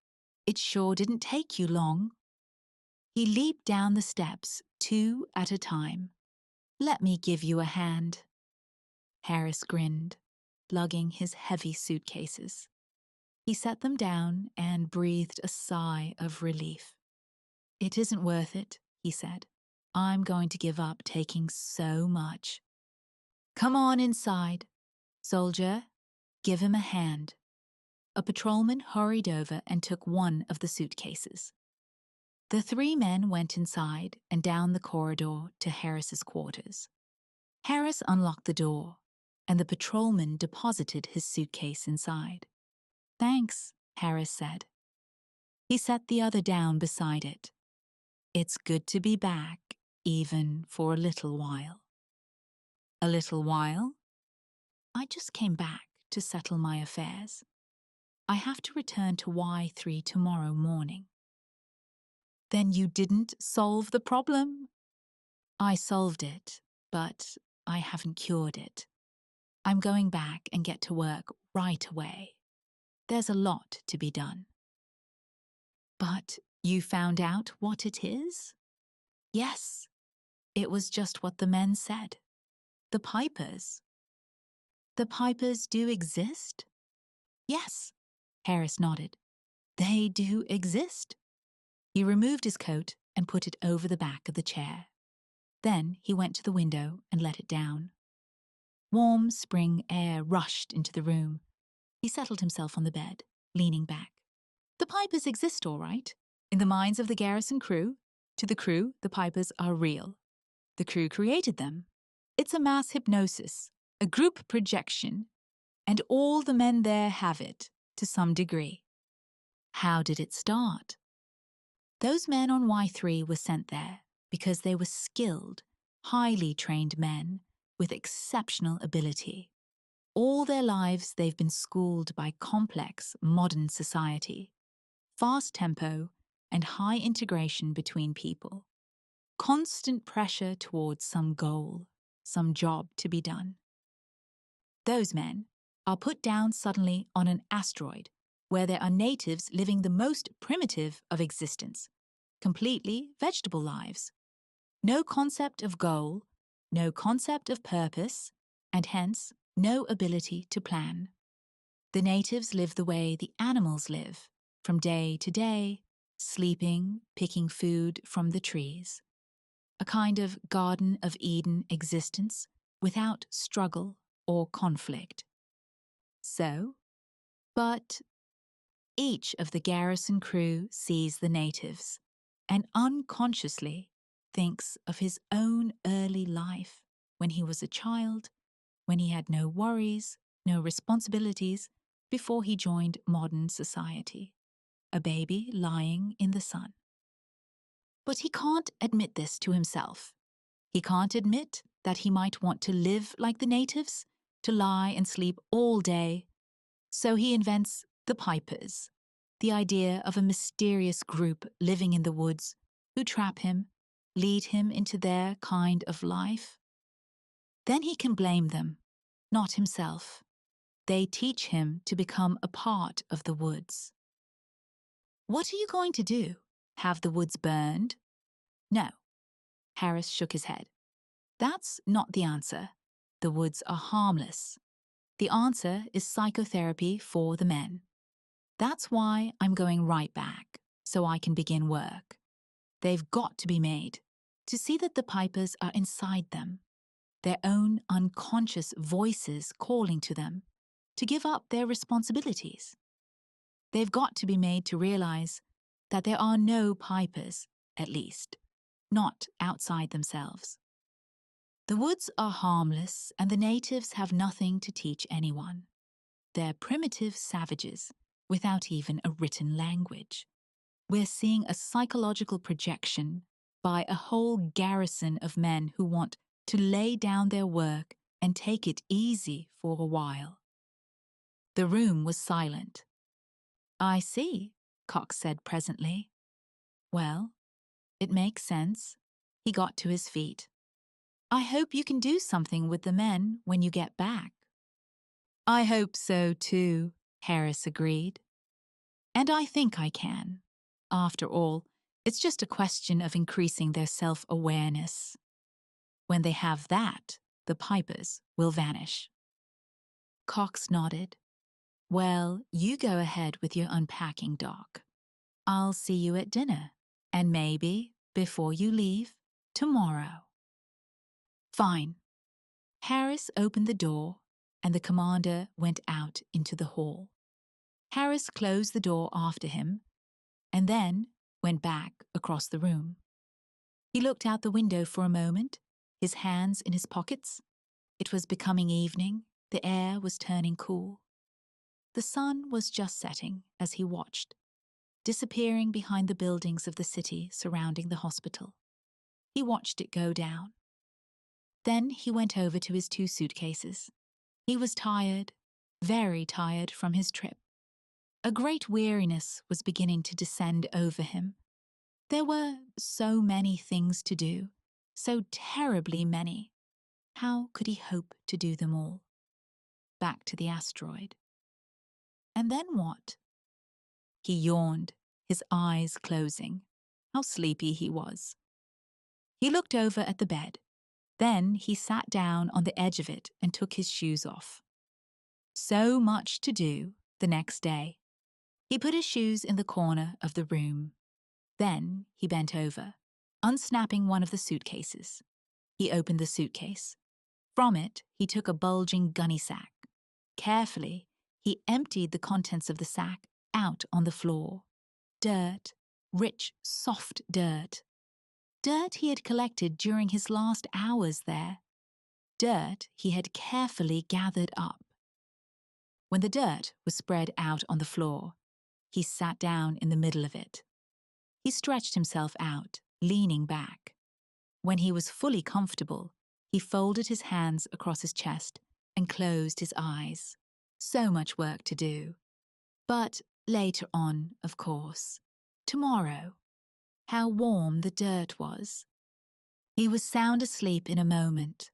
"It sure didn't take you long." He leaped down the steps, 2 at a time. "Let me give you a hand." Harris grinned, lugging his heavy suitcases. He set them down and breathed a sigh of relief. "It isn't worth it," he said. "I'm going to give up taking so much. Come on inside. Soldier, give him a hand." A patrolman hurried over and took one of the suitcases. The 3 men went inside and down the corridor to Harris's quarters. Harris unlocked the door, and the patrolman deposited his suitcase inside. "Thanks," Harris said. He set the other down beside it. It's good to be back, even for a little while. A little while? I just came back to settle my affairs. I have to return to Y3 tomorrow morning. Then you didn't solve the problem? I solved it, but I haven't cured it. I'm going back and get to work right away. There's a lot to be done. But you found out what it is? Yes, it was just what the men said. The pipers. The pipers do exist? Yes, Harris nodded. They do exist. He removed his coat and put it over the back of the chair. Then he went to the window and let it down. Warm spring air rushed into the room. He settled himself on the bed, leaning back. The pipers exist, all right. In the minds of the garrison crew. To the crew, the pipers are real. The crew created them. It's a mass hypnosis, a group projection, and all the men there have it, to some degree. How did it start? Those men on Y3 were sent there because they were skilled, highly trained men with exceptional ability. All their lives they've been schooled by complex, modern society, fast tempo, and high integration between people. Constant pressure towards some goal, some job to be done. Those men are put down suddenly on an asteroid where there are natives living the most primitive of existence, completely vegetable lives. No concept of goal, no concept of purpose, and hence no ability to plan. The natives live the way the animals live, from day to day, sleeping, picking food from the trees. A kind of Garden of Eden existence without struggle or conflict. But each of the garrison crew sees the natives and unconsciously thinks of his own early life when he was a child, when he had no worries, no responsibilities, before he joined modern society, a baby lying in the sun. But he can't admit this to himself. He can't admit that he might want to live like the natives, to lie and sleep all day. So he invents the pipers, the idea of a mysterious group living in the woods who trap him, lead him into their kind of life. Then he can blame them, not himself. They teach him to become a part of the woods. What are you going to do? Have the woods burned? No. Harris shook his head. That's not the answer. The woods are harmless. The answer is psychotherapy for the men. That's why I'm going right back, so I can begin work. They've got to be made, to see that the pipers are inside them, their own unconscious voices calling to them, to give up their responsibilities. They've got to be made to realize that there are no pipers, at least, not outside themselves. The woods are harmless and the natives have nothing to teach anyone. They're primitive savages without even a written language. We're seeing a psychological projection by a whole garrison of men who want to lay down their work and take it easy for a while. The room was silent. I see, Cox said presently. Well, it makes sense. He got to his feet. I hope you can do something with the men when you get back. I hope so too, Harris agreed. And I think I can. After all, it's just a question of increasing their self-awareness. When they have that, the pipers will vanish. Cox nodded. Well, you go ahead with your unpacking, Doc. I'll see you at dinner, and maybe, before you leave, tomorrow. Fine. Harris opened the door, and the commander went out into the hall. Harris closed the door after him, and then went back across the room. He looked out the window for a moment, his hands in his pockets. It was becoming evening, the air was turning cool. The sun was just setting as he watched. disappearing behind the buildings of the city surrounding the hospital. He watched it go down. Then he went over to his 2 suitcases. He was tired, very tired from his trip. A great weariness was beginning to descend over him. There were so many things to do, so terribly many. How could he hope to do them all? Back to the asteroid. And then what? He yawned, his eyes closing. How sleepy he was. He looked over at the bed. Then he sat down on the edge of it and took his shoes off. So much to do the next day. He put his shoes in the corner of the room. Then he bent over, unsnapping one of the suitcases. He opened the suitcase. From it, he took a bulging gunny sack. Carefully, he emptied the contents of the sack out on the floor. Dirt, rich, soft dirt. Dirt he had collected during his last hours there. Dirt he had carefully gathered up. When the dirt was spread out on the floor, he sat down in the middle of it. He stretched himself out, leaning back. When he was fully comfortable, he folded his hands across his chest and closed his eyes. So much work to do. But later on, of course. Tomorrow. How warm the dirt was. He was sound asleep in a moment.